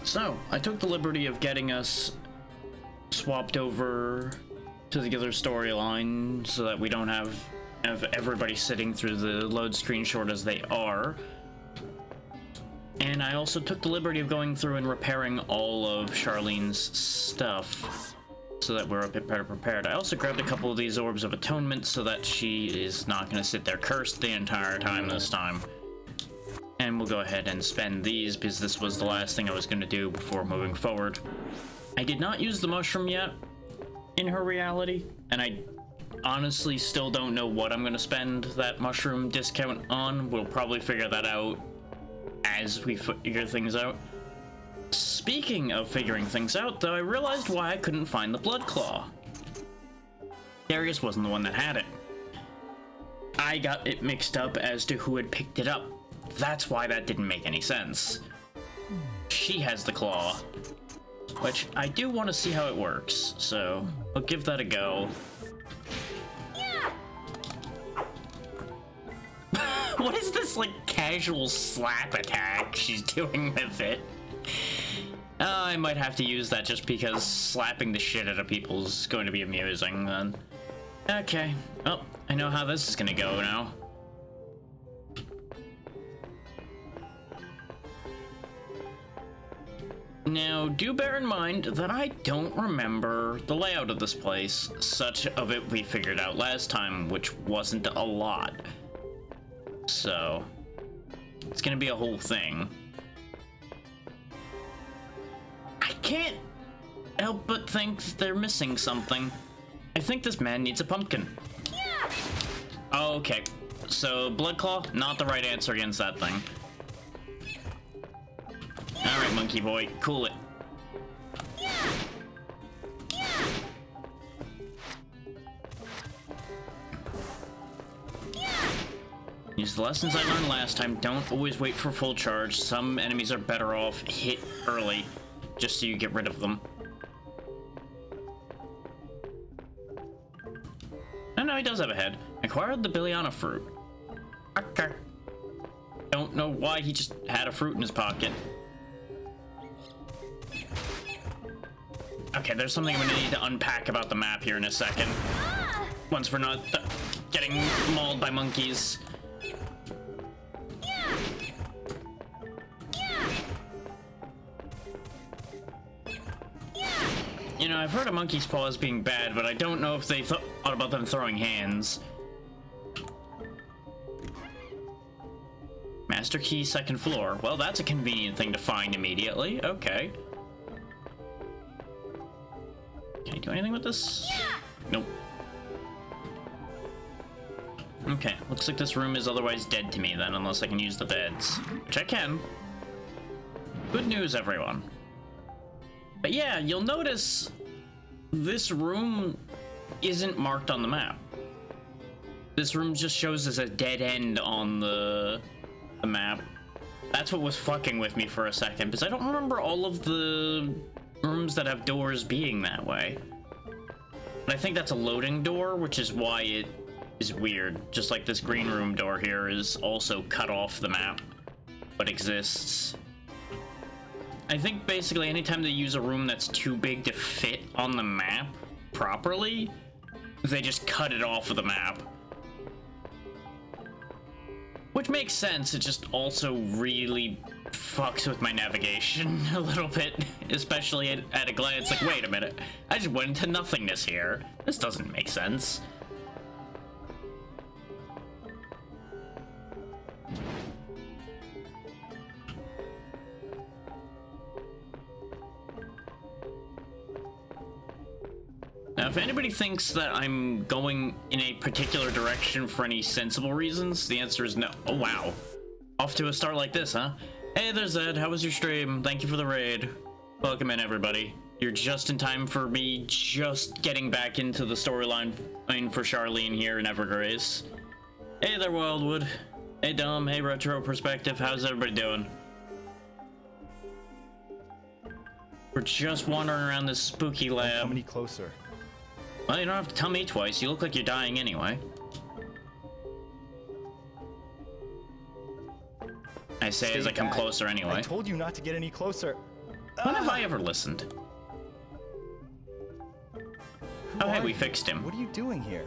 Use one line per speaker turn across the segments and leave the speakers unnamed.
So, I took the liberty of getting us swapped over to the other storyline so that we don't have everybody sitting through the load screen short as they are. And I also took the liberty of going through and repairing all of Charlene's stuff so that we're a bit better prepared. I also grabbed a couple of these orbs of atonement so that she is not going to sit there cursed the entire time this time. And we'll go ahead and spend these because this was the last thing I was going to do before moving forward. I did not use the mushroom yet in her reality, and I honestly still don't know what I'm going to spend that mushroom discount on. We'll probably figure that out as we figure things out. Speaking of figuring things out, though, I realized why I couldn't find the blood claw. Darius wasn't the one that had it. I got it mixed up as to who had picked it up. That's why that didn't make any sense. She has the claw, which I do want to see how it works, so I'll give that a go. What is this, like, casual slap attack she's doing with it? I might have to use that just because slapping the shit out of people is going to be amusing, then. Okay, well, I know how this is gonna go now. Now, do bear in mind that I don't remember the layout of this place. Such of it we figured out last time, which wasn't a lot. So, it's gonna be a whole thing. I can't help but think they're missing something. I think this man needs a pumpkin. Yeah. Okay, so Blood Claw, not the right answer against that thing. Alright, monkey boy, cool it. Use the lessons I learned last time. Don't always wait for full charge. Some enemies are better off hit early, just so you get rid of them. Oh no, he does have a head. Acquired the Billiana fruit. Okay. Don't know why he just had a fruit in his pocket. Okay, there's something I'm gonna need to unpack about the map here in a second. Once we're not getting mauled by monkeys. You know, I've heard of monkey's paws being bad, but I don't know if they thought about them throwing hands. Master key, second floor. Well, that's a convenient thing to find immediately. Okay. Can I do anything with this? Nope. Okay, looks like this room is otherwise dead to me then, unless I can use the beds. Which I can. Good news, everyone. But yeah, you'll notice this room isn't marked on the map. This room just shows as a dead end on the map. That's what was fucking with me for a second, because I don't remember all of the rooms that have doors being that way. But I think that's a loading door, which is why it is weird. Just like this green room door here is also cut off the map, but exists. I think basically anytime they use a room that's too big to fit on the map properly, they just cut it off of the map. Which makes sense, it just also really fucks with my navigation a little bit, especially at a glance, like, wait a minute, I just went into nothingness here. This doesn't make sense. Now, if anybody thinks that I'm going in a particular direction for any sensible reasons, the answer is no. Oh, wow. Off to a start like this, huh? Hey there, Zed. How was your stream? Thank you for the raid. Welcome in, everybody. You're just in time for me just getting back into the storyline for Charlene here in Evergrace. Hey there, Wildwood. Hey, Dom. Hey, Retro Perspective. How's everybody doing? We're just wandering around this spooky lab.
Don't come any closer.
Well, you don't have to tell me twice. You look like you're dying anyway. I say as I come closer anyway.
I told you not to get any closer.
When have I ever listened? Oh, hey, we fixed him.
What are you doing here?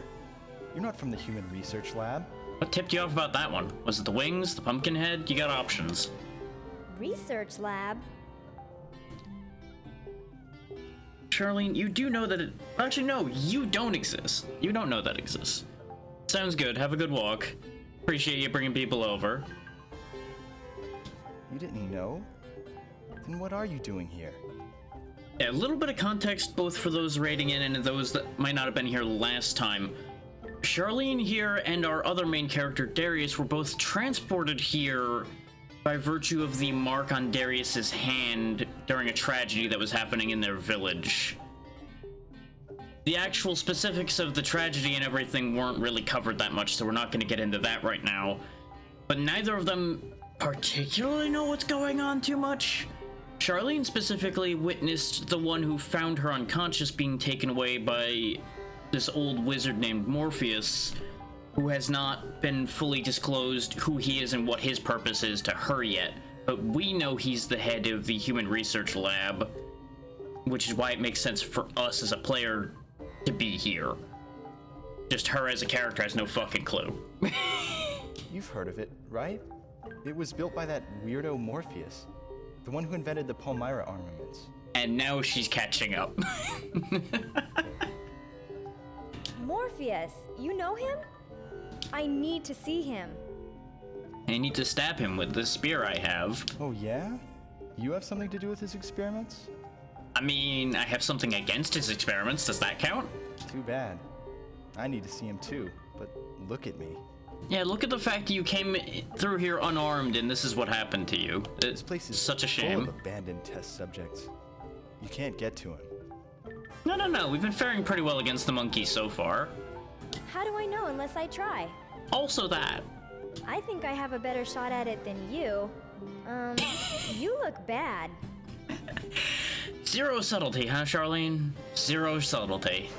You're not from the Human Research Lab.
What tipped you off about that one? Was it the wings, the pumpkin head? You got options.
Research lab?
Charlene, you do know that it... Actually, no, you don't exist. You don't know that exists. Sounds good. Have a good walk. Appreciate you bringing people over.
You didn't know? Then what are you doing here?
Yeah, a little bit of context both for those raiding in and those that might not have been here last time. Charlene here and our other main character, Darius, were both transported here by virtue of the mark on Darius's hand during a tragedy that was happening in their village. The actual specifics of the tragedy and everything weren't really covered that much, so we're not going to get into that right now. But neither of them particularly know what's going on too much. Charlene specifically witnessed the one who found her unconscious being taken away by this old wizard named Morpheus, who has not been fully disclosed who he is and what his purpose is to her yet. But we know he's the head of the Human Research Lab, which is why it makes sense for us as a player to be here. Just her as a character has no fucking clue.
You've heard of it, right? It was built by that weirdo Morpheus, the one who invented the Palmyra armaments.
And now she's catching up.
Morpheus, you know him? I need to see him.
I need to stab him with this spear I have.
Oh yeah? You have something to do with his experiments?
I mean, I have something against his experiments. Does that count?
Too bad. I need to see him too, but look at me.
Yeah, look at the fact that you came through here unarmed and this is what happened to you.
This place is
such a
full
shame.
of abandoned test subjects. You can't get to him.
No. We've been faring pretty well against the monkeys so far.
How do I know unless I try?
Also that.
I think I have a better shot at it than you. You look bad.
Zero subtlety, huh, Charlene? Zero subtlety.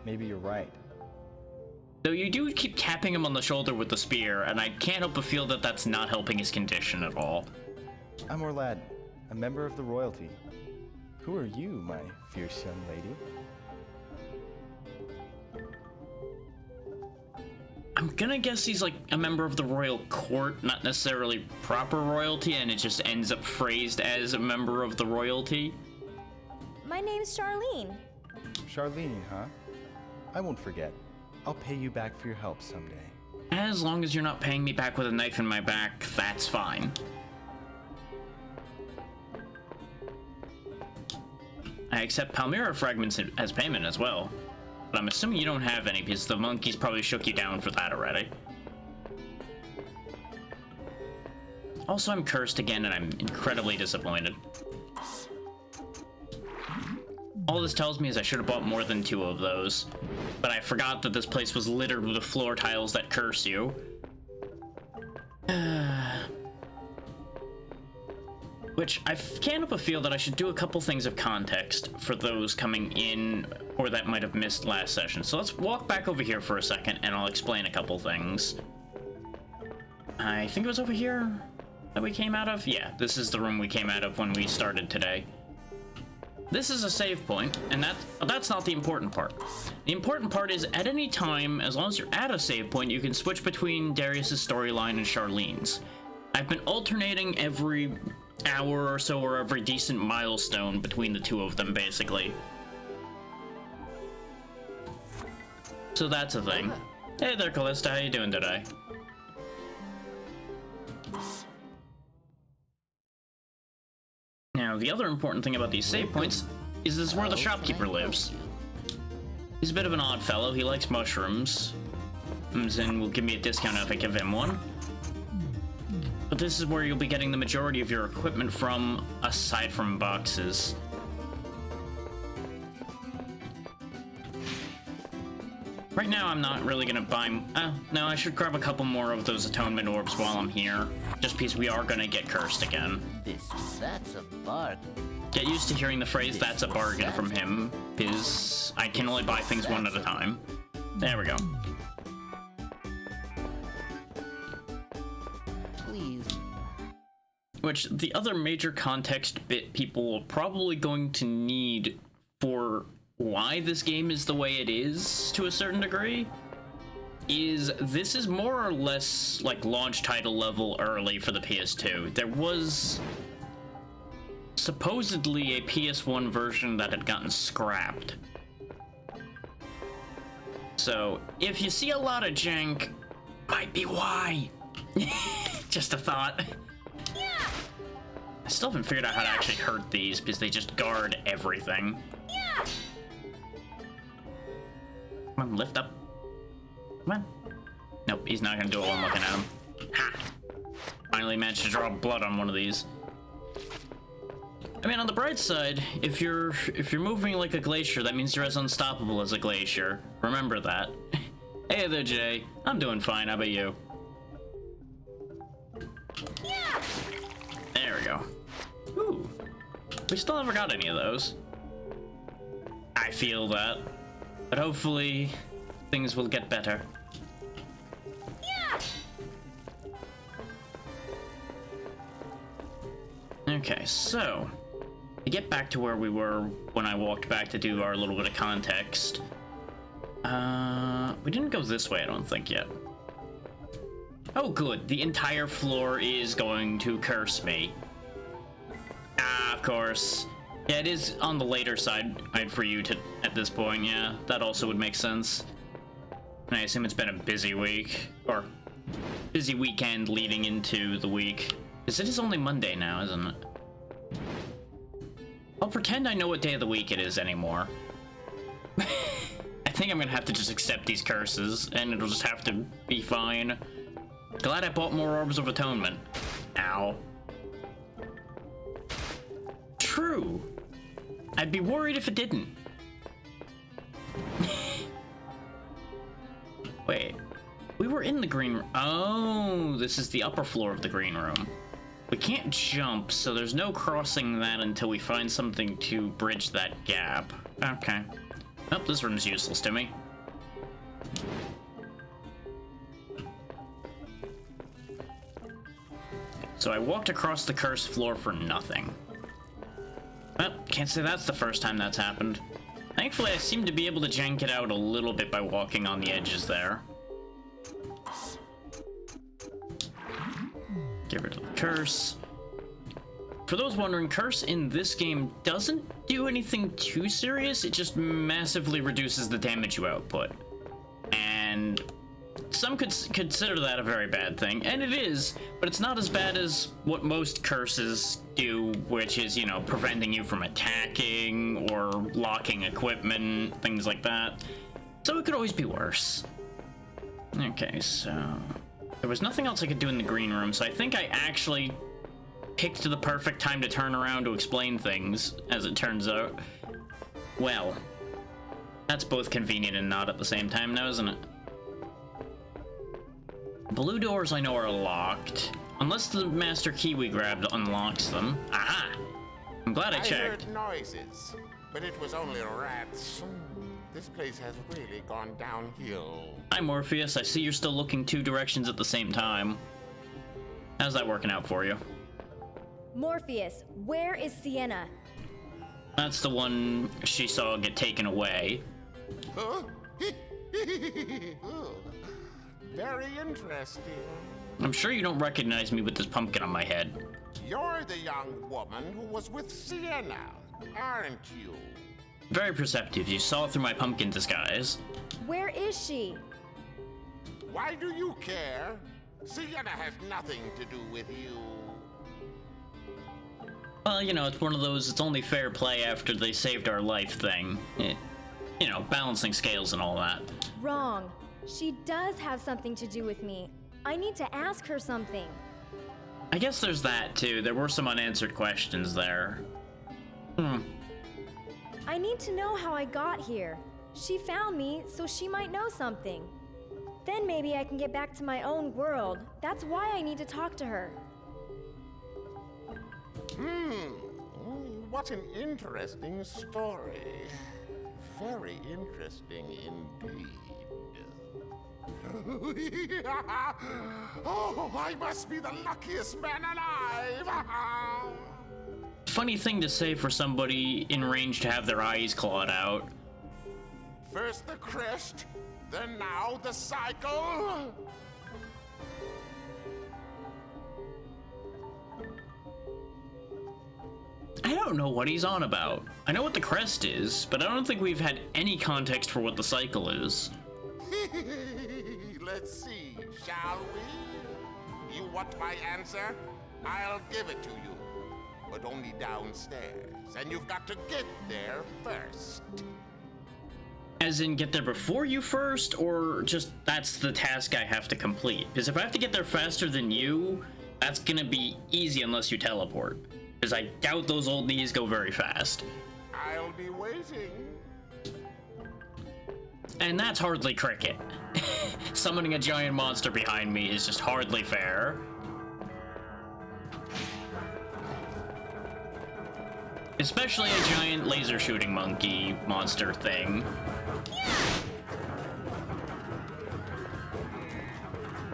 Maybe you're right.
Though you do keep tapping him on the shoulder with the spear, and I can't help but feel that that's not helping his condition at all.
I'm Orlad, a member of the royalty. Who are you, my fierce young lady?
I'm gonna guess he's like a member of the royal court, not necessarily proper royalty, and it just ends up phrased as a member of the royalty.
My name's Charlene.
Charlene, huh? I won't forget. I'll pay you back for your help someday.
As long as you're not paying me back with a knife in my back, that's fine. I accept Palmyra fragments as payment as well. But I'm assuming you don't have any because the monkeys probably shook you down for that already. Also, I'm cursed again and I'm incredibly disappointed. All this tells me is I should have bought more than 2 of those. But I forgot that this place was littered with the floor tiles that curse you. Which I can't help but feel that I should do a couple things of context for those coming in or that might have missed last session. So let's walk back over here for a second and I'll explain a couple things. I think it was over here that we came out of? Yeah, this is the room we came out of when we started today. This is a save point, and that's not the important part. The important part is at any time, as long as you're at a save point, you can switch between Darius's storyline and Charlene's. I've been alternating every hour or so or every decent milestone between the 2 of them, basically. So that's a thing. Hey there, Callista, how you doing today? Now, the other important thing about these save points is this is where the shopkeeper lives. He's a bit of an odd fellow. He likes mushrooms. And will give me a discount if I give him one. But this is where you'll be getting the majority of your equipment from, aside from boxes. Right now, I'm not really gonna buy... no, I should grab a couple more of those atonement orbs while I'm here. Just because we are gonna get cursed again.
That's a bargain.
Get used to hearing the phrase, that's a bargain from him, because I can only buy things one at a time. There we go.
Please.
which the other major context bit people are probably going to need for why this game is the way it is to a certain degree, is this is more or less like launch title level early for the PS2. There was supposedly a PS1 version that had gotten scrapped. So if you see a lot of jank, might be why. Just a thought. I still haven't figured out how to actually hurt these because they just guard everything. Come on, lift up. Come on. Nope, he's not gonna do it while I'm looking at him. Ha! Finally managed to draw blood on one of these. I mean, on the bright side, if you're moving like a glacier, that means you're as unstoppable as a glacier. Remember that. Hey there, Jay. I'm doing fine. How about you? There we go. Ooh. We still never got any of those. I feel that. But hopefully, things will get better. Okay, so to get back to where we were when I walked back to do our little bit of context, we didn't go this way, I don't think, yet. Oh, good. The entire floor is going to curse me. Ah, of course. Yeah, it is on the later side for you to at this point. Yeah, that also would make sense. And I assume it's been a busy week, or busy weekend leading into the week. Because it is only Monday now, isn't it? I'll pretend I know what day of the week it is anymore. I think I'm gonna have to just accept these curses, and it'll just have to be fine. Glad I bought more Orbs of Atonement. Ow. True. I'd be worried if it didn't. Wait. We were in the green room. Oh, this is the upper floor of the green room. We can't jump, so there's no crossing that until we find something to bridge that gap. Okay. Oh, this room's useless to me. So I walked across the cursed floor for nothing. Well, can't say that's the first time that's happened. Thankfully, I seem to be able to jank it out a little bit by walking on the edges there. Get rid of the curse. For those wondering, curse in this game doesn't do anything too serious, it just massively reduces the damage you output. And some could consider that a very bad thing, and it is, but it's not as bad as what most curses do, which is, you know, preventing you from attacking or locking equipment, things like that. So it could always be worse. Okay, so there was nothing else I could do in the green room, so I think I actually picked the perfect time to turn around to explain things, as it turns out. Well, that's both convenient and not at the same time now, isn't it? Blue doors I know are locked, unless the master key we grabbed unlocks them. Aha! I'm glad I checked.
I heard noises, but it was only rats. This place has really gone downhill.
Hi, Morpheus. I see you're still looking two directions at the same time. How's that working out for you?
Morpheus, where is Sienna?
That's the one she saw get taken away.
Huh? Very interesting.
I'm sure you don't recognize me with this pumpkin on my head.
You're the young woman who was with Sienna, aren't you?
Very perceptive. You saw through my pumpkin disguise.
Where is she?
Why do you care? Sienna has nothing to do with you.
Well, you know, it's one of those it's only fair play after they saved our life thing. You know, balancing scales and all that.
Wrong. She does have something to do with me. I need to ask her something.
I guess there's that, too. There were some unanswered questions there.
I need to know how I got here. She found me, so she might know something. Then maybe I can get back to my own world. That's why I need to talk to her.
What an interesting story. Very interesting indeed. Oh, I must be the luckiest man alive.
Funny thing to say for somebody in range to have their eyes clawed out.
First the crest, then now the cycle.
I don't know what he's on about. I know what the crest is, but I don't think we've had any context for what the cycle is.
Let's see, shall we? You want my answer? I'll give it to you. But only downstairs, and you've got to get there first.
As in, get there before you first, or just that's the task I have to complete? Because if I have to get there faster than you, that's gonna be easy unless you teleport. Because I doubt those old knees go very fast.
I'll be waiting.
And that's hardly cricket. Summoning a giant monster behind me is just hardly fair. Especially a giant laser shooting monkey monster thing.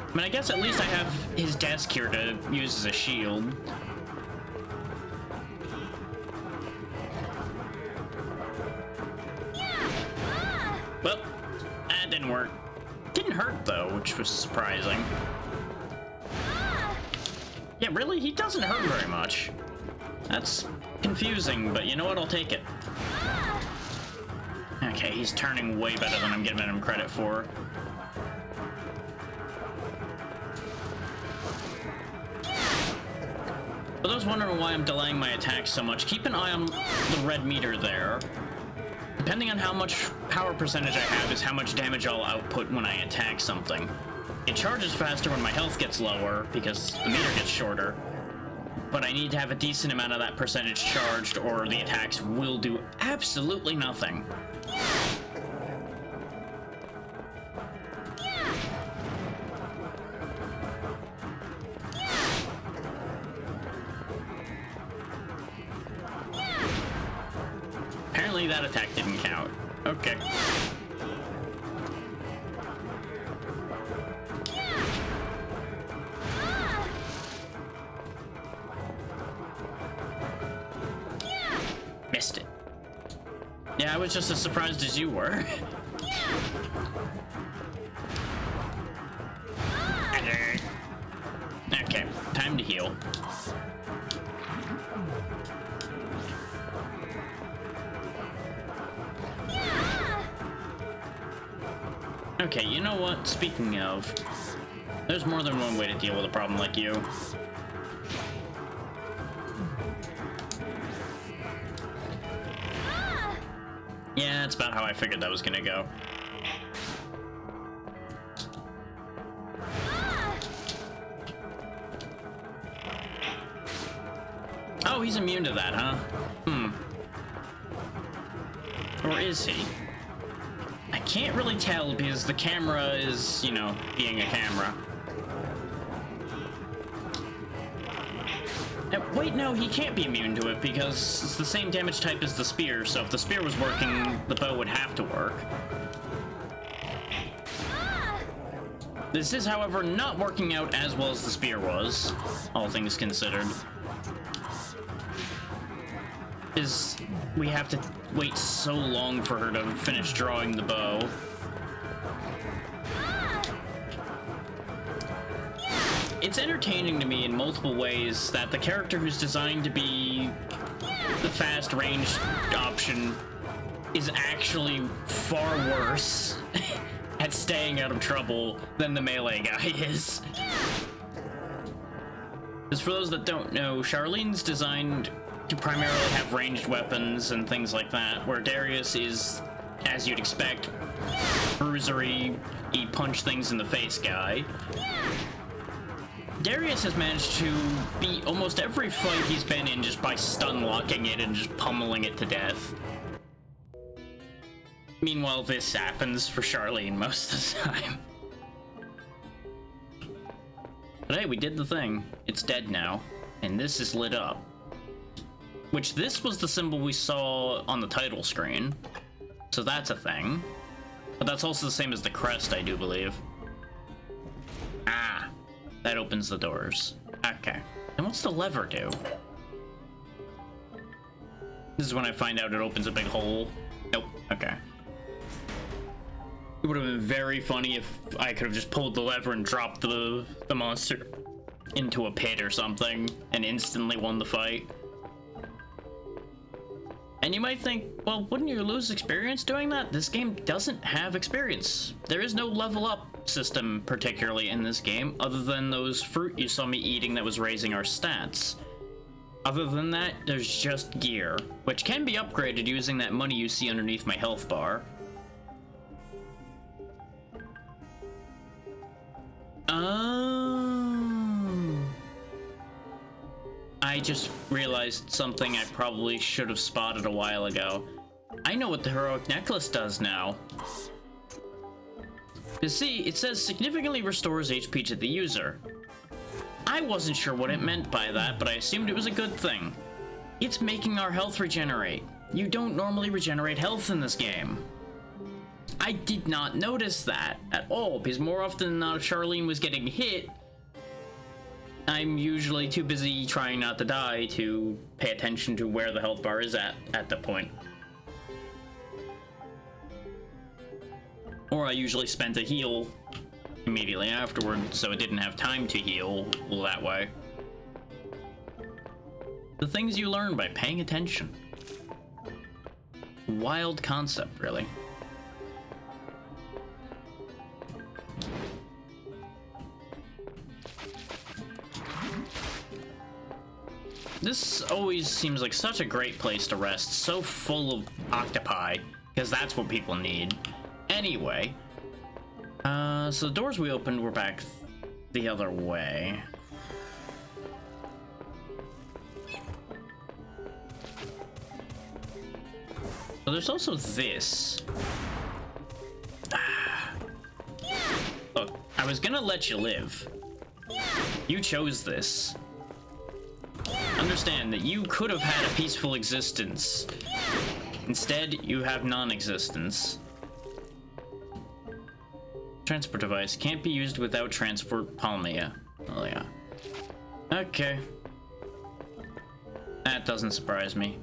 I mean, I guess at least I have his desk here to use as a shield. Well, that didn't work. Didn't hurt though, which was surprising. Yeah, really? He doesn't hurt very much. That's confusing, but you know what? I'll take it. Okay, he's turning way better than I'm giving him credit for. For those wondering why I'm delaying my attacks so much, keep an eye on the red meter there. Depending on how much power percentage I have is how much damage I'll output when I attack something. It charges faster when my health gets lower because the meter gets shorter. But I need to have a decent amount of that percentage charged or the attacks will do absolutely nothing. Apparently that attack didn't count. Okay. Missed it. Yeah, I was just as surprised as you were. Okay, time to heal. Okay, you know what? Speaking of, there's more than one way to deal with a problem like you. Yeah, that's about how I figured that was gonna go. Oh, he's immune to that, huh? Or is he? I can't really tell because the camera is, you know, being a camera. Wait, no, he can't be immune to it because it's the same damage type as the spear, so if the spear was working, the bow would have to work. This is, however, not working out as well as the spear was, all things considered. We have to wait so long for her to finish drawing the bow. It's entertaining to me in multiple ways that the character who's designed to be the fast range option is actually far worse at staying out of trouble than the melee guy is. Because for those that don't know, Charlene's designed to primarily have ranged weapons and things like that, where Darius is, as you'd expect, bruisery, he punch things in the face guy. Darius has managed to beat almost every fight he's been in just by stun locking it and just pummeling it to death. Meanwhile, this happens for Charlene most of the time. But hey, we did the thing. It's dead now, and this is lit up. Which this was the symbol we saw on the title screen. So that's a thing. But that's also the same as the crest, I do believe. that opens the doors. Okay. And what's the lever do? This is when I find out it opens a big hole. Nope. Okay. It would have been very funny if I could have just pulled the lever and dropped the monster into a pit or something and instantly won the fight. And you might think, well, wouldn't you lose experience doing that? This game doesn't have experience. There is no level up system particularly in this game, other than those fruit you saw me eating that was raising our stats. Other than that, there's just gear, which can be upgraded using that money you see underneath my health bar. Oh. I just realized something I probably should have spotted a while ago. I know what the heroic necklace does now. You see, it says significantly restores HP to the user. I wasn't sure what it meant by that, but I assumed it was a good thing. It's making our health regenerate. You don't normally regenerate health in this game. I did not notice that at all, because more often than not, if Charlene was getting hit, I'm usually too busy trying not to die to pay attention to where the health bar is at that point. Or I usually spent a heal immediately afterward, so it didn't have time to heal that way. The things you learn by paying attention. Wild concept, really. This always seems like such a great place to rest, so full of octopi, because that's what people need. Anyway, so the doors we opened were back the other way. So there's also this. Look, I was gonna let you live. You chose this. Understand that you could have had a peaceful existence. Instead, you have non-existence. Transport device can't be used without transport palmia. Oh yeah. Okay. That doesn't surprise me.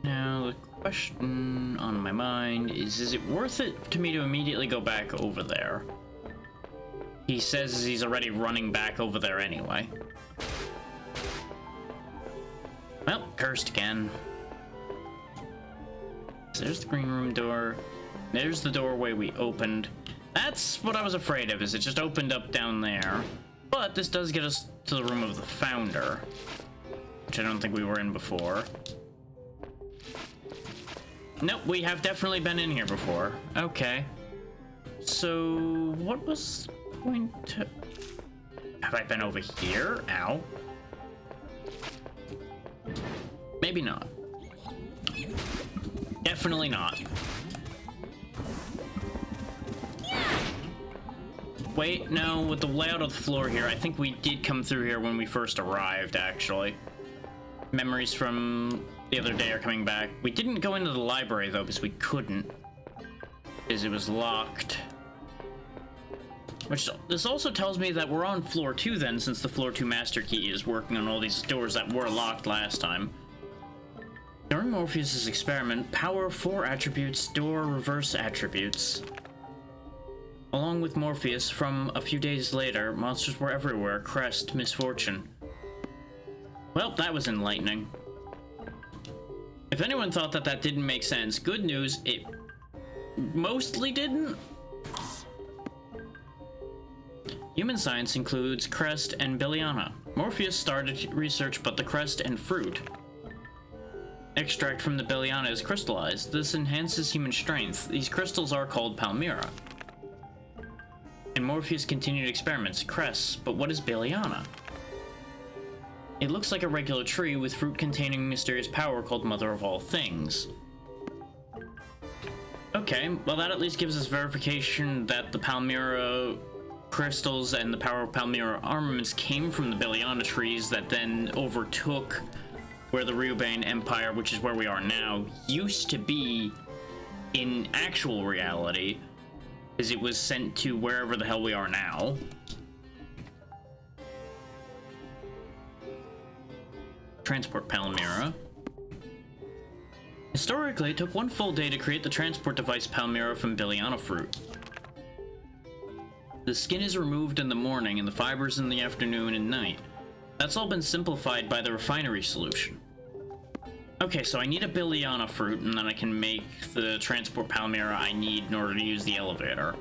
Now, the question on my mind is it worth it to me to immediately go back over there? He says he's already running back over there anyway. Well, cursed again. So there's the green room door. There's the doorway we opened. That's what I was afraid of, is it just opened up down there. But this does get us to the room of the founder, which I don't think we were in before. Nope, we have definitely been in here before. Okay. So, what was going to... Have I been over here? Ow. Maybe not. Definitely not. Wait, no, with the layout of the floor here, I think we did come through here when we first arrived, actually. Memories from the other day are coming back. We didn't go into the library, though, because we couldn't. Because it was locked. Which, this also tells me that we're on floor 2 then, since the floor 2 master key is working on all these doors that were locked last time. During Morpheus's experiment, power 4 attributes, door reverse attributes. Along with Morpheus, from a few days later, monsters were everywhere, crest, misfortune. Well, that was enlightening. If anyone thought that that didn't make sense, good news, it mostly didn't. Human science includes crest and Biliana. Morpheus started research but the crest and fruit. Extract from the Biliana is crystallized. This enhances human strength. These crystals are called Palmyra. And Morpheus continued experiments, crests, but what is Biliana? It looks like a regular tree with fruit containing mysterious power called Mother of All Things. Okay, well that at least gives us verification that the Palmyra crystals and the power of Palmyra armaments came from the Billiana trees that then overtook where the Ryubane Empire, which is where we are now, used to be in actual reality, as it was sent to wherever the hell we are now. Transport Palmyra. Historically, it took 1 full day to create the transport device Palmyra from Billiana fruit. The skin is removed in the morning and the fibers in the afternoon and night. That's all been simplified by the refinery solution. Okay, so I need a Billiana fruit, and then I can make the transport Palmyra I need in order to use the elevator.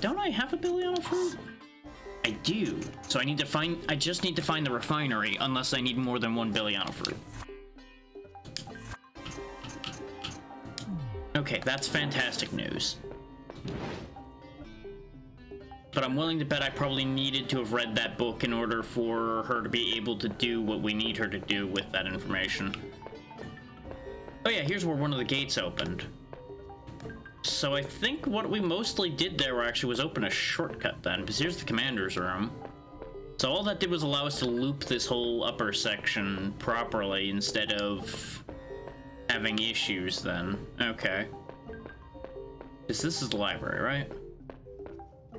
Don't I have a Billiana fruit? I do. So I just need to find the refinery, unless I need more than 1 Billiana fruit. Okay, that's fantastic news. But I'm willing to bet I probably needed to have read that book in order for her to be able to do what we need her to do with that information. Oh yeah, here's where one of the gates opened. So I think what we mostly did there actually was open a shortcut then, because here's the commander's room. So all that did was allow us to loop this whole upper section properly instead of having issues then. Okay. This is the library, right?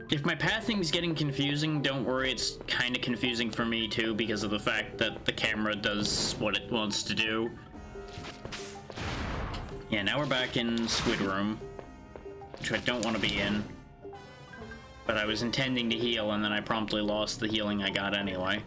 If my pathing's getting confusing, don't worry, it's kind of confusing for me too because of the fact that the camera does what it wants to do. Yeah, now we're back in Squid Room, which I don't want to be in. But I was intending to heal, and then I promptly lost the healing I got anyway.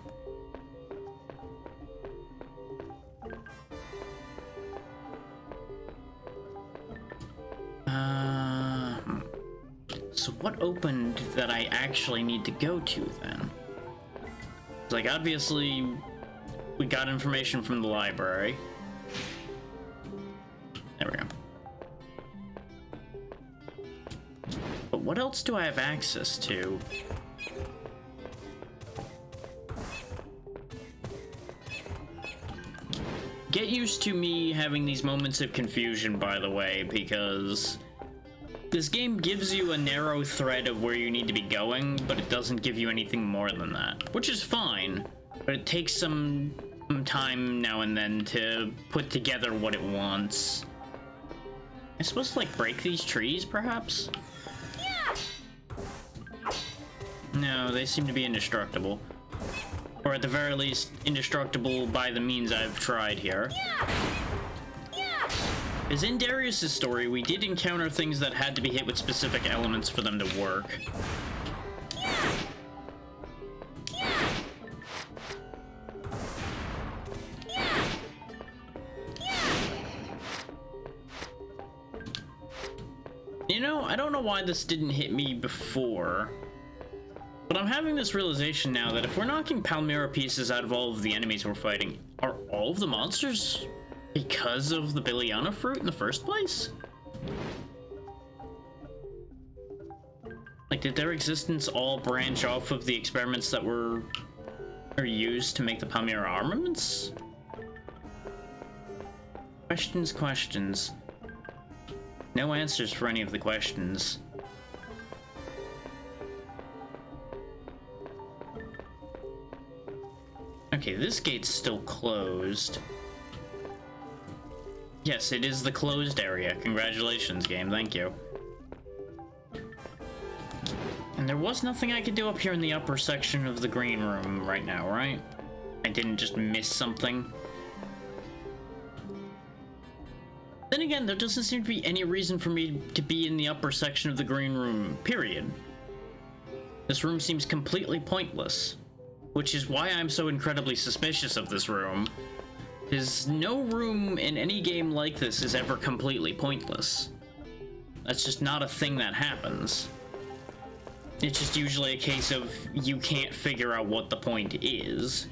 So what opened that I actually need to go to then? Like, obviously, we got information from the library. There we go. But what else do I have access to? Get used to me having these moments of confusion, by the way, because this game gives you a narrow thread of where you need to be going, but it doesn't give you anything more than that, which is fine, but it takes some time now and then to put together what it wants. Am I supposed to, like, break these trees, perhaps? Yeah. No, they seem to be indestructible. Or at the very least, indestructible by the means I've tried here. Yeah. As in Darius' story, we did encounter things that had to be hit with specific elements for them to work. You know, I don't know why this didn't hit me before, but I'm having this realization now that if we're knocking Palmyra pieces out of all of the enemies we're fighting, are all of the monsters because of the Billiana fruit in the first place? Like, did their existence all branch off of the experiments that were used to make the Palmyra armaments? Questions. No answers for any of the questions. Okay, this gate's still closed. Yes, it is the closed area. Congratulations, game. Thank you. And there was nothing I could do up here in the upper section of the green room right now, right? I didn't just miss something. Then again, there doesn't seem to be any reason for me to be in the upper section of the green room, period. This room seems completely pointless, which is why I'm so incredibly suspicious of this room. Because no room in any game like this is ever completely pointless. That's just not a thing that happens. It's just usually a case of you can't figure out what the point is.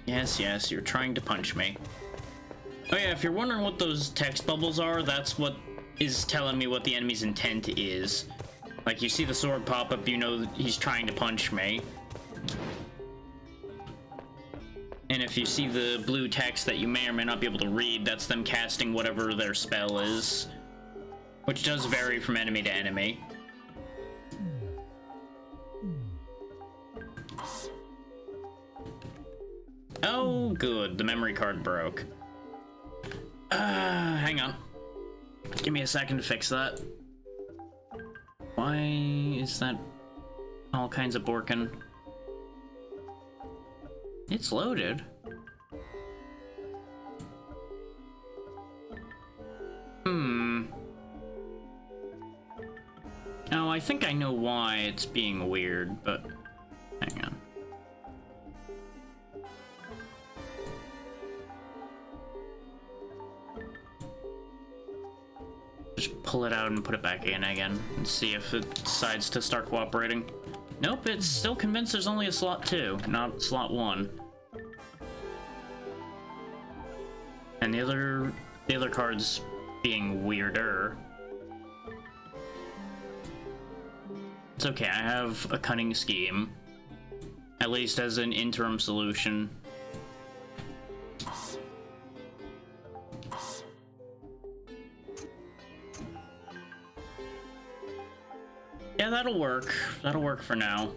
Yes, you're trying to punch me. Oh yeah, if you're wondering what those text bubbles are, that's what is telling me what the enemy's intent is. Like, you see the sword pop up, you know he's trying to punch me. And if you see the blue text that you may or may not be able to read, that's them casting whatever their spell is, which does vary from enemy to enemy. Oh, good. The memory card broke. Hang on. Give me a second to fix that. Why is that all kinds of borkin? It's loaded. Oh, I think I know why it's being weird, but hang on. Just pull it out and put it back in again and see if it decides to start cooperating. Nope, it's still convinced there's only a slot 2, not slot 1. And the other card's being weirder. It's okay, I have a cunning scheme. At least as an interim solution. Yeah, that'll work. That'll work for now.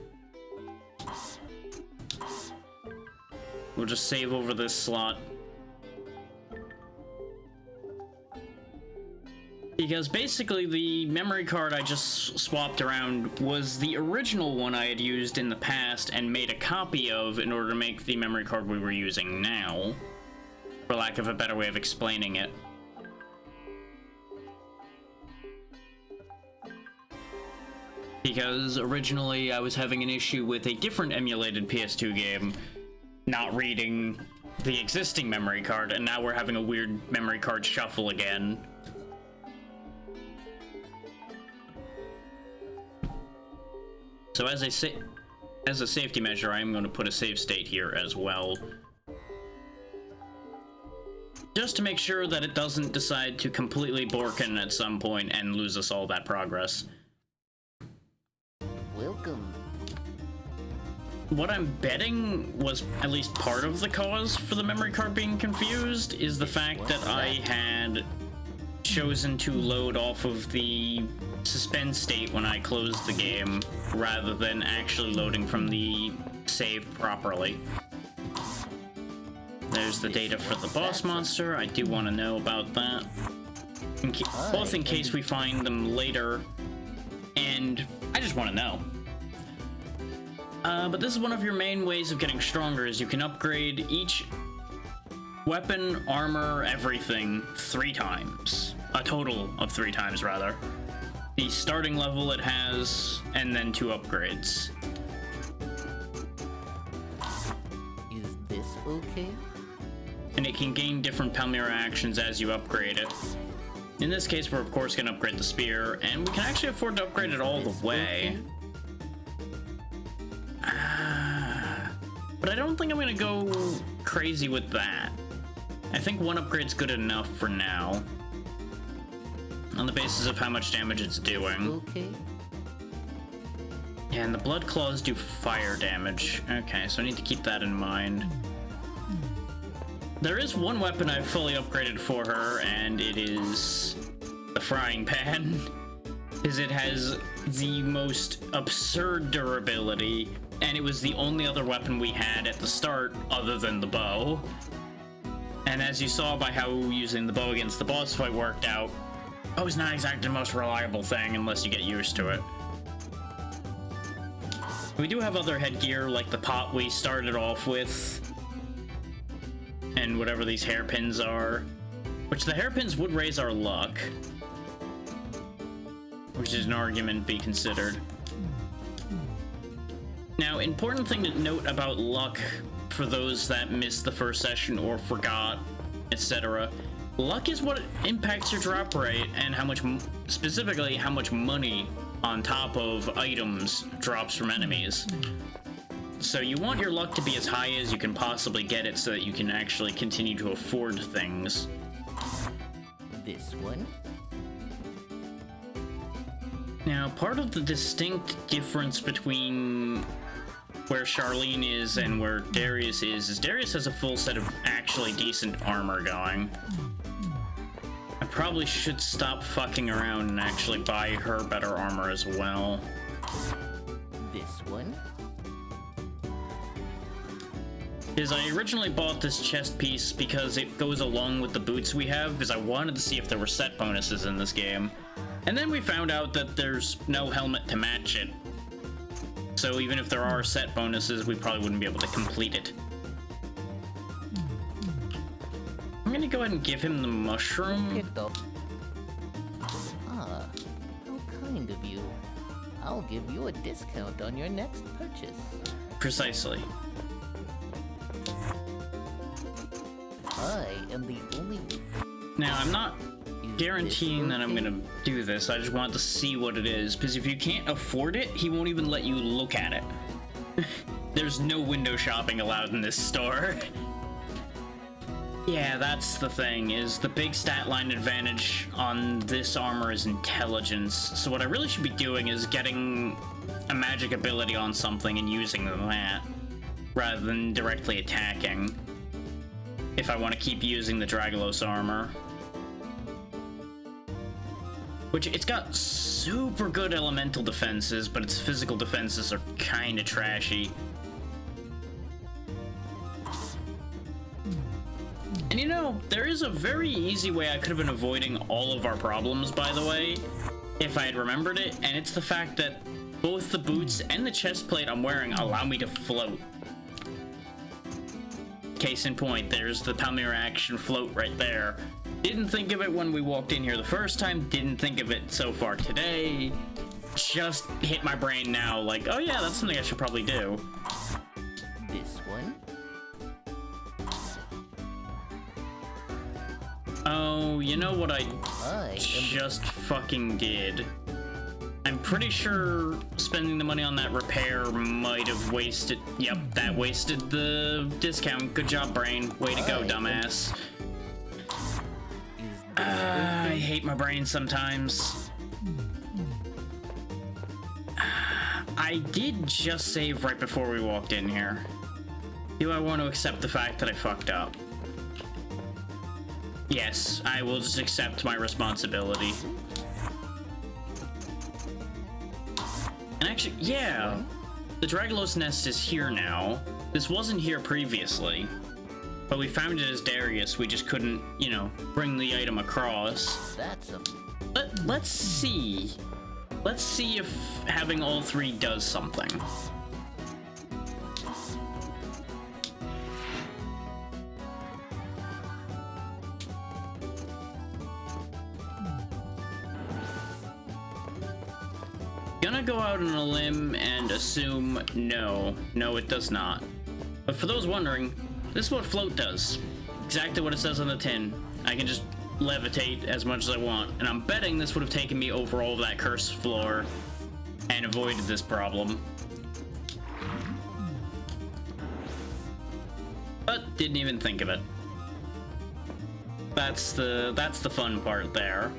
We'll just save over this slot. Because basically the memory card I just swapped around was the original one I had used in the past and made a copy of in order to make the memory card we were using now. For lack of a better way of explaining it. Because originally I was having an issue with a different emulated PS2 game not reading the existing memory card, and now we're having a weird memory card shuffle again. So as a safety measure, I am going to put a save state here as well. Just to make sure that it doesn't decide to completely borkin at some point and lose us all that progress.
Welcome.
What I'm betting was at least part of the cause for the memory card being confused is the fact that I had chosen to load off of the suspend state when I closed the game, rather than actually loading from the save properly. There's the data for the boss monster. I do want to know about that. Both in case we find them later, and I just want to know. But this is one of your main ways of getting stronger, is you can upgrade each weapon, armor, everything 3 times. A total of 3 times, rather. The starting level it has, and then 2 upgrades.
Is this okay?
And it can gain different Palmyra actions as you upgrade it. In this case, we're of course going to upgrade the spear, and we can actually afford to upgrade it all the way. But I don't think I'm going to go crazy with that. I think 1 upgrade's good enough for now. On the basis of how much damage it's doing.
Okay.
Yeah, and the blood claws do fire damage. Okay, so I need to keep that in mind. There is 1 weapon I've fully upgraded for her, and it is the frying pan. Because it has the most absurd durability, and it was the only other weapon we had at the start other than the bow. And as you saw by how using the bow against the boss fight worked out, bow is not exactly the most reliable thing unless you get used to it. We do have other headgear, like the pot we started off with, and whatever these hairpins are, which the hairpins would raise our luck, which is an argument to be considered. Now, important thing to note about luck for those that missed the first session or forgot, etc. Luck is what impacts your drop rate and how much, specifically, how much money on top of items drops from enemies. So you want your luck to be as high as you can possibly get it so that you can actually continue to afford things.
This one?
Now, part of the distinct difference between where Charlene is and where Darius is Darius has a full set of actually decent armor going. I probably should stop fucking around and actually buy her better armor as well.
This one?
Because I originally bought this chest piece because it goes along with the boots we have, because I wanted to see if there were set bonuses in this game. And then we found out that there's no helmet to match it. So even if there are set bonuses, we probably wouldn't be able to complete it. I'm gonna go ahead and give him the mushroom.
Ah, how kind of you. I'll give you a discount on your next purchase.
Precisely.
I am the only...
Now, I'm not guaranteeing that I'm
okay?
gonna do this. I just wanted to see what it is, because if you can't afford it, he won't even let you look at it. There's no window shopping allowed in this store. Yeah, that's the thing, is the big stat line advantage on this armor is intelligence. So what I really should be doing is getting a magic ability on something and using that, rather than directly attacking, if I want to keep using the Dragalos armor. Which, it's got super good elemental defenses, but its physical defenses are kinda trashy. And you know, there is a very easy way I could have been avoiding all of our problems, by the way, if I had remembered it, and it's the fact that both the boots and the chest plate I'm wearing allow me to float. Case in point, there's the Palmyra action float right there. Didn't think of it when we walked in here the first time, didn't think of it so far today. Just hit my brain now, like, oh yeah, that's something I should probably do.
This one?
Oh, you know what I
I am...
just fucking did? I'm pretty sure spending the money on that repair might have wasted... Yep, that wasted the discount. Good job, brain. Way to go, dumbass. I hate my brain sometimes. I did just save right before we walked in here. Do I want to accept the fact that I fucked up? Yes, I will just accept my responsibility. And actually, yeah, the Dragalos nest is here now. This wasn't here previously, but we found it as Darius. We just couldn't, you know, bring the item across.
That's a...
Let's see. Let's see if having all three does something. Gonna go out on a limb and assume no. No, it does not. But for those wondering, this is what float does. Exactly what it says on the tin. I can just levitate as much as I want, and I'm betting this would have taken me over all of that cursed floor and avoided this problem. But didn't even think of it. That's the fun part there.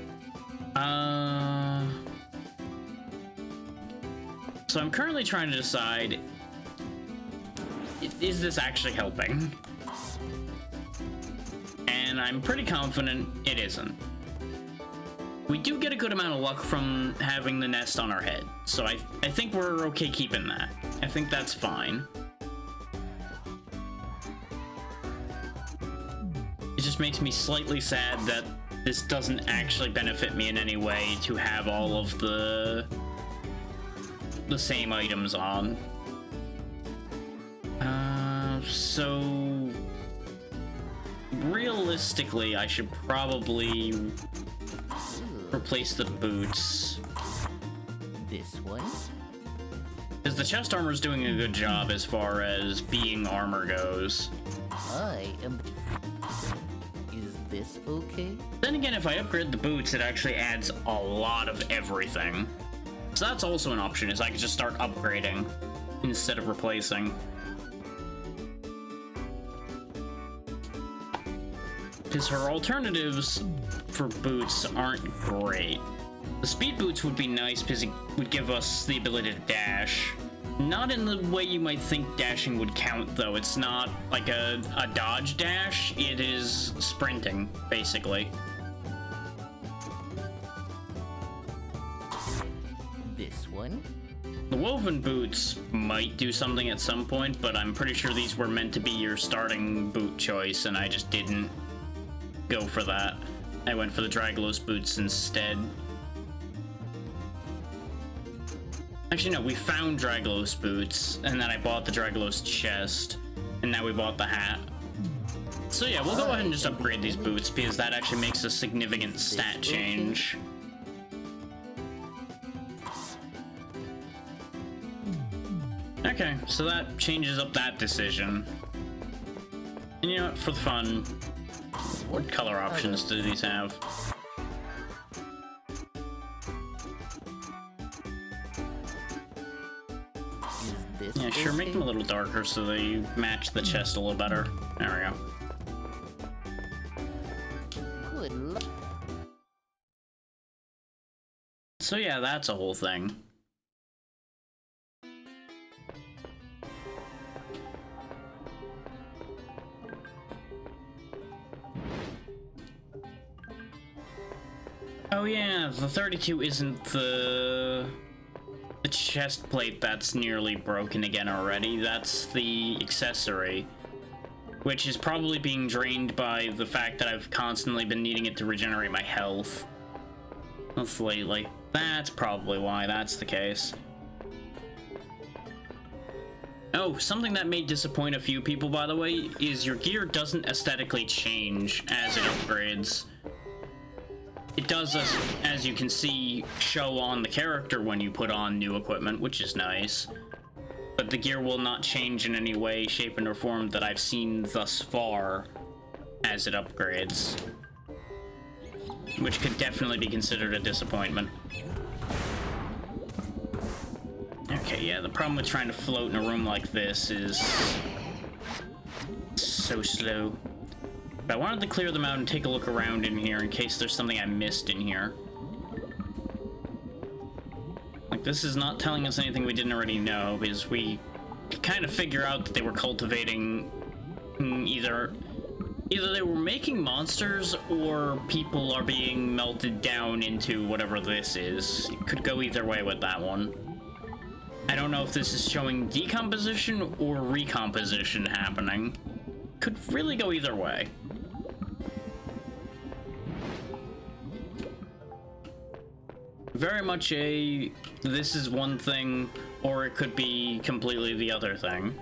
So I'm currently trying to decide, is this actually helping? And I'm pretty confident it isn't. We do get a good amount of luck from having the nest on our head, so I think we're okay keeping that. I think that's fine. It just makes me slightly sad that this doesn't actually benefit me in any way to have all of the same items on. So realistically, I should probably replace the boots.
This one?
Because the chest armor is doing a good job as far as being armor goes.
I am... Is this okay?
Then again, if I upgrade the boots, it actually adds a lot of everything. So that's also an option, is I can just start upgrading instead of replacing. Because her alternatives for boots aren't great. The speed boots would be nice because it would give us the ability to dash. Not in the way you might think dashing would count, though. It's not like a dodge dash. It is sprinting, basically.
This one?
The woven boots might do something at some point, but I'm pretty sure these were meant to be your starting boot choice, and I just didn't go for that. I went for the Draglos boots instead. Actually, no, we found Draglos boots, and then I bought the Draglos chest, and now we bought the hat. So yeah, we'll go ahead and just upgrade these boots, because that actually makes a significant stat change. Okay, so that changes up that decision. And you know what, for the fun, what color options do these have? Yeah, sure, make them a little darker so they match the chest a little better. There we go.
Good luck.
So yeah, that's a whole thing. Oh yeah, the 32 isn't the chest plate that's nearly broken again already. That's the accessory, which is probably being drained by the fact that I've constantly been needing it to regenerate my health. Lately. That's probably why that's the case. Oh, something that may disappoint a few people, by the way, is your gear doesn't aesthetically change as it upgrades. It does, as you can see, show on the character when you put on new equipment, which is nice. But the gear will not change in any way, shape, or form that I've seen thus far as it upgrades. Which could definitely be considered a disappointment. Okay, yeah, the problem with trying to float in a room like this is so slow. But I wanted to clear them out and take a look around in here in case there's something I missed in here. Like, this is not telling us anything we didn't already know, because we kind of figure out that they were cultivating either they were making monsters or people are being melted down into whatever this is. It could go either way with that one. I don't know if this is showing decomposition or recomposition happening. Could really go either way. Very much this is one thing, or it could be completely the other thing.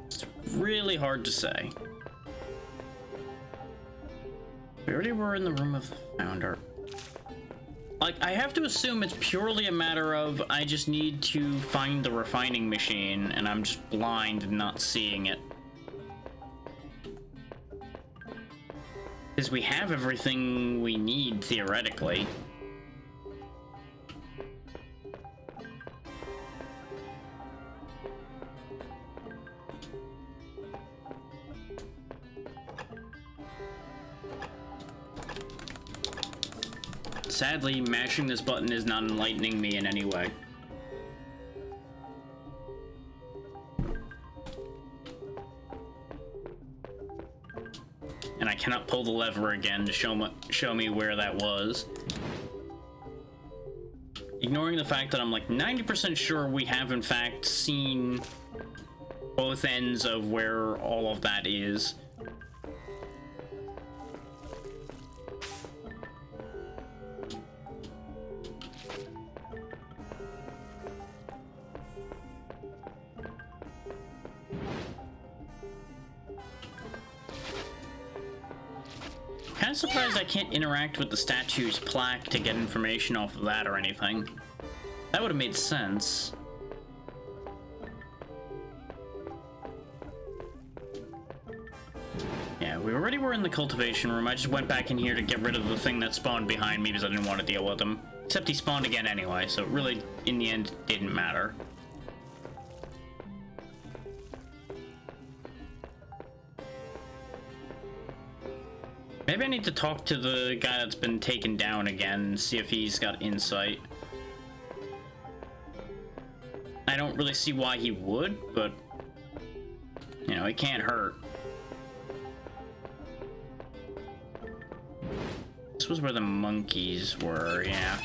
It's really hard to say. We already were in the room of the founder. Like, I have to assume it's purely a matter of I just need to find the refining machine, and I'm just blind and not seeing it. Because we have everything we need, theoretically. Sadly, mashing this button is not enlightening me in any way. And I cannot pull the lever again to show me where that was. Ignoring the fact that I'm like 90% sure we have in fact seen both ends of where all of that is. Kind of surprised I can't interact with the statue's plaque to get information off of that or anything. That would have made sense. Yeah, we already were in the cultivation room. I just went back in here to get rid of the thing that spawned behind me because I didn't want to deal with him. Except he spawned again anyway, so it really, in the end, didn't matter. Maybe I need to talk to the guy that's been taken down again and see if he's got insight. I don't really see why he would, but, you know, it can't hurt. This was where the monkeys were, yeah.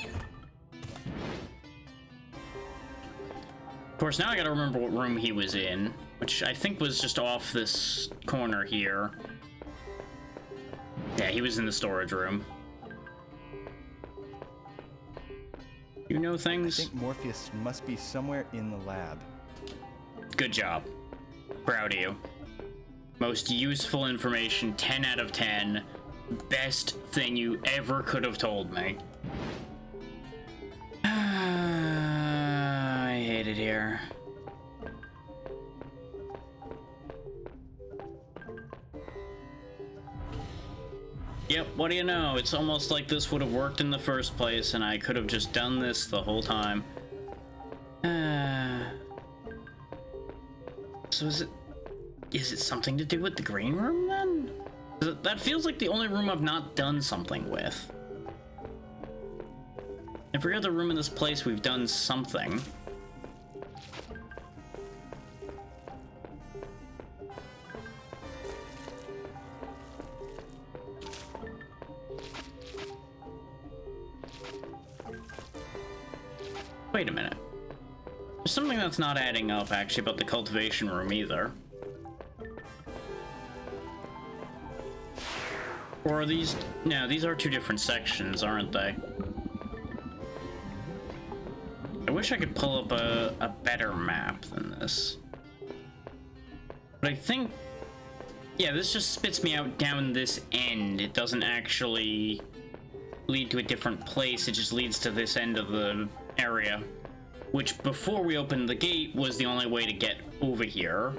Of course, now I gotta remember what room he was in, which I think was just off this corner here. Yeah, he was in the storage room. You know
I
things?
think Morpheus must be somewhere in the lab.
Good job. Proud of you. Most useful information, 10 out of 10. Best thing you ever could have told me. I hate it here. Yep, what do you know? It's almost like this would have worked in the first place, and I could have just done this the whole time. So is it something to do with the green room, then? That feels like the only room I've not done something with. Every other room in this place, we've done something. Wait a minute. There's something that's not adding up, actually, about the cultivation room, either. Or are these... No, these are two different sections, aren't they? I wish I could pull up a better map than this. But I think... Yeah, this just spits me out down this end. It doesn't actually lead to a different place. It just leads to this end of the area. Which, before we opened the gate, was the only way to get over here.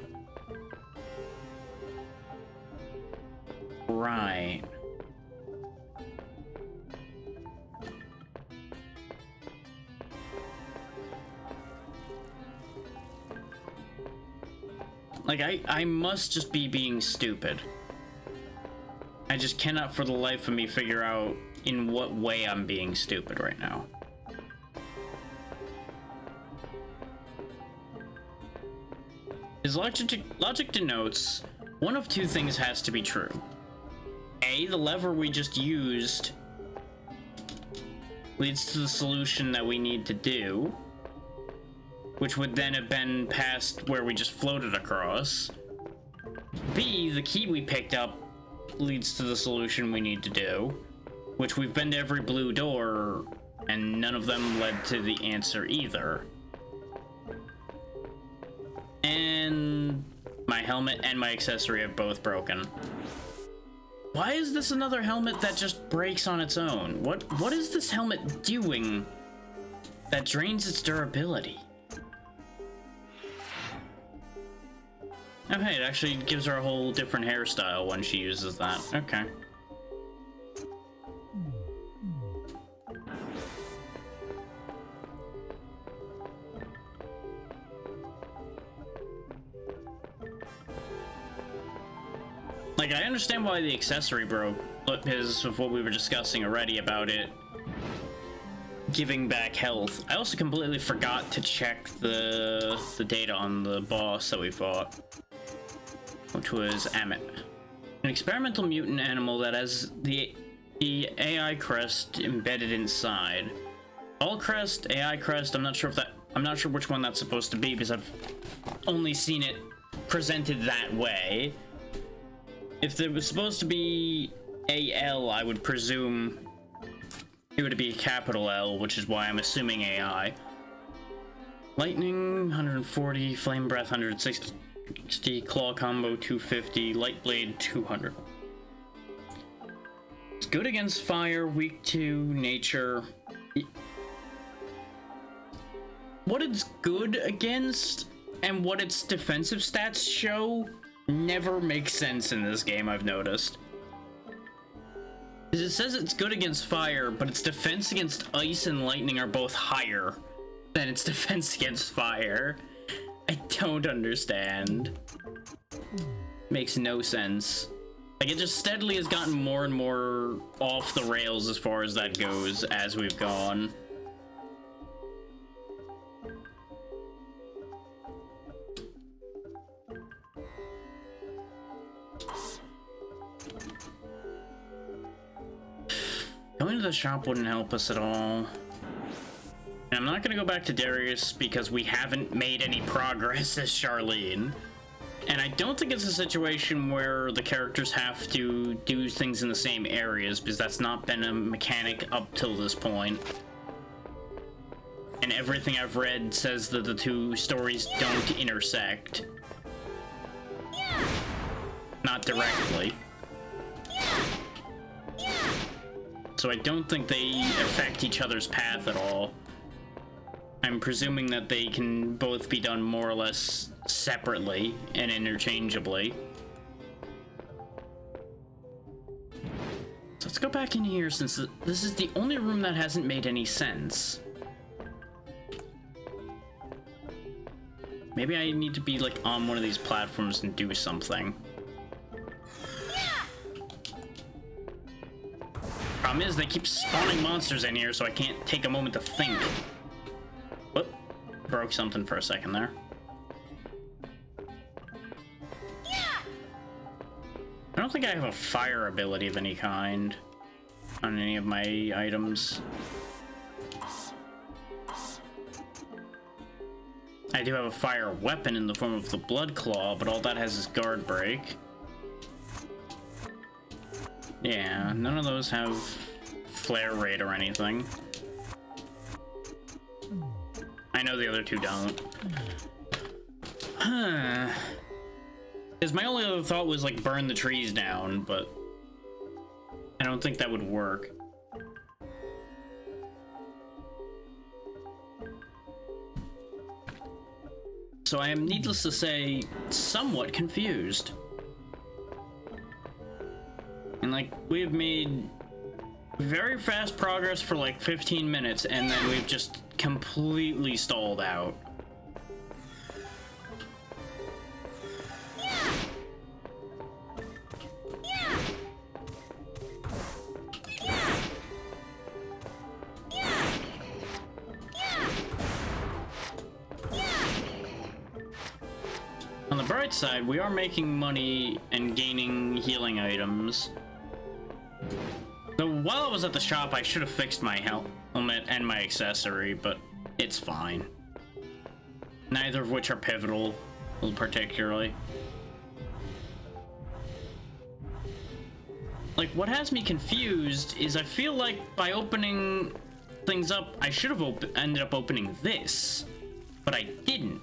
Right. Like, I must just be being stupid. I just cannot for the life of me figure out in what way I'm being stupid right now. His logic denotes one of two things has to be true. A, the lever we just used leads to the solution that we need to do, which would then have been past where we just floated across. B, the key we picked up leads to the solution we need to do, which we've been to every blue door, and none of them led to the answer either. And my helmet and my accessory have both broken. Why is this another helmet that just breaks on its own? What is this helmet doing that drains its durability? Oh hey, it actually gives her a whole different hairstyle when she uses that. Okay. Like, I understand why the accessory broke, because of what we were discussing already about it giving back health. I also completely forgot to check the data on the boss that we fought, which was Amit. An experimental mutant animal that has the AI crest embedded inside. All crest, AI crest, I'm not sure which one that's supposed to be, because I've only seen it presented that way. If there was supposed to be AL, I would presume it would be a capital L, which is why I'm assuming AI. Lightning, 140, Flame Breath, 160, Claw Combo, 250, Light Blade, 200. It's good against fire, weak to nature. What it's good against and what its defensive stats show never makes sense in this game, I've noticed. It says it's good against fire, but its defense against ice and lightning are both higher than its defense against fire. I don't understand. Makes no sense. Like, it just steadily has gotten more and more off the rails as far as that goes as we've gone. Going to the shop wouldn't help us at all. And I'm not gonna go back to Darius because we haven't made any progress as Charlene. And I don't think it's a situation where the characters have to do things in the same areas, because that's not been a mechanic up till this point. And everything I've read says that the two stories don't intersect. Not directly. So I don't think they affect each other's path at all. I'm presuming that they can both be done more or less separately and interchangeably. So let's go back in here, since this is the only room that hasn't made any sense. Maybe I need to be like on one of these platforms and do something. Problem is, they keep spawning monsters in here, so I can't take a moment to think. Whoop, broke something for a second there. I don't think I have a fire ability of any kind on any of my items. I do have a fire weapon in the form of the Blood Claw, but all that has is guard break. Yeah, none of those have flare rate or anything. I know the other two don't. Huh. Because my only other thought was like burn the trees down, but I don't think that would work. So I am, needless to say, somewhat confused. And like, we've made very fast progress for like 15 minutes, and then we've just completely stalled out. On the bright side, we are making money and gaining healing items. Though while I was at the shop, I should have fixed my helmet and my accessory, but it's fine. Neither of which are pivotal, particularly. Like, what has me confused is I feel like by opening things up, I should have ended up opening this, but I didn't.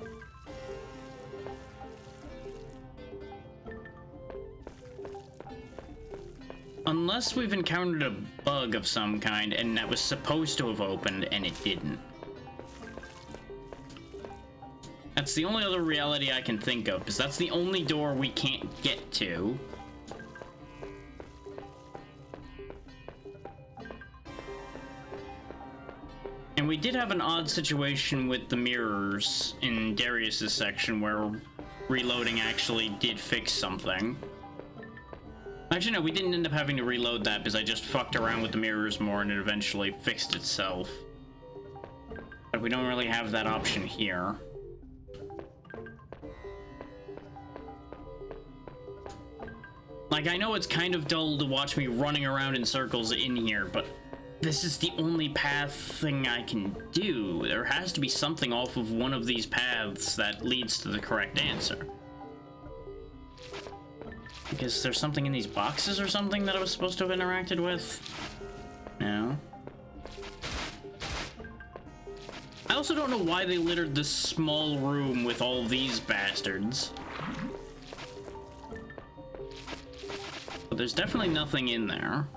Unless we've encountered a bug of some kind and that was supposed to have opened and it didn't. That's the only other reality I can think of, because that's the only door we can't get to. And we did have an odd situation with the mirrors in Darius's section where reloading actually did fix something. Actually, no, we didn't end up having to reload that because I just fucked around with the mirrors more and it eventually fixed itself. But we don't really have that option here. Like, I know it's kind of dull to watch me running around in circles in here, but this is the only path thing I can do. There has to be something off of one of these paths that leads to the correct answer. Because there's something in these boxes or something that I was supposed to have interacted with? No. I also don't know why they littered this small room with all these bastards. But there's definitely nothing in there.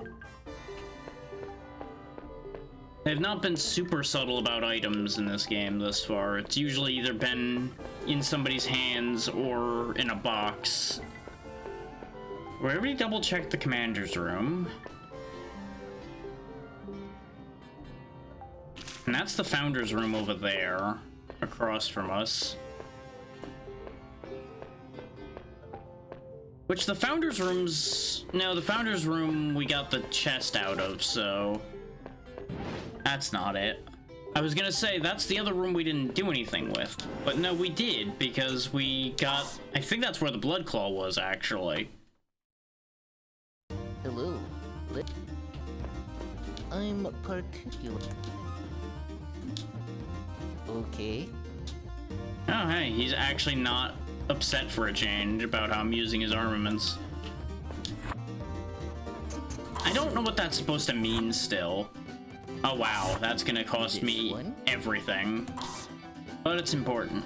They've not been super subtle about items in this game thus far. It's usually either been in somebody's hands or in a box. We already double-checked the commander's room. And that's the founder's room over there, across from us. Which the founder's room's... No, the founder's room we got the chest out of, so... That's not it. I was gonna say, that's the other room we didn't do anything with. But no, we did, because we got... I think that's where the blood claw was, actually.
Hello. I'm particular. Okay.
Oh, hey, he's actually not upset for a change about how I'm using his armaments. I don't know what that's supposed to mean still. Oh wow, that's gonna cost me everything. But it's important.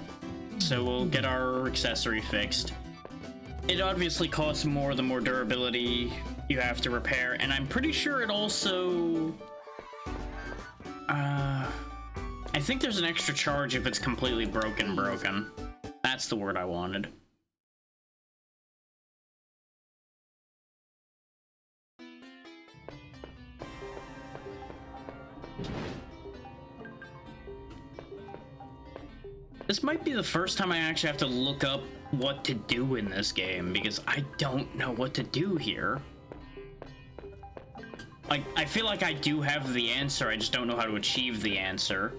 So we'll get our accessory fixed. It obviously costs more the more durability you have to repair, and I'm pretty sure it also... I think there's an extra charge if it's completely broken. That's the word I wanted. This might be the first time I actually have to look up what to do in this game, because I don't know what to do here. Like, I feel like I do have the answer, I just don't know how to achieve the answer.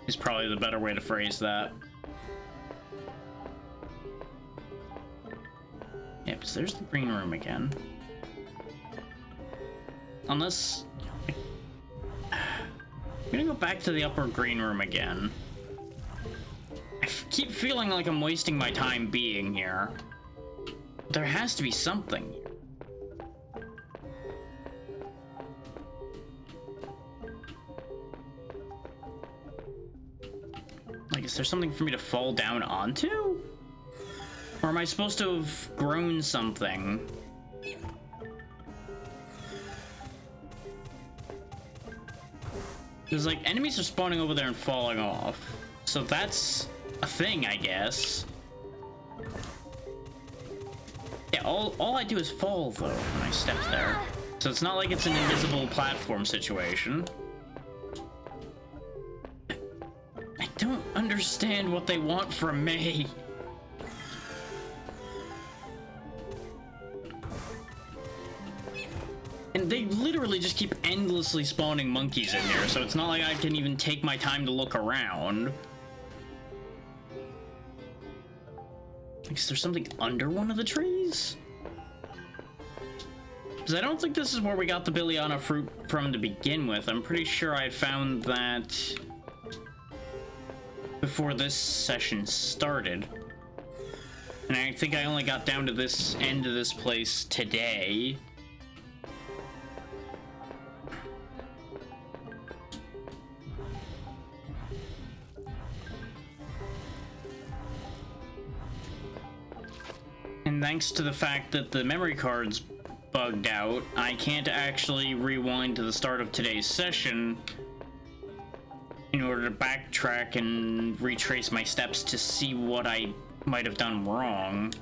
Is probably the better way to phrase that. Yep, so there's the green room again. Unless... I'm gonna go back to the upper green room again. I keep feeling like I'm wasting my time being here. There has to be something here. Like, is there something for me to fall down onto? Or am I supposed to have grown something? Because, like, enemies are spawning over there and falling off. So that's a thing, I guess. Yeah, all I do is fall, though, when I step there. So it's not like it's an invisible platform situation. I don't understand what they want from me. And they literally just keep endlessly spawning monkeys in here, so it's not like I can even take my time to look around. Like, is there something under one of the trees? Because I don't think this is where we got the Billiana fruit from to begin with. I'm pretty sure I found that before this session started. And I think I only got down to this end of this place today. And thanks to the fact that the memory card's bugged out, I can't actually rewind to the start of today's session in order to backtrack and retrace my steps to see what I might have done wrong.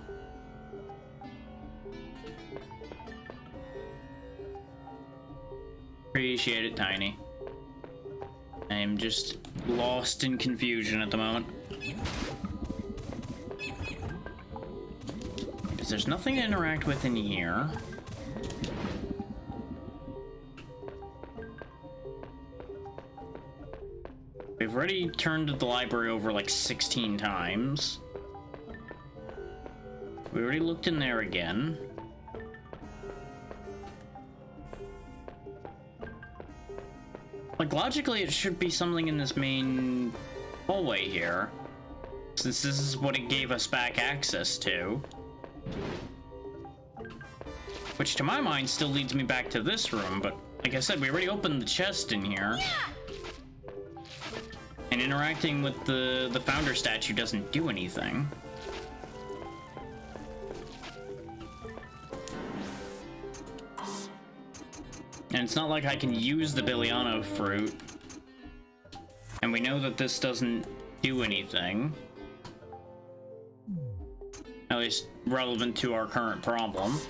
Appreciate it, Tiny. I am just lost in confusion at the moment. Because there's nothing to interact with in here. We've already turned the library over like 16 times. We already looked in there again. Like, logically, it should be something in this main hallway here, since this is what it gave us back access to. Which, to my mind, still leads me back to this room, but like I said, we already opened the chest in here. And interacting with the founder statue doesn't do anything. And it's not like I can use the Billiana fruit. And we know that this doesn't do anything. At least relevant to our current problem.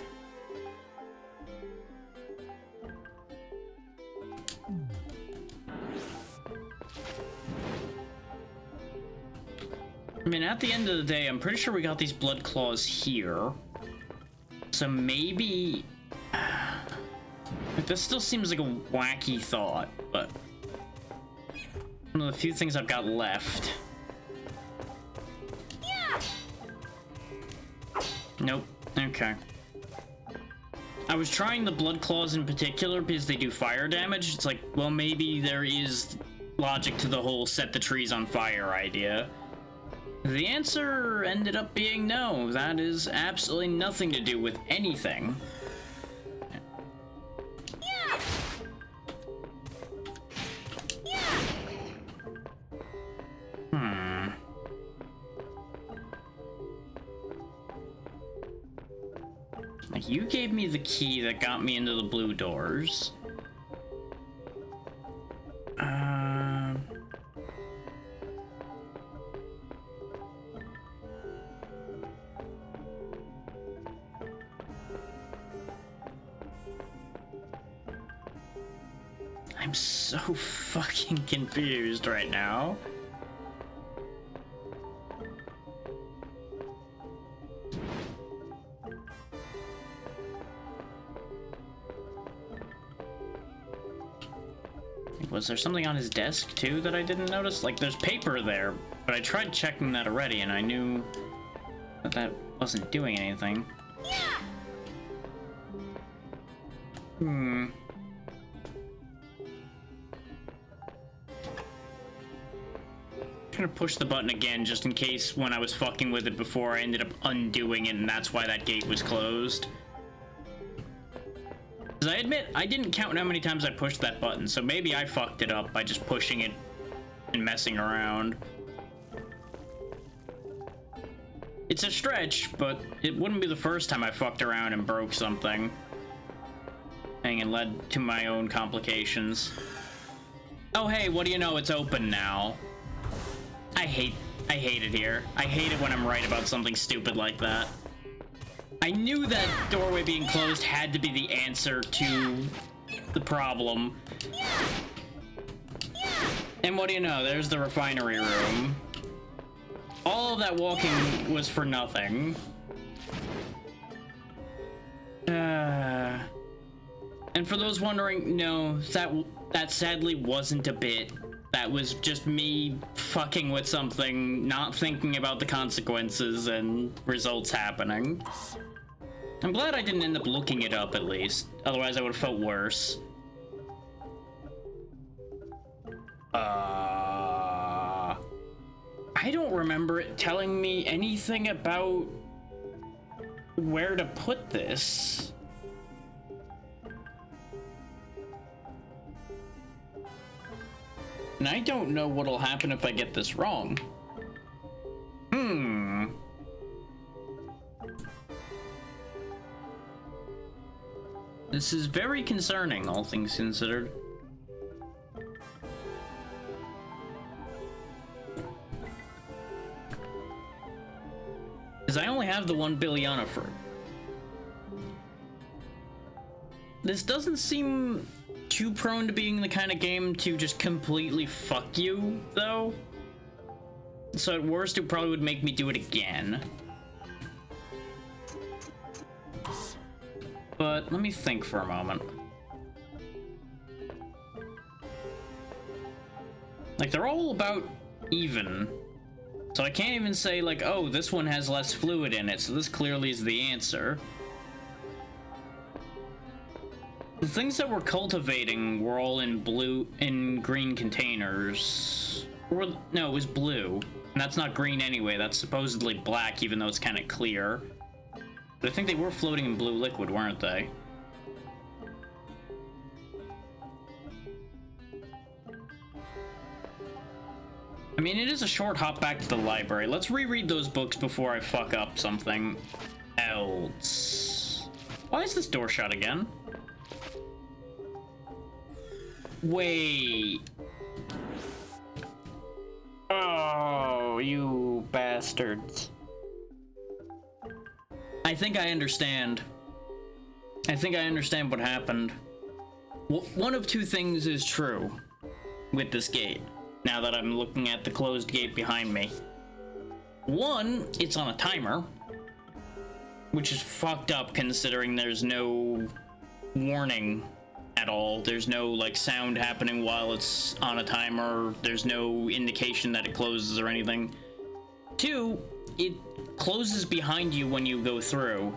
I mean, at the end of the day, I'm pretty sure we got these blood claws here. So maybe... This still seems like a wacky thought, but... one of the few things I've got left. Nope. Okay. I was trying the blood claws in particular because they do fire damage. It's like, well, maybe there is logic to the whole set the trees on fire idea. The answer ended up being no. That is absolutely nothing to do with anything. Like, you gave me the key that got me into the blue doors. I'm so fucking confused right now. Was there something on his desk too that I didn't notice? Like, there's paper there, but I tried checking that already and I knew that that wasn't doing anything. I'm gonna push the button again just in case when I was fucking with it before I ended up undoing it and that's why that gate was closed. Because I admit, I didn't count how many times I pushed that button, so maybe I fucked it up by just pushing it and messing around. It's a stretch, but it wouldn't be the first time I fucked around and broke something. And led to my own complications. Oh hey, what do you know, it's open now. I hate it here. I hate it when I'm right about something stupid like that. I knew that doorway being closed had to be the answer to the problem. And what do you know, there's the refinery room. All of that walking was for nothing. And for those wondering, no, that sadly wasn't a bit. That was just me fucking with something, not thinking about the consequences and results happening. I'm glad I didn't end up looking it up, at least. Otherwise, I would have felt worse. I don't remember it telling me anything about where to put this. And I don't know what'll happen if I get this wrong. This is very concerning, all things considered. Because I only have the 1 billion for. This doesn't seem too prone to being the kind of game to just completely fuck you, though. So at worst, it probably would make me do it again. But let me think for a moment. Like, they're all about even. So I can't even say, like, oh, this one has less fluid in it, so this clearly is the answer. The things that we're cultivating were all in green containers. Or, no, it was blue. And that's not green anyway, that's supposedly black, even though it's kind of clear. But I think they were floating in blue liquid, weren't they? I mean, it is a short hop back to the library. Let's reread those books before I fuck up something else. Why is this door shut again? Wait. Oh, you bastards. I think I understand. I think I understand what happened. One of two things is true with this gate, now that I'm looking at the closed gate behind me. One, it's on a timer, which is fucked up considering there's no warning at all. There's no, like, sound happening while it's on a timer. There's no indication that it closes or anything. Two, it closes behind you when you go through.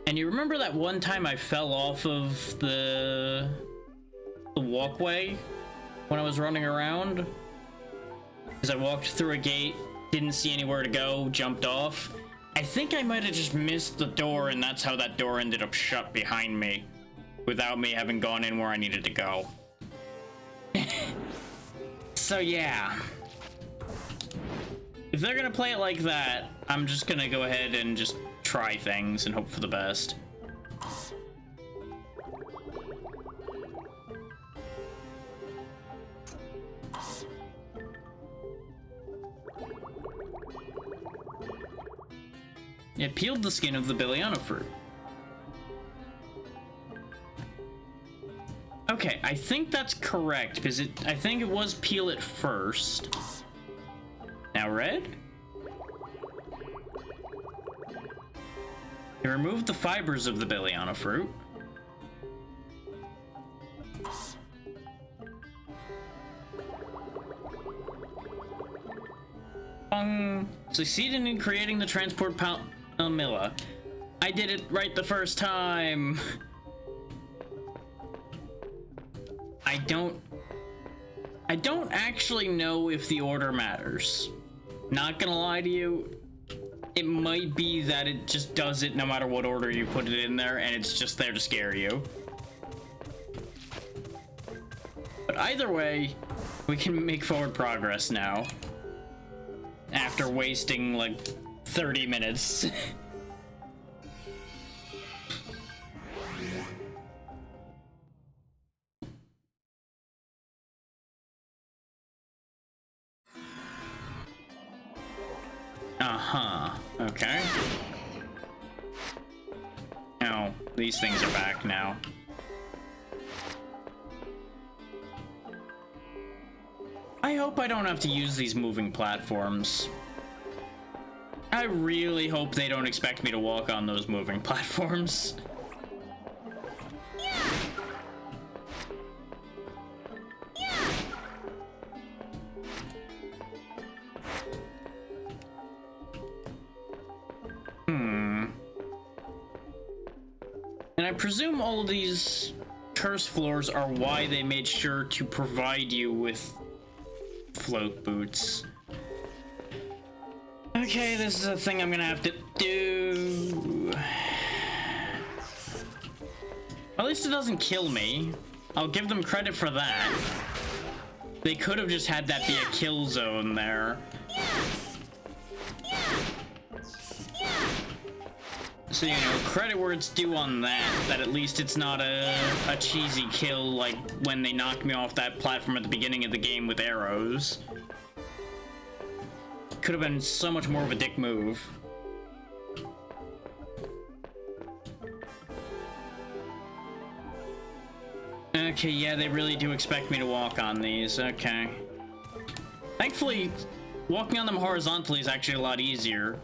And you remember that one time I fell off of the walkway when I was running around? Because I walked through a gate, didn't see anywhere to go, jumped off. I think I might have just missed the door, and that's how that door ended up shut behind me, without me having gone in where I needed to go. So yeah. If they're gonna play it like that, I'm just gonna go ahead and just try things and hope for the best. It peeled the skin of the Billiana fruit. Okay, I think that's correct, because I think it was peel it first. Now red? It removed the fibers of the Billiana fruit. Succeeded in creating the transport Milla. I did it right the first time. I don't actually know if the order matters. Not gonna lie to you, it might be that it just does it no matter what order you put it in there, and it's just there to scare you. But either way, we can make forward progress now. After wasting like 30 minutes. Uh-huh. Okay. Oh, these things are back now. I hope I don't have to use these moving platforms. I really hope they don't expect me to walk on those moving platforms. And I presume all of these curse floors are why they made sure to provide you with float boots. Okay, this is a thing I'm gonna have to do. At least it doesn't kill me. I'll give them credit for that. They could have just had that be a kill zone there. So, you know, credit where it's due on that at least it's not a cheesy kill like when they knocked me off that platform at the beginning of the game with arrows. Could have been so much more of a dick move. Okay, yeah, they really do expect me to walk on these. Okay. Thankfully, walking on them horizontally is actually a lot easier,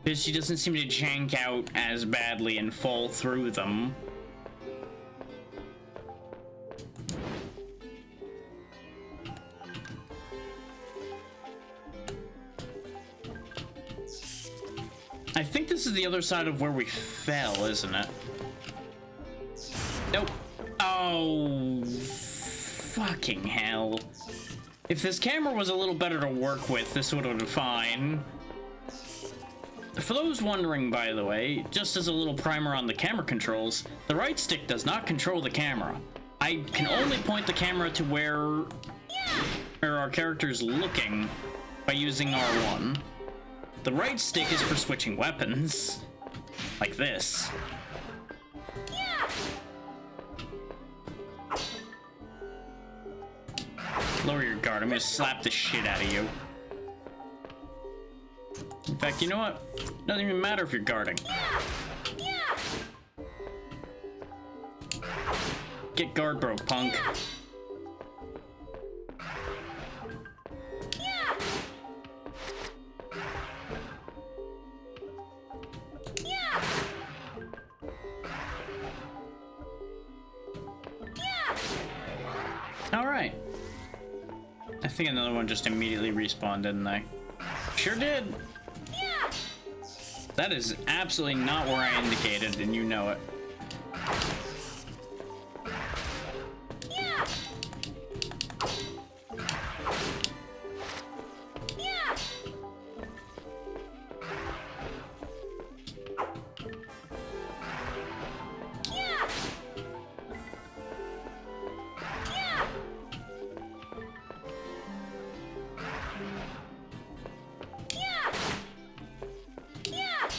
because she doesn't seem to jank out as badly and fall through them. I think this is the other side of where we fell, isn't it? Nope. Oh, fucking hell. If this camera was a little better to work with, this would have been fine. For those wondering, by the way, just as a little primer on the camera controls, the right stick does not control the camera. I can only point the camera to where our character is looking by using R1. The right stick is for switching weapons, like this. Lower your guard, I'm gonna slap the shit out of you. In fact, you know what? Doesn't even matter if you're guarding. Get guard broke, punk. Alright. I think another one just immediately respawned, didn't they? Sure did. That is absolutely not where I indicated, and you know it.
Yeah! Yeah! Yeah! Yeah! Yeah! Yeah!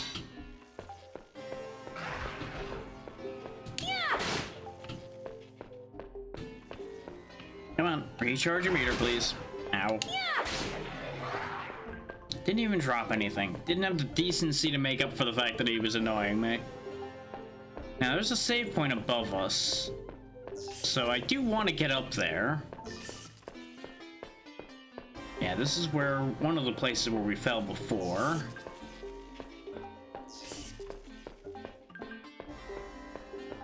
Yeah!
Come on, recharge your meter, please. Ow.
Yeah!
Didn't even drop anything. Didn't have the decency to make up for the fact that he was annoying me. Now, there's a save point above us. So I do want to get up there. Yeah, this is where one of the places where we fell before.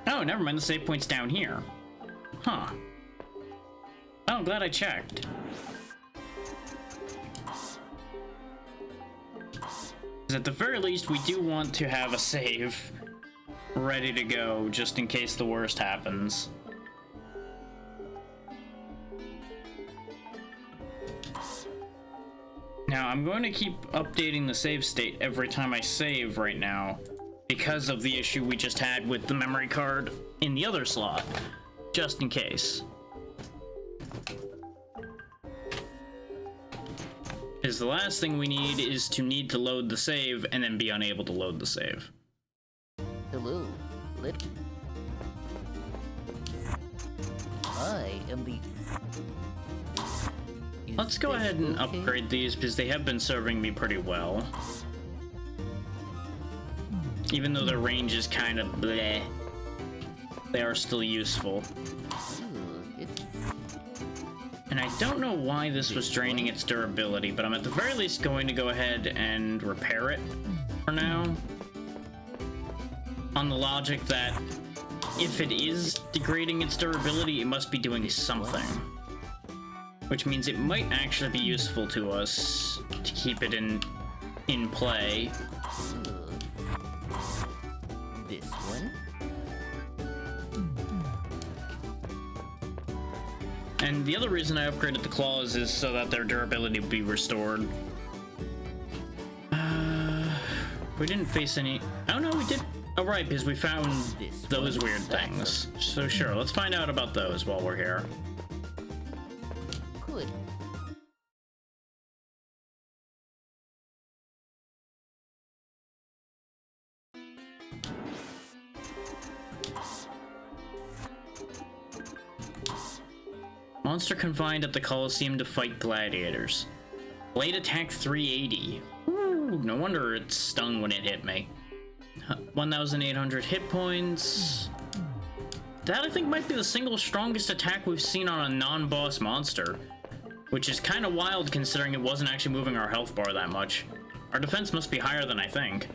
Oh, never mind, the save point's down here. Huh. Oh, I'm glad I checked. 'Cause at the very least, we do want to have a save ready to go, just in case the worst happens. Now, I'm going to keep updating the save state every time I save right now, because of the issue we just had with the memory card in the other slot, just in case. Because the last thing we need is to need to load the save and then be unable to load the save.
Hello, I am the...
Let's go ahead and upgrade these because they have been serving me pretty well. Even though their range is kind of bleh, they are still useful. And I don't know why this was draining its durability, but I'm at the very least going to go ahead and repair it for now. On the logic that if it is degrading its durability, it must be doing something. Which means it might actually be useful to us to keep it in play.
This one?
And the other reason I upgraded the claws is so that their durability would be restored. We didn't face any... Oh no, we did... Oh right, because we found those weird things. So sure, let's find out about those while we're here.
Good.
Monster confined at the Colosseum to fight gladiators. Blade attack 380. Ooh, no wonder it stung when it hit me. 1,800 hit points. That I think might be the single strongest attack we've seen on a non-boss monster. Which is kind of wild considering it wasn't actually moving our health bar that much. Our defense must be higher than I think.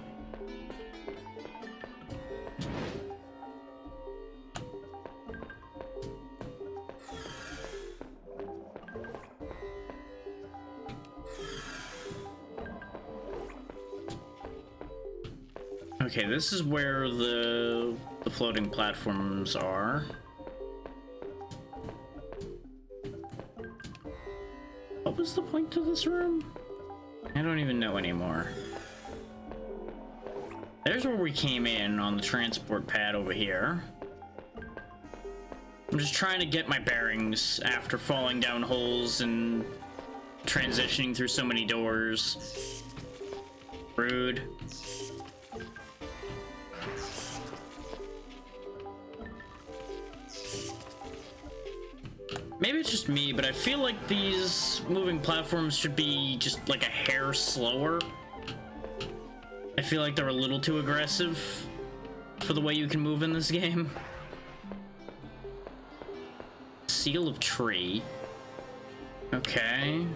Okay, this is where the floating platforms are. What was the point to this room? I don't even know anymore. There's where we came in on the transport pad over here. I'm just trying to get my bearings after falling down holes and transitioning through so many doors. Rude. Maybe it's just me, but I feel like these moving platforms should be just like a hair slower. I feel like they're a little too aggressive for the way you can move in this game. Seal of tree. Okay.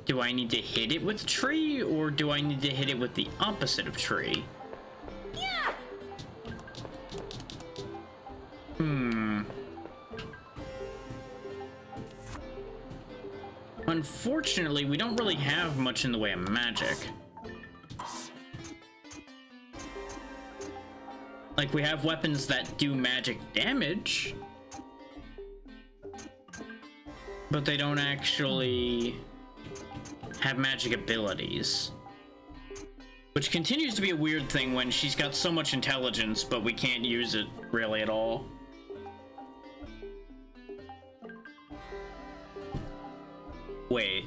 Do I need to hit it with tree, or do I need to hit it with the opposite of tree?
Yeah!
Unfortunately, we don't really have much in the way of magic. Like, we have weapons that do magic damage, but they don't actually have magic abilities. Which continues to be a weird thing when she's got so much intelligence, but we can't use it really at all. Wait.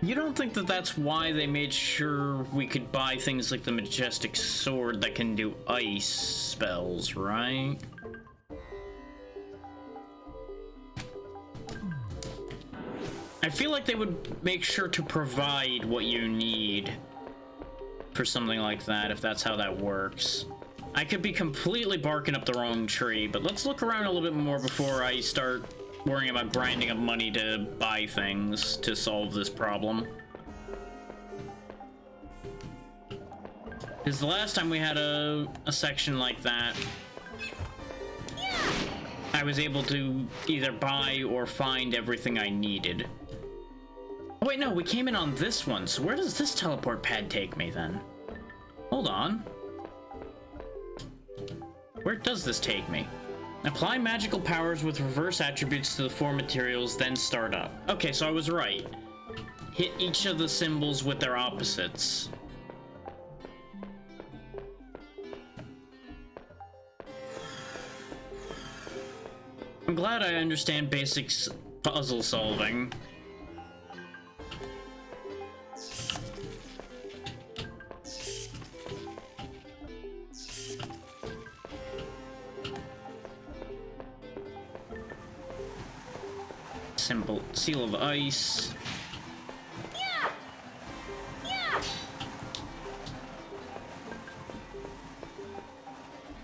You don't think that that's why they made sure we could buy things like the Majestic Sword that can do ice spells, right? I feel like they would make sure to provide what you need for something like that, if that's how that works. I could be completely barking up the wrong tree, but let's look around a little bit more before I start worrying about grinding up money to buy things to solve this problem. Because the last time we had a section like that, I was able to either buy or find everything I needed. Oh wait, no, we came in on this one, so where does this teleport pad take me then? Hold on. Where does this take me? Apply magical powers with reverse attributes to the four materials, then start up. Okay, so I was right. Hit each of the symbols with their opposites. I'm glad I understand basic puzzle solving. Simple seal of ice.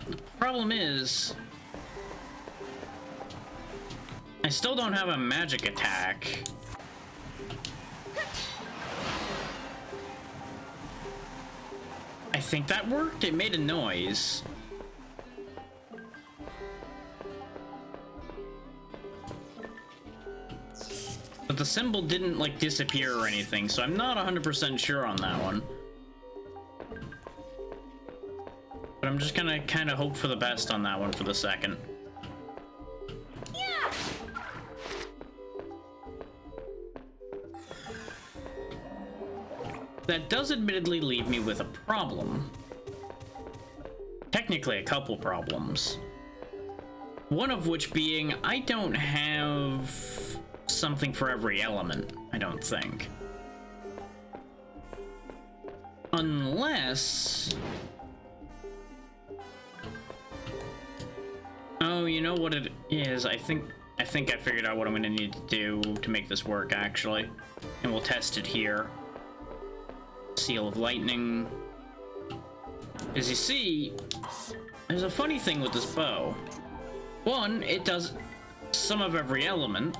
The problem is, I still don't have a magic attack. I think that worked. It made a noise. But the symbol didn't, like, disappear or anything, so I'm not 100% sure on that one. But I'm just gonna kind of hope for the best on that one for the second. That does admittedly leave me with a problem. Technically, a couple problems. One of which being, I don't have something for every element, I don't think. Unless... Oh, you know what it is? I think I figured out what I'm gonna need to do to make this work, actually. And we'll test it here. Seal of lightning. As you see, there's a funny thing with this bow. One, it does some of every element.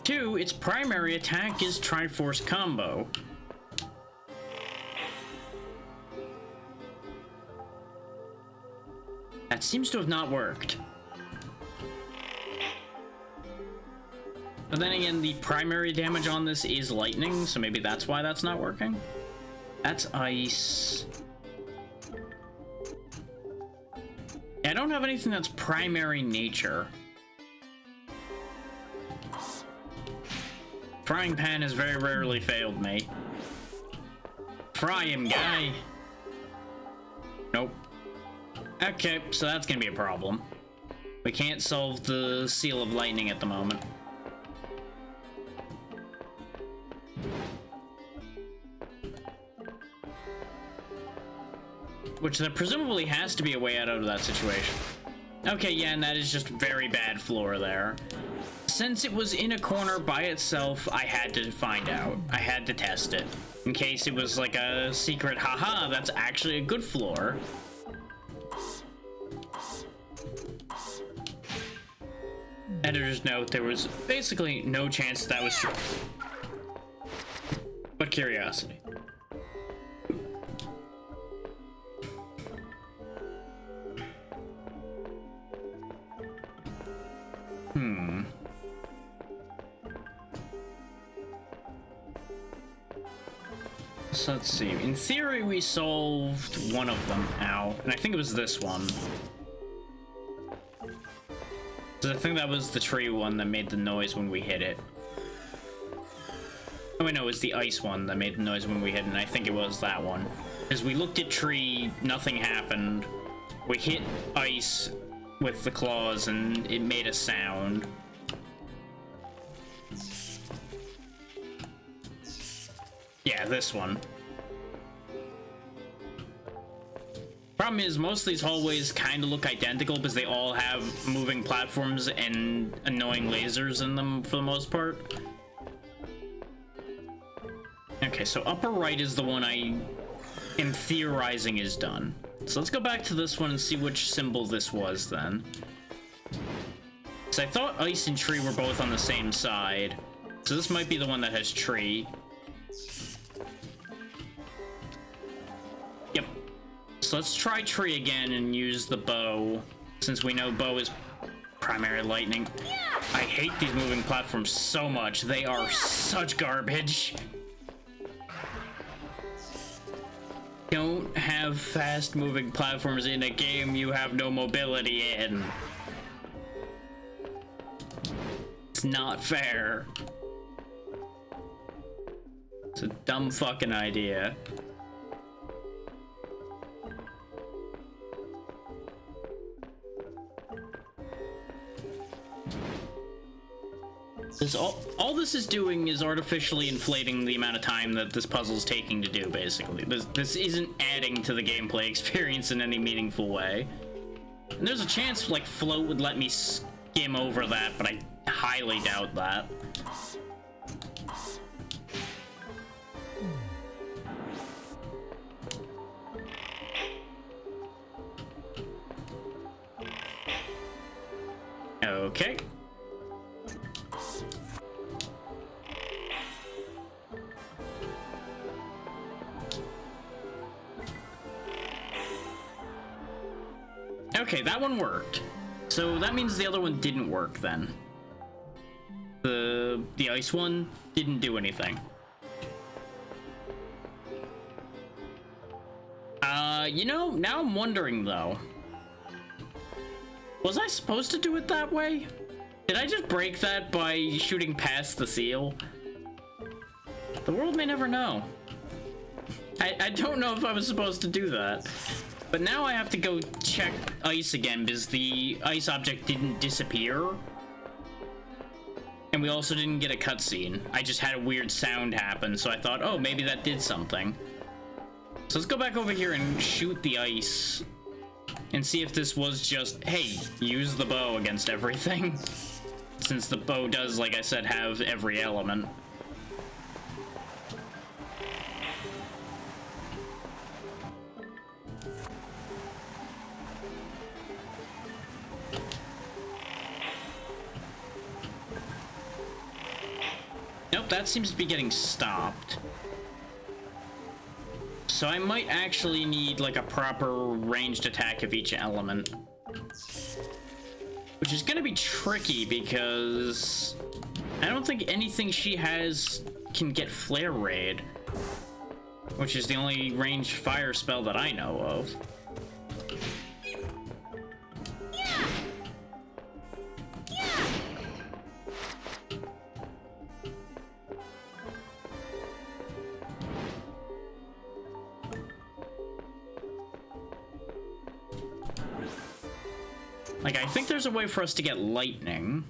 Two, its primary attack is Triforce Combo. That seems to have not worked. But then again, the primary damage on this is lightning, so maybe that's why that's not working. That's ice. I don't have anything that's primary nature. Frying pan has very rarely failed me. Fry him, guy. Nope. Okay, so that's gonna be a problem. We can't solve the seal of lightning at the moment. Which there presumably has to be a way out of that situation. Okay, yeah, and that is just very bad floor there. Since it was in a corner by itself, I had to find out. I had to test it. In case it was like a secret, haha, that's actually a good floor. Editor's note, there was basically no chance that was true. But curiosity. So let's see. In theory, we solved one of them. Ow. And I think it was this one. So I think that was the tree one that made the noise when we hit it. Oh, wait, no, it was the ice one that made the noise when we hit it, and I think it was that one. Because we looked at tree, nothing happened. We hit ice with the claws, and it made a sound. Yeah, this one. Problem is, most of these hallways kind of look identical because they all have moving platforms and annoying lasers in them for the most part. Okay, so upper right is the one I am theorizing is done. So let's go back to this one and see which symbol this was then. So I thought ice and tree were both on the same side. So this might be the one that has tree. Yep. So let's try tree again and use the bow, since we know bow is primary lightning. I hate these moving platforms so much. They are such garbage. Don't have fast moving platforms in a game you have no mobility in. It's not fair. It's a dumb fucking idea. All this is doing is artificially inflating the amount of time that this puzzle is taking to do, basically. This isn't adding to the gameplay experience in any meaningful way. And there's a chance, like, Float would let me skim over that, but I highly doubt that. Okay. Okay, that one worked. So that means the other one didn't work then. The ice one didn't do anything. You know, now I'm wondering though. Was I supposed to do it that way? Did I just break that by shooting past the seal? The world may never know. I don't know if I was supposed to do that. But now I have to go check ice again because the ice object didn't disappear. And we also didn't get a cutscene. I just had a weird sound happen, so I thought, oh, maybe that did something. So let's go back over here and shoot the ice and see if this was just, hey, use the bow against everything. Since the bow does, like I said, have every element. Nope, that seems to be getting stopped. So I might actually need like a proper ranged attack of each element. Which is gonna be tricky because I don't think anything she has can get Flare Raid. Which is the only ranged fire spell that I know of. Like, I think there's a way for us to get lightning.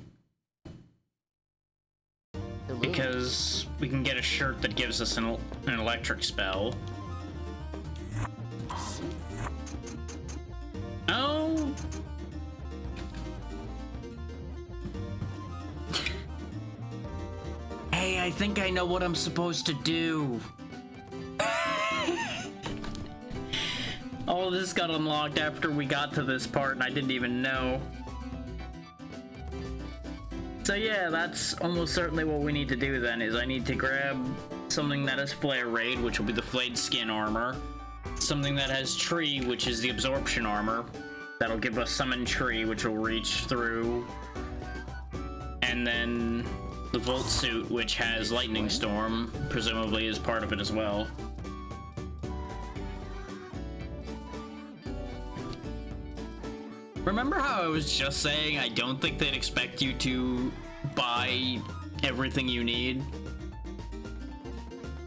Because we can get a shirt that gives us an electric spell. Oh! Hey, I think I know what I'm supposed to do. All of this got unlocked after we got to this part and I didn't even know. So yeah, that's almost certainly what we need to do then, is I need to grab something that has Flare Raid, which will be the Flayed Skin armor. Something that has Tree, which is the Absorption armor. That'll give us Summon Tree, which will reach through. And then the Volt Suit, which has Lightning Storm, presumably is part of it as well. Remember how I was just saying I don't think they'd expect you to buy everything you need?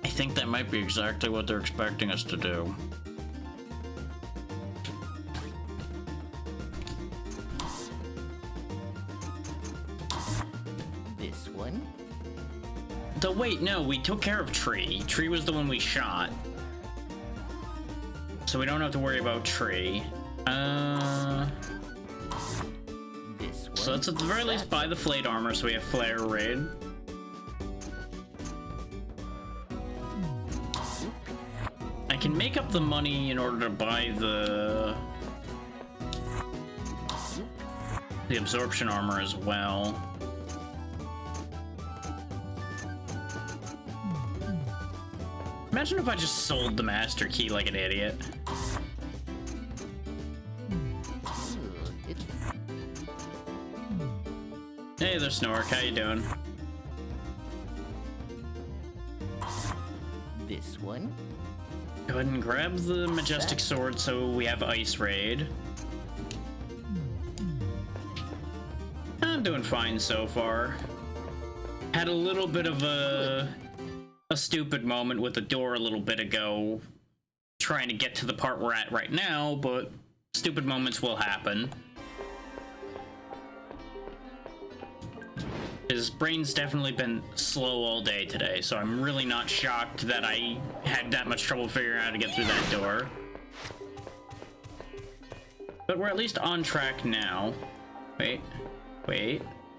I think that might be exactly what they're expecting us to do.
This one?
So wait, no, we took care of Tree. Tree was the one we shot. So we don't have to worry about Tree.
This one?
So let's at the very least buy the Flayed Armor so we have Flare Raid. I can make up the money in order to buy the Absorption Armor as well. Imagine if I just sold the Master Key like an idiot. Hey there, Snork. How you doing?
This one?
Go ahead and grab the Majestic Sword so we have Ice Raid. I'm doing fine so far. Had a little bit of a stupid moment with the door a little bit ago, trying to get to the part we're at right now, but stupid moments will happen. His brain's definitely been slow all day today, so I'm really not shocked that I had that much trouble figuring out how to get through that door. But we're at least on track now. Wait.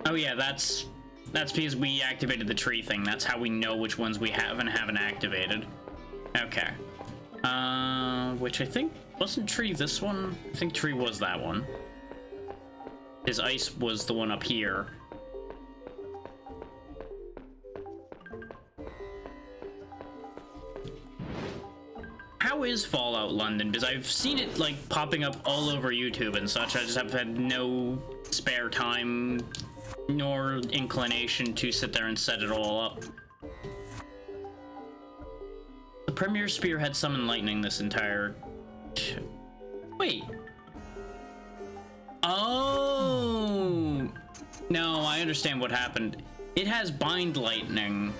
Oh yeah, that's because we activated the tree thing. That's how we know which ones we have and haven't activated. Okay. Which I think, wasn't Tree this one? I think Tree was that one. His ice was the one up here. How is Fallout London? Because I've seen it like popping up all over YouTube and such. I just have had no spare time nor inclination to sit there and set it all up. The Premier Spear had Summon Lightning this entire... Wait. Oh! No, I understand what happened. It has Bind Lightning.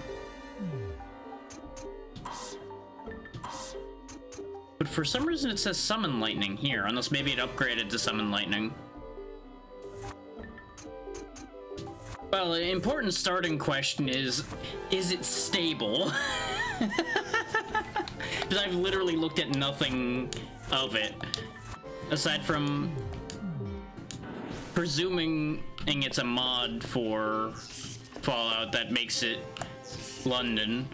But for some reason it says Summon Lightning here, unless maybe it upgraded to Summon Lightning. Well, an important starting question is it stable? Because I've literally looked at nothing of it, aside from presuming it's a mod for Fallout that makes it London.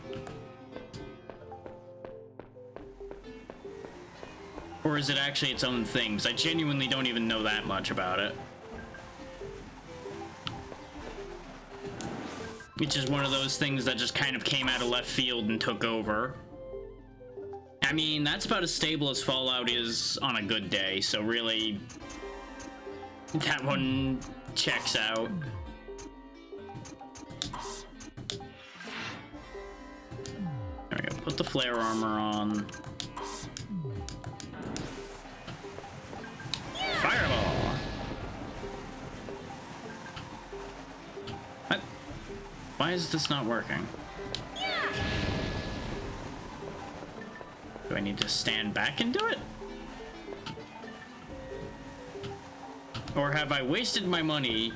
Or is it actually its own thing? Because I genuinely don't even know that much about it. It's just one of those things that just kind of came out of left field and took over. I mean, that's about as stable as Fallout is on a good day, so really, that one checks out. There we go, put the flare armor on. Fireball! What? Why is this not working? Do I need to stand back and do it? Or have I wasted my money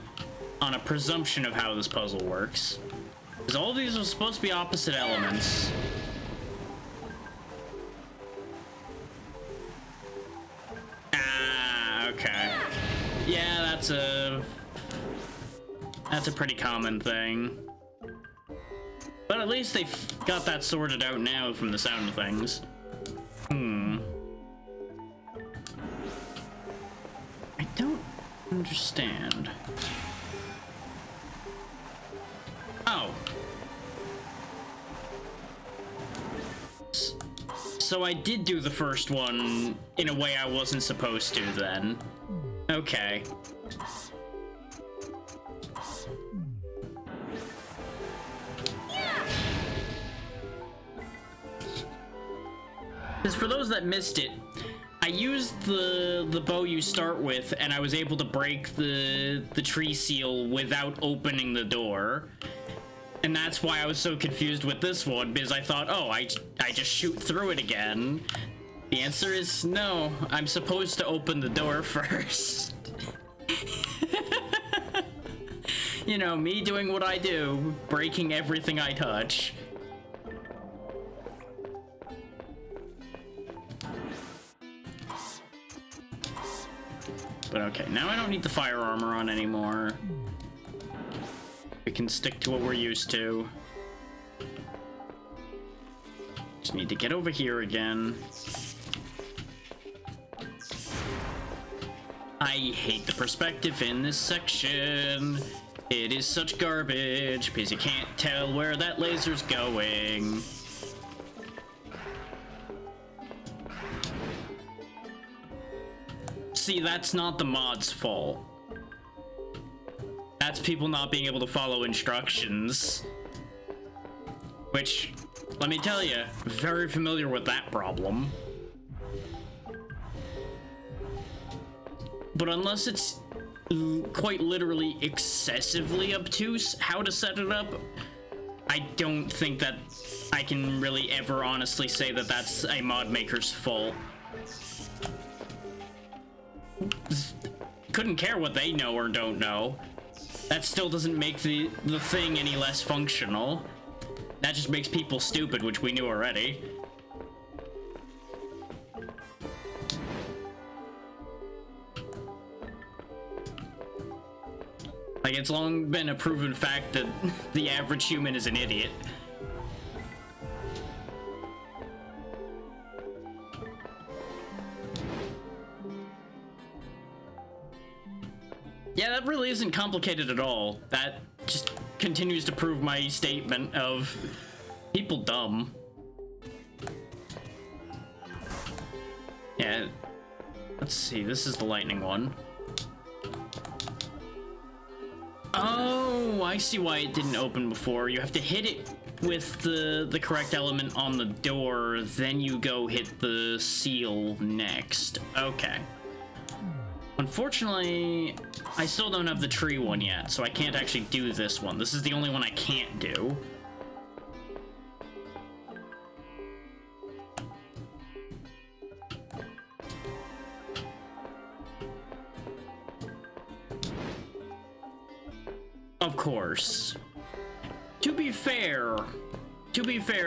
on a presumption of how this puzzle works? Because all of these are supposed to be opposite elements. Ah, okay. Yeah, that's a pretty common thing. But at least they've got that sorted out now from the sound of things. I don't understand. Oh. So I did do the first one in a way I wasn't supposed to then. Okay. Because for those that missed it, I used the bow you start with, and I was able to break the tree seal without opening the door. And that's why I was so confused with this one, because I thought, oh, I just shoot through it again. The answer is no, I'm supposed to open the door first. You know, me doing what I do, breaking everything I touch. But okay, now I don't need the fire armor on anymore. We can stick to what we're used to. Just need to get over here again. I hate the perspective in this section. It is such garbage because you can't tell where that laser's going. See, that's not the mod's fault. That's people not being able to follow instructions. Which, let me tell you, very familiar with that problem. But unless it's quite literally excessively obtuse how to set it up, I don't think that I can really ever honestly say that that's a mod maker's fault. Couldn't care what they know or don't know. That still doesn't make the thing any less functional. That just makes people stupid, which we knew already. Like, it's long been a proven fact that the average human is an idiot. Yeah, that really isn't complicated at all. That just continues to prove my statement of people dumb. Yeah, let's see, this is the lightning one. Oh, I see why it didn't open before. You have to hit it with the correct element on the door, then you go hit the seal next. Okay. Unfortunately, I still don't have the tree one yet, so I can't actually do this one. This is the only one I can't do. Of course. To be fair,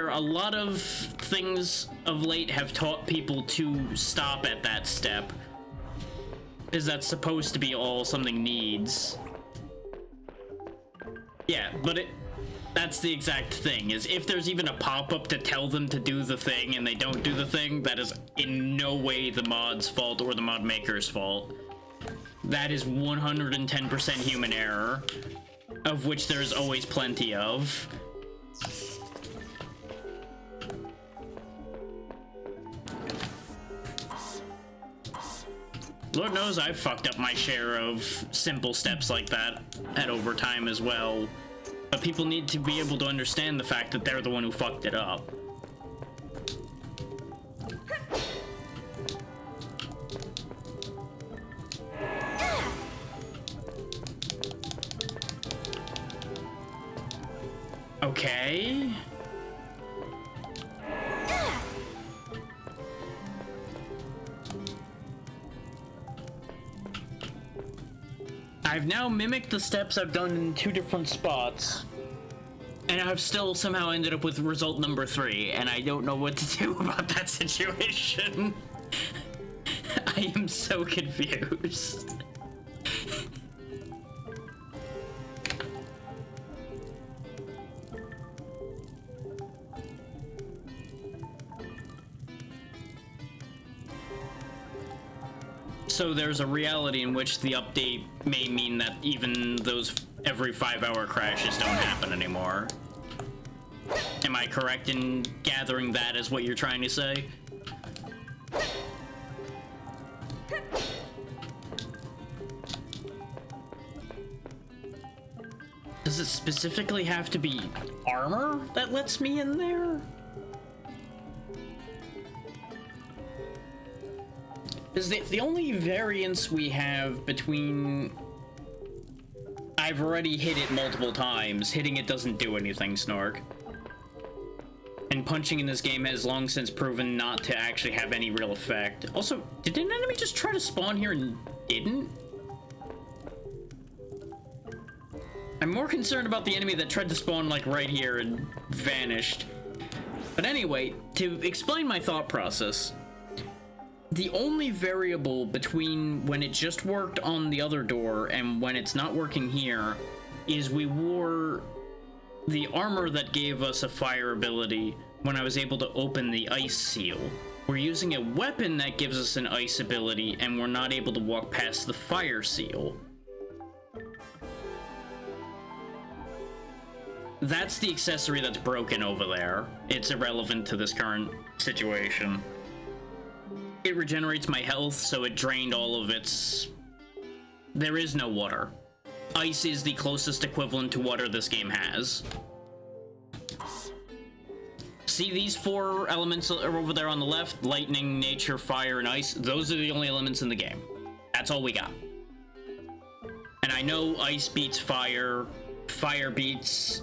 a lot of things of late have taught people to stop at that step. Is that supposed to be all something needs? Yeah, but that's the exact thing, is if there's even a pop-up to tell them to do the thing and they don't do the thing, that is in no way the mod's fault or the mod maker's fault. That is 110% human error, of which there's always plenty of. Lord knows I've fucked up my share of simple steps like that at overtime as well. But people need to be able to understand the fact that they're the one who fucked it up. Okay. I've now mimicked the steps I've done in 2 different spots, and I've still somehow ended up with result number 3, and I don't know what to do about that situation. I am so confused. So there's a reality in which the update may mean that even those every 5-hour crashes don't happen anymore. Am I correct in gathering that as what you're trying to say? Does it specifically have to be armor that lets me in there? Is the only variance we have between... I've already hit it multiple times. Hitting it doesn't do anything, Snork. And punching in this game has long since proven not to actually have any real effect. Also, did an enemy just try to spawn here and didn't? I'm more concerned about the enemy that tried to spawn, like, right here and vanished. But anyway, to explain my thought process, the only variable between when it just worked on the other door and when it's not working here is we wore the armor that gave us a fire ability when I was able to open the ice seal. We're using a weapon that gives us an ice ability, and we're not able to walk past the fire seal. That's the accessory that's broken over there. It's irrelevant to this current situation. It regenerates my health, so it drained all of its... There is no water. Ice is the closest equivalent to water this game has. See these 4 elements are over there on the left? Lightning, nature, fire, and ice. Those are the only elements in the game. That's all we got. And I know ice beats fire, fire beats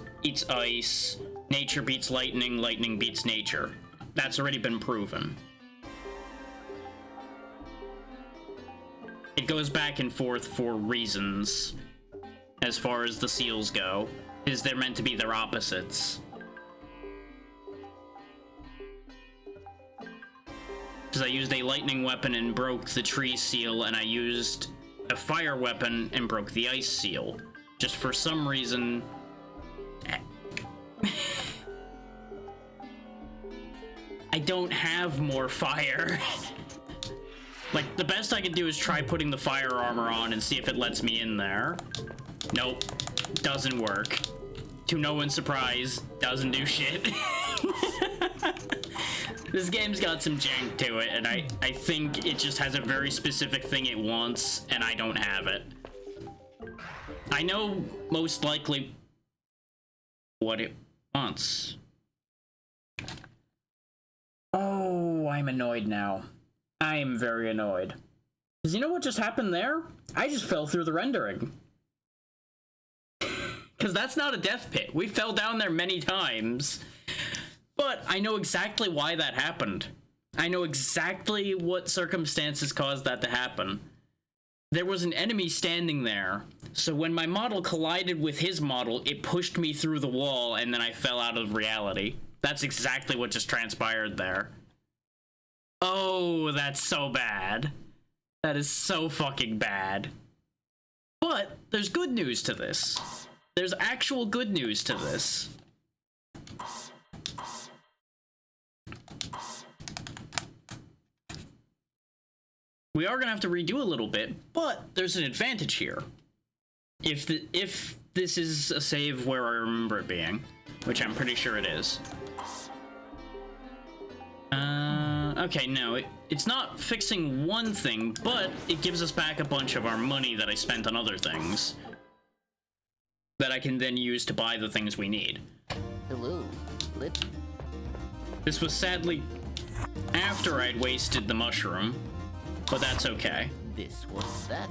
ice, nature beats lightning, lightning beats nature. That's already been proven. It goes back and forth for reasons, as far as the seals go, is they're meant to be their opposites. Because I used a lightning weapon and broke the tree seal, and I used a fire weapon and broke the ice seal. Just for some reason... I don't have more fire. Like, the best I could do is try putting the fire armor on and see if it lets me in there. Nope. Doesn't work. To no one's surprise, doesn't do shit. This game's got some jank to it, and I think it just has a very specific thing it wants, and I don't have it. I know most likely what it wants. Oh, I'm annoyed now. I am very annoyed. Because you know what just happened there? I just fell through the rendering. Because that's not a death pit. We fell down there many times. But I know exactly why that happened. I know exactly what circumstances caused that to happen. There was an enemy standing there, so when my model collided with his model, it pushed me through the wall, and then I fell out of reality. That's exactly what just transpired there. Oh, that's so bad. That is so fucking bad. But there's good news to this. There's actual good news to this. We are gonna have to redo a little bit, but there's an advantage here. If this is a save where I remember it being, which I'm pretty sure it is. Okay, no, it's not fixing one thing, but it gives us back a bunch of our money that I spent on other things that I can then use to buy the things we need.
Hello,
This was sadly after I'd wasted the mushroom, but that's okay.
This was that.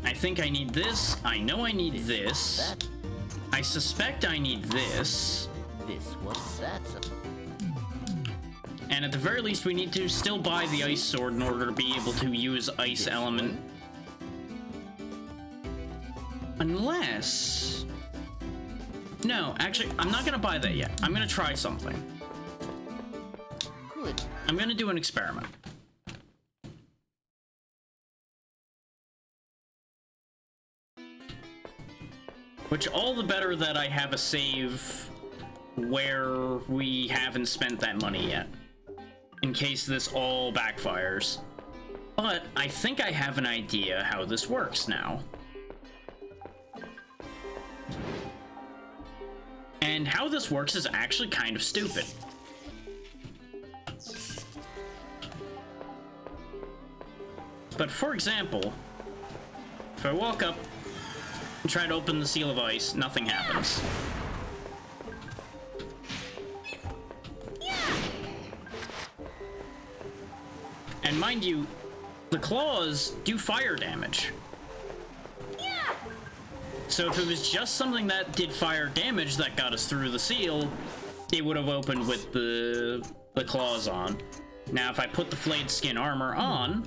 I think I need this. I know I need this.
That.
I suspect I need this.
This was that.
And at the very least, we need to still buy the ice sword in order to be able to use ice element. Unless... No, actually, I'm not gonna buy that yet. I'm gonna try something.
Good.
I'm gonna do an experiment. Which, all the better that I have a save where we haven't spent that money yet, in case this all backfires. But I think I have an idea how this works now. And how this works is actually kind of stupid. But for example, if I walk up and try to open the seal of ice, nothing happens. And mind you, the claws do fire damage. So if it was just something that did fire damage that got us through the seal, it would have opened with the claws on. Now, if I put the flayed skin armor on,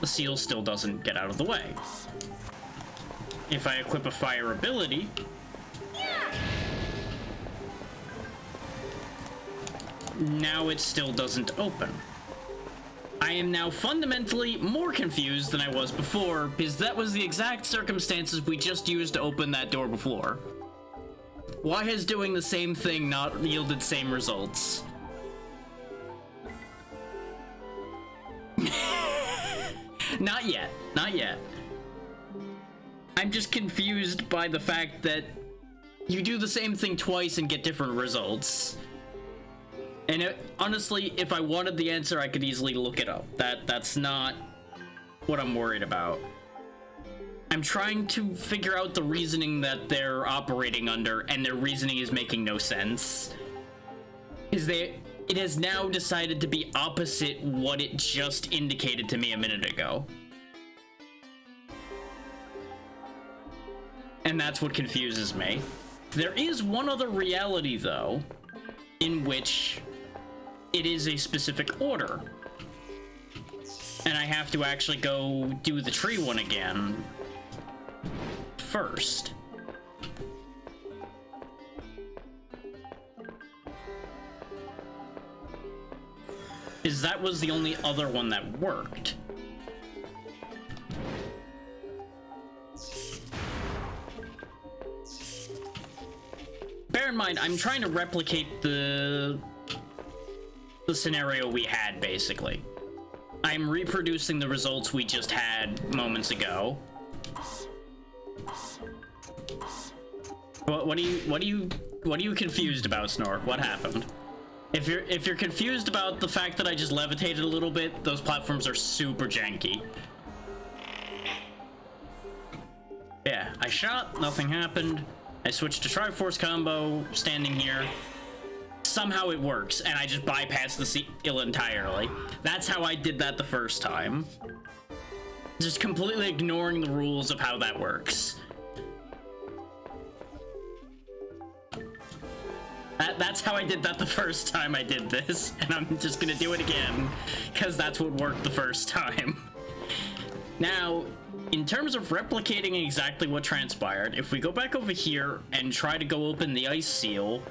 the seal still doesn't get out of the way. If I equip a fire ability, now it still doesn't open. I am now fundamentally more confused than I was before, because that was the exact circumstances we just used to open that door before. Why has doing the same thing not yielded same results? Not yet. Not yet. I'm just confused by the fact that you do the same thing twice and get different results. And honestly, if I wanted the answer, I could easily look it up. That's not what I'm worried about. I'm trying to figure out the reasoning that they're operating under, and their reasoning is making no sense. It has now decided to be opposite what it just indicated to me a minute ago. And that's what confuses me. There is one other reality, though, in which it is a specific order. And I have to actually go do the tree one again first. Because that was the only other one that worked. Bear in mind, I'm trying to replicate the scenario we had, basically. I'm reproducing the results we just had moments ago. What are you confused about, Snork? What happened? If you're confused about the fact that I just levitated a little bit, those platforms are super janky. Yeah, I shot, nothing happened. I switched to Triforce combo, standing here. Somehow it works, and I just bypassed the seal entirely. That's how I did that the first time. Just completely ignoring the rules of how that works. That's how I did that the first time I did this, and I'm just gonna do it again, because that's what worked the first time. Now, in terms of replicating exactly what transpired, if we go back over here and try to go open the ice seal,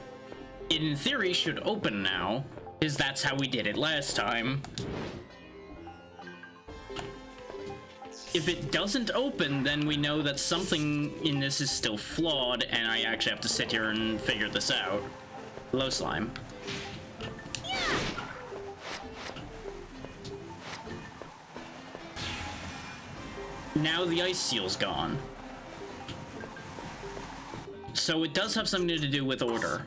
it in theory should open now, because that's how we did it last time. If it doesn't open, then we know that something in this is still flawed, and I actually have to sit here and figure this out. Low slime. Now the ice seal's gone. So it does have something to do with order.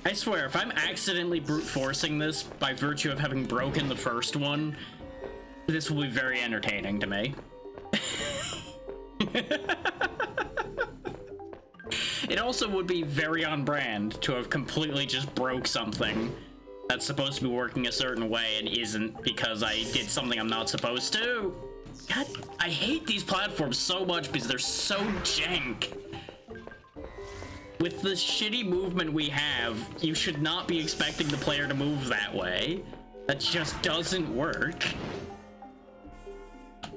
I swear, if I'm accidentally brute forcing this by virtue of having broken the first one, this will be very entertaining to me. It also would be very on brand to have completely just broke something that's supposed to be working a certain way and isn't because I did something I'm not supposed to. God, I hate these platforms so much because they're so jank. With the shitty movement we have, you should not be expecting the player to move that way. That just doesn't work.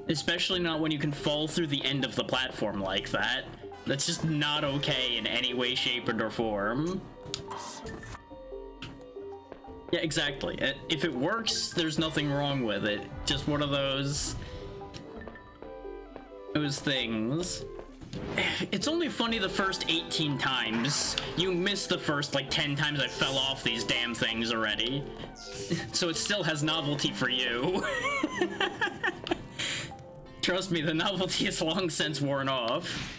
Especially not when you can fall through the end of the platform like that. That's just not okay in any way, shape, or form. Yeah, exactly. If it works, there's nothing wrong with it. Just one of those things. It's only funny the first 18 times. You missed the first, like, 10 times I fell off these damn things already. So it still has novelty for you. Trust me, the novelty is long since worn off.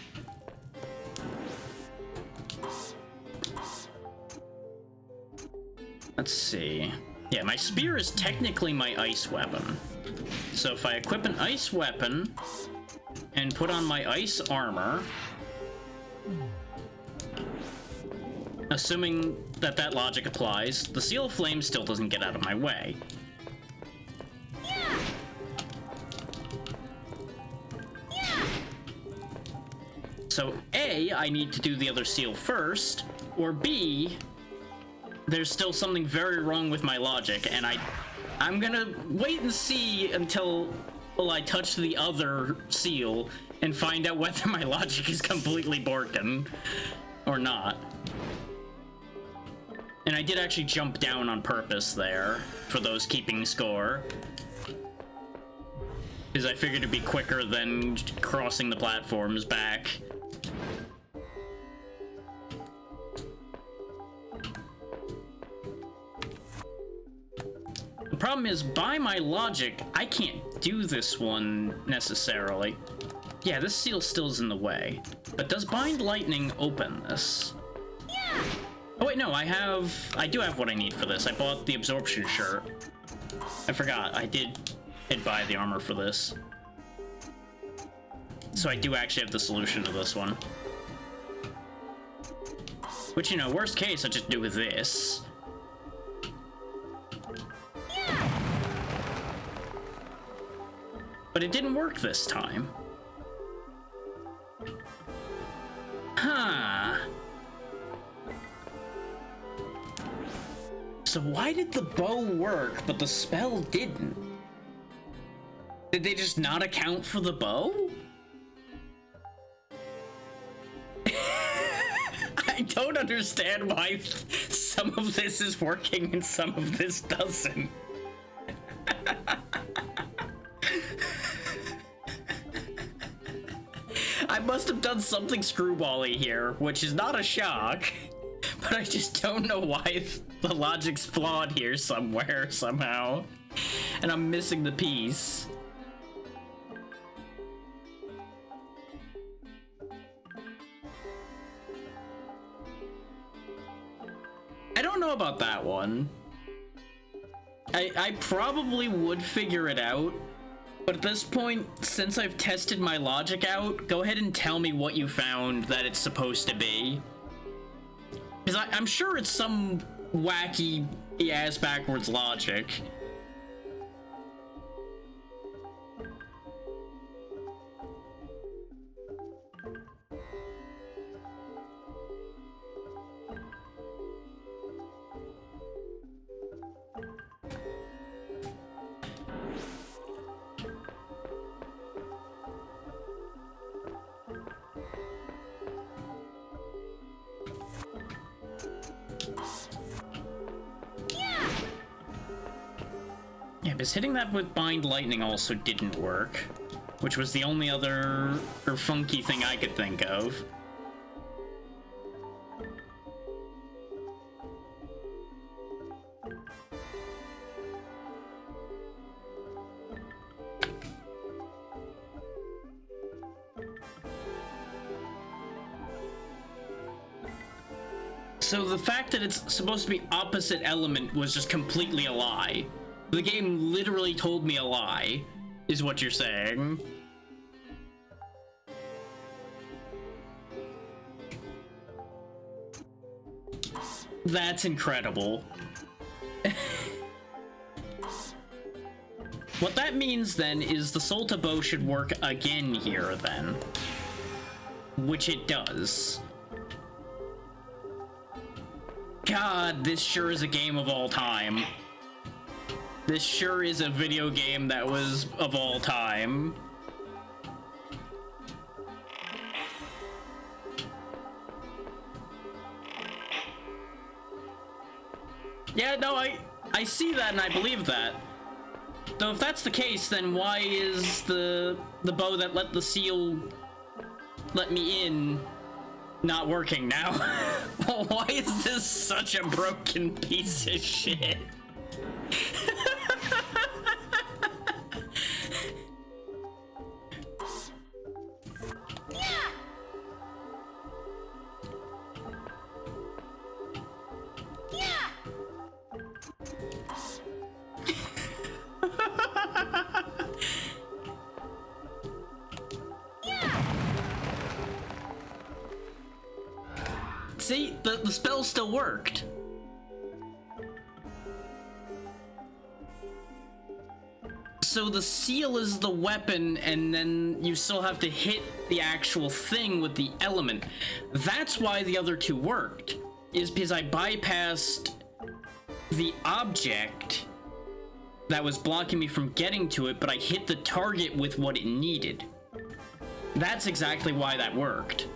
Let's see. Yeah, my spear is technically my ice weapon. So if I equip an ice weapon and put on my ice armor, assuming that that logic applies, the Seal of Flame still doesn't get out of my way. So A, I need to do the other seal first, or B, there's still something very wrong with my logic, and I'm gonna wait and see until I touch the other seal and find out whether my logic is completely broken or not. And I did actually jump down on purpose there, for those keeping score. Because I figured it'd be quicker than crossing the platforms back. The problem is, by my logic, I can't do this one necessarily. Yeah, this seal still is in the way. But does Bind Lightning open this? Yeah. Oh wait, no, I do have what I need for this. I bought the absorption shirt. I forgot, I did buy the armor for this. So I do actually have the solution to this one. Which, you know, worst case, I just do with this. But it didn't work this time. Huh. So why did the bow work, but the spell didn't? Did they just not account for the bow? I don't understand why some of this is working and some of this doesn't. I must have done something screwball-y here, which is not a shock, but I just don't know why the logic's flawed here somewhere, somehow, and I'm missing the piece. I don't know about that one. I probably would figure it out, but at this point, since I've tested my logic out, go ahead and tell me what you found that it's supposed to be. Because I'm sure it's some wacky ass backwards logic. Yeah, because hitting that with Bind Lightning also didn't work, which was the only other funky thing I could think of. So the fact that it's supposed to be opposite element was just completely a lie. The game literally told me a lie, is what you're saying. That's incredible. What that means then is the Solta bow should work again here then. Which it does. God, this sure is a game of all time. This sure is a video game that was of all time. Yeah, no, I see that and I believe that. Though if that's the case, then why is the bow that let the seal let me in not working now? Why is this such a broken piece of shit? See, the spell still worked. So the seal is the weapon, and then you still have to hit the actual thing with the element. That's why the other two worked, is because I bypassed the object that was blocking me from getting to it, but I hit the target with what it needed. That's exactly why that worked.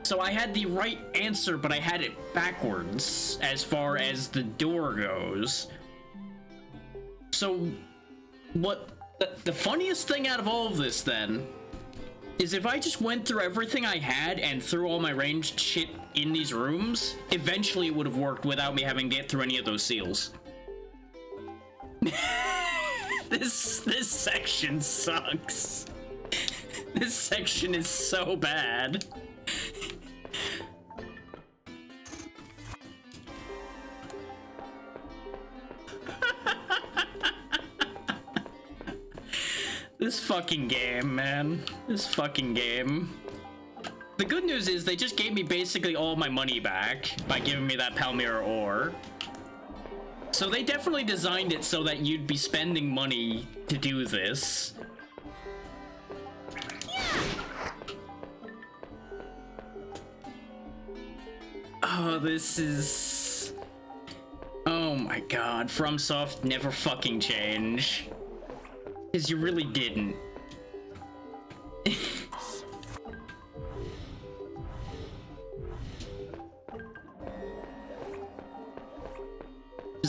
So I had the right answer, but I had it backwards as far as the door goes. So, what the funniest thing out of all of this, then, is if I just went through everything I had and threw all my ranged shit in these rooms, eventually it would have worked without me having to get through any of those seals. This section sucks. This section is so bad. This fucking game, man. This fucking game. The good news is they just gave me basically all my money back by giving me that Palmyra ore. So they definitely designed it so that you'd be spending money to do this. Oh, this is... Oh my god, FromSoft never fucking change. Because you really didn't. Because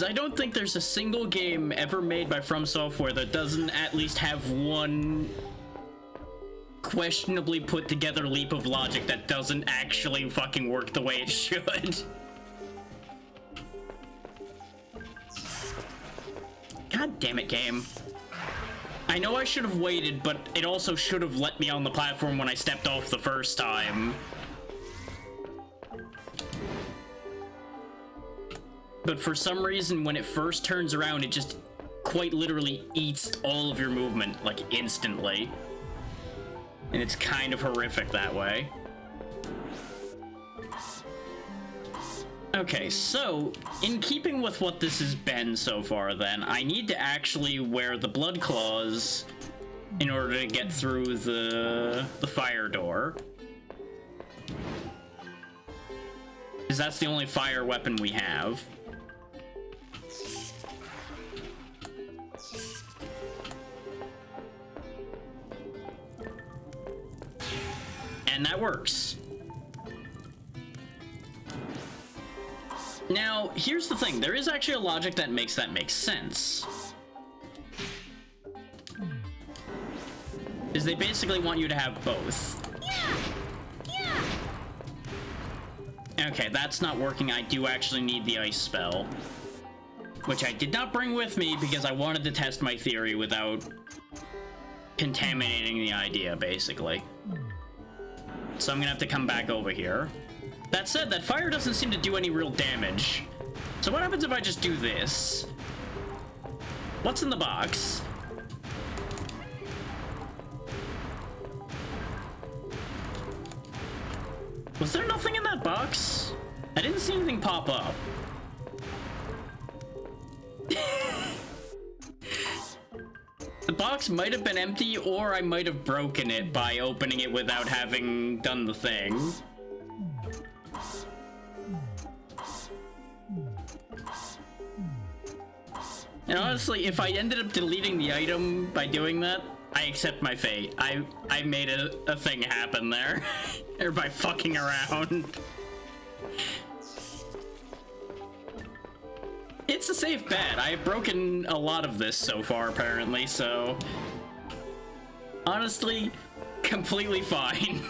I don't think there's a single game ever made by From Software that doesn't at least have one questionably put together leap of logic that doesn't actually fucking work the way it should. God damn it, game. I know I should have waited, but it also should have let me on the platform when I stepped off the first time. But for some reason, when it first turns around, it just quite literally eats all of your movement, like, instantly. And it's kind of horrific that way. Okay, so, in keeping with what this has been so far then, I need to actually wear the blood claws in order to get through the fire door. Because that's the only fire weapon we have. And that works. Now, here's the thing. There is actually a logic that makes sense. Is they basically want you to have both. Okay, that's not working. I do actually need the ice spell. Which I did not bring with me because I wanted to test my theory without contaminating the idea, basically. So I'm gonna have to come back over here. That said, that fire doesn't seem to do any real damage. So what happens if I just do this? What's in the box? Was there nothing in that box? I didn't see anything pop up. The box might have been empty, or I might have broken it by opening it without having done the thing. And honestly, if I ended up deleting the item by doing that, I accept my fate. I made a thing happen there. Or by fucking around. It's a safe bet. I've broken a lot of this so far, apparently, so... Honestly, completely fine.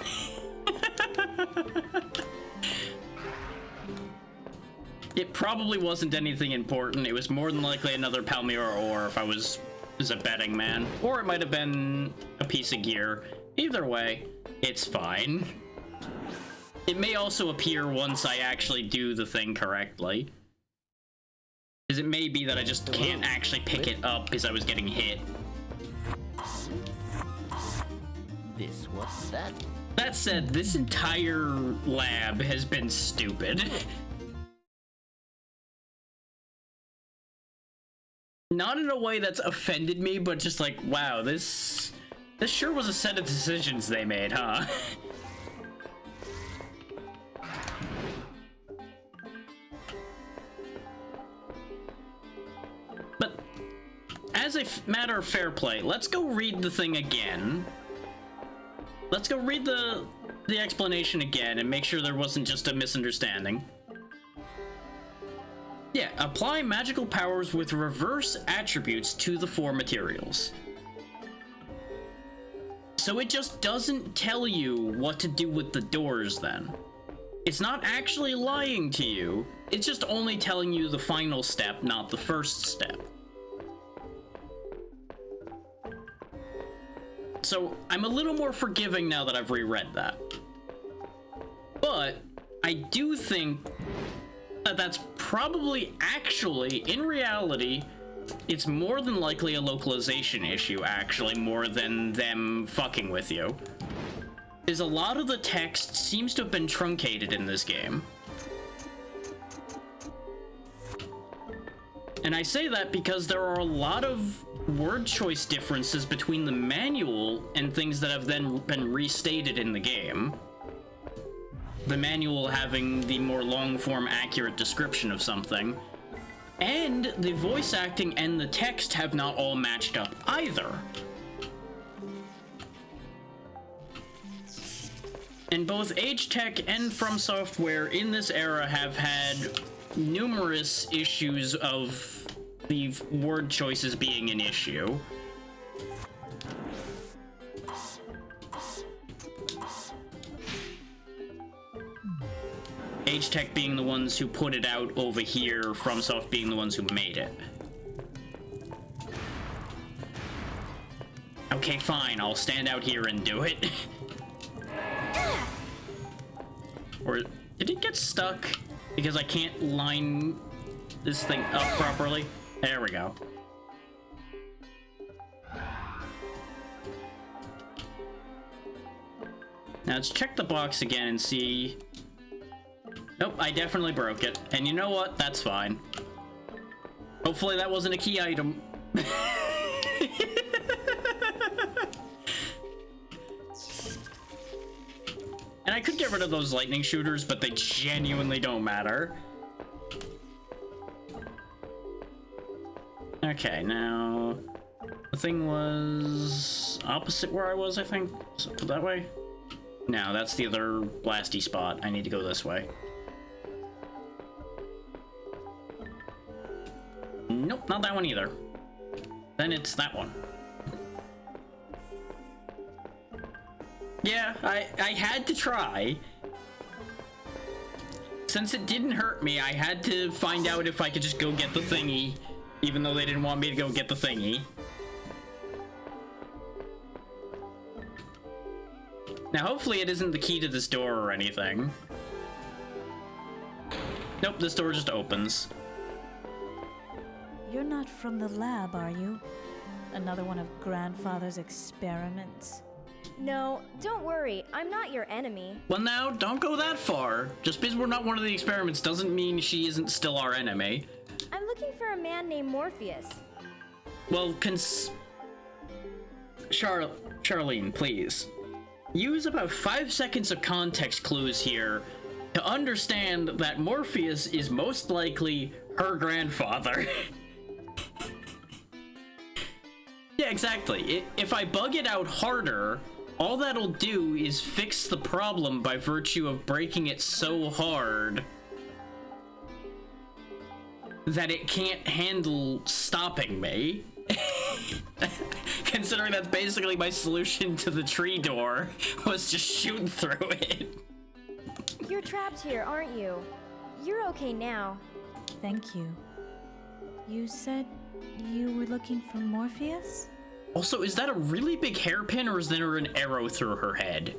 It probably wasn't anything important. It was more than likely another Palmyra ore if I was a betting man. Or it might have been a piece of gear. Either way, it's fine. It may also appear once I actually do the thing correctly. Because it may be that I just can't actually pick it up because I was getting hit.
This, what's that?
That said, this entire lab has been stupid. Not in a way that's offended me, but just like, wow, this sure was a set of decisions they made, huh? But as a matter of fair play, let's go read the thing again. Let's go read the explanation again and make sure there wasn't just a misunderstanding. Yeah, apply magical powers with reverse attributes to the four materials. So it just doesn't tell you what to do with the doors then. It's not actually lying to you, it's just only telling you the final step, not the first step. So I'm a little more forgiving now that I've reread that. But I do think that that's probably actually, in reality, it's more than likely a localization issue, actually, more than them fucking with you. Is a lot of the text seems to have been truncated in this game. And I say that because there are a lot of word choice differences between the manual and things that have then been restated in the game. The manual having the more long-form accurate description of something, and the voice acting and the text have not all matched up either. And both Age Tech and From Software in this era have had numerous issues of the word choices being an issue. Age Tech being the ones who put it out over here, FromSoft being the ones who made it. Okay, fine, I'll stand out here and do it. Or did it get stuck because I can't line this thing up properly? There we go. Now let's check the box again and see. Nope, I definitely broke it. And you know what? That's fine. Hopefully that wasn't a key item. And I could get rid of those lightning shooters, but they genuinely don't matter. Okay, now the thing was opposite where I was, I think. So that way? No, that's the other blasty spot. I need to go this way. Nope, not that one either. Then it's that one. Yeah, I had to try. Since it didn't hurt me, I had to find out if I could just go get the thingy, even though they didn't want me to go get the thingy. Now, hopefully it isn't the key to this door or anything. Nope, this door just opens.
You're not from the lab, are you? Another one of Grandfather's experiments?
No, don't worry. I'm not your enemy.
Well, now, don't go that far. Just because we're not one of the experiments doesn't mean she isn't still our enemy.
I'm looking for a man named Morpheus.
Well, Charlene, please. Use about 5 seconds of context clues here to understand that Morpheus is most likely her grandfather. Yeah, exactly. If I bug it out harder, all that'll do is fix the problem by virtue of breaking it so hard that it can't handle stopping me. Considering that's basically my solution to the tree door, was just shooting through it.
You're trapped here, aren't you? You're okay now.
Thank you. You said you were looking for Morpheus?
Also, is that a really big hairpin or is there an arrow through her head?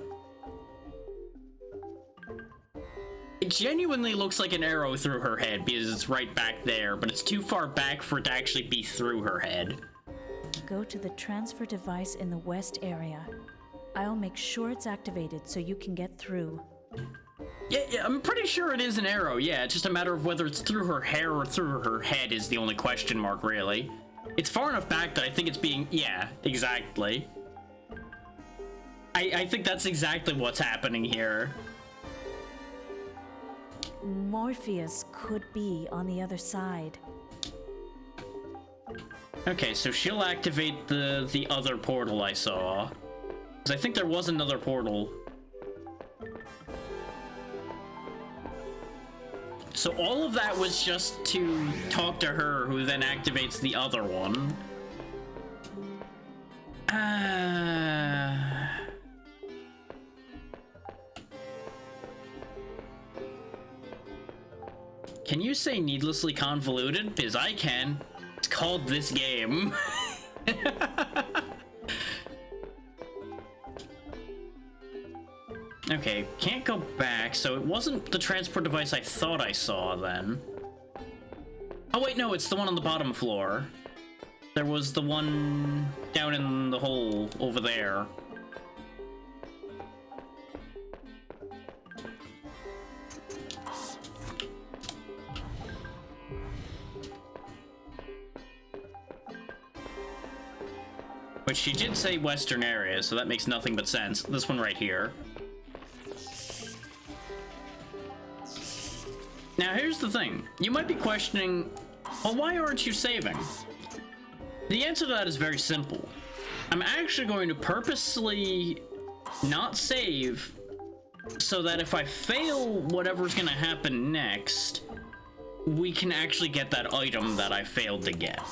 It genuinely looks like an arrow through her head because it's right back there, but it's too far back for it to actually be through her head.
Go to the transfer device in the west area. I'll make sure it's activated so you can get through.
Yeah, I'm pretty sure it is an arrow, yeah. It's just a matter of whether it's through her hair or through her head is the only question mark, really. It's far enough back that I think it's being... Yeah, exactly. I think that's exactly what's happening here.
Morpheus could be on the other side.
Okay, so she'll activate the other portal I saw. Because I think there was another portal. So all of that was just to talk to her, who then activates the other one. Can you say needlessly convoluted? Because I can. It's called this game. Okay, can't go back, so it wasn't the transport device I thought I saw then. Oh wait, no, it's the one on the bottom floor. There was the one down in the hole over there. Which she did say western area, so that makes nothing but sense. This one right here. Now here's the thing. You might be questioning, well, why aren't you saving? The answer to that is very simple. I'm actually going to purposely not save so that if I fail whatever's gonna happen next, we can actually get that item that I failed to get.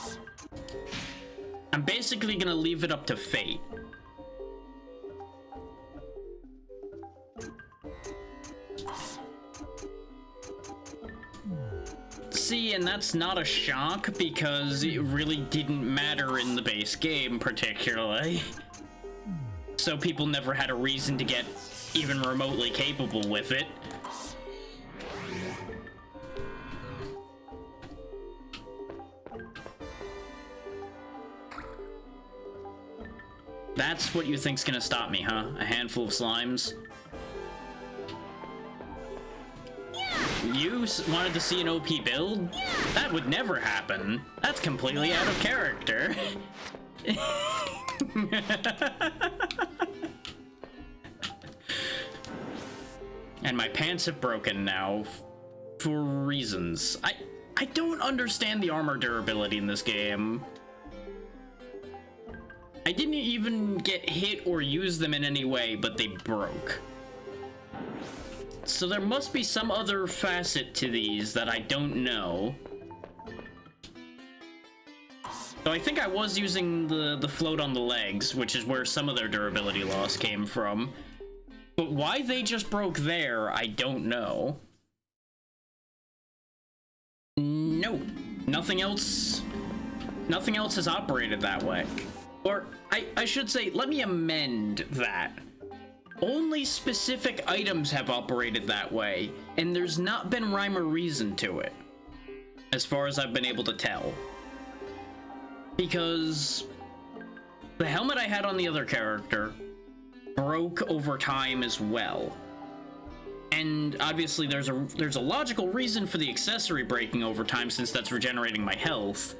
I'm basically gonna leave it up to fate. See, and that's not a shock because it really didn't matter in the base game particularly. So people never had a reason to get even remotely capable with it. That's what you think's gonna stop me, huh? A handful of slimes? You wanted to see an OP build? That would never happen. That's completely out of character. And my pants have broken now for reasons. I don't understand the armor durability in this game. I didn't even get hit or use them in any way, but they broke. So there must be some other facet to these that I don't know. So I think I was using the float on the legs, which is where some of their durability loss came from. But why they just broke there, I don't know. No, nothing else has operated that way. Or, I should say, let me amend that. Only specific items have operated that way, and there's not been rhyme or reason to it, as far as I've been able to tell. Because the helmet I had on the other character broke over time as well. And obviously there's a logical reason for the accessory breaking over time, since that's regenerating my health.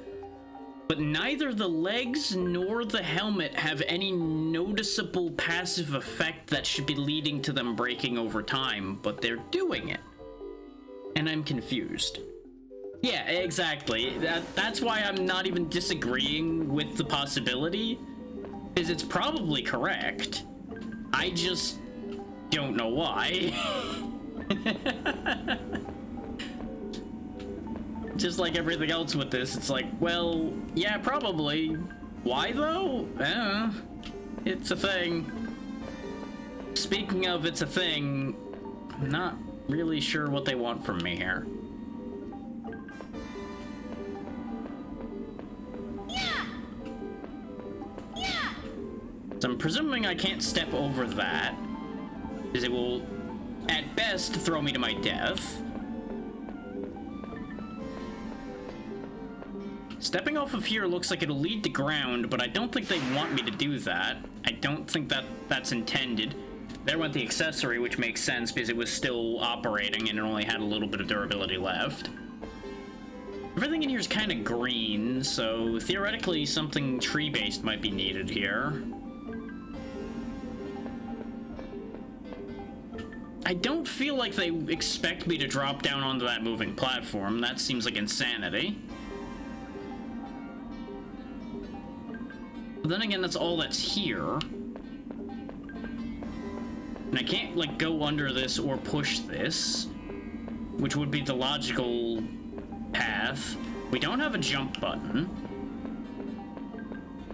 But neither the legs nor the helmet have any noticeable passive effect that should be leading to them breaking over time, but they're doing it. And I'm confused. Yeah, exactly. That's why I'm not even disagreeing with the possibility, because it's probably correct. I just don't know why. Just like everything else with this, it's like, well, yeah, probably. Why though? I don't know. It's a thing. Speaking of it's a thing, I'm not really sure what they want from me here. So I'm presuming I can't step over that, because it will, at best, throw me to my death. stepping off of here looks like it'll lead to ground, but I don't think they want me to do that. I don't think that's intended. There went the accessory, which makes sense because it was still operating and it only had a little bit of durability left. Everything in here is kind of green, so theoretically something tree-based might be needed here. I don't feel like they expect me to drop down onto that moving platform. That seems like insanity. But then again, that's all that's here. And I can't, like, go under this or push this, which would be the logical path. We don't have a jump button.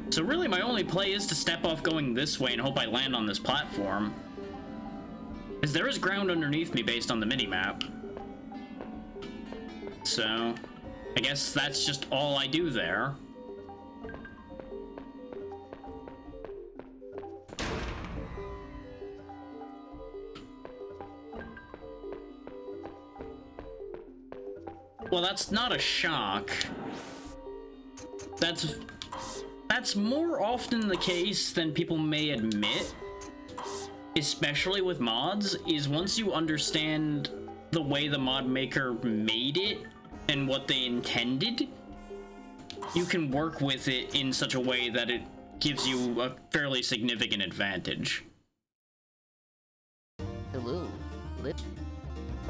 So really, my only play is to step off going this way and hope I land on this platform. Because there is ground underneath me based on the minimap. So, I guess that's just all I do there. Well, that's not a shock. That's more often the case than people may admit, especially with mods, is once you understand the way the mod maker made it and what they intended, you can work with it in such a way that it gives you a fairly significant advantage.
Hello.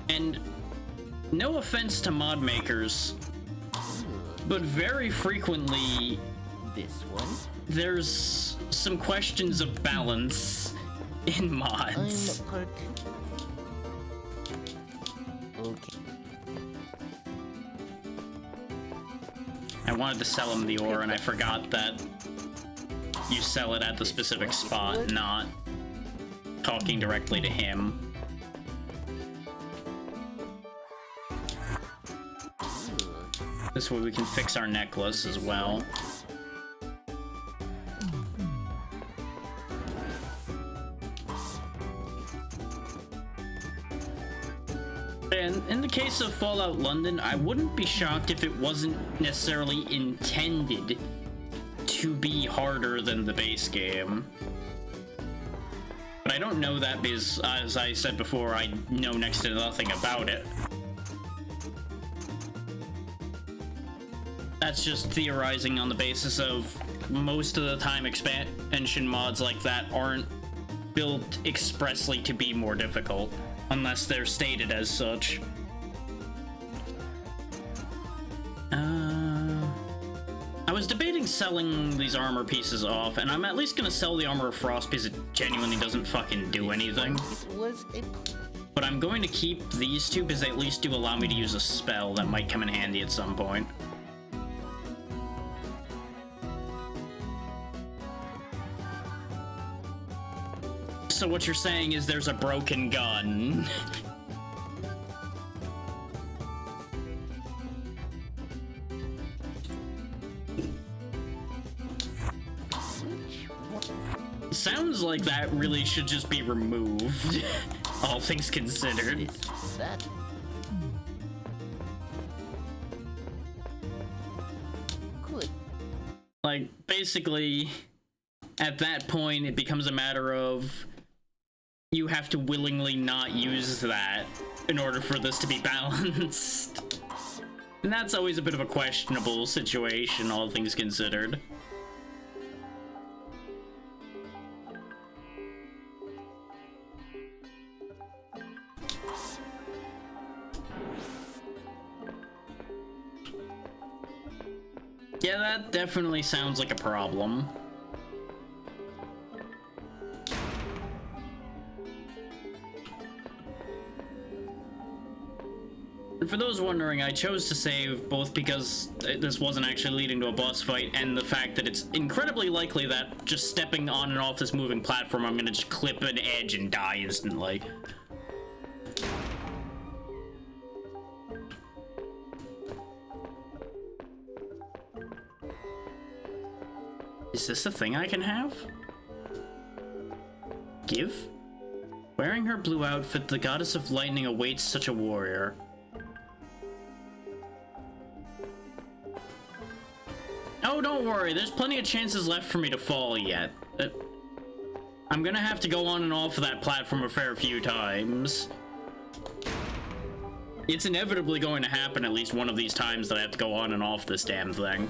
And no offense to mod makers, but very frequently
This one?
there's some questions of balance in mods.
I'm part... Okay.
I wanted to sell him the ore and I forgot that you sell it at the specific spot, not talking directly to him. This way we can fix our necklace as well. And in the case of Fallout London, I wouldn't be shocked if it wasn't necessarily intended to be harder than the base game. But I don't know that because, as I said before, I know next to nothing about it. That's just theorizing on the basis of most of the time expansion mods like that aren't built expressly to be more difficult, unless they're stated as such. I was debating selling these armor pieces off, and I'm at least gonna sell the Armor of Frost because it genuinely doesn't fucking do anything.
It was a...
But I'm going to keep these two because they at least do allow me to use a spell that might come in handy at some point. So what you're saying is there's a broken gun. Sounds like that really should just be removed, all things considered.
That... Good.
Like, basically, at that point, it becomes a matter of you have to willingly not use that in order for this to be balanced. And that's always a bit of a questionable situation, all things considered. Yeah, that definitely sounds like a problem. And for those wondering, I chose to save both because this wasn't actually leading to a boss fight and the fact that it's incredibly likely that just stepping on and off this moving platform, I'm gonna just clip an edge and die instantly. Is this a thing I can have? Give? Wearing her blue outfit, the goddess of lightning awaits such a warrior. don't worry, there's plenty of chances left for me to fall yet. I'm gonna have to go on and off of that platform a fair few times. It's inevitably going to happen at least one of these times that I have to go on and off this damn thing.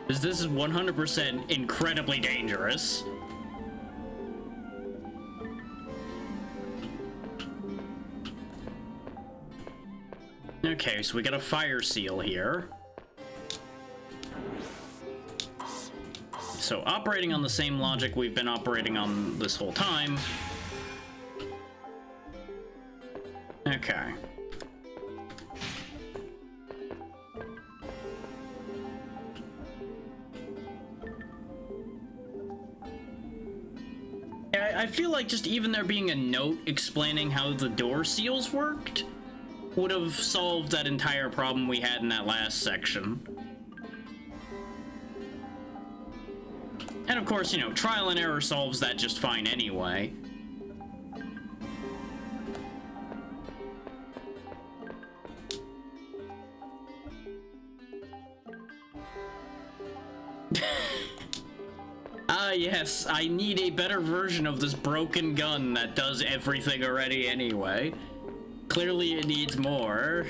Because this is 100% incredibly dangerous. Okay, so we got a fire seal here. So operating on the same logic we've been operating on this whole time. Okay. I feel like just even there being a note explaining how the door seals worked would have solved that entire problem we had in that last section. And of course, you know, trial and error solves that just fine anyway. Ah, yes, I need a better version of this broken gun that does everything already anyway. Clearly it needs more.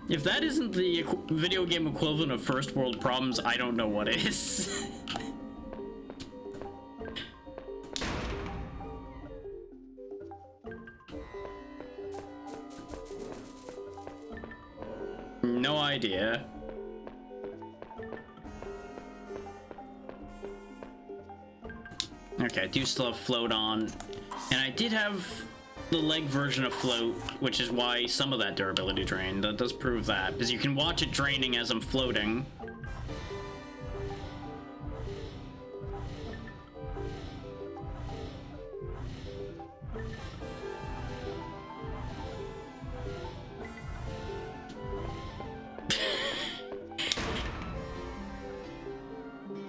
If that isn't the video game equivalent of first world problems, I don't know what is. No idea. Okay, I do still have float on. And I did have the leg version of float, which is why some of that durability drained. That does prove that, because you can watch it draining as I'm floating.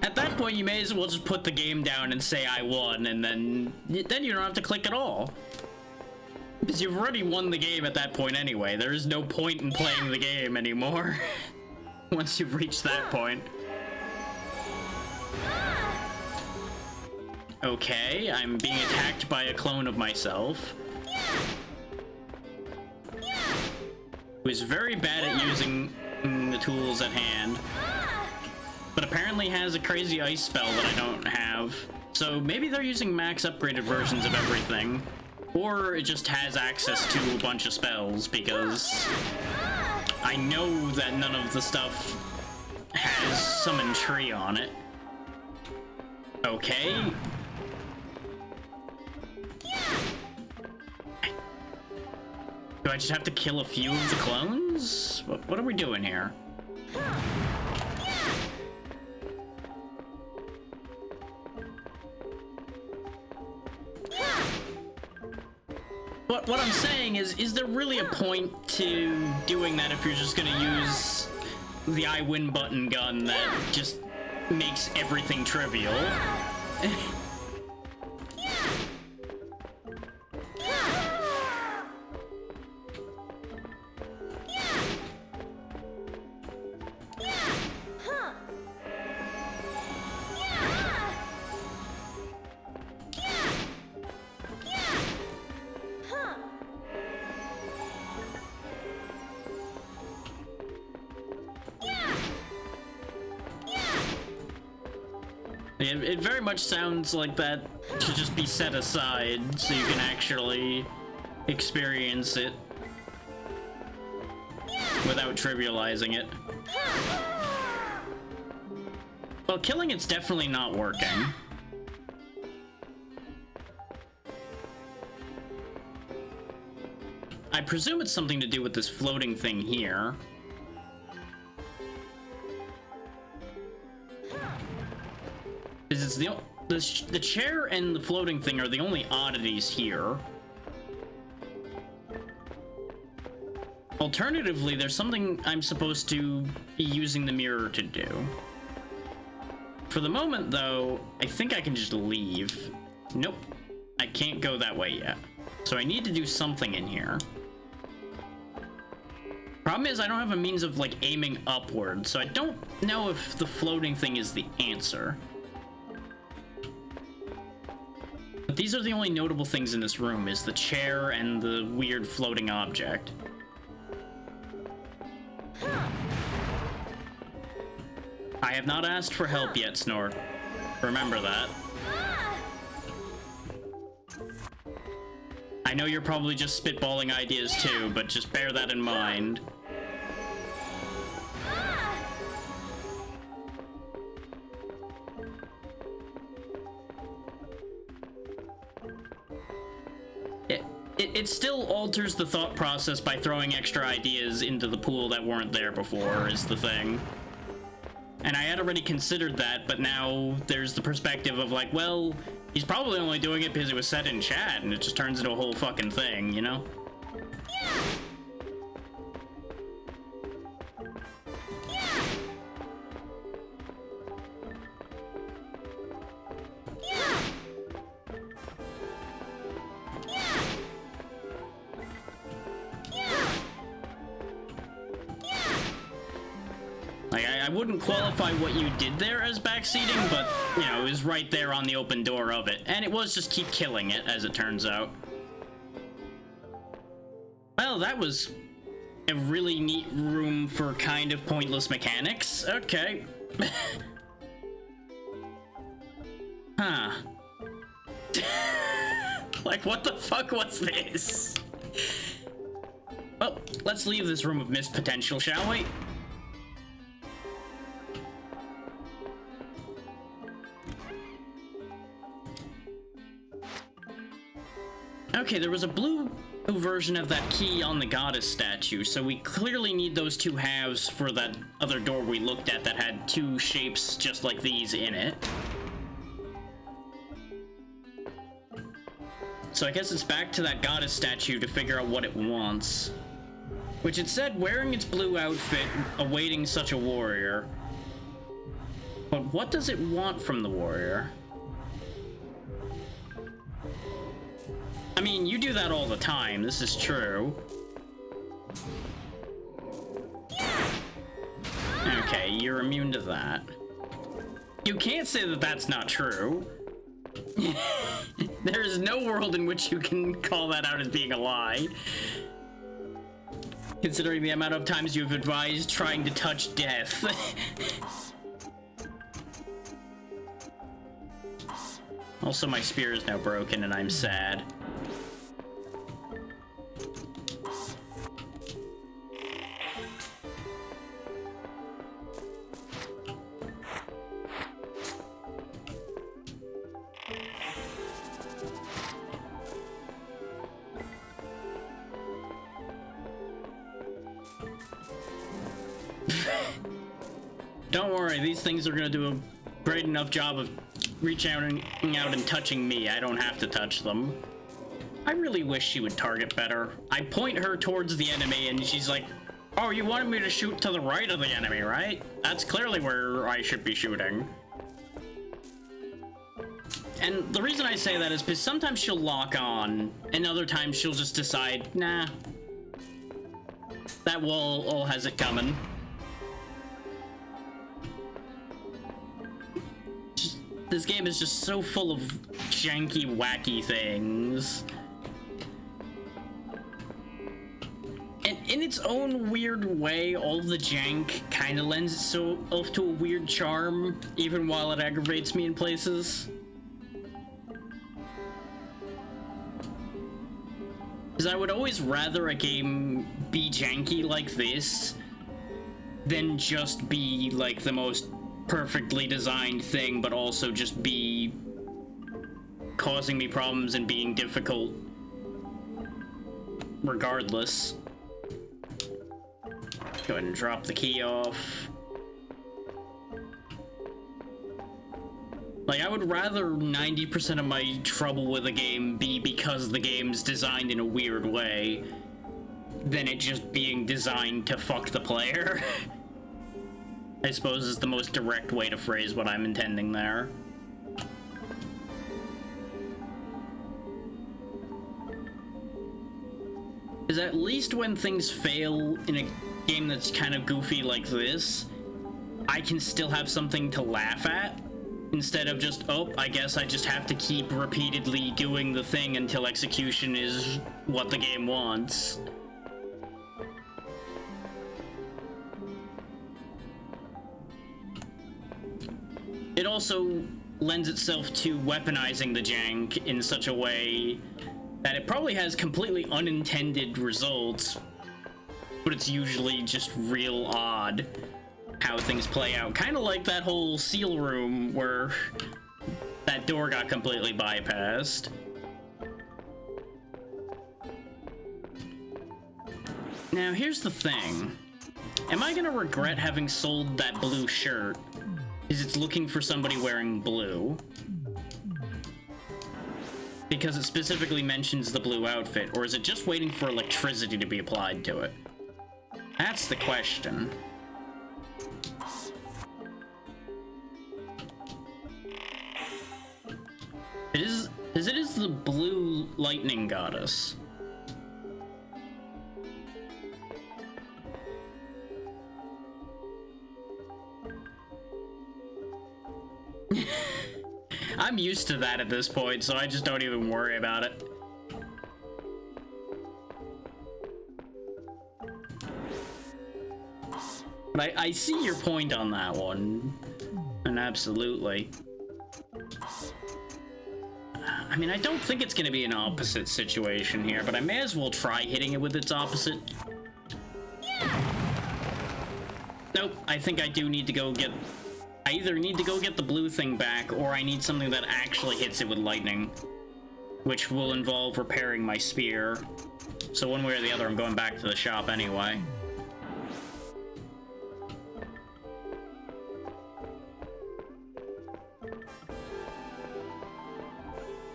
At that point, you may as well just put the game down and say I won, and then you don't have to click at all. Because you've already won the game at that point anyway. There is no point in playing the game anymore once you've reached that point. Okay, I'm being attacked by a clone of myself. Who is very bad at using the tools at hand. But apparently has a crazy ice spell that I don't have. So maybe they're using max upgraded versions of everything. Or it just has access to a bunch of spells, because I know that none of the stuff has summon tree on it. Okay. Do I just have to kill a few of the clones? What are we doing here? What I'm saying is there really a point to doing that if you're just gonna use the I win button gun that just makes everything trivial? It very much sounds like that should just be set aside so you can actually experience it without trivializing it. Well, killing it's definitely not working. I presume it's something to do with this floating thing here. It's the chair and the floating thing are the only oddities here. Alternatively, there's something I'm supposed to be using the mirror to do. For the moment, though, I think I can just leave. Nope, I can't go that way yet. So I need to do something in here. Problem is, I don't have a means of, like, aiming upward, so I don't know if the floating thing is the answer. But these are the only notable things in this room, is the chair and the weird floating object. I have not asked for help yet, Snort. Remember that. I know you're probably just spitballing ideas too, but just bear that in mind. It still alters the thought process by throwing extra ideas into the pool that weren't there before, is the thing. And I had already considered that, but now there's the perspective of like, well, he's probably only doing it because it was said in chat, and it just turns into a whole fucking thing, you know? I wouldn't qualify what you did there as backseating, but, you know, it was right there on the open door of it. And it was just keep killing it, as it turns out. Well, that was a really neat room for kind of pointless mechanics. Okay. Huh. Like, what the fuck was this? Well, let's leave this room of missed potential, shall we? Okay, there was a blue version of that key on the goddess statue, so we clearly need those two halves for that other door we looked at that had two shapes just like these in it. So I guess it's back to that goddess statue to figure out what it wants. Which it said wearing its blue outfit, awaiting such a warrior. But what does it want from the warrior? I mean, you do that all the time, this is true. Okay, you're immune to that. You can't say that that's not true. There is no world in which you can call that out as being a lie. Considering the amount of times you've advised trying to touch death. Also, my spear is now broken and I'm sad. Don't worry, these things are gonna do a great enough job of reaching out and touching me. I don't have to touch them. I really wish she would target better. I point her towards the enemy and she's like, oh, you wanted me to shoot to the right of the enemy, right? That's clearly where I should be shooting. And the reason I say that is because sometimes she'll lock on, and other times she'll just decide, nah, that wall all has it coming. This game is just so full of janky, wacky things. And in its own weird way, all the jank kind of lends itself to a weird charm, even while it aggravates me in places. Because I would always rather a game be janky like this than just be like the most perfectly designed thing, but also just be causing me problems and being difficult regardless. Go ahead and drop the key off. Like, I would rather 90% of my trouble with a game be because the game's designed in a weird way than it just being designed to fuck the player. I suppose is the most direct way to phrase what I'm intending there. Because at least when things fail in a game that's kind of goofy like this, I can still have something to laugh at instead of just, oh, I guess I just have to keep repeatedly doing the thing until execution is what the game wants. It also lends itself to weaponizing the jank in such a way that it probably has completely unintended results, but it's usually just real odd how things play out. Kind of like that whole seal room where that door got completely bypassed. Now, here's the thing. Am I gonna regret having sold that blue shirt? Is it's looking for somebody wearing blue? Because it specifically mentions the blue outfit, or is it just waiting for electricity to be applied to it? That's the question. It is the blue lightning goddess. I'm used to that at this point, so I just don't even worry about it. But I see your point on that one. And absolutely. I mean, I don't think it's going to be an opposite situation here, but I may as well try hitting it with its opposite. Nope, I think I do need to go get... I either need to go get the blue thing back, or I need something that actually hits it with lightning, which will involve repairing my spear. So one way or the other, I'm going back to the shop anyway.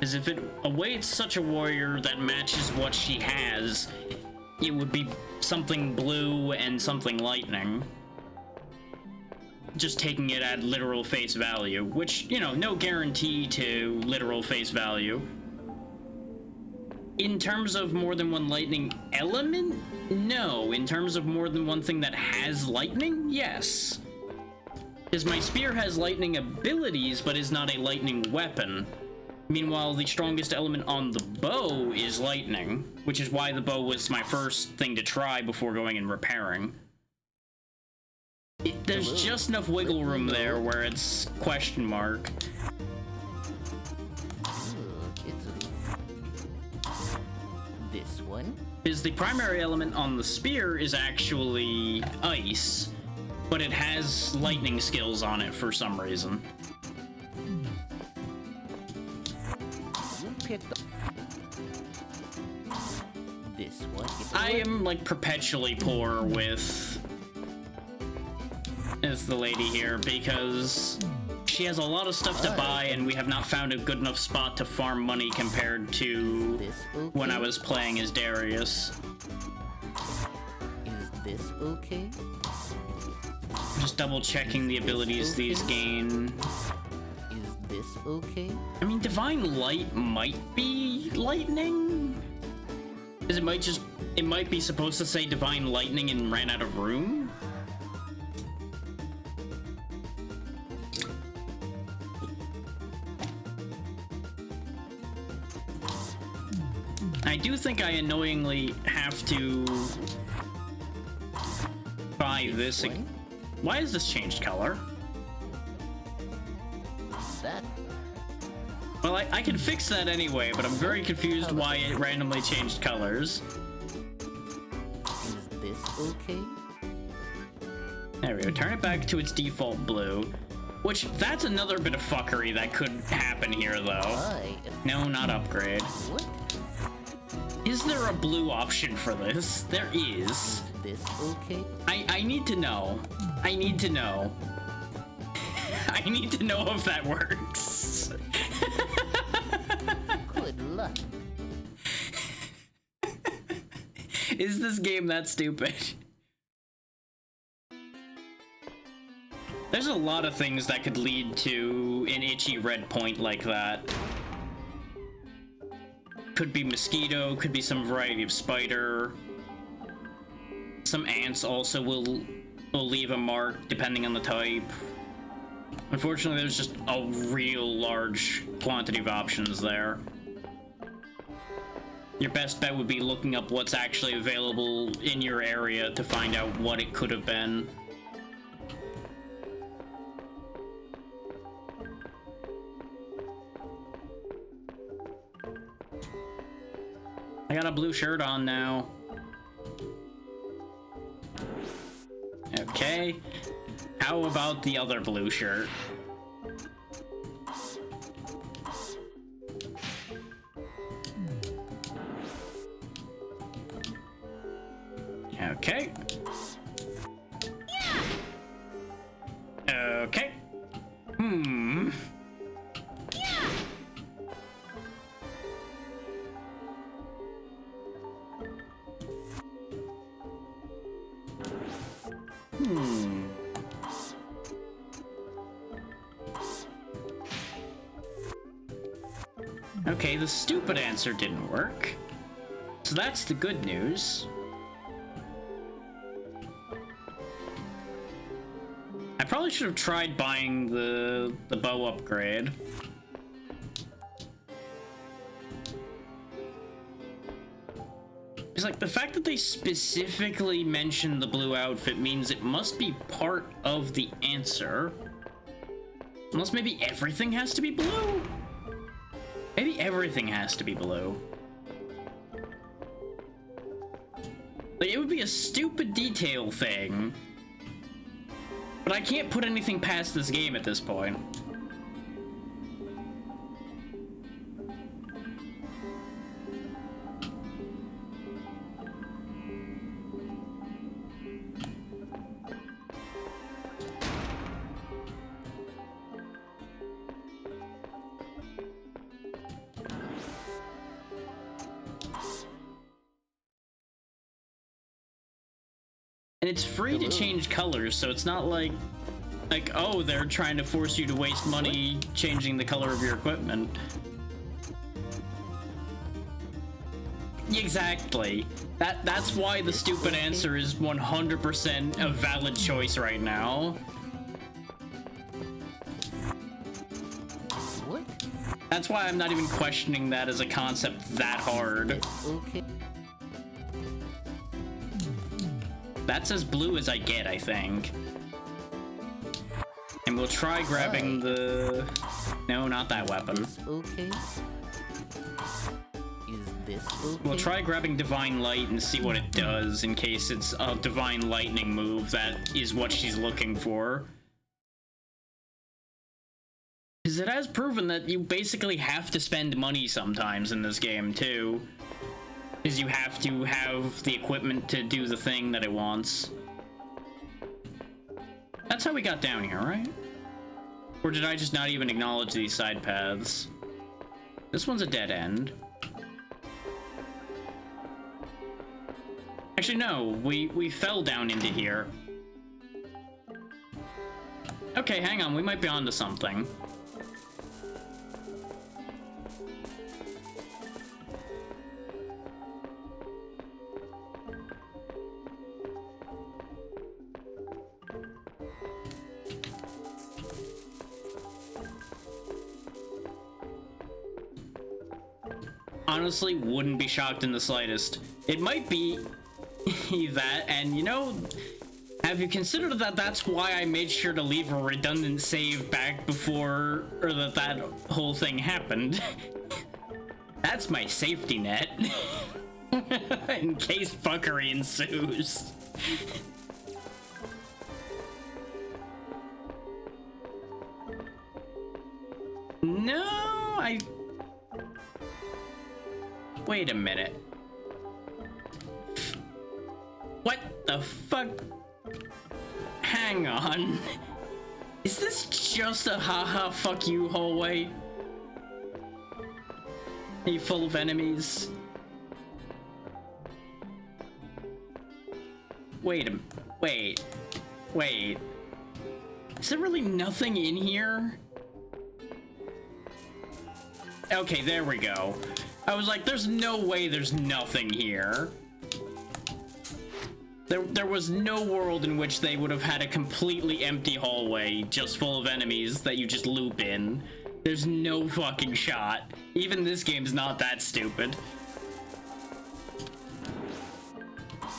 As if it awaits such a warrior that matches what she has, it would be something blue and something lightning. Just taking it at literal face value, which, you know, no guarantee to literal face value. In terms of more than one lightning element, no. In terms of more than one thing that has lightning, yes. Because my spear has lightning abilities, but is not a lightning weapon. Meanwhile, the strongest element on the bow is lightning, which is why the bow was my first thing to try before going and repairing. There's just enough wiggle room there where it's question mark.
This one?
Because the primary element on the spear is actually ice, but it has lightning skills on it for some reason.
This one?
I am, like, perpetually poor with the lady here, because she has a lot of stuff to buy, and we have not found a good enough spot to farm money compared to when I was playing as Darius.
Is this okay?
Just double checking the abilities these gain.
Is this okay?
I mean, Divine Light might be lightning? Because it might be supposed to say Divine Lightning and ran out of room? I do think I annoyingly have to buy this. Why has this changed color?
That.
Well, I can fix that anyway, but I'm very confused why it randomly changed colors.
Is this okay?
There we go. Turn it back to its default blue. Which, that's another bit of fuckery that could happen here, though. No, not upgrade.
What?
Is there a blue option for this? There is.
Is this okay?
I need to know. I need to know. I need to know if that works.
Good luck.
Is this game that stupid? There's a lot of things that could lead to an itchy red point like that. Could be mosquito, could be some variety of spider. Some ants also will leave a mark depending on the type. Unfortunately, there's just a real large quantity of options there. Your best bet would be looking up what's actually available in your area to find out what it could have been. I got a blue shirt on now. Okay. How about the other blue shirt? Okay. Okay. Okay, the stupid answer didn't work. So that's the good news. I probably should have tried buying the bow upgrade. It's like the fact that they specifically mentioned the blue outfit means it must be part of the answer. Unless maybe everything has to be blue? Maybe everything has to be blue. Like, it would be a stupid detail thing. But I can't put anything past this game at this point. And it's free to change colors, so it's not like, oh, they're trying to force you to waste money changing the color of your equipment. Exactly. That's why the stupid answer is 100% a valid choice right now.
What?
That's why I'm not even questioning that as a concept that hard.
Okay.
That's as blue as I get, I think. And we'll try grabbing the... No, not that weapon.
This okay? Is this okay?
We'll try grabbing Divine Light and see what it does in case it's a Divine Lightning move that is what she's looking for. Because it has proven that you basically have to spend money sometimes in this game, too. Because you have to have the equipment to do the thing that it wants. That's how we got down here, right? Or did I just not even acknowledge these side paths? This one's a dead end. Actually, no. We fell down into here. Okay, hang on. We might be onto something. Honestly, wouldn't be shocked in the slightest. It might be that, and you know, have you considered that that's why I made sure to leave a redundant save back before, or that whole thing happened? That's my safety net. In case fuckery ensues. No, Wait a minute. What the fuck? Hang on. Is this just a haha fuck you hallway? Are you full of enemies? Wait. Is there really nothing in here? Okay, there we go. I was like, there's no way there's nothing here. There was no world in which they would have had a completely empty hallway just full of enemies that you just loop in. There's no fucking shot. Even this game's not that stupid.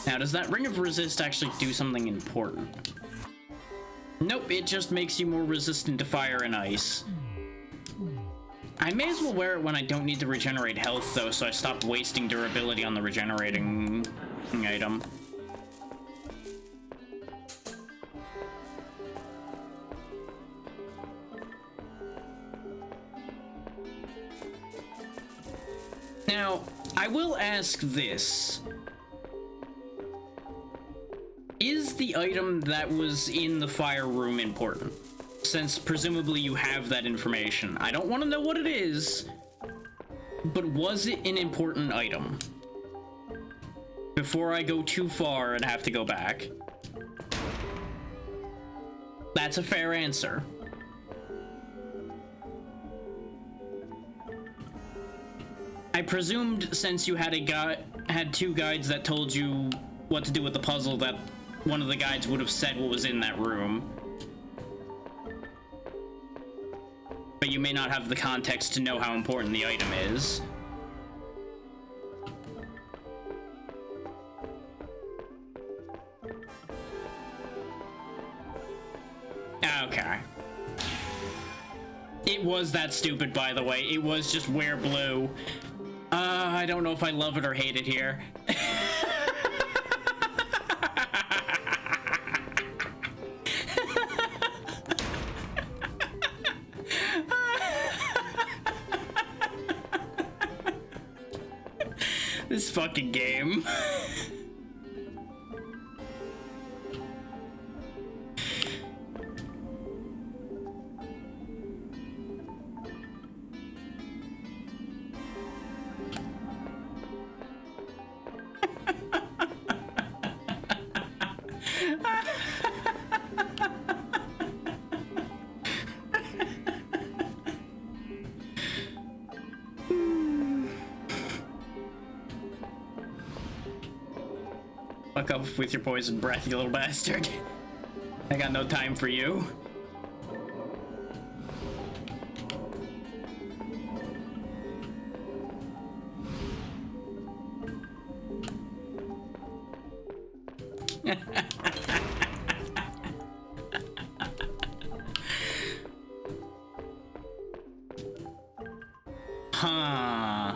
Now, does that Ring of Resist actually do something important? Nope, it just makes you more resistant to fire and ice. I may as well wear it when I don't need to regenerate health, though, so I stop wasting durability on the regenerating item. Now, I will ask this. Is the item that was in the fire room important? Since presumably you have that information. I don't want to know what it is, but was it an important item? Before I go too far and have to go back. That's a fair answer. I presumed since you had two guides that told you what to do with the puzzle, that one of the guides would have said what was in that room. But you may not have the context to know how important the item is. Okay. It was that stupid, by the way. It was just wear blue. I don't know if I love it or hate it here. This fucking game. Fuck up with your poison breath, you little bastard. I got no time for you. Huh.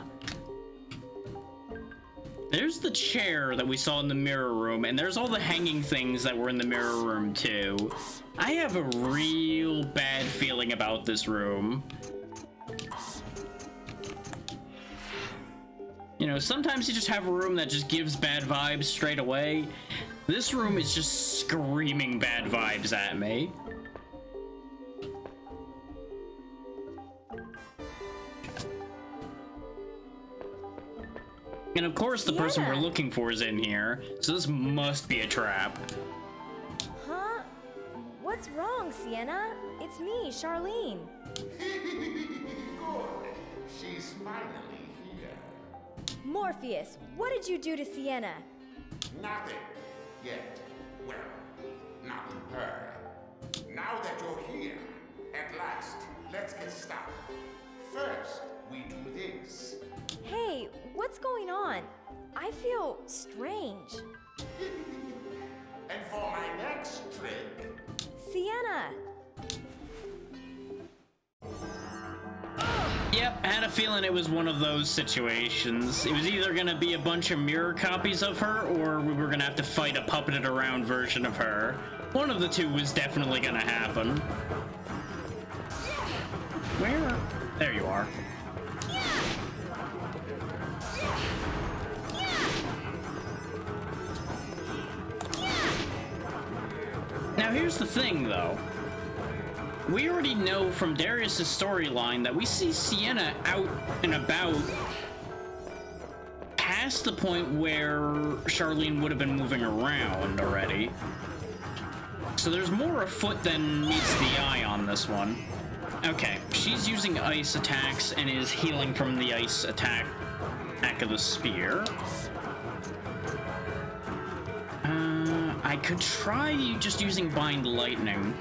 There's the chair that we saw in the mirror room, and there's all the hanging things that were in the mirror room too. I have a real bad feeling about this room. You know, sometimes you just have a room that just gives bad vibes straight away. This room is just screaming bad vibes at me. And of course the person we're looking for is in here, so this must be a trap.
Huh? What's wrong, Sienna? It's me, Charlene.
Good. She's finally here.
Morpheus, what did you do to Sienna?
Nothing yet. Well, not her. Now that you're here, at last, let's get started. First, we do this.
Hey, what's going on? I feel strange.
And for my next trick...
Sienna!
Yep, had a feeling it was one of those situations. It was either gonna be a bunch of mirror copies of her, or we were gonna have to fight a puppeted around version of her. One of the two was definitely gonna happen. Where? There you are. Now here's the thing, though. We already know from Darius' storyline that we see Sienna out and about past the point where Charlene would have been moving around already. So there's more afoot than meets the eye on this one. Okay, she's using ice attacks and is healing from the ice attack of the spear. I could try just using Bind Lightning.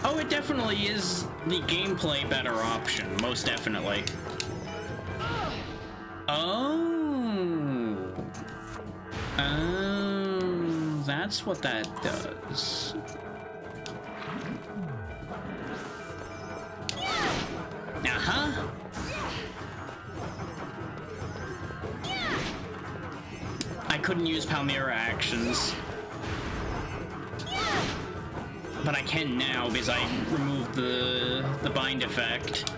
Oh, it definitely is the gameplay better option, most definitely. Oh. Oh, that's what that does. Uh-huh. I couldn't use Palmyra actions. But I can now because I removed the bind effect.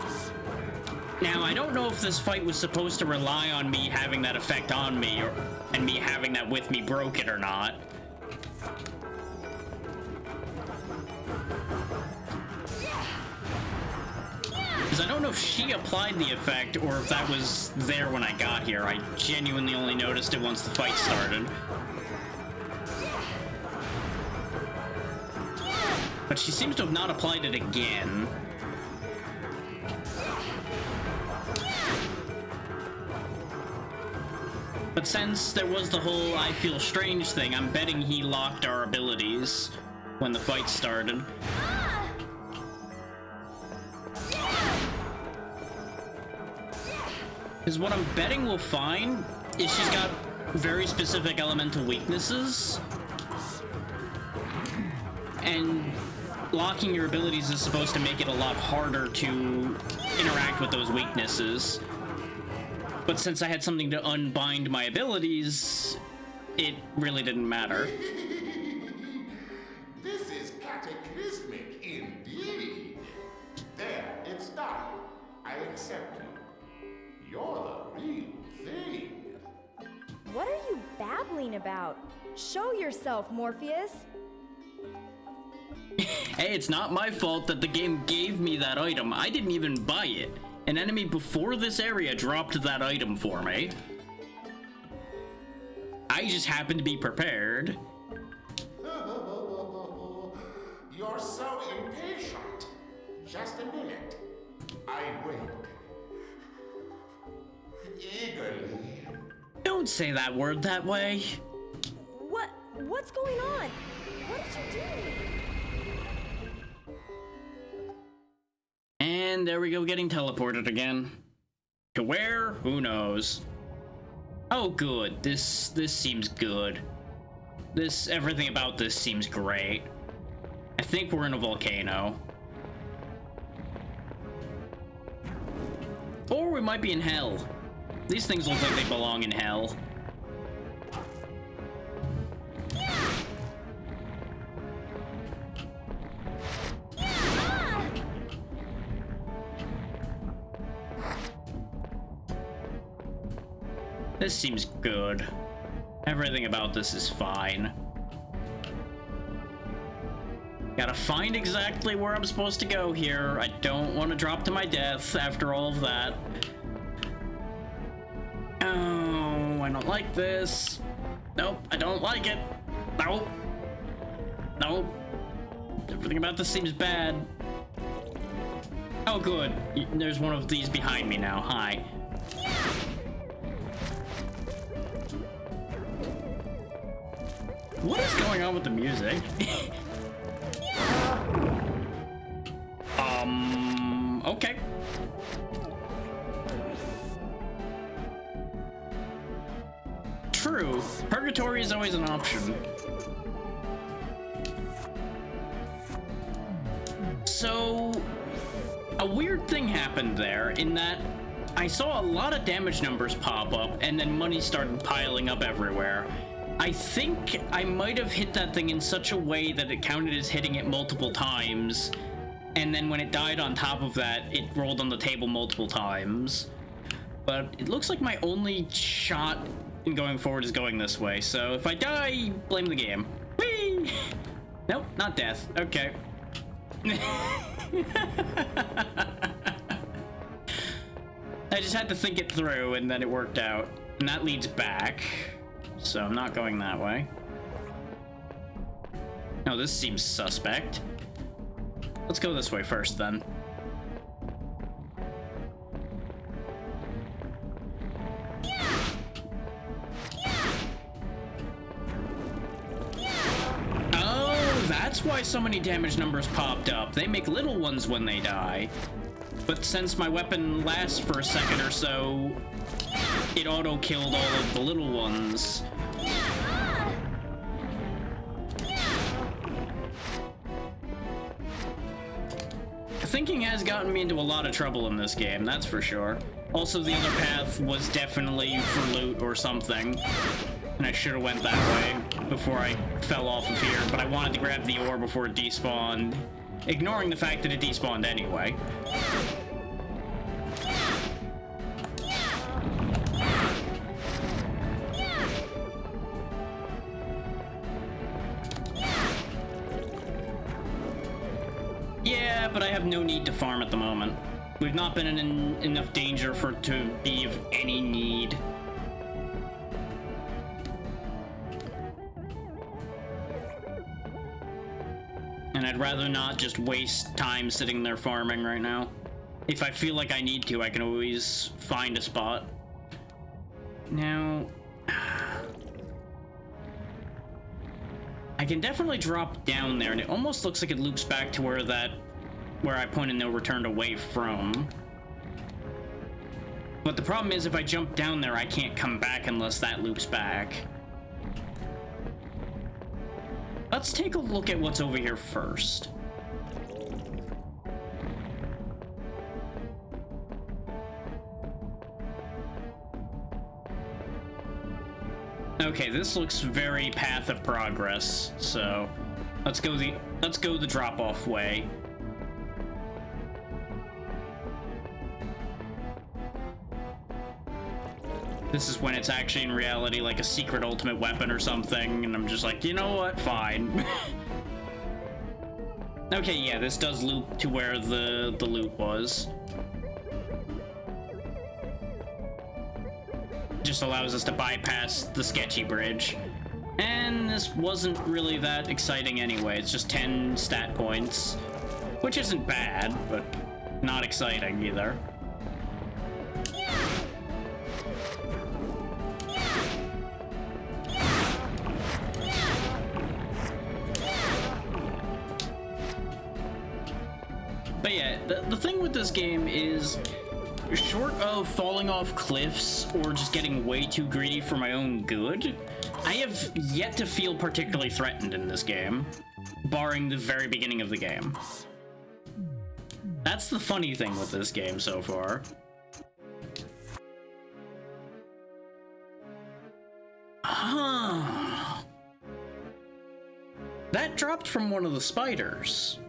Now, I don't know if this fight was supposed to rely on me having that effect on me and me having that with me broke it or not. Because I don't know if she applied the effect or if that was there when I got here. I genuinely only noticed it once the fight started. But she seems to have not applied it again. But since there was the whole I feel strange thing, I'm betting he locked our abilities when the fight started. Because what I'm betting we'll find is she's got very specific elemental weaknesses. And locking your abilities is supposed to make it a lot harder to interact with those weaknesses. But since I had something to unbind my abilities, it really didn't matter.
This is cataclysmic indeed. There, it's done. I accept you. You're the real thing.
What are you babbling about? Show yourself, Morpheus.
Hey, it's not my fault that the game gave me that item. I didn't even buy it. An enemy before this area dropped that item for me. I just happened to be prepared.
You're so impatient. Just a minute. I wait. Eagerly.
Don't say that word that way.
What's going on? What did you do?
And there we go, getting teleported again. To where? Who knows? Oh, good. This seems good. Everything about this seems great. I think we're in a volcano. Or we might be in hell. These things look like they belong in hell. This seems good. Everything about this is fine. Gotta find exactly where I'm supposed to go here. I don't want to drop to my death after all of that. Oh, I don't like this. Nope, I don't like it. Nope. Nope. Everything about this seems bad. Oh, good. There's one of these behind me now. Hi. What is going on with the music? Okay. True. Purgatory is always an option. So, a weird thing happened there in that I saw a lot of damage numbers pop up and then money started piling up everywhere. I think I might have hit that thing in such a way that it counted as hitting it multiple times, and then when it died on top of that, it rolled on the table multiple times. But it looks like my only shot in going forward is going this way, so if I die, blame the game. Whee! Nope, not death. Okay. I just had to think it through, and then it worked out. And that leads back. So I'm not going that way. No, this seems suspect. Let's go this way first, then. That's why so many damage numbers popped up. They make little ones when they die. But since my weapon lasts for a second or so, it auto-killed all of the little ones. Thinking has gotten me into a lot of trouble in this game, that's for sure. Also, the other path was definitely for loot or something, and I should have went that way before I fell off of here, but I wanted to grab the ore before it despawned, ignoring the fact that it despawned anyway. Yeah, but I have no need to farm at the moment. We've not been in enough danger for it to be of any need. And I'd rather not just waste time sitting there farming right now. If I feel like I need to, I can always find a spot. Now... I can definitely drop down there, and it almost looks like it loops back to where I pointed no return away from. But the problem is, if I jump down there, I can't come back unless that loops back. Let's take a look at what's over here first. Okay, this looks very path of progress, so let's go the drop-off way. This is when it's actually in reality like a secret ultimate weapon or something, and I'm just like, you know what, fine. Okay, yeah, this does loop to where the loot was. Just allows us to bypass the sketchy bridge. And this wasn't really that exciting anyway. It's just 10 stat points, which isn't bad, but not exciting either. But yeah, the thing with this game is, short of falling off cliffs or just getting way too greedy for my own good, I have yet to feel particularly threatened in this game, barring the very beginning of the game. That's the funny thing with this game so far. Huh. That dropped from one of the spiders.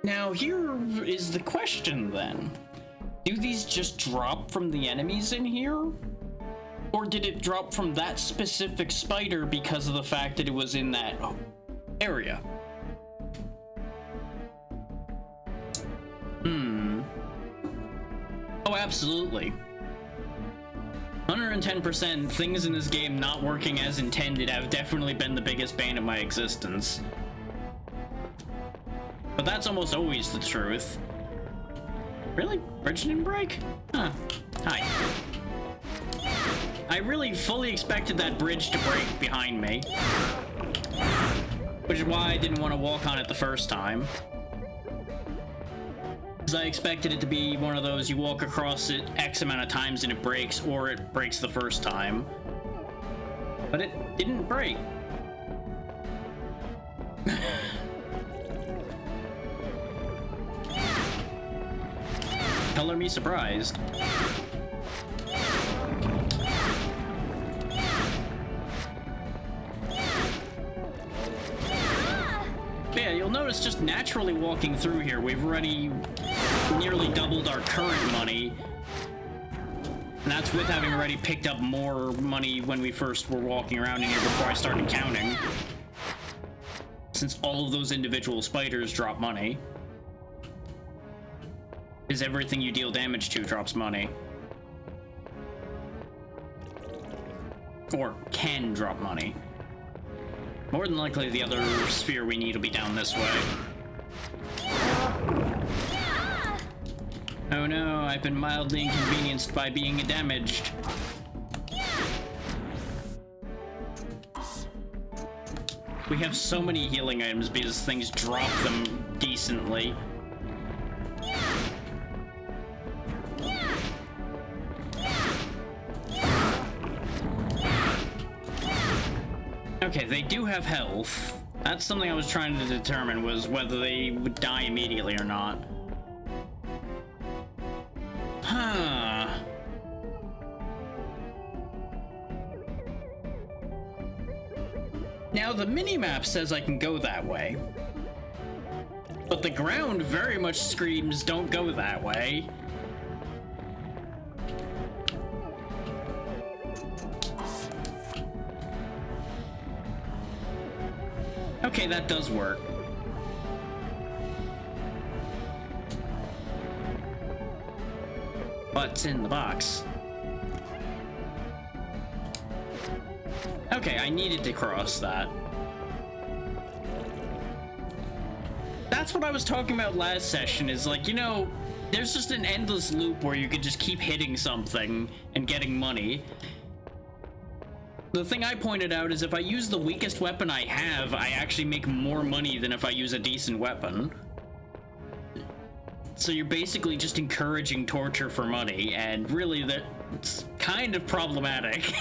Now, here is the question, then. Do these just drop from the enemies in here? Or did it drop from that specific spider because of the fact that it was in that area? Oh, absolutely. 110% things in this game not working as intended have definitely been the biggest bane of my existence. But that's almost always the truth. Really? Bridge didn't break? Huh. Hi. I really fully expected that bridge to break behind me. Which is why I didn't want to walk on it the first time. Because I expected it to be one of those, you walk across it X amount of times and it breaks, or it breaks the first time. But it didn't break. Color me surprised. Yeah, you'll notice just naturally walking through here, we've already nearly doubled our current money. And that's with having already picked up more money when we first were walking around in here before I started counting. Since all of those individual spiders drop money. Because everything you deal damage to drops money. Or can drop money. More than likely, the other sphere we need will be down this way. Oh no, I've been mildly inconvenienced by being damaged. We have so many healing items because things drop them decently. Okay, they do have health. That's something I was trying to determine, was whether they would die immediately or not. Huh. Now, the minimap says I can go that way. But the ground very much screams, don't go that way. Okay, that does work. What's in the box? Okay, I needed to cross that. That's what I was talking about last session, is like, you know, there's just an endless loop where you could just keep hitting something and getting money. The thing I pointed out is if I use the weakest weapon I have, I actually make more money than if I use a decent weapon. So you're basically just encouraging torture for money, and really that's kind of problematic.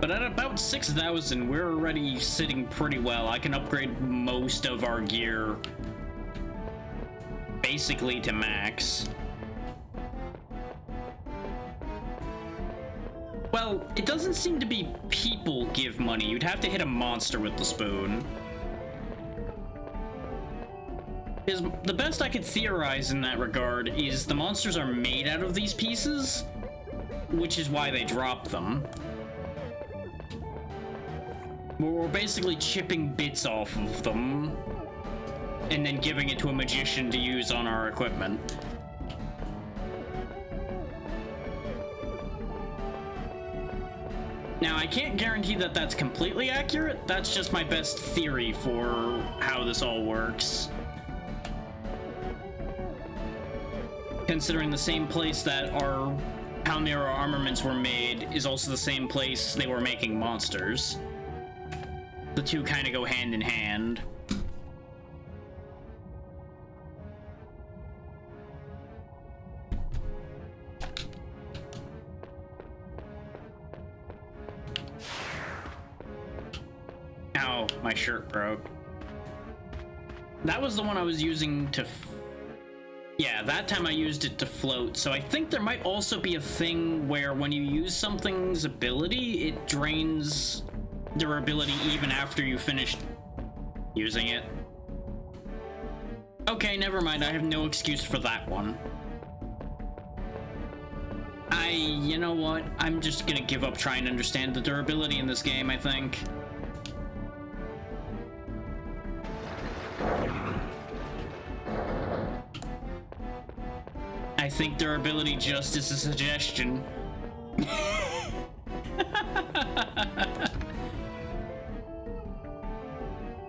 But at about 6,000, we're already sitting pretty well. I can upgrade most of our gear basically to max. Well, it doesn't seem to be people give money. You'd have to hit a monster with the spoon. The best I could theorize in that regard is the monsters are made out of these pieces, which is why they drop them. We're basically chipping bits off of them and then giving it to a magician to use on our equipment. Now, I can't guarantee that that's completely accurate. That's just my best theory for how this all works. Considering the same place that our Palmyra armaments were made is also the same place they were making monsters. The two kind of go hand in hand. Ow, my shirt broke. That was the one I was using to... Yeah, that time I used it to float, so I think there might also be a thing where when you use something's ability, it drains durability even after you finish using it. Okay, never mind. I have no excuse for that one. You know what? I'm just gonna give up trying to understand the durability in this game, I think. I think durability just is a suggestion.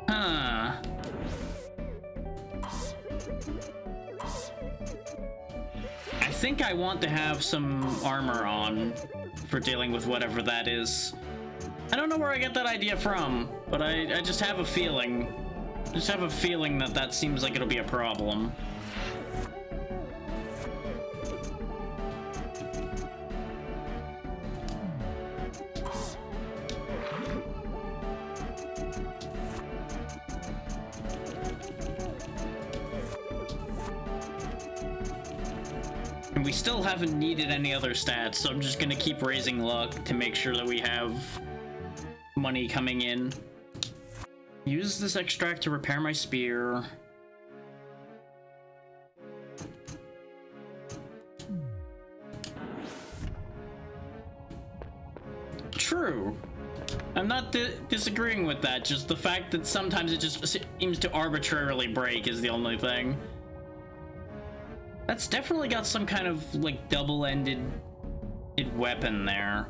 Huh. I think I want to have some armor on for dealing with whatever that is. I don't know where I get that idea from, but I just have a feeling. Just have a feeling that that seems like it'll be a problem. And we still haven't needed any other stats, so I'm just gonna keep raising luck to make sure that we have money coming in. Use this extract to repair my spear. True. I'm not disagreeing with that, just the fact that sometimes it just seems to arbitrarily break is the only thing. That's definitely got some kind of, like, double-ended weapon there.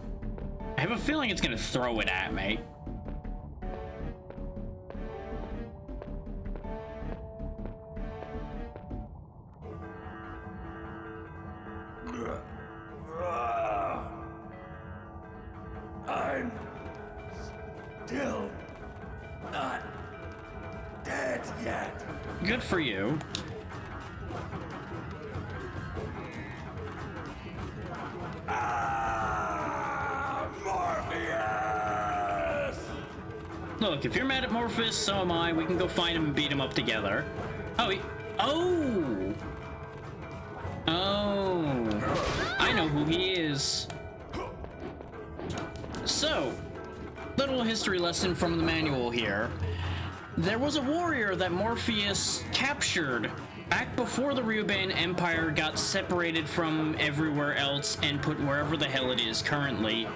I have a feeling it's gonna throw it at me.
I'm still not dead yet.
Good for you.
Morpheus!
Look, if you're mad at Morpheus, so am I. We can go find him and beat him up together. Oh, oh! Oh! I know who he is. So, little history lesson from the manual here. There was a warrior that Morpheus captured back before the Ryuban Empire got separated from everywhere else and put wherever the hell it is currently.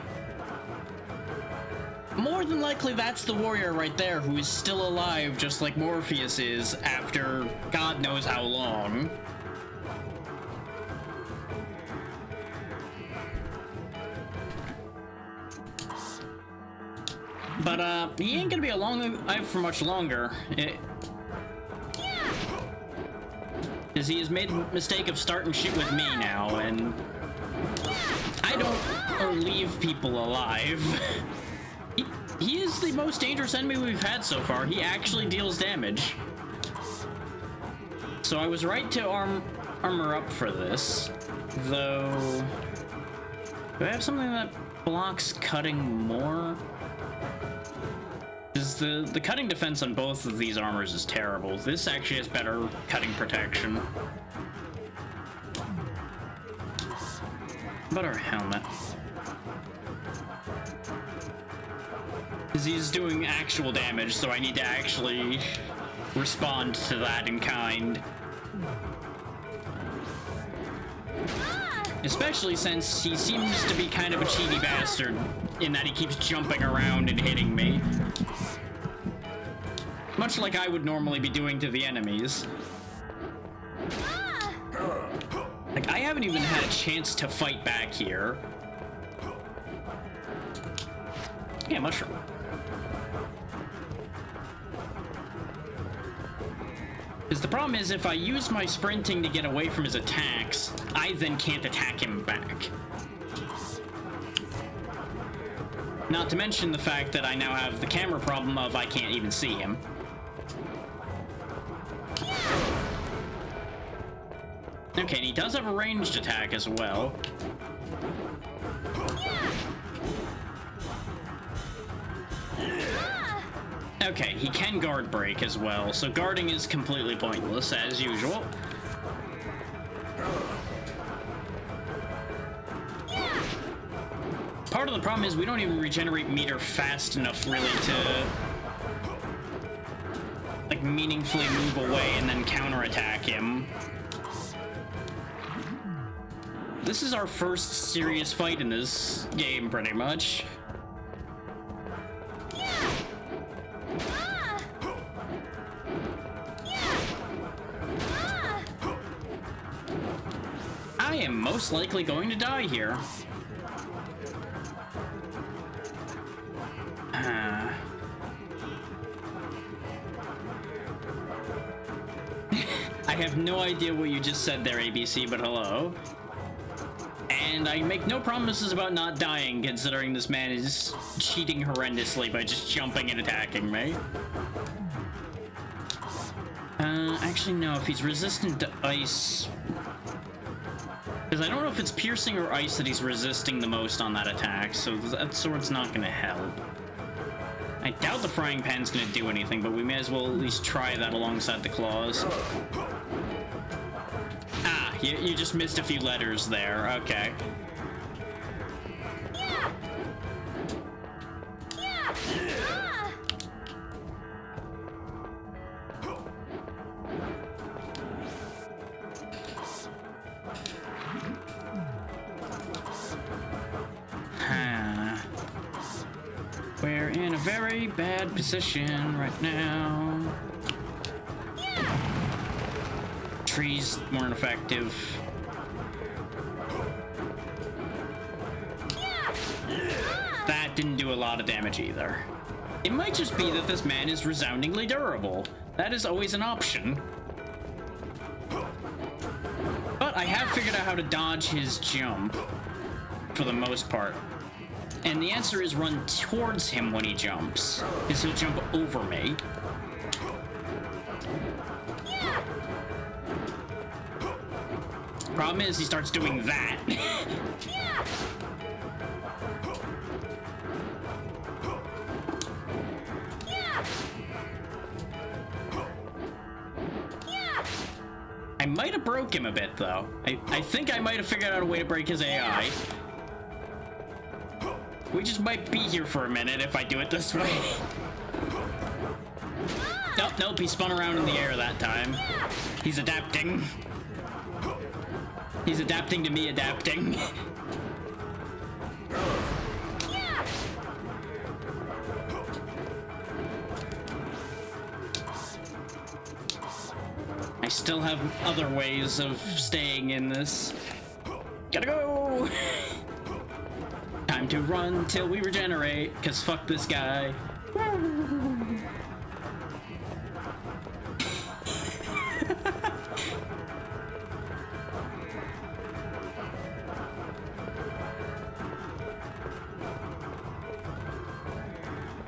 More than likely, that's the warrior right there who is still alive, just like Morpheus is, after God knows how long. But, he ain't gonna be alive for much longer. Because he has made the mistake of starting shit with me now, and I don't leave people alive. He is the most dangerous enemy we've had so far. He actually deals damage. So I was right to armor up for this, though. Do I have something that blocks cutting more? Because the cutting defense on both of these armors is terrible. This actually has better cutting protection. But our helmet. Because he's doing actual damage, so I need to actually respond to that in kind. Especially since he seems to be kind of a cheaty bastard in that he keeps jumping around and hitting me. Much like I would normally be doing to the enemies. Like, I haven't even had a chance to fight back here. Yeah, mushroom. Because the problem is, if I use my sprinting to get away from his attacks, I then can't attack him back. Not to mention the fact that I now have the camera problem of I can't even see him. Okay, and he does have a ranged attack as well. Okay, he can guard break as well, so guarding is completely pointless, as usual. Part of the problem is we don't even regenerate meter fast enough, really, to like meaningfully move away and then counterattack him. This is our first serious fight in this game, pretty much. I am most likely going to die here. I have no idea what you just said there, ABC, but hello. And I make no promises about not dying, considering this man is cheating horrendously by just jumping and attacking me. Actually, no, if he's resistant to ice... Because I don't know if it's piercing or ice that he's resisting the most on that attack, so that sword's not gonna help. I doubt the frying pan's gonna do anything, but we may as well at least try that alongside the claws. Ah, you just missed a few letters there, okay. We're in a very bad position right now. Trees weren't effective. that didn't do a lot of damage either. It might just be that this man is resoundingly durable. That is always an option. But I have figured out how to dodge his jump, for the most part. And the answer is run towards him when he jumps, because he'll jump over me. Problem is, he starts doing that. I might have broke him a bit, though. I think I might have figured out a way to break his AI. We just might be here for a minute if I do it this way. Nope, he spun around in the air that time. He's adapting. He's adapting to me adapting. I still have other ways of staying in this. Gotta go! Time to run till we regenerate, cause fuck this guy.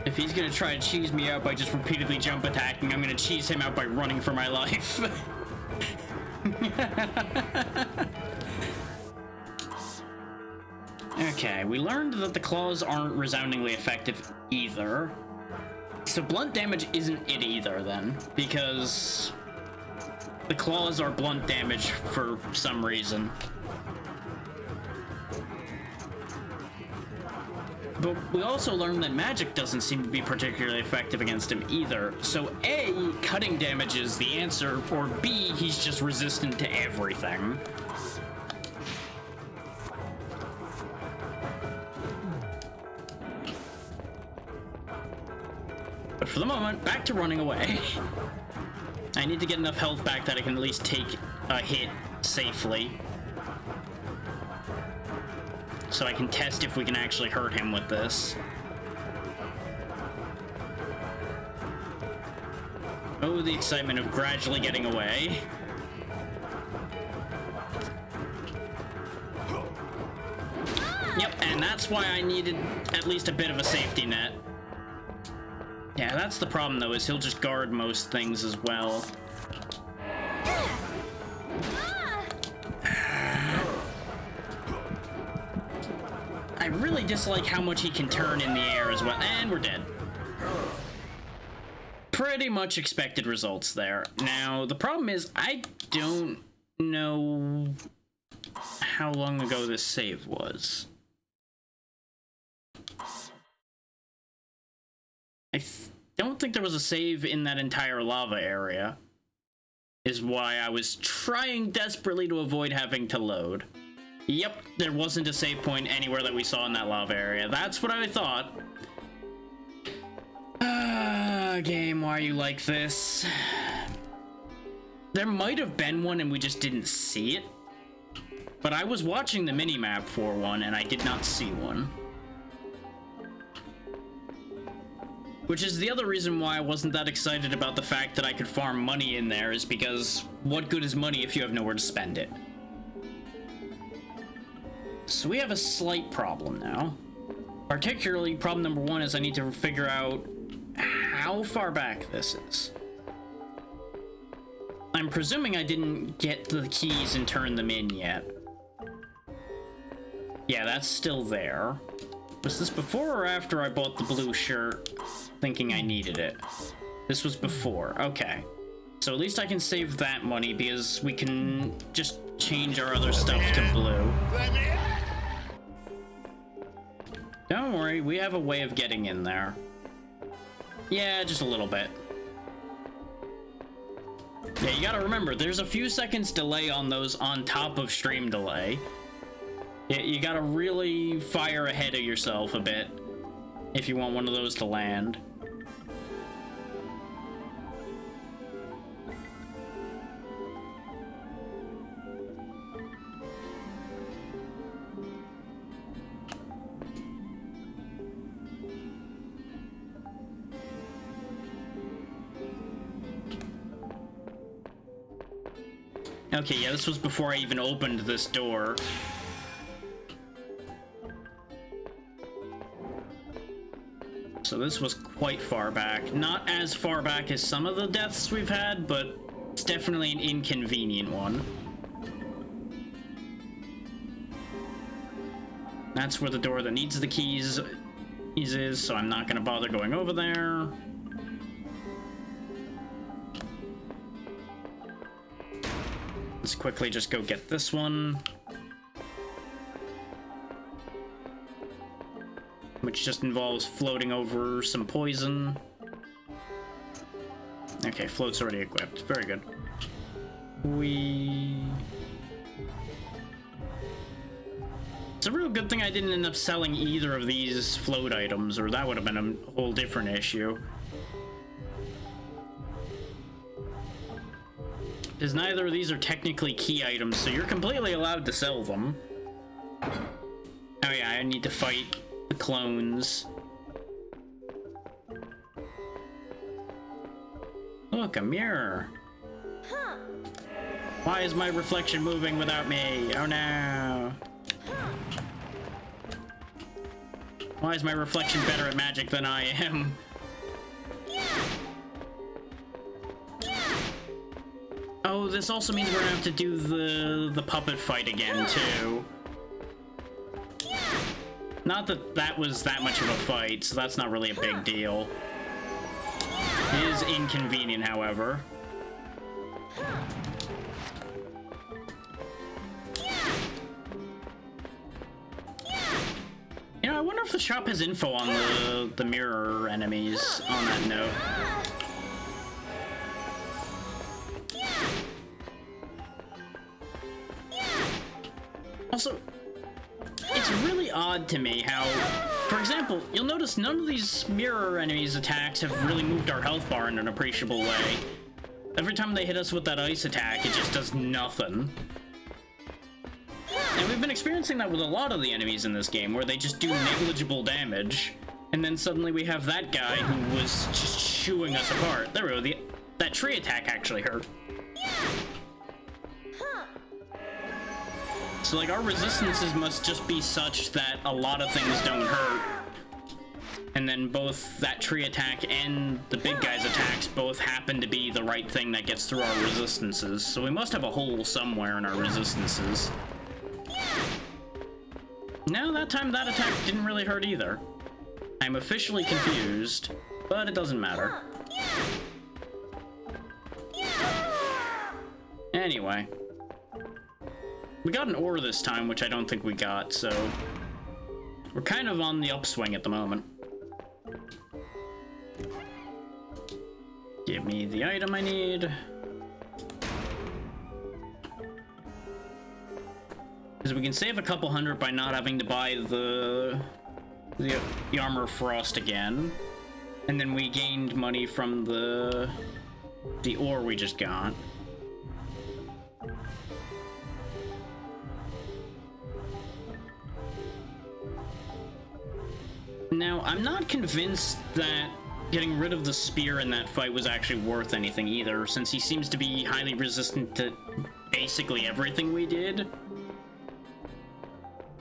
If he's gonna try to cheese me out by just repeatedly jump attacking, I'm gonna cheese him out by running for my life. Okay, we learned that the claws aren't resoundingly effective either. So blunt damage isn't it either then, because the claws are blunt damage for some reason. But we also learned that magic doesn't seem to be particularly effective against him either. So A, cutting damage is the answer, or B, he's just resistant to everything. But for the moment, back to running away. I need to get enough health back that I can at least take a hit safely. So I can test if we can actually hurt him with this. Oh, the excitement of gradually getting away. Yep, and that's why I needed at least a bit of a safety net. Yeah, that's the problem though, is he'll just guard most things as well. I really dislike how much he can turn in the air as well. And we're dead. Pretty much expected results there. Now, the problem is, I don't know how long ago this save was. I don't think there was a save in that entire lava area. Is why I was trying desperately to avoid having to load. Yep, there wasn't a save point anywhere that we saw in that lava area. That's what I thought. Game, why are you like this? There might have been one and we just didn't see it. But I was watching the minimap for one and I did not see one. Which is the other reason why I wasn't that excited about the fact that I could farm money in there, is because what good is money if you have nowhere to spend it? So we have a slight problem now. Particularly, problem number one is I need to figure out how far back this is. I'm presuming I didn't get the keys and turn them in yet. Yeah, that's still there. Was this before or after I bought the blue shirt, thinking I needed it? This was before, okay. So at least I can save that money because we can just change our other stuff to blue. Don't worry, we have a way of getting in there. Yeah, just a little bit. Yeah, you gotta remember, there's a few seconds delay on those on top of stream delay. Yeah, you gotta really fire ahead of yourself a bit if you want one of those to land. Okay, yeah, this was before I even opened this door. So this was quite far back. Not as far back as some of the deaths we've had, but it's definitely an inconvenient one. That's where the door that needs the keys is, so I'm not gonna bother going over there. Let's quickly just go get this one. Which just involves floating over some poison. Okay, float's already equipped. Very good. It's a real good thing I didn't end up selling either of these float items, or that would have been a whole different issue. Because neither of these are technically key items, so you're completely allowed to sell them. Oh yeah, I need to fight the clones. Look, a mirror. Why is my reflection moving without me? Oh no. Why is my reflection better at magic than I am? Oh, this also means we're gonna have to do the puppet fight again, too. Not that that was that much of a fight, so that's not really a big deal. It is inconvenient, however. You know, I wonder if the shop has info on the mirror enemies on that note. Also, it's really odd to me how, for example, you'll notice none of these mirror enemies' attacks have really moved our health bar in an appreciable way. Every time they hit us with that ice attack, it just does nothing. And we've been experiencing that with a lot of the enemies in this game, where they just do negligible damage, and then suddenly we have that guy who was just chewing us apart. There we go, that tree attack actually hurt. So, like, our resistances must just be such that a lot of things don't hurt. And then both that tree attack and the big guy's attacks both happen to be the right thing that gets through our resistances. So we must have a hole somewhere in our resistances. No, that time that attack didn't really hurt either. I'm officially confused, but it doesn't matter. Anyway. We got an ore this time, which I don't think we got, so we're kind of on the upswing at the moment. Give me the item I need. Because we can save a couple hundred by not having to buy the Armor of Frost again. And then we gained money from the ore we just got. Now, I'm not convinced that getting rid of the spear in that fight was actually worth anything either, since he seems to be highly resistant to basically everything we did.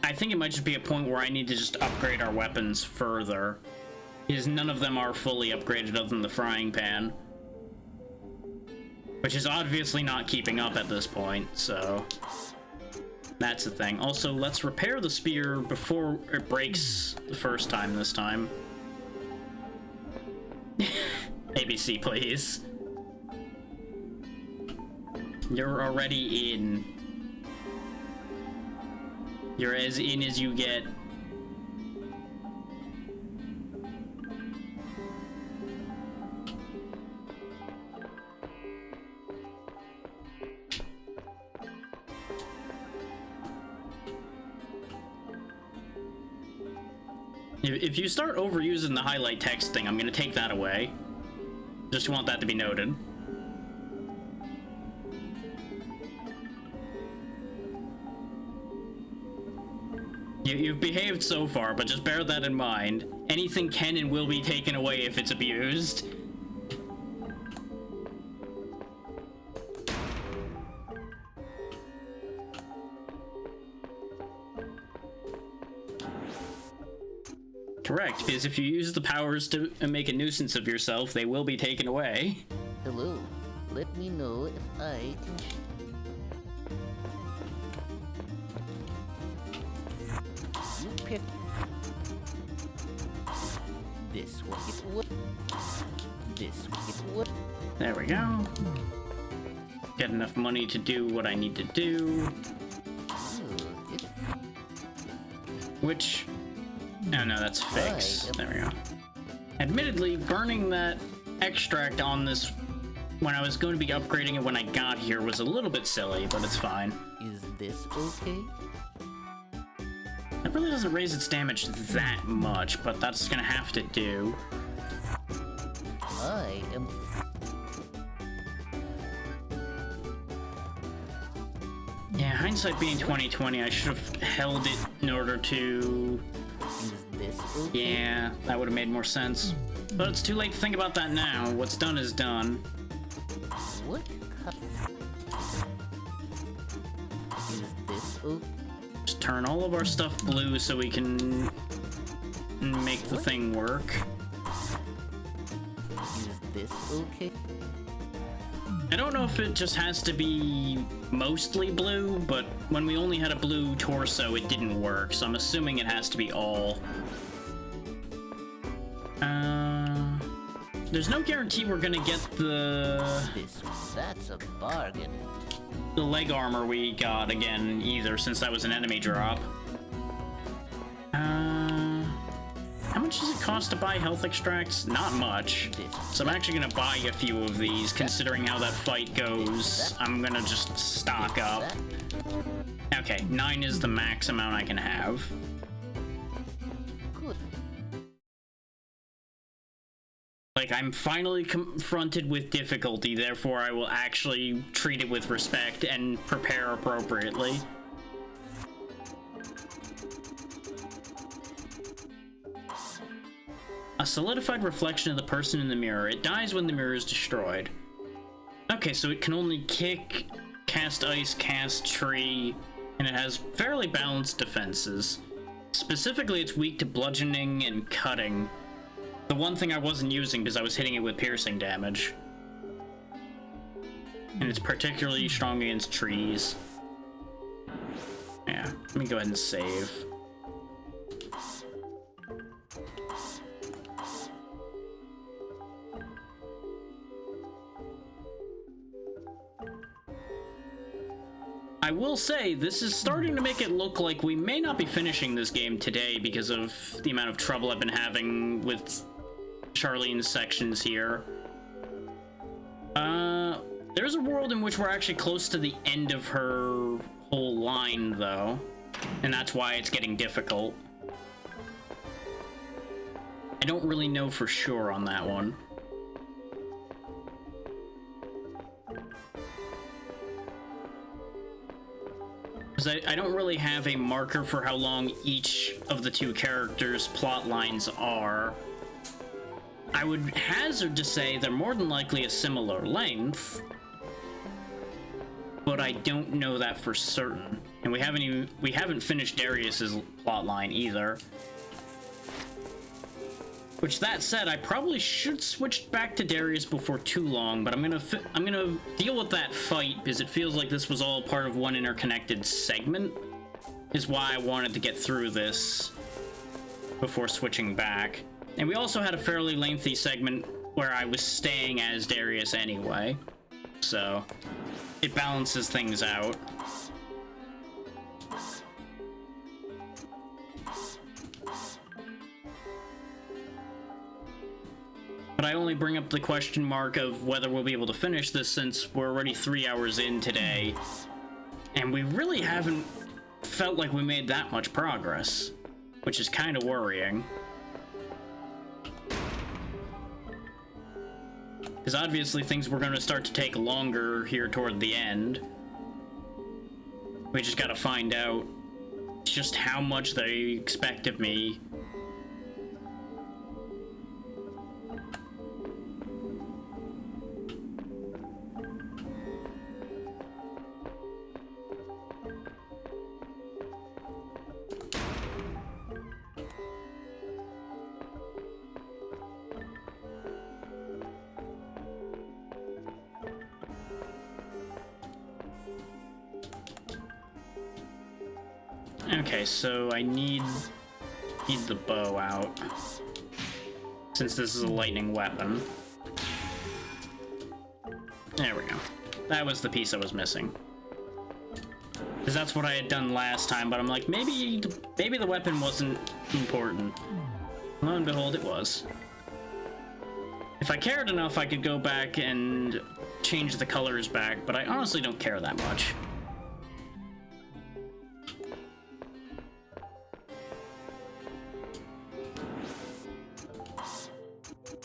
I think it might just be a point where I need to just upgrade our weapons further, because none of them are fully upgraded other than the frying pan. Which is obviously not keeping up at this point, so that's the thing. Also, let's repair the spear before it breaks the first time this time. ABC, please. You're already in. You're as in as you get. If you start overusing the highlight text thing, I'm gonna take that away. Just want that to be noted. You've behaved so far, but just bear that in mind. Anything can and will be taken away if it's abused. Correct, because if you use the powers to make a nuisance of yourself, they will be taken away.
Hello. Let me know if I can. You pick. This will get wood. This will get wood.
There we go. Get enough money to do what I need to do. Which... Oh no, that's fixed. There we go. Admittedly, burning that extract on this when I was going to be upgrading it when I got here was a little bit silly, but it's fine.
Is this okay?
It really doesn't raise its damage that much, but that's gonna have to do.
I am.
Yeah, hindsight being 2020, I should have held it in order to...
Is this okay?
Yeah, that would have made more sense. But it's too late to think about that now. What's done is done.
What? Is this okay?
Just turn all of our stuff blue so we can make the thing work.
Is this okay?
I don't know if it just has to be mostly blue, but when we only had a blue torso, it didn't work, so I'm assuming it has to be all. There's no guarantee we're gonna get
That's a bargain.
the leg armor we got again either, since that was an enemy drop. How much does it cost to buy health extracts? Not much. So I'm actually gonna buy a few of these, considering how that fight goes. I'm gonna just stock up. Okay, 9 is the max amount I can have.
Good.
Like, I'm finally confronted with difficulty, therefore I will actually treat it with respect and prepare appropriately. A solidified reflection of the person in the mirror. It dies when the mirror is destroyed. Okay, so it can only kick, cast ice, cast tree, and it has fairly balanced defenses. Specifically, it's weak to bludgeoning and cutting. The one thing I wasn't using because I was hitting it with piercing damage. And it's particularly strong against trees. Yeah, let me go ahead and save. I will say, this is starting to make it look like we may not be finishing this game today because of the amount of trouble I've been having with Charlene's sections here. There's a world in which we're actually close to the end of her whole line, though, and that's why it's getting difficult. I don't really know for sure on that one. Because I don't really have a marker for how long each of the two characters' plot lines are. I would hazard to say they're more than likely a similar length, but I don't know that for certain. And we haven't finished Darius's plot line either. Which, that said, I probably should switch back to Darius before too long, but I'm gonna deal with that fight because it feels like this was all part of one interconnected segment, is why I wanted to get through this before switching back. And we also had a fairly lengthy segment where I was staying as Darius anyway, so it balances things out. But I only bring up the question mark of whether we'll be able to finish this since we're already 3 hours in today, and we really haven't felt like we made that much progress, which is kind of worrying. Because obviously things were going to start to take longer here toward the end. We just gotta find out just how much they expect of me. Okay, so I need the bow out, since this is a lightning weapon. There we go. That was the piece I was missing. Because that's what I had done last time, but I'm like, maybe the weapon wasn't important. Lo and behold, it was. If I cared enough, I could go back and change the colors back, but I honestly don't care that much.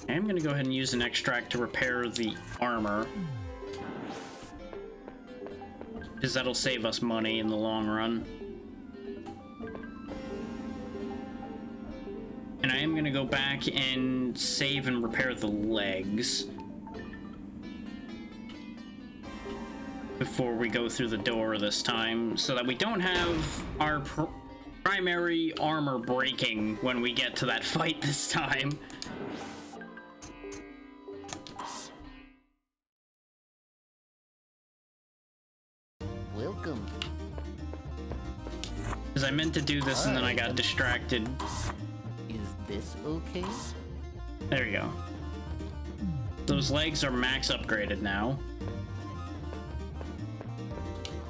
I'm gonna go ahead and use an extract to repair the armor, because that'll save us money in the long run. And I am gonna go back and save and repair the legs before we go through the door this time, so that we don't have our primary armor breaking when we get to that fight this time.
Welcome.
Because I meant to do this and then I got distracted.
Is this okay?
There you go. Those legs are max upgraded now.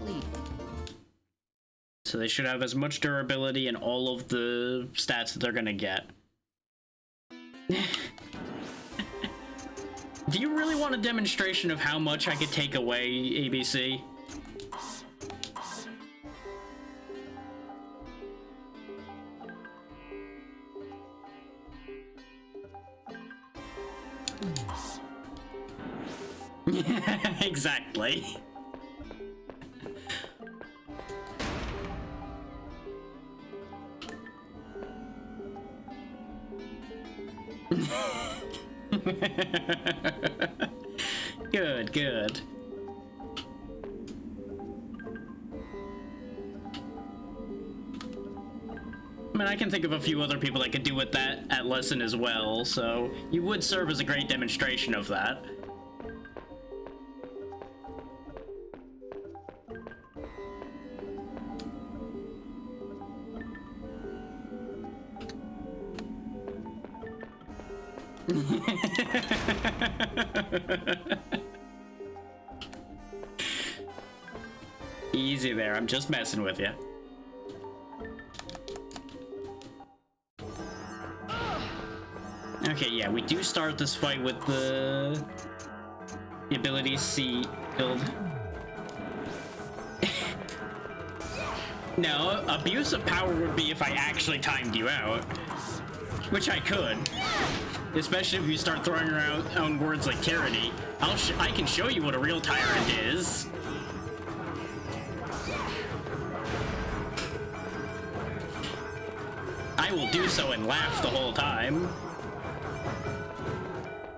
Please.
So they should have as much durability and all of the stats that they're gonna get. Do you really want a demonstration of how much I could take away, ABC? Exactly. Good, good. I mean, I can think of a few other people that could do with that at lesson as well, so you would serve as a great demonstration of that. Easy there, I'm just messing with you. Okay, yeah, we do start this fight with the ability C build. No, abuse of power would be if I actually timed you out. Which I could. Especially if you start throwing around words like tyranny. I can show you what a real tyrant is. I will do so and laugh the whole time.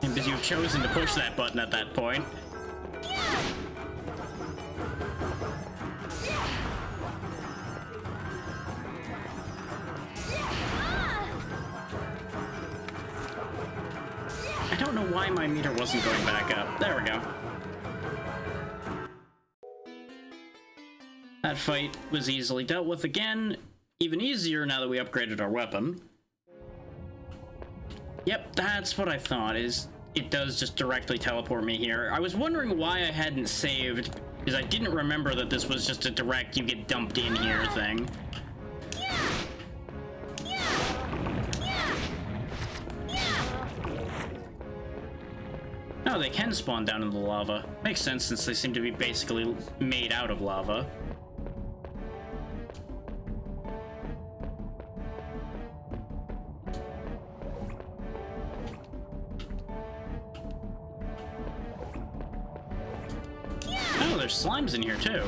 And because you've chosen to push that button at that point. I don't know why my meter wasn't going back up. There we go. That fight was easily dealt with again. Even easier now that we upgraded our weapon. Yep, that's what I thought, is it does just directly teleport me here. I was wondering why I hadn't saved, because I didn't remember that this was just a direct you get dumped in here thing. Oh, they can spawn down in the lava. Makes sense since they seem to be basically made out of lava. Oh, there's slimes in here too.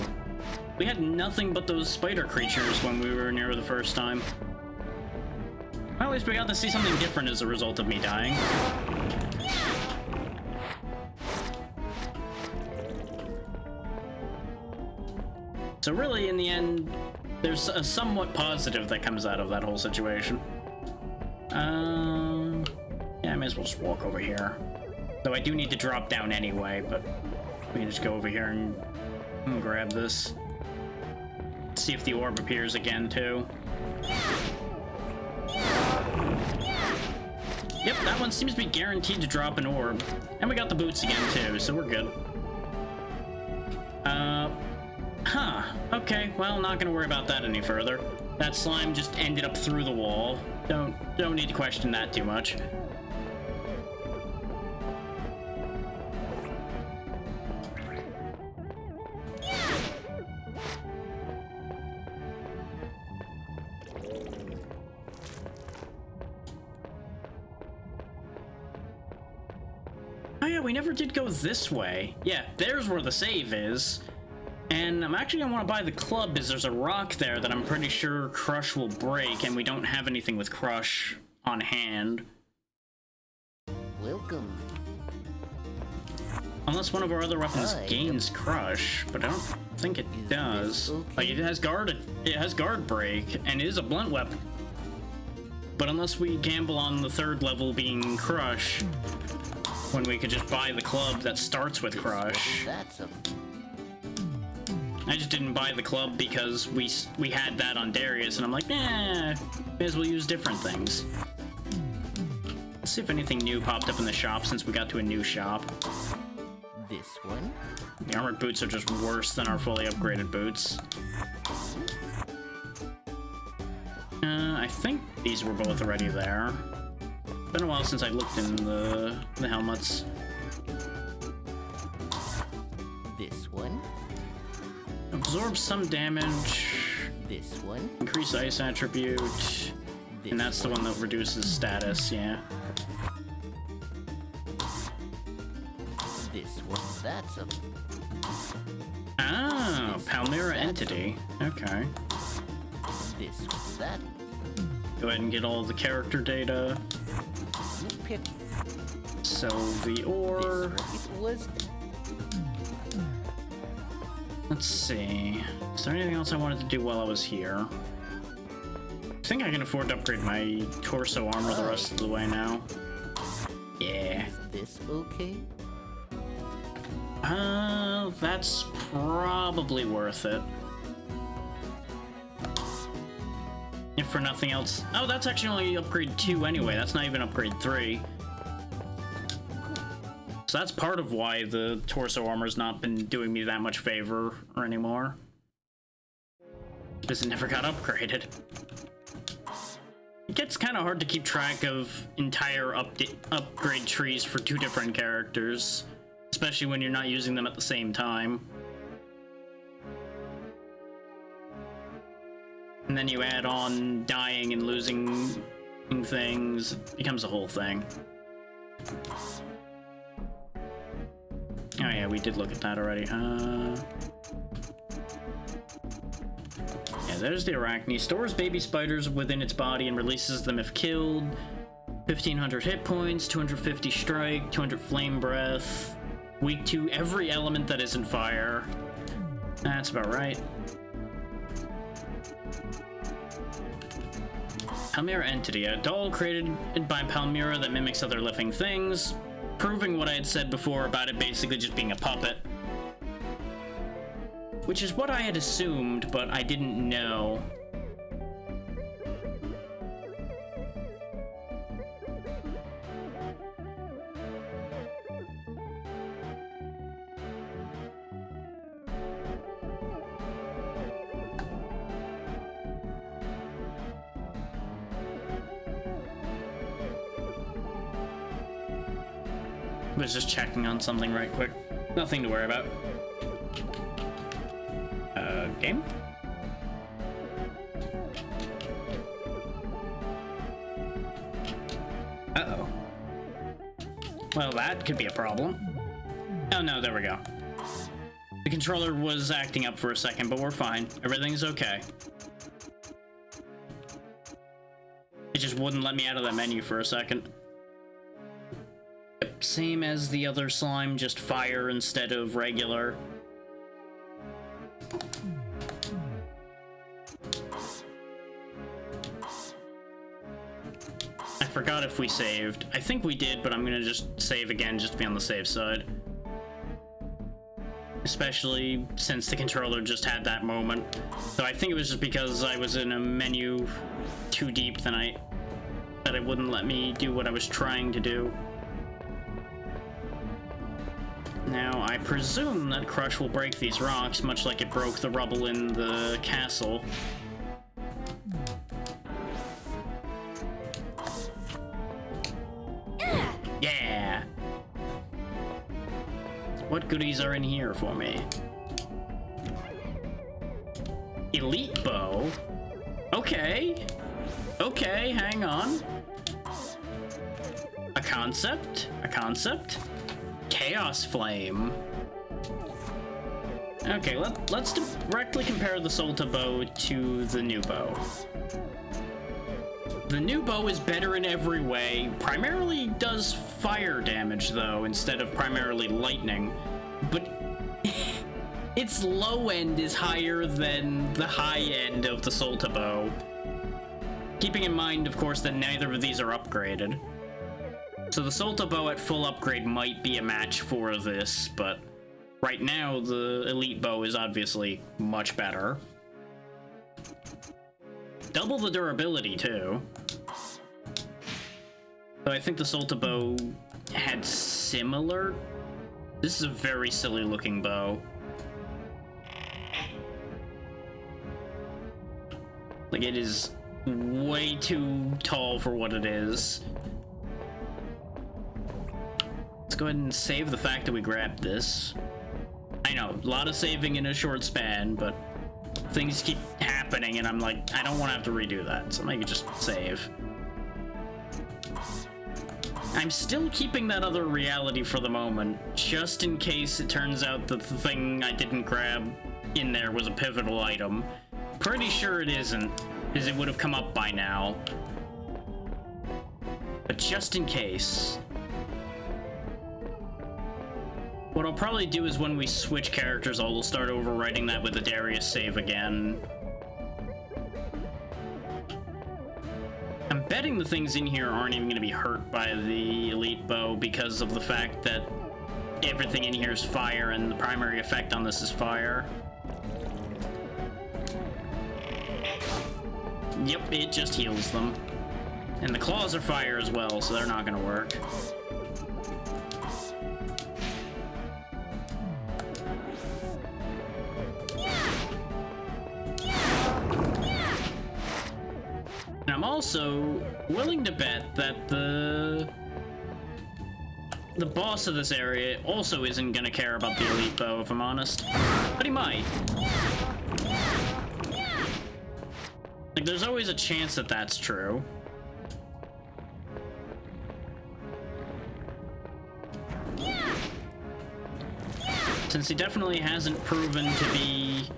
We had nothing but those spider creatures when we were near the first time. Well, at least we got to see something different as a result of me dying. So really, in the end, there's a somewhat positive that comes out of that whole situation. Yeah, I may as well just walk over here. Though I do need to drop down anyway, but we can just go over here and grab this. See if the orb appears again, too. Yep, that one seems to be guaranteed to drop an orb. And we got the boots again, too, so we're good. Huh. Okay, well, not gonna worry about that any further. That slime just ended up through the wall. Don't need to question that too much. Oh yeah, we never did go this way. Yeah, there's where the save is. And I'm actually gonna want to buy the club because there's a rock there that I'm pretty sure Crush will break, and we don't have anything with Crush on hand.
Welcome.
Unless one of our other weapons gains Crush, but I don't think it does. Like, it has guard break, and it is a blunt weapon. But unless we gamble on the third level being Crush, when we could just buy the club that starts with Crush. I just didn't buy the club because we had that on Darius, and I'm like, may as well use different things. Let's see if anything new popped up in the shop since we got to a new shop.
This one?
The armored boots are just worse than our fully upgraded boots. I think these were both already there. Been a while since I looked in the helmets.
This one?
Absorb some damage.
This one?
Increase ice attribute. And that's the one that reduces status, yeah.
This one, that's a...
Oh, Palmyra entity. Okay.
This one, that...
Go ahead and get all the character data.
Pick.
Sell the ore.
It was...
Let's see. Is there anything else I wanted to do while I was here? I think I can afford to upgrade my torso armor the rest of the way now. Yeah.
Is this okay?
That's probably worth it. If for nothing else. Oh, that's actually only upgrade 2 anyway. That's not even upgrade 3. So that's part of why the torso armor's not been doing me that much favor or anymore. Because it never got upgraded. It gets kind of hard to keep track of entire upgrade trees for 2 different characters, especially when you're not using them at the same time. And then you add on dying and losing things, it becomes a whole thing. Oh yeah, we did look at that already. Yeah, there's the Arachne. Stores baby spiders within its body and releases them if killed. 1500 hit points, 250 strike, 200 flame breath. Weak to every element that isn't fire. That's about right. Palmyra entity, a doll created by Palmyra that mimics other living things, proving what I had said before about it basically just being a puppet. Which is what I had assumed, but I didn't know. I was just checking on something right quick. Nothing to worry about. Game? Uh-oh. Well, that could be a problem. Oh no, there we go. The controller was acting up for a second, but we're fine. Everything's okay. It just wouldn't let me out of that menu for a second. Yep, same as the other slime, just fire instead of regular. I forgot if we saved. I think we did, but I'm gonna just save again just to be on the safe side. especially since the controller just had that moment. So I think it was just because I was in a menu too deep that it wouldn't let me do what I was trying to do. Now, I presume that Crush will break these rocks, much like it broke the rubble in the castle. Yeah! What goodies are in here for me? Elite bow? Okay. Okay, hang on. A concept? A concept? Chaos Flame. Okay, let's directly compare the Solta bow to the new bow. The new bow is better in every way. Primarily does fire damage, though, instead of primarily lightning. But its low end is higher than the high end of the Solta bow. Keeping in mind, of course, that neither of these are upgraded. So the Solta bow at full upgrade might be a match for this, but right now the elite bow is obviously much better. Double the durability, too. So I think the Solta bow had similar... This is a very silly looking bow. Like, it is way too tall for what it is. Let's go ahead and save the fact that we grabbed this. I know, a lot of saving in a short span, but things keep happening and I'm like, I don't want to have to redo that, so I could just save. I'm still keeping that other reality for the moment, just in case it turns out that the thing I didn't grab in there was a pivotal item. Pretty sure it isn't, because it would have come up by now. But just in case... What I'll probably do is when we switch characters, I'll start overwriting that with a Darius save again. I'm betting the things in here aren't even going to be hurt by the elite bow because of the fact that everything in here is fire and the primary effect on this is fire. Yep, it just heals them. And the claws are fire as well, so they're not going to work. I'm also willing to bet that the boss of this area also isn't gonna care about the elite bow, if I'm honest. But he might. Like, there's always a chance that that's true. Since he definitely hasn't proven to be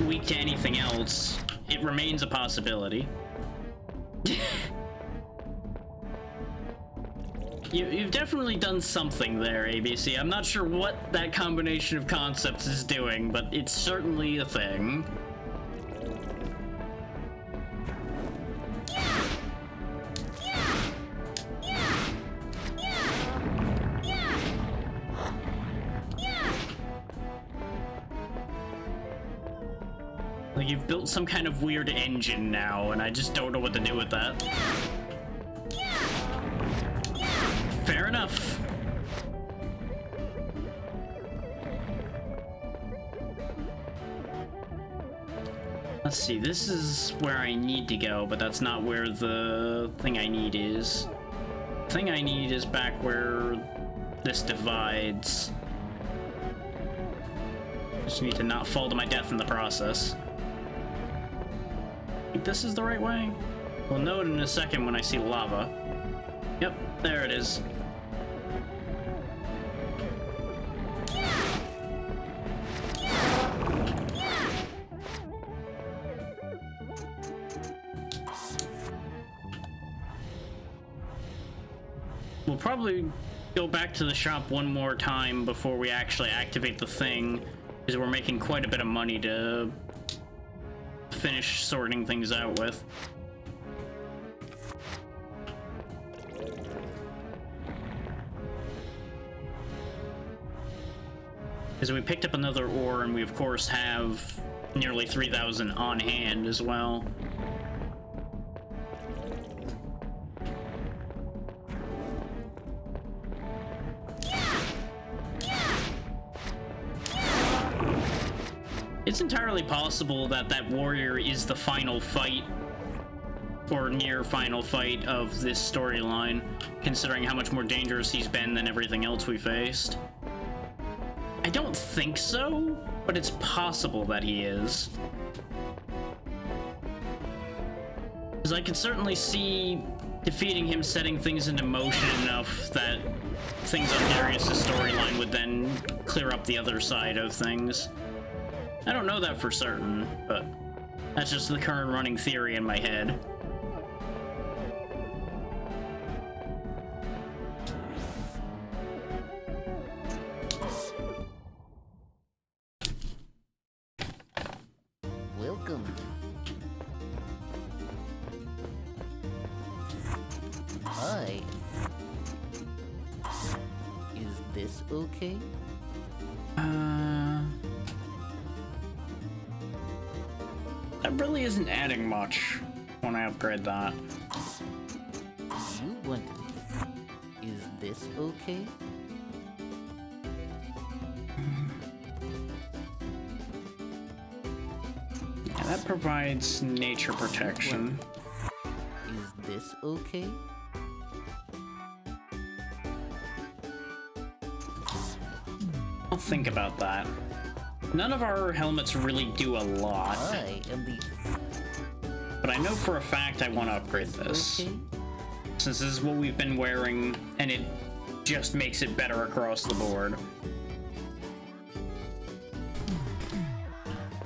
weak to anything else, it remains a possibility. You've definitely done something there, ABC. I'm not sure what that combination of concepts is doing, but it's certainly a thing. Like, you've built some kind of weird engine now, and I just don't know what to do with that. Fair enough. Let's see, this is where I need to go, but that's not where the thing I need is. The thing I need is back where this divides. Just need to not fall to my death in the process. Think this is the right way? We'll know it in a second when I see lava. Yep, there it is. We'll probably go back to the shop one more time before we actually activate the thing, because we're making quite a bit of money to finish sorting things out with. Because we picked up another ore, and we of course have nearly 3,000 on hand as well. It's entirely possible that that warrior is the final fight, or near final fight, of this storyline, considering how much more dangerous he's been than everything else we faced. I don't think so, but it's possible that he is. Because I could certainly see defeating him setting things into motion enough that things on Darius' storyline would then clear up the other side of things. I don't know that for certain, but that's just the current running theory in my head.
Welcome. Hi. Is this okay?
That really isn't adding much when I upgrade that.
You want it. Is this okay?
Yeah, that provides nature protection.
Is this okay?
I'll think about that. None of our helmets really do a lot,
I am the
but I know for a fact I want to upgrade this.
okay.
Since this is what we've been wearing, and it just makes it better across the board.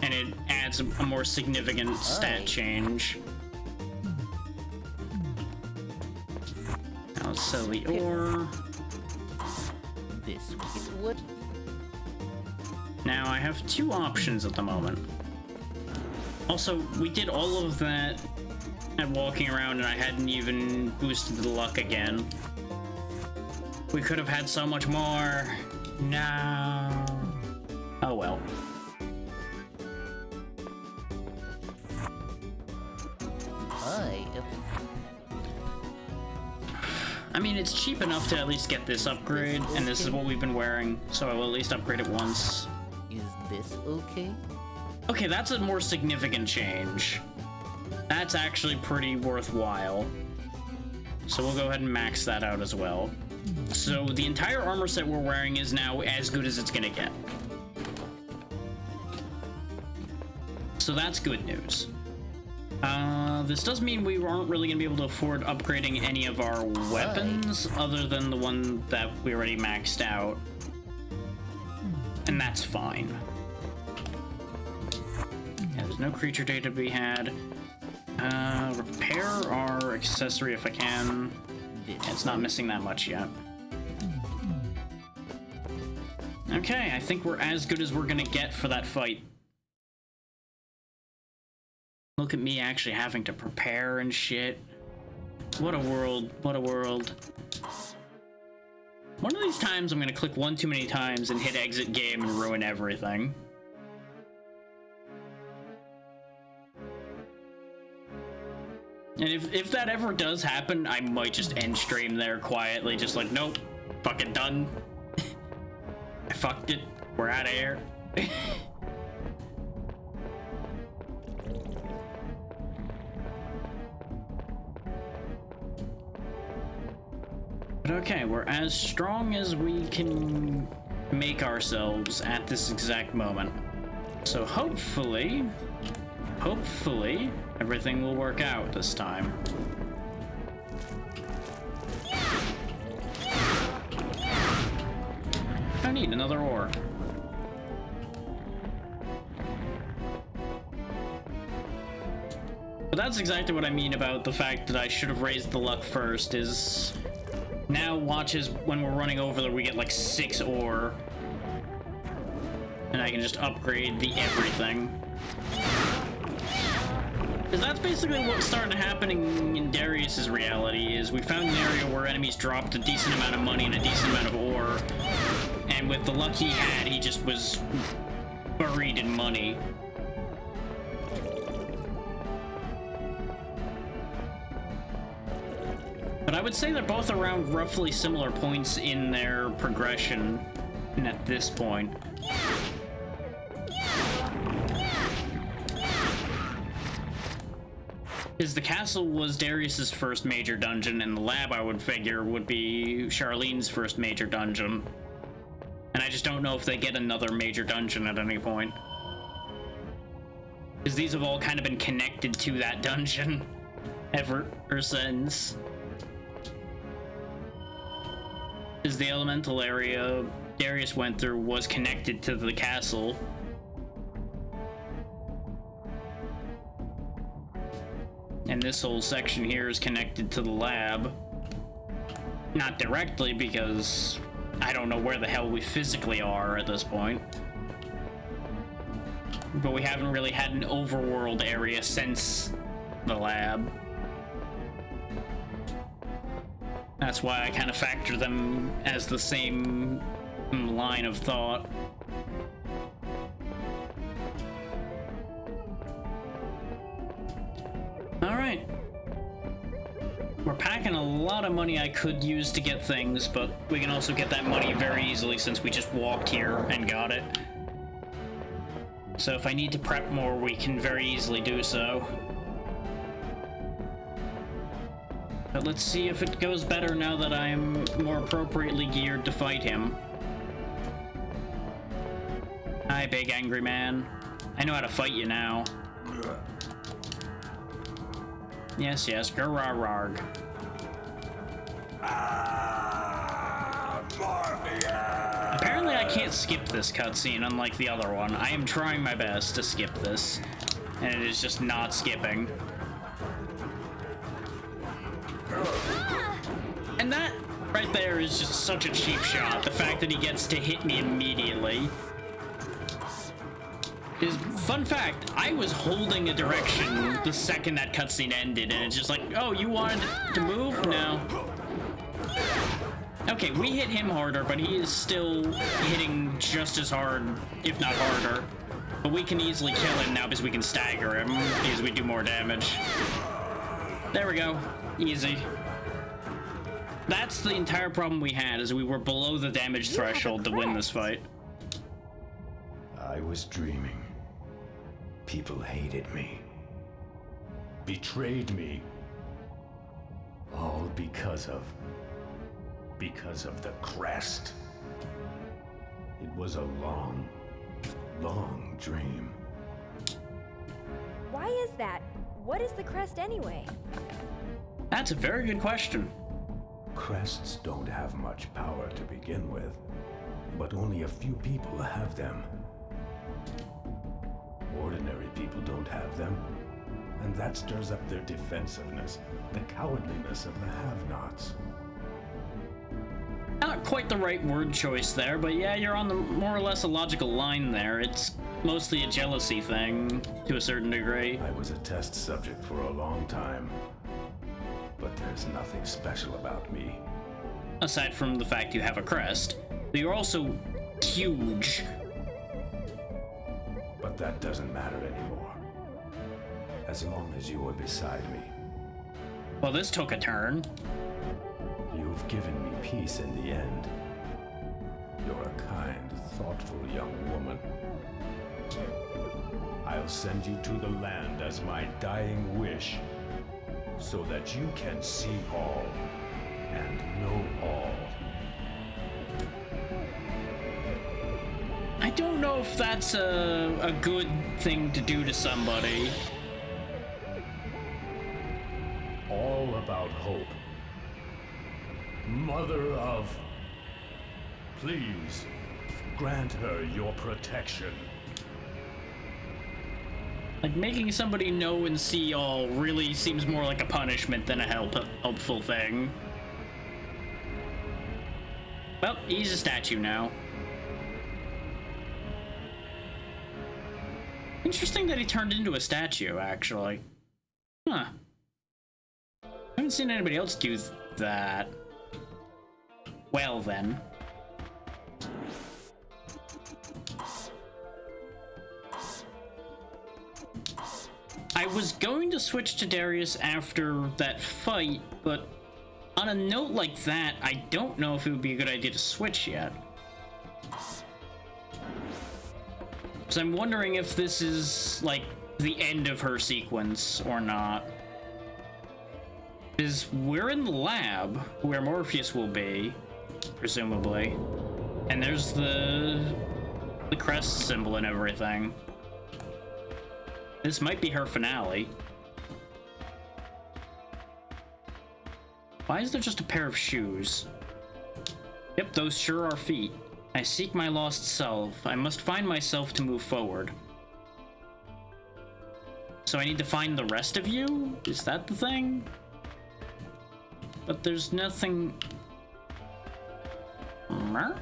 And it adds a more significant stat change. Now let's sell the ore.
This is what
Now I have two options at the moment. Also, we did all of that at walking around and I hadn't even boosted the luck again. We could have had so much more. No. Oh well.
I am.
I mean, it's cheap enough to at least get this upgrade, and this is what we've been wearing, so I will at least upgrade it once.
Is this okay?
Okay, that's a more significant change. That's actually pretty worthwhile. So we'll go ahead and max that out as well. So the entire armor set we're wearing is now as good as it's gonna get. So that's good news. This does mean we aren't really gonna be able to afford upgrading any of our weapons other than the one that we already maxed out. And that's fine. Yeah, there's no creature data to be had. Repair our accessory if I can. It's not missing that much yet. Okay, I think we're as good as we're gonna get for that fight. Look at me actually having to prepare and shit. What a world, what a world. One of these times I'm gonna click one too many times and hit exit game and ruin everything. And if that ever does happen, I might just end stream there quietly, just like, nope, fucking done. I fucked it, we're out of here. But okay, we're as strong as we can make ourselves at this exact moment. So hopefully, everything will work out this time. I need another ore. But that's exactly what I mean about the fact that I should have raised the luck first, is now watches when we're running over there, we get like 6 ore. And I can just upgrade the everything. Because that's basically what started happening in Darius's reality, is we found an area where enemies dropped a decent amount of money and a decent amount of ore. and with the luck he had, he just was buried in money. But I would say they're both around roughly similar points in their progression at this point. Because the castle was Darius's first major dungeon, and the lab, I would figure, would be Charlene's first major dungeon. And I just don't know if they get another major dungeon at any point. Because these have all kind of been connected to that dungeon ever since. Because the elemental area Darius went through was connected to the castle. And this whole section here is connected to the lab. Not directly, because I don't know where the hell we physically are at this point. But we haven't really had an overworld area since the lab. That's why I kind of factor them as the same line of thought. Alright. We're packing a lot of money I could use to get things, but we can also get that money very easily since we just walked here and got it. So if I need to prep more, we can very easily do so. But let's see if it goes better now that I'm more appropriately geared to fight him. Hi, big angry man. I know how to fight you now. Yes, yes, grrrarg. Apparently I can't skip this cutscene, unlike the other one. I am trying my best to skip this, and it is just not skipping. And that right there is just such a cheap shot. The fact that he gets to hit me immediately. Fun fact, I was holding a direction the second that cutscene ended, and it's just like, oh, you wanted to move? No. Okay, we hit him harder, but he is still hitting just as hard, if not harder. But we can easily kill him now because we can stagger him, because we do more damage. There we go. Easy. That's the entire problem we had, is we were below the damage threshold to win this fight.
I was dreaming. People hated me. Betrayed me. All because of the crest. It was a long, long dream.
Why is that? What is the crest anyway?
That's a very good question.
Crests don't have much power to begin with, but only a few people have them. Ordinary people don't have them, and that stirs up their defensiveness, the cowardliness of the have-nots.
Not quite the right word choice there, but yeah, you're on the more or less a logical line there. It's mostly a jealousy thing, to a certain degree.
I was a test subject for a long time, but there's nothing special about me.
Aside from the fact you have a crest, but you're also huge.
But that doesn't matter anymore. As long as you are beside me.
Well, this took a turn.
You've given me peace in the end. You're a kind, thoughtful young woman. I'll send you to the land as my dying wish, so that you can see all and know all.
I don't know if that's a good thing to do to somebody.
All about hope. Mother of... Please, grant her your protection.
Like, making somebody know and see all really seems more like a punishment than a helpful thing. Well, he's a statue now. Interesting that he turned into a statue, actually. Huh. I haven't seen anybody else do that. Well, then. I was going to switch to Darius after that fight, but on a note like that, I don't know if it would be a good idea to switch yet. So I'm wondering if this is, like, the end of her sequence or not. Because we're in the lab, where Morpheus will be, presumably. And there's the crest symbol and everything. This might be her finale. Why is there just a pair of shoes? Yep, those sure are feet. I seek my lost self. I must find myself to move forward. So I need to find the rest of you? Is that the thing? But there's nothing... Mer?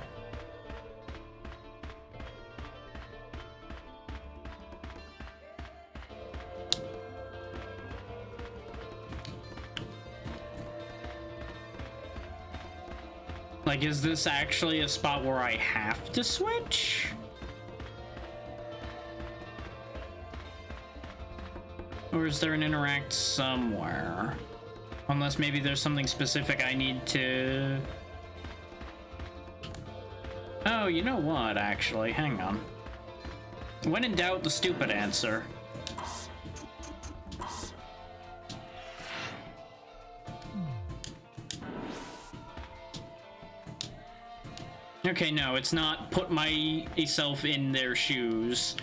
Like, is this actually a spot where I have to switch? Or is there an interact somewhere? Unless maybe there's something specific I need to... Oh, you know what, actually? Hang on. When in doubt, the stupid answer. Okay, no, it's not put myself in their shoes.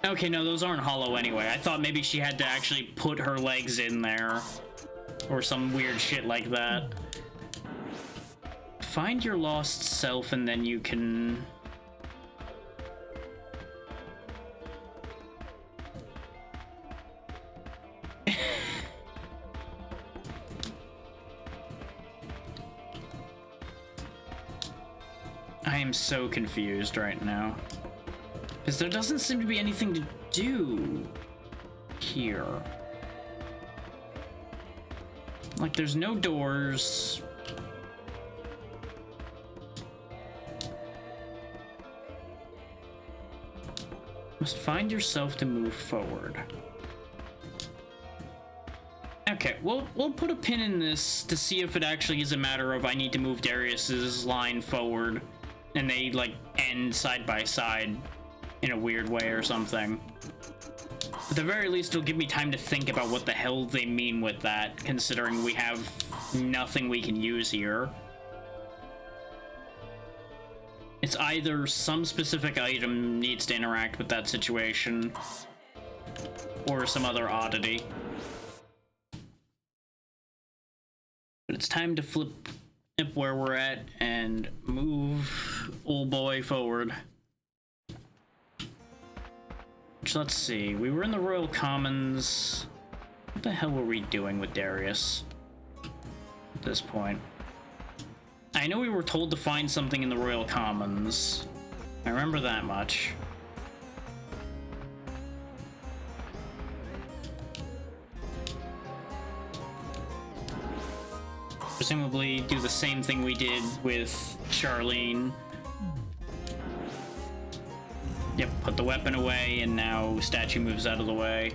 Okay, no, those aren't hollow anyway. I thought maybe she had to actually put her legs in there. Or some weird shit like that. Find your lost self and then you can... I am so confused right now. Because there doesn't seem to be anything to do here. Like, there's no doors. Must find yourself to move forward. Okay, we'll put a pin in this to see if it actually is a matter of I need to move Darius's line forward and they, like, end side by side in a weird way or something. At the very least, it'll give me time to think about what the hell they mean with that, considering we have nothing we can use here. It's either some specific item needs to interact with that situation, or some other oddity. But it's time to flip where we're at and move old boy forward. Which, let's see, we were in the Royal Commons. What the hell were we doing with Darius at this point? I know we were told to find something in the Royal Commons. I remember that much. Presumably do the same thing we did with Charlene. Yep, put the weapon away, and now statue moves out of the way.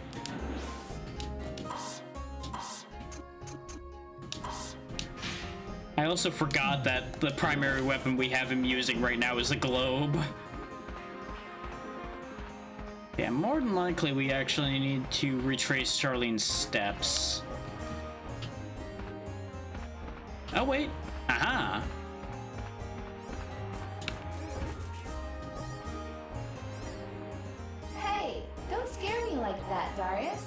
I also forgot that the primary weapon we have him using right now is a globe. Yeah, more than likely we actually need to retrace Charlene's steps. Oh, wait. Aha.
Hey, don't scare me like that, Darius.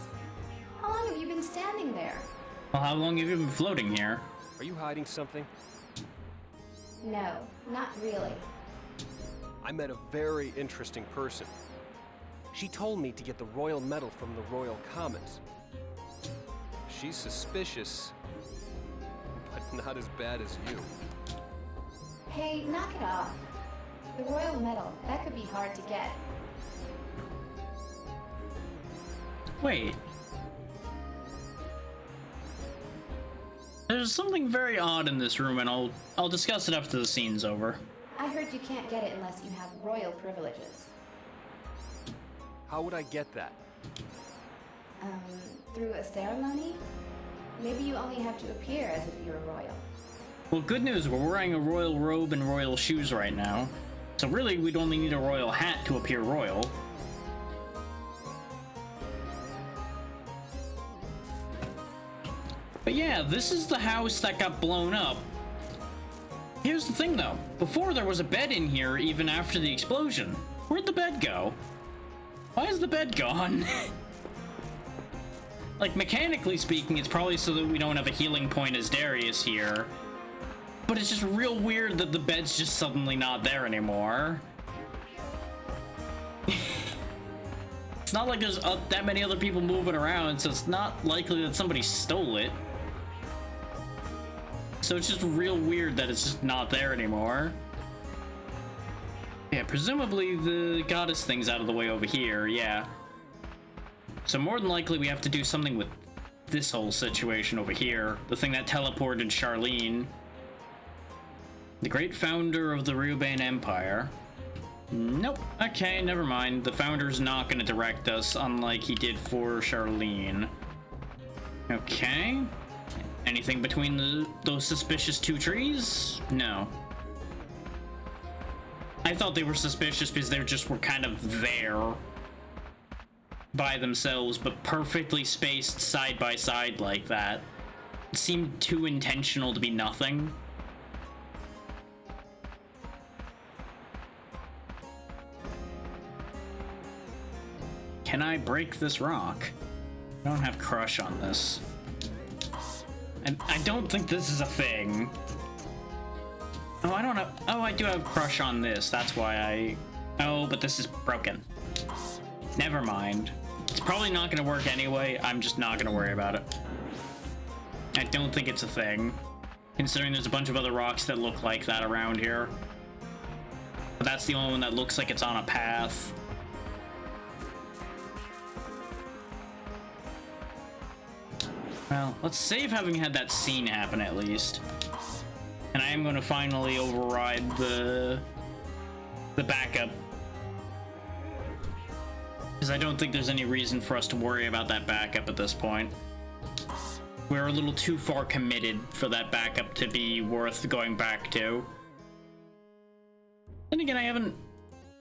How long have you been standing there?
Well, how long have you been floating here?
Are you hiding something?
No, not really.
I met a very interesting person. She told me to get the royal medal from the Royal Commons. She's suspicious, but not as bad as you.
Hey, knock it off. The royal medal, that could be hard to get.
Wait. There's something very odd in this room, and I'll discuss it after the scene's over.
I heard you can't get it unless you have royal privileges.
How would I get that?
Through a ceremony? Maybe you only have to appear as if you're royal.
Well, good news, we're wearing a royal robe and royal shoes right now. So really, we'd only need a royal hat to appear royal. But yeah, this is the house that got blown up. Here's the thing though, before there was a bed in here even after the explosion. Where'd the bed go? Why is the bed gone? Like, mechanically speaking, it's probably so that we don't have a healing point as Darius here. But it's just real weird that the bed's just suddenly not there anymore. It's not like there's that many other people moving around, so it's not likely that somebody stole it. So it's just real weird that it's just not there anymore. Yeah, presumably the goddess thing's out of the way over here, yeah. So more than likely we have to do something with this whole situation over here. The thing that teleported Charlene. The great founder of the Ryuban Empire. Nope. Okay, never mind. The founder's not going to direct us, unlike he did for Charlene. Okay. Anything between those suspicious two trees? No. I thought they were suspicious because they just were kind of there by themselves, but perfectly spaced side by side like that. It seemed too intentional to be nothing. Can I break this rock? I don't have crush on this. And I don't think this is a thing. Oh, I don't know. Oh, I do have crush on this. That's why I... Oh, but this is broken. Never mind. It's probably not going to work anyway. I'm just not going to worry about it. I don't think it's a thing, considering there's a bunch of other rocks that look like that around here. But that's the only one that looks like it's on a path. Well, let's save having had that scene happen at least. And I am going to finally override the backup. Because I don't think there's any reason for us to worry about that backup at this point. We're a little too far committed for that backup to be worth going back to. Then again, I haven't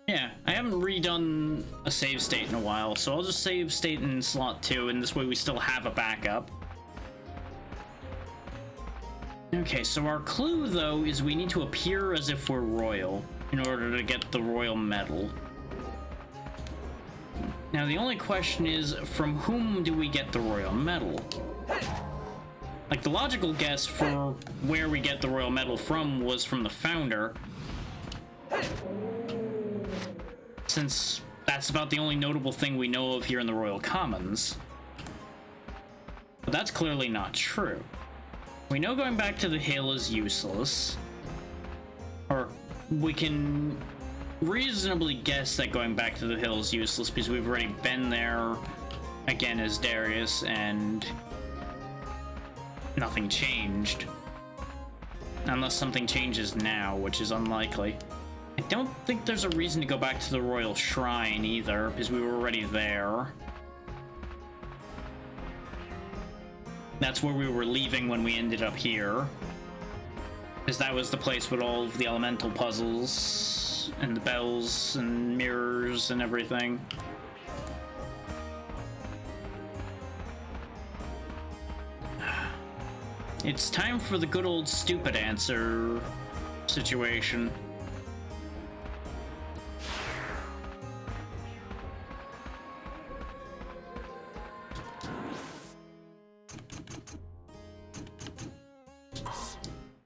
redone a save state in a while, so I'll just save state in slot 2, and this way we still have a backup. Okay, so our clue, though, is we need to appear as if we're royal in order to get the royal medal. Now, the only question is, from whom do we get the royal medal? Like, the logical guess for where we get the royal medal from was from the founder, since that's about the only notable thing we know of here in the Royal Commons. But that's clearly not true. We know going back to the hill is useless, or we can reasonably guess that going back to the hill is useless because we've already been there again as Darius and nothing changed. Unless something changes now, which is unlikely. I don't think there's a reason to go back to the Royal Shrine either, because we were already there. That's where we were leaving when we ended up here. Because that was the place with all of the elemental puzzles, and the bells, and mirrors, and everything. It's time for the good old stupid answer situation.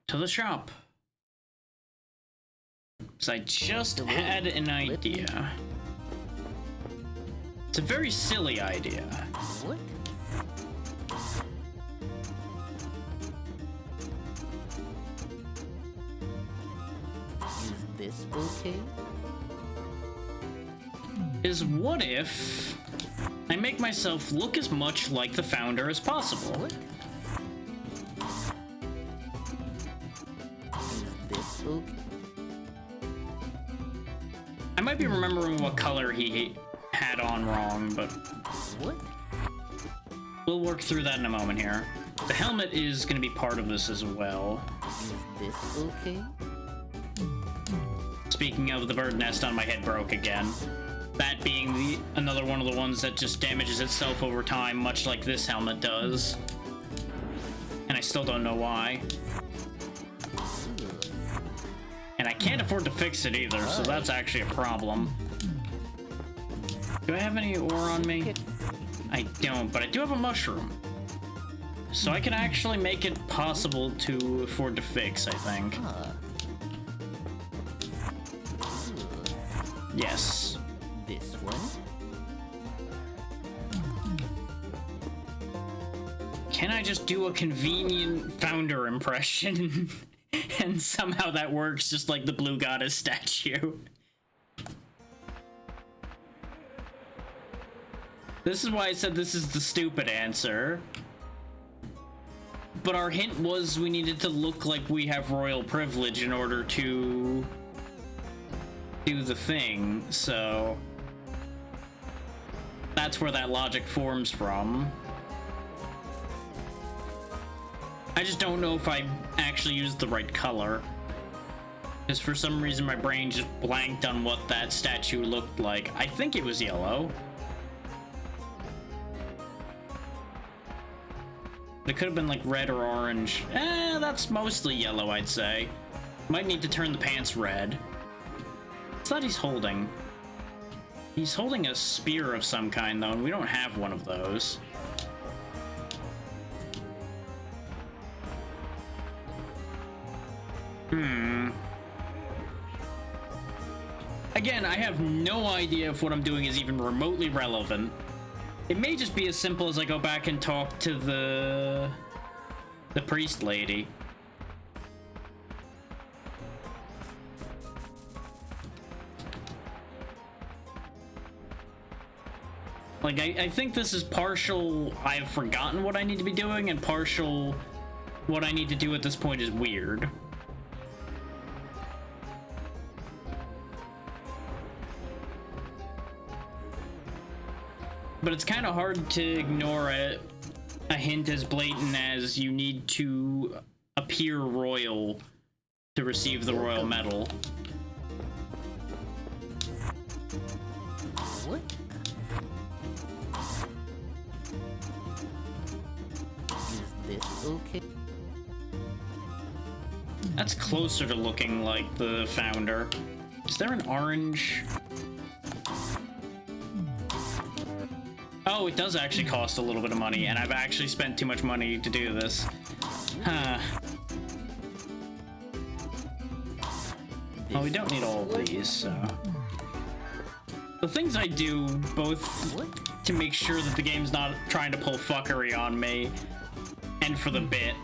To the shop. So I just had an idea. It's a very silly idea.
What? Is this okay?
Is what if I make myself look as much like the founder as possible?
What? Is this okay?
I might be remembering what color he had on wrong, but We'll work through that in a moment here. The helmet is going to be part of this as well.
Is this okay?
Speaking of, the bird nest on my head broke again. That being another one of the ones that just damages itself over time, much like this helmet does. And I still don't know why. And I can't afford to fix it either, so that's actually a problem. Do I have any ore on me? I don't, but I do have a mushroom. So I can actually make it possible to afford to fix, I think. Yes.
This one?
Can I just do a convenient founder impression? And somehow that works, just like the blue goddess statue. This is why I said this is the stupid answer. But our hint was we needed to look like we have royal privilege in order to do the thing, so that's where that logic forms from. I just don't know if I actually used the right color, because for some reason my brain just blanked on what that statue looked like. I think it was yellow. It could have been like red or orange. That's mostly yellow, I'd say. Might need to turn the pants red. What's that he's holding? He's holding a spear of some kind, though, and we don't have one of those. Again, I have no idea if what I'm doing is even remotely relevant. It may just be as simple as I go back and talk to the priest lady. Like, I think this is partial I've forgotten what I need to be doing, and partial what I need to do at this point is weird. But it's kind of hard to ignore a hint as blatant as you need to appear royal to receive the royal medal.
What? Is this okay?
That's closer to looking like the founder. Is there an orange? Oh, it does actually cost a little bit of money, and I've actually spent too much money to do this. Huh. Well, we don't need all of these, so... The things I do, both to make sure that the game's not trying to pull fuckery on me, and for the bit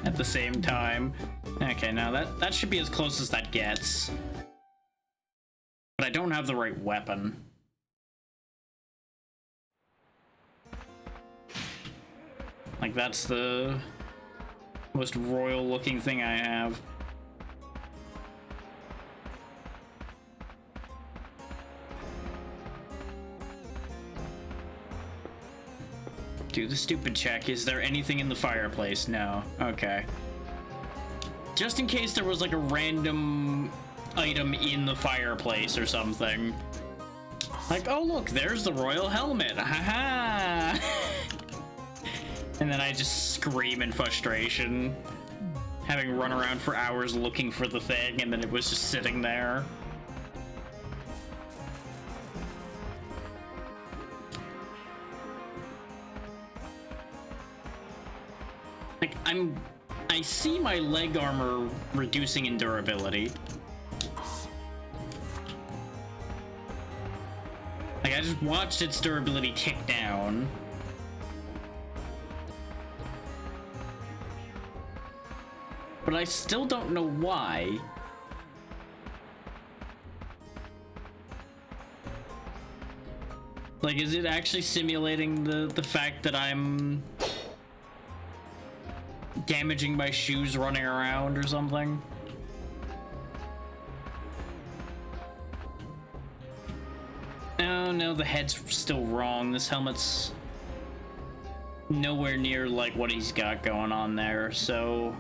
at the same time. Okay, now that should be as close as that gets. But I don't have the right weapon. Like, that's the most royal looking thing I have. Do the stupid check. Is there anything in the fireplace? No. Okay. Just in case there was like a random item in the fireplace or something. Like, oh look, there's the royal helmet. Haha. And then I just scream in frustration, having run around for hours looking for the thing, and then it was just sitting there. Like, I see my leg armor reducing in durability. Like, I just watched its durability tick down. But I still don't know why. Like, is it actually simulating the fact that I'm damaging my shoes running around or something? Oh no, the head's still wrong. This helmet's nowhere near like what he's got going on there, so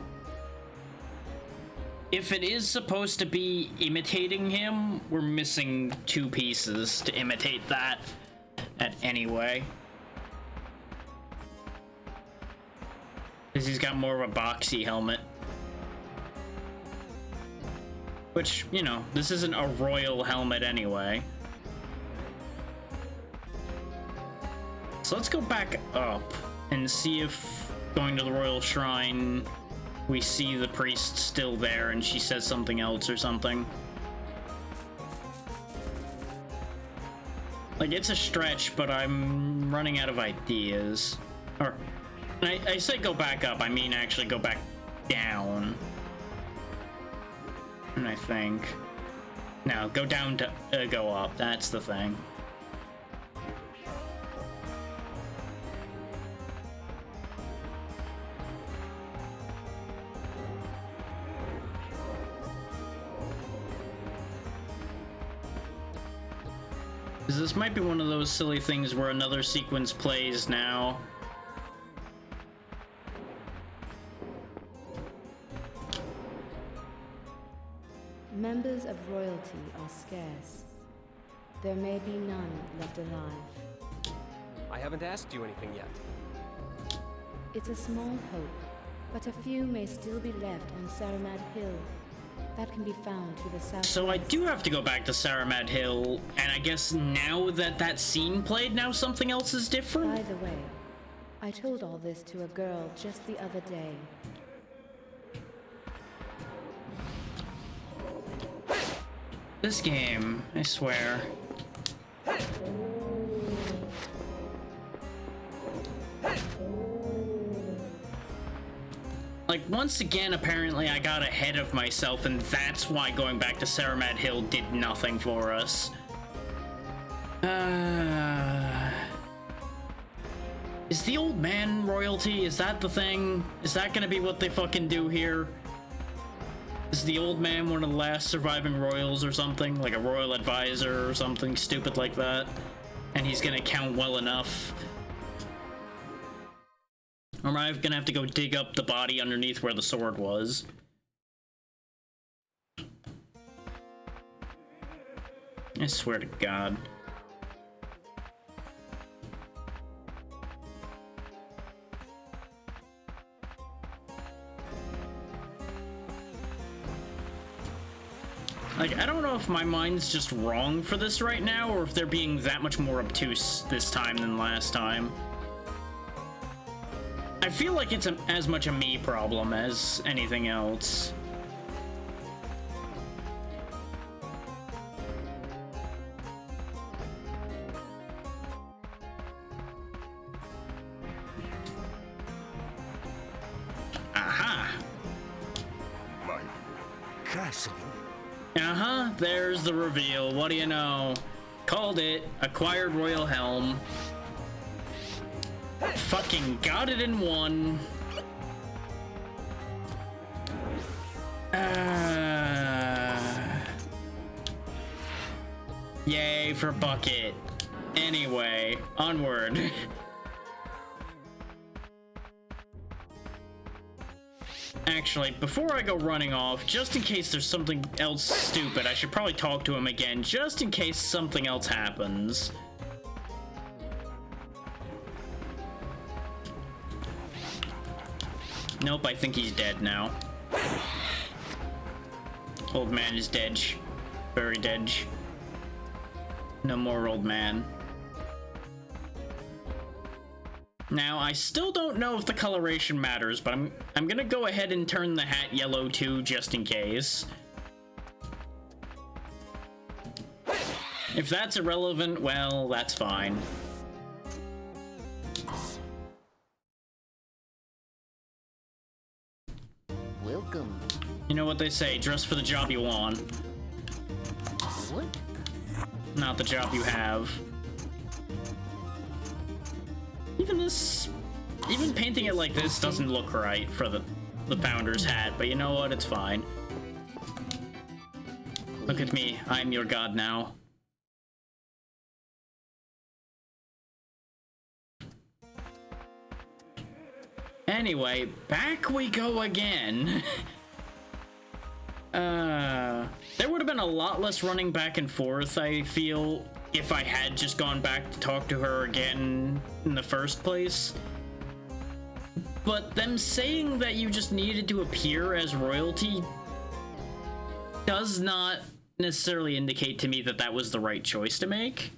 if it is supposed to be imitating him, we're missing 2 pieces to imitate that anyway. Because he's got more of a boxy helmet. Which, you know, this isn't a royal helmet anyway. So let's go back up and see if going to the royal shrine we see the priest still there and she says something else or something. Like, it's a stretch, but I'm running out of ideas. Or, I say go back up, I mean actually go back down. And I think... No, go down to go up, that's the thing. Because this might be one of those silly things where another sequence plays now.
Members of royalty are scarce. There may be none left alive.
I haven't asked you anything yet.
It's a small hope, but a few may still be left on Saramad Hill. That can be found to the south.
So I do have to go back to Saramad Hill, and I guess now that that scene played, now something else is different?
By the way, I told all this to a girl just the other day.
This game, I swear. Like, once again, apparently I got ahead of myself, and that's why going back to Saramad Hill did nothing for us. Is the old man royalty? Is that the thing? Is that gonna be what they fucking do here? Is the old man one of the last surviving royals or something? Like a royal advisor or something stupid like that? And he's gonna count well enough? Or am I gonna have to go dig up the body underneath where the sword was? I swear to God. Like, I don't know if my mind's just wrong for this right now, or if they're being that much more obtuse this time than last time. I feel like it's as much a me problem as anything else. Aha!
My castle.
Uh-huh, there's the reveal. What do you know? Called it. Acquired royal helm. Fucking got it in one. Yay for Bucket. Anyway, onward. Actually, before I go running off, just in case there's something else stupid, I should probably talk to him again, just in case something else happens. Nope, I think he's dead now. Old man is dead. Very dead. No more old man. Now, I still don't know if the coloration matters, but I'm gonna go ahead and turn the hat yellow too, just in case. If that's irrelevant, well, that's fine.
Welcome.
You know what they say, dress for the job you want,
What?
not the job you have. Even painting it like this doesn't look right for the founder's hat, but you know what, it's fine. Look at me, I'm your god now. Anyway, back we go again. There would have been a lot less running back and forth, I feel, if I had just gone back to talk to her again in the first place. But them saying that you just needed to appear as royalty does not necessarily indicate to me that that was the right choice to make.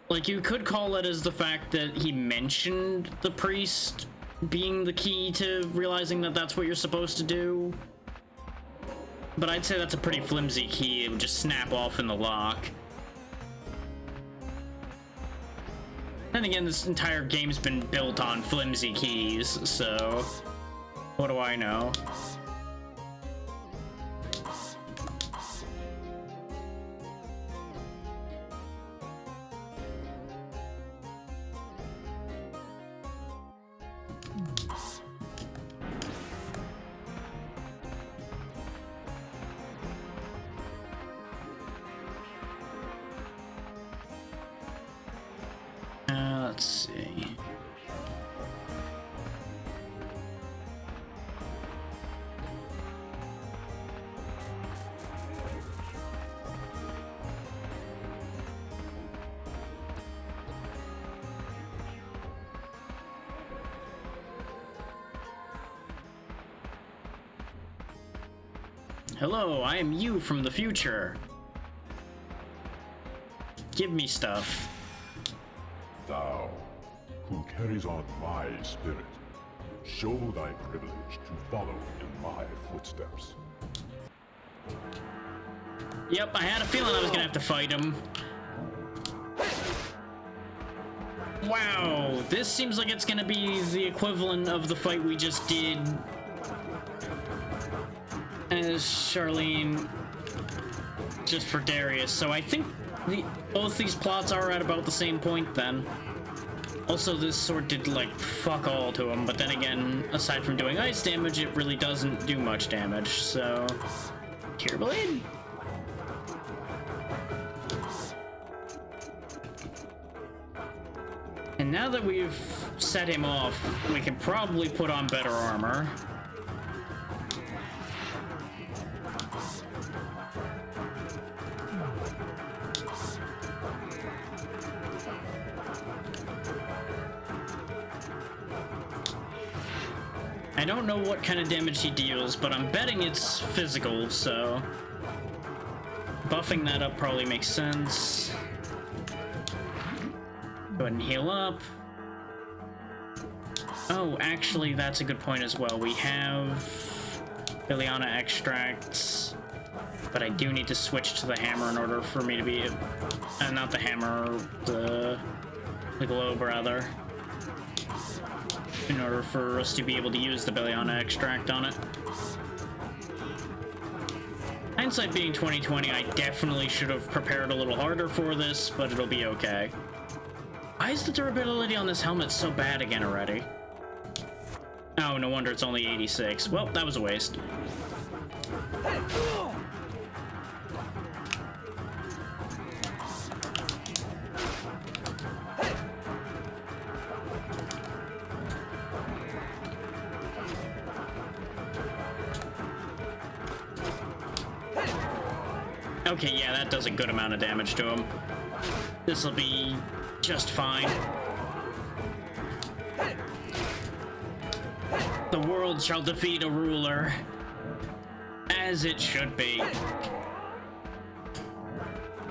Like, you could call it as the fact that he mentioned the priest being the key to realizing that that's what you're supposed to do. But I'd say that's a pretty flimsy key. It would just snap off in the lock. Then again, this entire game's been built on flimsy keys, so what do I know? Let's see. Hello, I am you from the future. Give me stuff.
Thou, who carries on my spirit, show thy privilege to follow in my footsteps.
Yep, I had a feeling I was gonna have to fight him. Wow, this seems like it's gonna be the equivalent of the fight we just did as Charlene, just for Darius. So I think both these plots are at about the same point then. Also, this sword did like fuck all to him, but then again, aside from doing ice damage, it really doesn't do much damage, so... Tear Blade? And now that we've set him off, we can probably put on better armor. I don't know what kind of damage he deals, but I'm betting it's physical, so buffing that up probably makes sense. Go ahead and heal up. Oh, actually, that's a good point as well. We have Liliana extracts, but I do need to switch to the hammer in order for me to be... not the hammer, the globe, rather. In order for us to be able to use the Belliana extract on it. Hindsight being 2020, I definitely should have prepared a little harder for this, but it'll be okay. Why is the durability on this helmet so bad again already? Oh, no wonder it's only 86. Well, that was a waste. Okay, yeah, that does a good amount of damage to him. This'll be just fine. The world shall defeat a ruler, as it should be.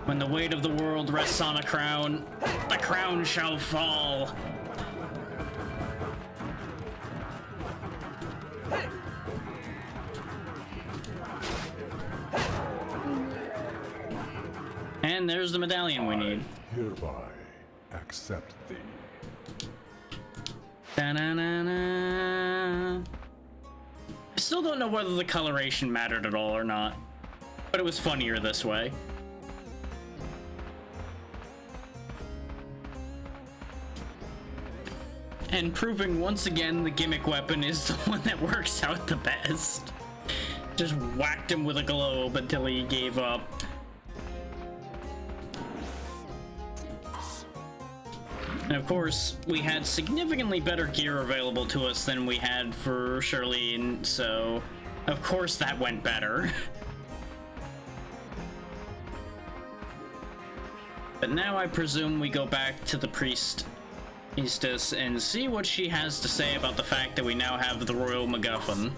When the weight of the world rests on a crown, the crown shall fall. And there's the medallion we need.
Hereby accept thee.
Da-na-na-na. I still don't know whether the coloration mattered at all or not, but it was funnier this way. And proving once again the gimmick weapon is the one that works out the best. Just whacked him with a globe until he gave up. And of course, we had significantly better gear available to us than we had for Charlene, so of course that went better. But now I presume we go back to the priestess and see what she has to say about the fact that we now have the Royal MacGuffin.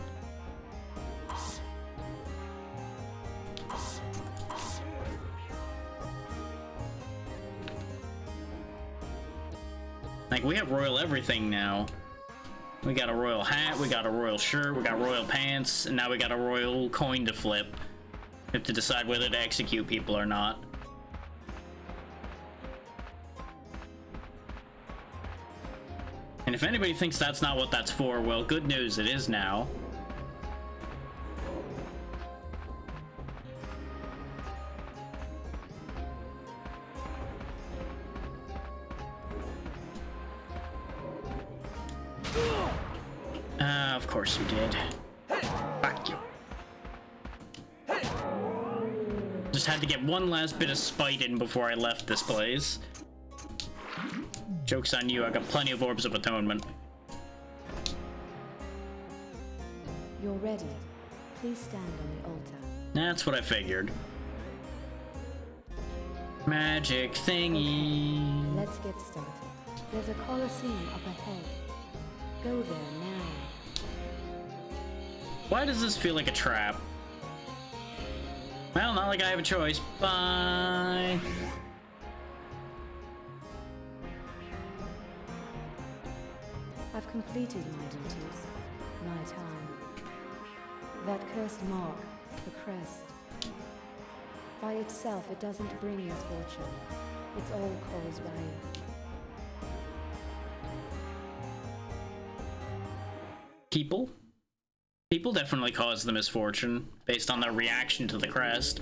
Like, we have royal everything now. We got a royal hat, we got a royal shirt, we got royal pants, and now we got a royal coin to flip. We have to decide whether to execute people or not. And if anybody thinks that's not what that's for, well, good news, it is now. Of course you did. Fuck you. Just had to get one last bit of spite in before I left this place. Joke's on you, I got plenty of orbs of atonement.
You're ready. Please stand on the altar.
That's what I figured. Magic thingy.
Okay, let's get started. There's a Colosseum up ahead. Go there now.
Why does this feel like a trap? Well, not like I have a choice. Bye.
I've completed my duties. My time. That cursed mark, the crest. By itself, it doesn't bring misfortune. It's all caused by you.
People? People definitely cause the misfortune, based on their reaction to the crest.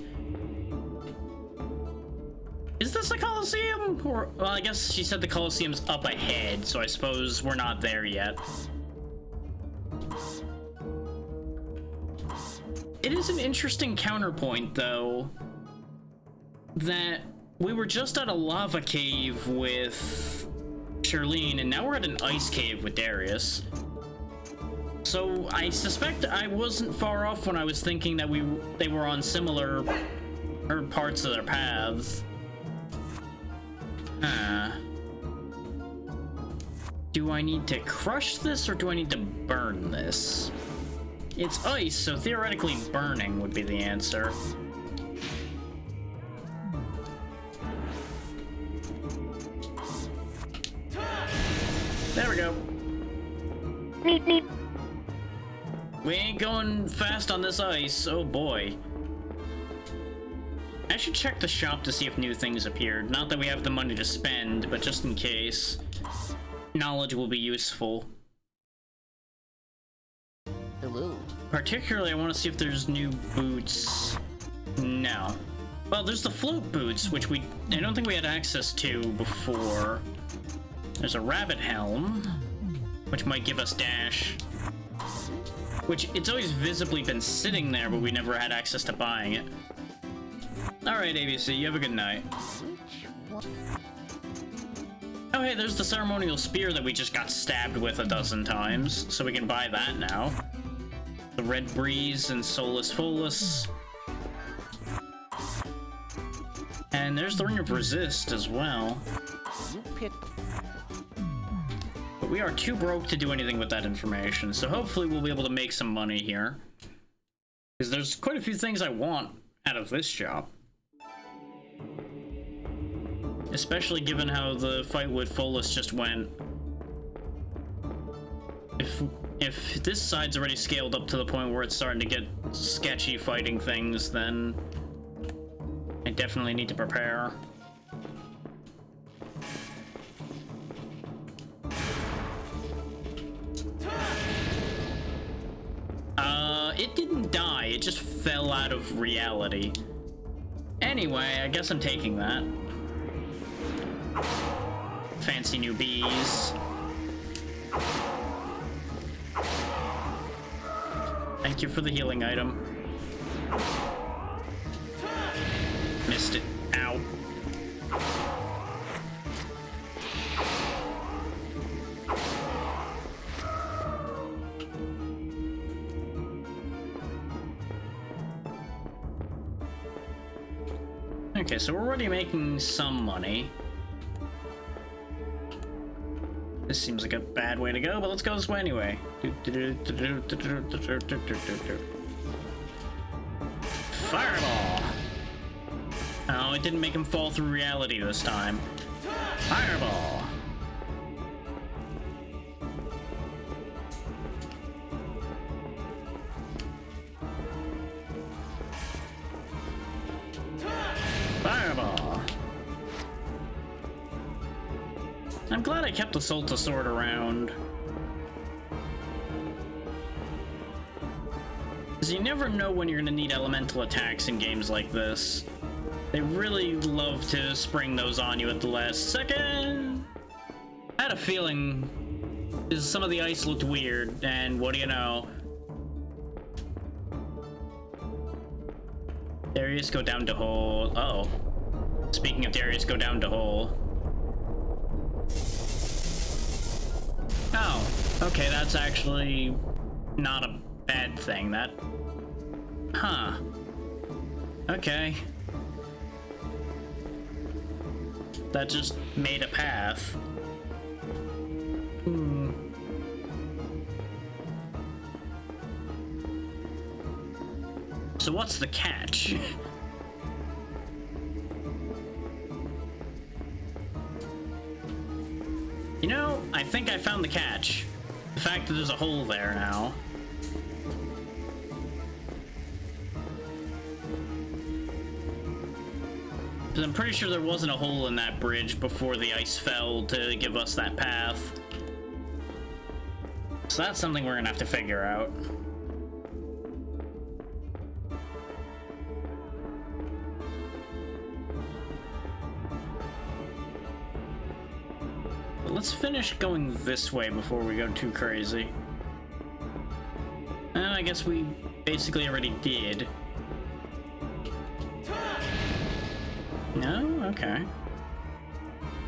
Is this a Colosseum? Or, well, I guess she said the Colosseum's up ahead, so I suppose we're not there yet. It is an interesting counterpoint, though, that we were just at a lava cave with Charlene, and now we're at an ice cave with Darius. So I suspect I wasn't far off when I was thinking that they were on similar parts of their paths. Do I need to crush this or do I need to burn this? It's ice, so theoretically burning would be the answer. There we go. Meep, meep. We ain't going fast on this ice, oh boy. I should check the shop to see if new things appeared. Not that we have the money to spend, but just in case. Knowledge will be useful.
Hello.
Particularly, I want to see if there's new boots. No. Well, there's the float boots, which I don't think we had access to before. There's a rabbit helm, which might give us dash. Which, it's always visibly been sitting there, but we never had access to buying it. Alright, ABC, you have a good night. Oh, hey, there's the ceremonial spear that we just got stabbed with a dozen times, so we can buy that now. The Red Breeze and Solus Folus. And there's the Ring of Resist as well. But we are too broke to do anything with that information, so hopefully we'll be able to make some money here. Because there's quite a few things I want out of this job. Especially given how the fight with Folus just went. If this side's already scaled up to the point where it's starting to get sketchy fighting things, then I definitely need to prepare. It didn't die, it just fell out of reality. Anyway, I guess I'm taking that. Fancy new bees. Thank you for the healing item. Missed it. Ow. Okay, so we're already making some money. This seems like a bad way to go, but let's go this way anyway. Fireball! Oh, it didn't make him fall through reality this time. Fireball! Fireball! I'm glad I kept the Solta sword around. Because you never know when you're going to need elemental attacks in games like this. They really love to spring those on you at the last second. I had a feeling some of the ice looked weird, and what do you know? Darius, go down to hole. Uh-oh. Speaking of Darius, go down to hole. Oh, okay, that's actually not a bad thing. That... Huh. Okay. That just made a path. So what's the catch? You know, I think I found the catch. The fact that there's a hole there now. Because I'm pretty sure there wasn't a hole in that bridge before the ice fell to give us that path. So that's something we're gonna have to figure out. But let's finish going this way before we go too crazy. I guess we basically already did. No? Okay.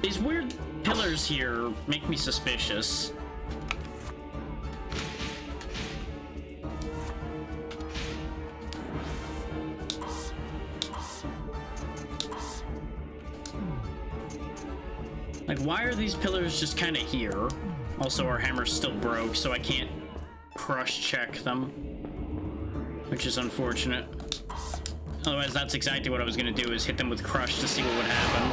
These weird pillars here make me suspicious. Like, why are these pillars just kind of here? Also, our hammer's still broke, so I can't crush check them, which is unfortunate. Otherwise, that's exactly what I was going to do, is hit them with crush to see what would happen.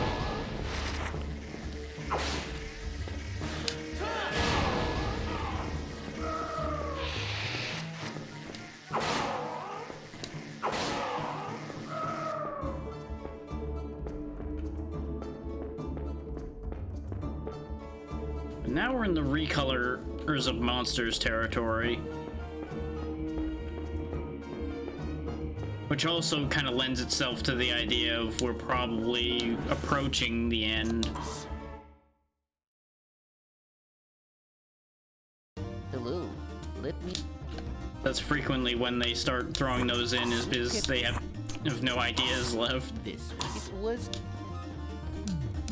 But now we're in the recolors of monsters territory. Which also kind of lends itself to the idea of we're probably approaching the end.
Hello, let me...
That's frequently when they start throwing those in, is because they have no ideas left.
This it was...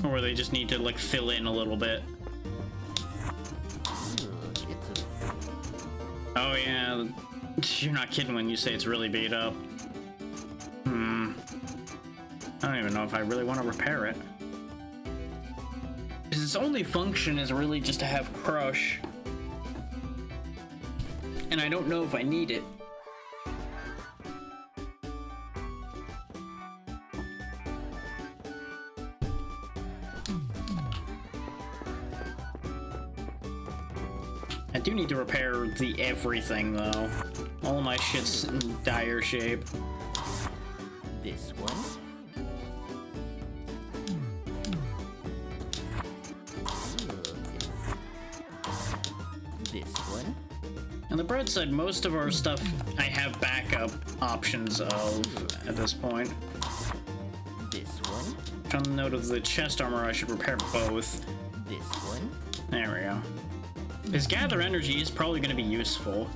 Or they just need to, like, fill in a little bit.
It's a...
Oh yeah, you're not kidding when you say it's really beat up. I don't even know if I really want to repair it. Because its only function is really just to have crush. And I don't know if I need it. I do need to repair the everything though. All of my shit's in dire shape.
This one. This one.
On the bright side, most of our stuff I have backup options of at this point.
This one.
On the note of the chest armor, I should repair both.
This one.
There we go. His gather energy is probably going to be useful.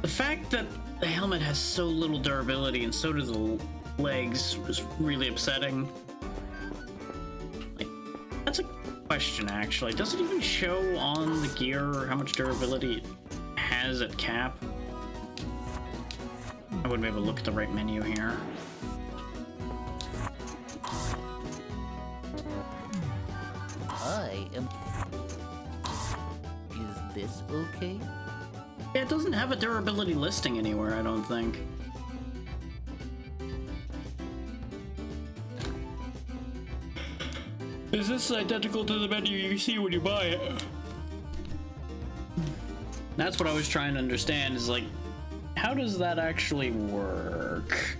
The fact that the helmet has so little durability and so do the legs is really upsetting. Like, that's a question actually. Does it even show on the gear how much durability it has at cap? I wouldn't be able to look at the right menu here.
am. Is this okay?
Yeah, it doesn't have a durability listing anywhere, I don't think. Is this identical to the menu you see when you buy it? That's what I was trying to understand, is like, how does that actually work?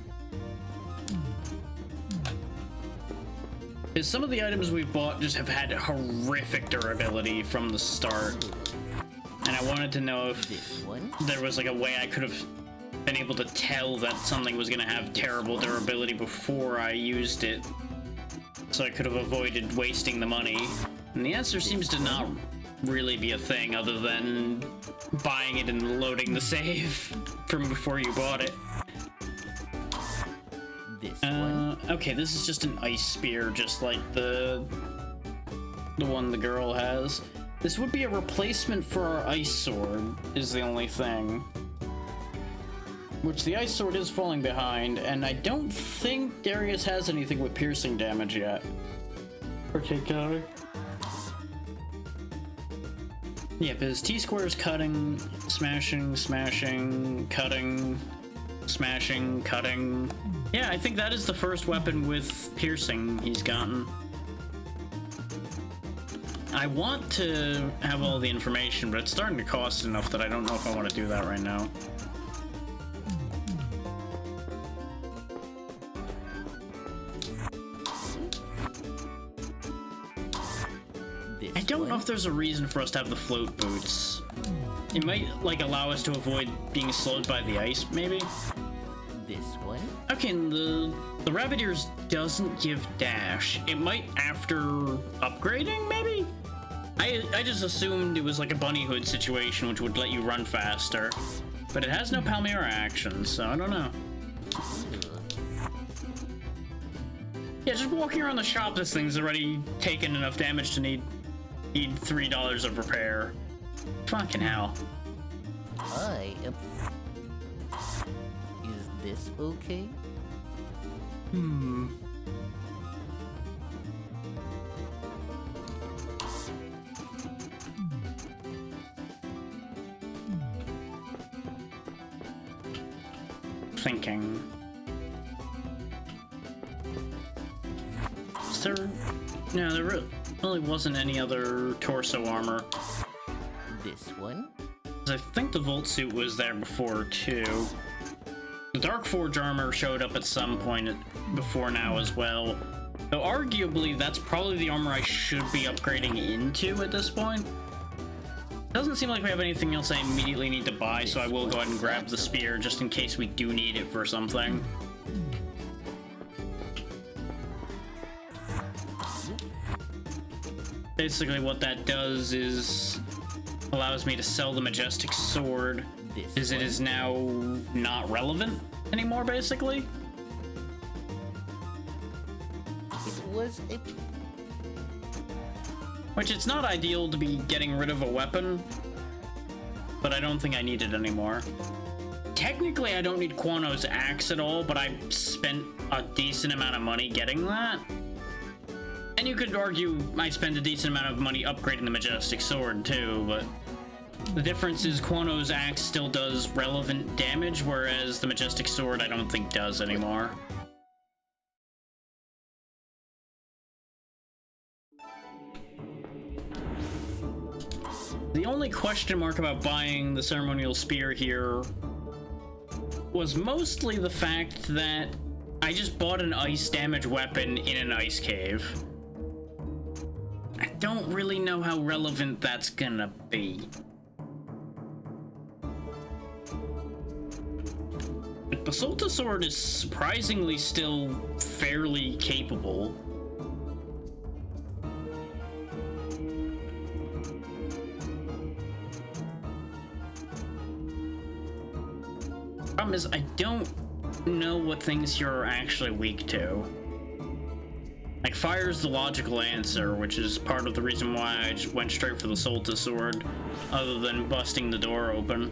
Because some of the items we've bought just have had horrific durability from the start. And I wanted to know if there was like a way I could have been able to tell that something was gonna have terrible durability before I used it, so I could have avoided wasting the money. And the answer seems to not really be a thing other than buying it and loading the save from before you bought it. Okay, this is just an ice spear, just like the one the girl has. This would be a replacement for our ice sword, is the only thing. Which the ice sword is falling behind, and I don't think Darius has anything with piercing damage yet. Particularly. Yeah, because T-square is cutting, smashing, smashing, cutting, smashing, cutting. Yeah, I think that is the first weapon with piercing he's gotten. I want to have all the information, but it's starting to cost enough that I don't know if I want to do that right now. I don't know if there's a reason for us to have the float boots. It might, like, allow us to avoid being slowed by the ice, maybe?
This one?
Okay, and the rabbit ears doesn't give dash. It might after upgrading, maybe? I just assumed it was like a bunny hood situation, which would let you run faster. But it has no Palmyra action, so I don't know. Yeah, just walking around the shop, this thing's already taken enough damage to need $3 of repair. Fucking hell.
I am. Is this okay?
Thinking. Is there... No, there really wasn't any other torso armor.
This one?
I think the Volt suit was there before, too. The Dark Forge armor showed up at some point before now as well. Though arguably, that's probably the armor I should be upgrading into at this point. Doesn't seem like we have anything else I immediately need to buy, so I will go ahead and grab the spear just in case we do need it for something. Basically what that does is allows me to sell the majestic sword, as it is now not relevant anymore, basically.
It was a...
Which, it's not ideal to be getting rid of a weapon, but I don't think I need it anymore. Technically, I don't need Quano's axe at all, but I spent a decent amount of money getting that. And you could argue I spend a decent amount of money upgrading the majestic sword, too, but the difference is Quano's axe still does relevant damage, whereas the majestic sword I don't think does anymore. The only question mark about buying the ceremonial spear here was mostly the fact that I just bought an ice damage weapon in an ice cave. I don't really know how relevant that's gonna be. The Basalta sword is surprisingly still fairly capable. Problem is, I don't know what things you're actually weak to. Like, fire's the logical answer, which is part of the reason why I just went straight for the Solta sword, other than busting the door open.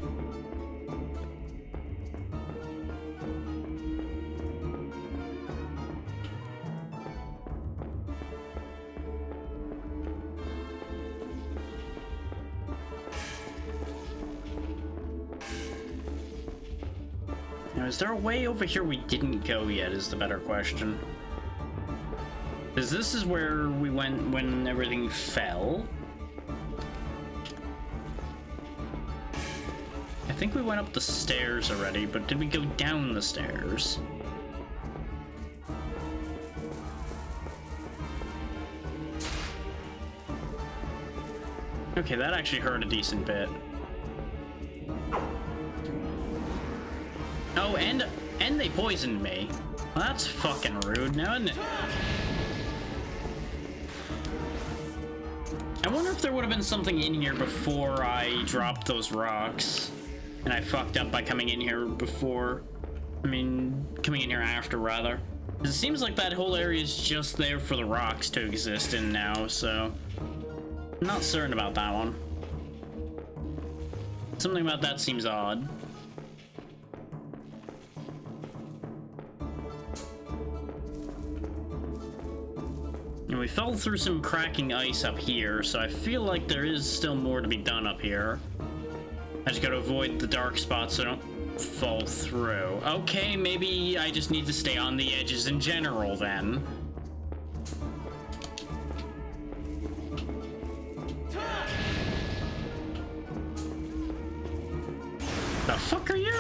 Now, is there a way over here we didn't go yet is the better question. Because this is where we went when everything fell. I think we went up the stairs already, but did we go down the stairs? Okay, that actually hurt a decent bit. Oh, and they poisoned me. Well, that's fucking rude now, isn't it? I wonder if there would have been something in here before I dropped those rocks. And I fucked up by coming in here before. I mean, coming in here after, rather. It seems like that whole area is just there for the rocks to exist in now, so... I'm not certain about that one. Something about that seems odd. And we fell through some cracking ice up here, so I feel like there is still more to be done up here. I just gotta avoid the dark spots so I don't fall through. Okay, maybe I just need to stay on the edges in general then. The fuck are you?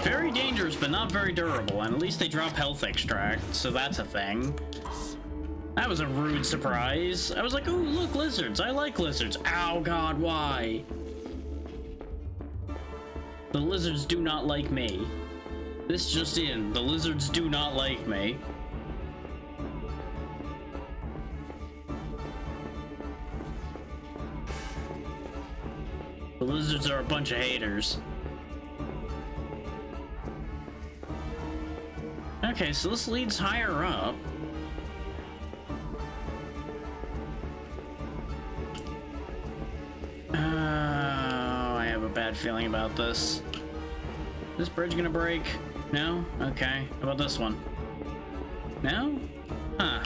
Very dangerous, but not very durable, and at least they drop health extract, so that's a thing. That was a rude surprise. I was like, ooh, look, lizards. I like lizards. Ow, God, why? The lizards do not like me. This just in. The lizards do not like me. The lizards are a bunch of haters. Okay, so this leads higher up. I have a bad feeling about this. Is this bridge gonna break? No? Okay. How about this one? No? Huh.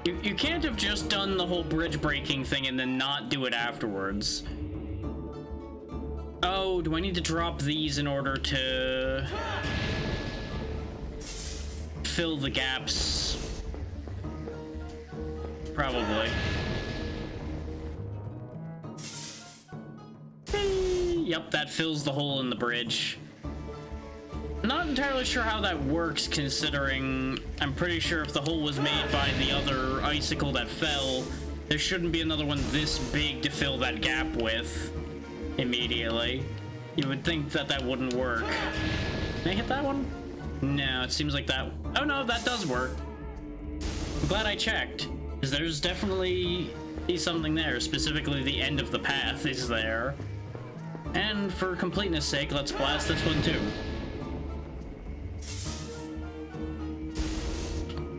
You can't have just done the whole bridge breaking thing and then not do it afterwards. Oh, do I need to drop these in order to fill the gaps? Probably. Yep, that fills the hole in the bridge. Not entirely sure how that works, considering I'm pretty sure if the hole was made by the other icicle that fell, there shouldn't be another one this big to fill that gap with immediately. You would think that that wouldn't work. Can I hit that one? No, it seems like that... Oh no, that does work. I'm glad I checked, because there's definitely something there, specifically the end of the path is there. And for completeness sake, let's blast this one too.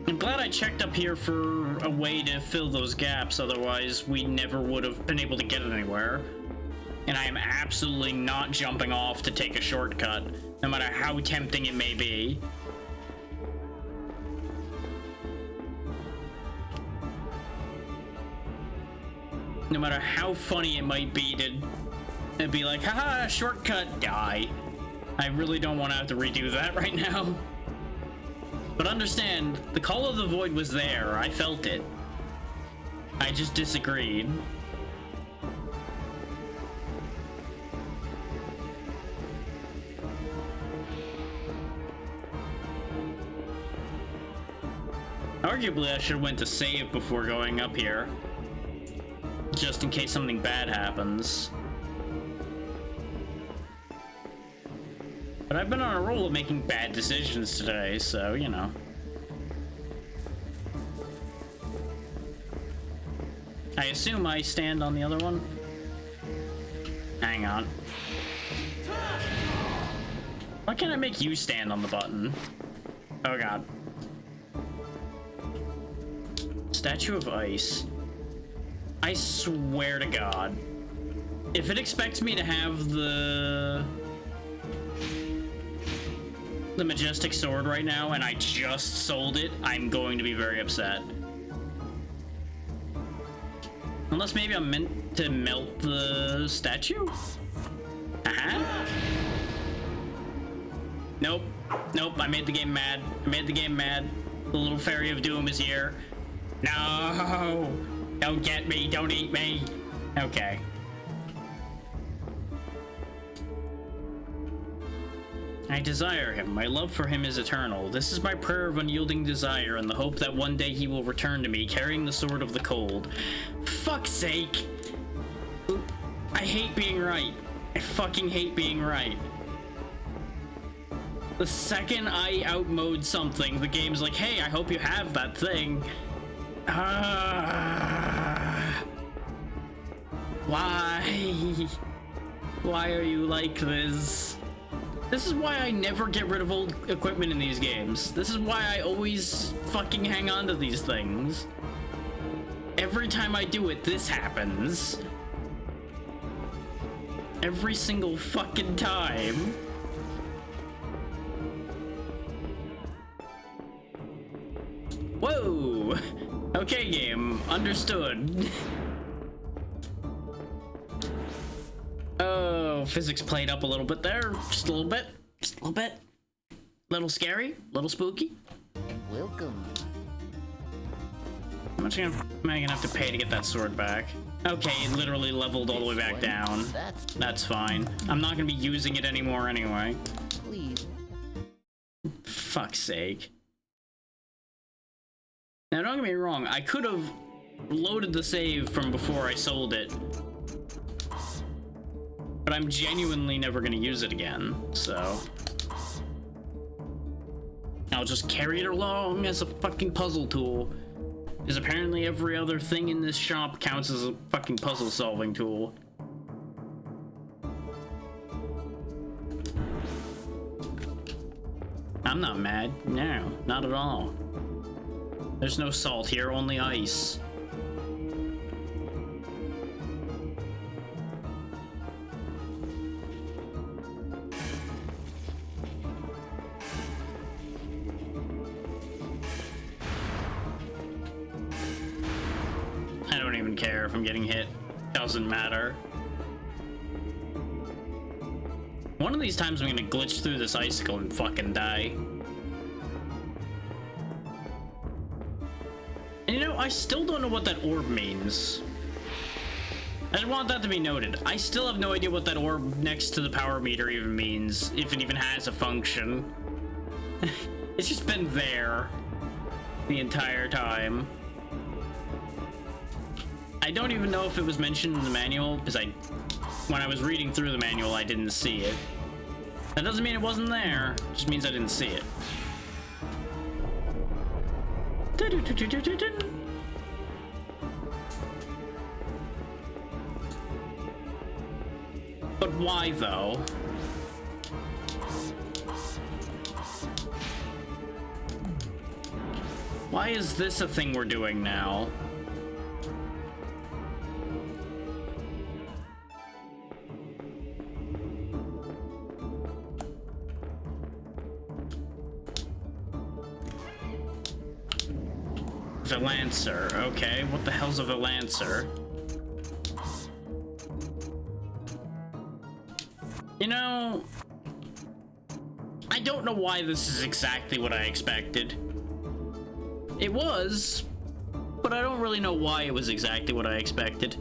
I'm glad I checked up here for a way to fill those gaps, otherwise we never would have been able to get anywhere. And I am absolutely not jumping off to take a shortcut, no matter how tempting it may be. No matter how funny it might be to be like, haha, shortcut, die. I really don't want to have to redo that right now. But understand, the call of the void was there. I felt it. I just disagreed. Arguably, I should have went to save before going up here. Just in case something bad happens. But I've been on a roll of making bad decisions today, so, you know. I assume I stand on the other one? Hang on. Why can't I make you stand on the button? Oh god. Statue of Ice. I swear to God. If it expects me to have the majestic sword right now and I just sold it, I'm going to be very upset. Unless maybe I'm meant to melt the statue? Nope. Nope, I made the game mad. I made the game mad. The little fairy of doom is here. No! Don't get me, don't eat me. Okay. I desire him. My love for him is eternal. This is my prayer of unyielding desire and the hope that one day he will return to me carrying the sword of the cold. Fuck's sake! I hate being right. I fucking hate being right. The second I outmode something, the game's like, hey, I hope you have that thing. Why? Why are you like this? This is why I never get rid of old equipment in these games. This is why I always fucking hang on to these things. Every time I do it, this happens. Every single fucking time. Whoa! Okay, game. Understood. Oh, physics played up a little bit there. Just a little bit. Just a little bit. Little scary. Little spooky.
Welcome.
How much am I gonna have to pay to get that sword back? Okay, it literally leveled all the way back down. That's fine. I'm not gonna be using it anymore anyway.
Please.
Fuck's sake. Now, don't get me wrong. I could have loaded the save from before I sold it. But I'm genuinely never gonna use it again, so... I'll just carry it along as a fucking puzzle tool. Because apparently every other thing in this shop counts as a fucking puzzle solving tool. I'm not mad. No, not at all. There's no salt here, only ice. I don't even care if I'm getting hit. Doesn't matter. One of these times I'm gonna glitch through this icicle and fucking die. And you know, I still don't know what that orb means. I just want that to be noted. I still have no idea what that orb next to the power meter even means, if it even has a function. It's just been there the entire time. I don't even know if it was mentioned in the manual, because when I was reading through the manual, I didn't see it. That doesn't mean it wasn't there, it just means I didn't see it. But why, though? Why is this a thing we're doing now? Lancer, okay. What the hell's a Lancer? You know, I don't know why this is exactly what I expected. It was, but I don't really know why it was exactly what I expected.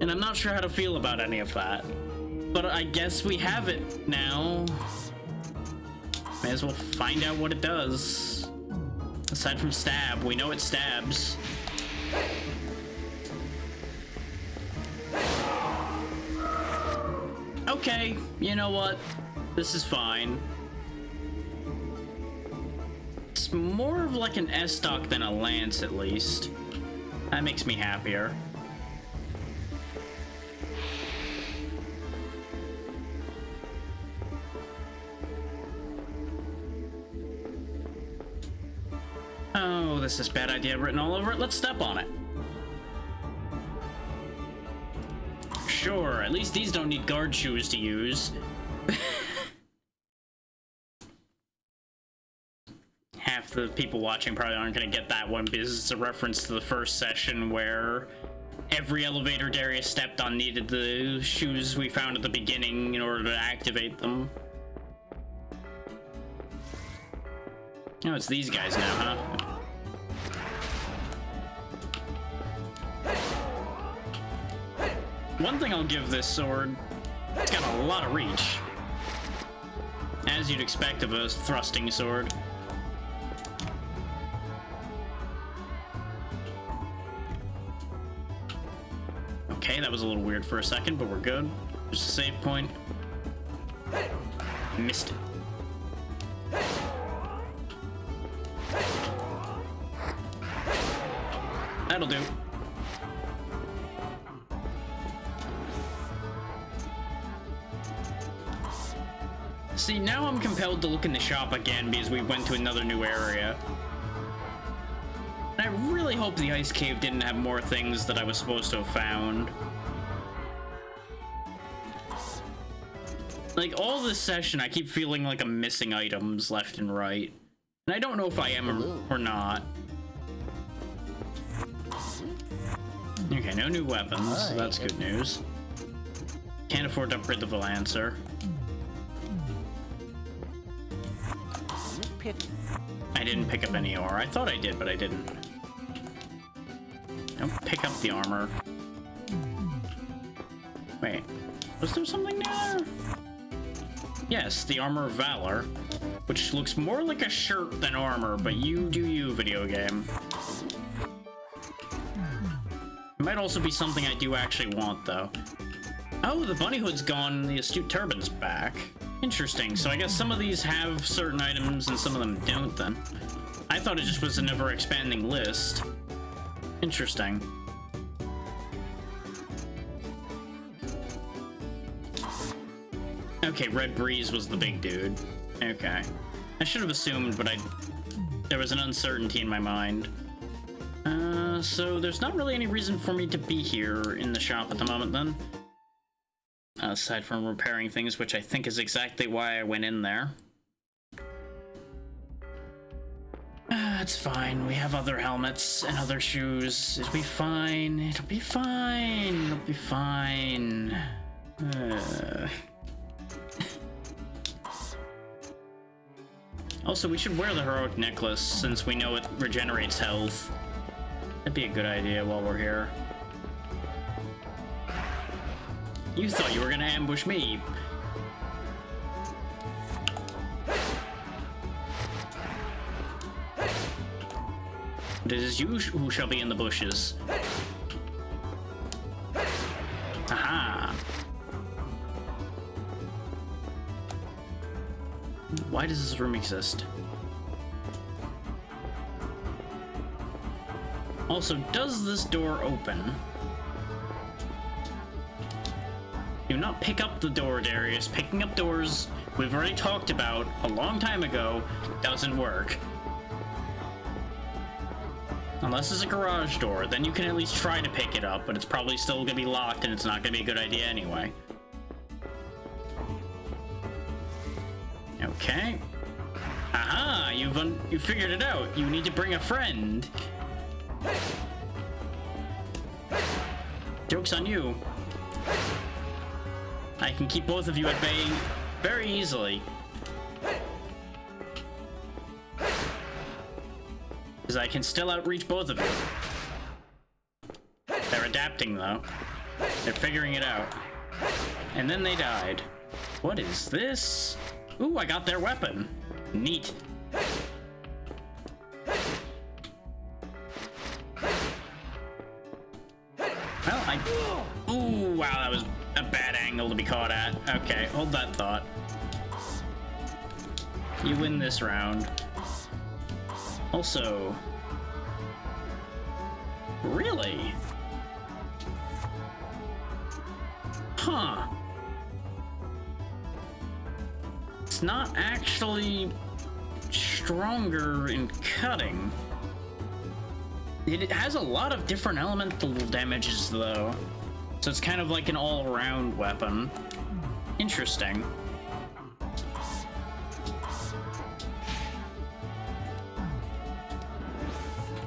And I'm not sure how to feel about any of that. But I guess we have it now. May as well find out what it does. Aside from stab, we know it stabs. Okay, you know what? This is fine. It's more of like an S-stock than a lance, at least. That makes me happier. Oh, this is bad idea written all over it. Let's step on it. Sure, at least these don't need guard shoes to use. Half the people watching probably aren't going to get that one because it's a reference to the first session where every elevator Darius stepped on needed the shoes we found at the beginning in order to activate them. Oh, it's these guys now, huh? One thing I'll give this sword, it's got a lot of reach. As you'd expect of a thrusting sword. Okay, that was a little weird for a second, but we're good. Just a save point. Missed it. That'll do. See, now I'm compelled to look in the shop again because we went to another new area. I really hope the ice cave didn't have more things that I was supposed to have found. Like, all this session, I keep feeling like I'm missing items left and right. And I don't know if I am or not. Okay, no new weapons, so that's good news. Can't afford to upgrade the Valancer. I didn't pick up any ore. I thought I did, but I didn't. Don't pick up the armor. Wait, was there something there? Yes, the Armor of Valor, which looks more like a shirt than armor, but you do you, video game. It might also be something I do actually want, though. Oh, the bunny hood's gone, the astute turban's back. Interesting, so I guess some of these have certain items and some of them don't, then. I thought it just was a never-expanding list. Interesting. Okay, Red Breeze was the big dude. Okay. I should have assumed, but there was an uncertainty in my mind. So there's not really any reason for me to be here in the shop at the moment, then. Aside from repairing things, which I think is exactly why I went in there. It's fine. We have other helmets and other shoes. It'll be fine. It'll be fine. It'll be fine. Also, we should wear the heroic necklace since we know it regenerates health. That'd be a good idea while we're here. You thought you were gonna ambush me. It is you who shall be in the bushes. Aha! Why does this room exist? Also, does this door open? Do not pick up the door, Darius. Picking up doors, we've already talked about a long time ago, doesn't work. Unless it's a garage door, then you can at least try to pick it up, but it's probably still gonna be locked and it's not gonna be a good idea anyway. Okay. Aha! You figured it out. You need to bring a friend. Joke's on you. I can keep both of you at bay very easily. Because I can still outreach both of you. They're adapting, though. They're figuring it out. And then they died. What is this? Ooh, I got their weapon. Neat. Well, ooh, wow, that was a bad angle to be caught at. Okay, hold that thought. You win this round. Also... Really? Huh. It's not actually stronger in cutting. It has a lot of different elemental damages, though. So it's kind of like an all-around weapon. Interesting.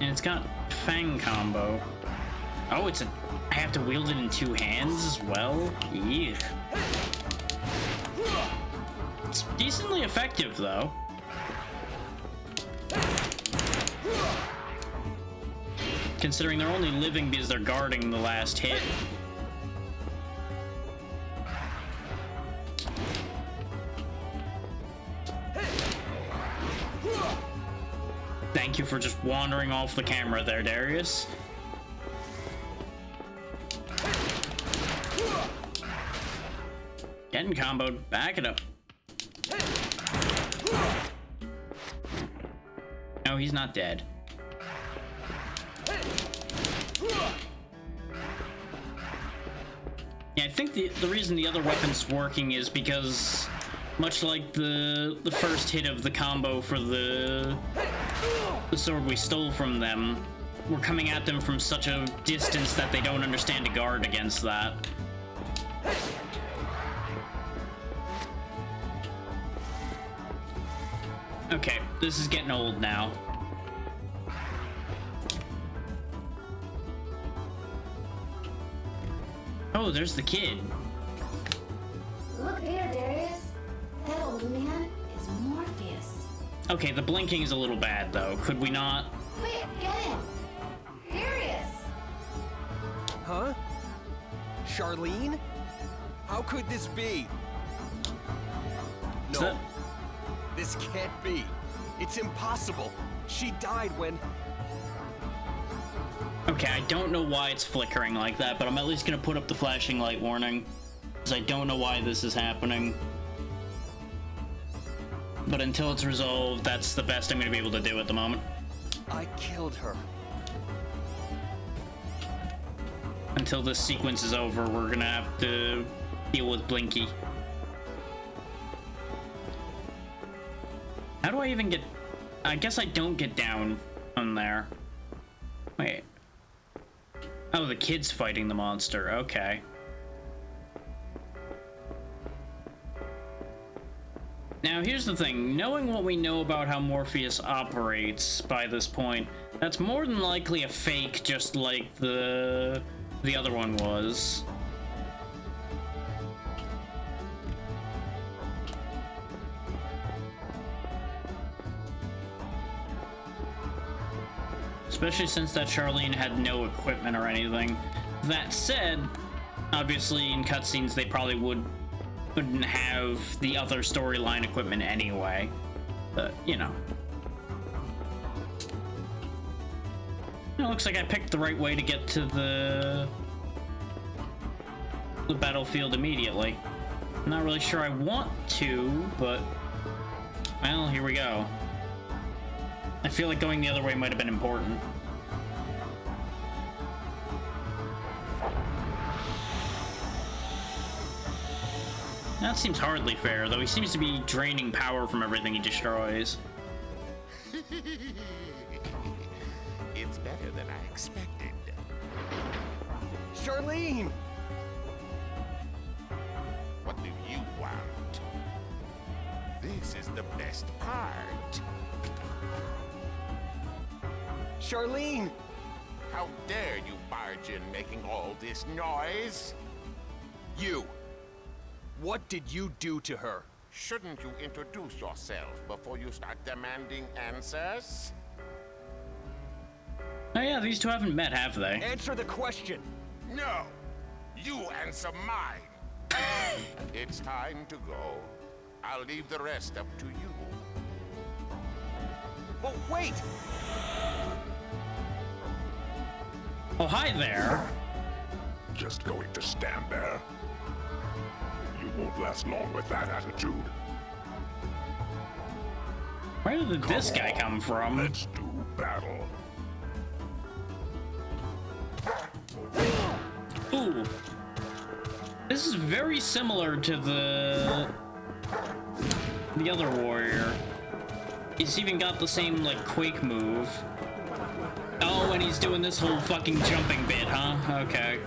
And it's got Fang combo. Oh, I have to wield it in 2 hands as well? Ew. It's decently effective, though. Considering they're only living because they're guarding the last hit. Thank you for just wandering off the camera there, Darius. Getting comboed. Back it up. No, he's not dead. Yeah, I think the reason the other weapon's working is because, much like the first hit of the combo for the sword we stole from them, we're coming at them from such a distance that they don't understand to guard against that. Okay, this is getting old now. Oh, there's the kid.
Look there, Darius. That old man is Morpheus.
Okay, the blinking is a little bad, though. Could we not?
Quick, get him! Darius!
Huh? Charlene? How could this be?
Is
No.
that-
This can't be. It's impossible. She died when...
Okay, I don't know why it's flickering like that, but I'm at least gonna put up the flashing light warning, because I don't know why this is happening. But until it's resolved, that's the best I'm gonna be able to do at the moment.
I killed her.
Until this sequence is over, we're gonna have to deal with Blinky. How do I even get... I guess I don't get down on there. Wait. Oh, the kid's fighting the monster. Okay. Now, here's the thing. Knowing what we know about how Morpheus operates by this point, that's more than likely a fake, just like the other one was. Especially since that Charlene had no equipment or anything. That said, obviously in cutscenes they probably wouldn't have the other storyline equipment anyway. But, you know. It looks like I picked the right way to get to the battlefield immediately. I'm not really sure I want to, but well, here we go. I feel like going the other way might have been important. That seems hardly fair, though he seems to be draining power from everything he destroys.
It's better than I expected.
Charlene!
What do you want? This is the best part.
Charlene!
How dare you barge in making all this noise?
You! What did you do to her?
Shouldn't you introduce yourself before you start demanding answers?
Oh yeah, these two haven't met, have they?
Answer the question!
No! You answer mine! It's time to go. I'll leave the rest up to you.
Oh, wait!
Oh, hi there.
Just going to stand there. You won't last long with that attitude.
Where did this guy come from?
Let's do battle.
Ooh. This is very similar to the other warrior. He's even got the same, like, Quake move. Oh, and he's doing this whole fucking jumping bit, huh? Okay.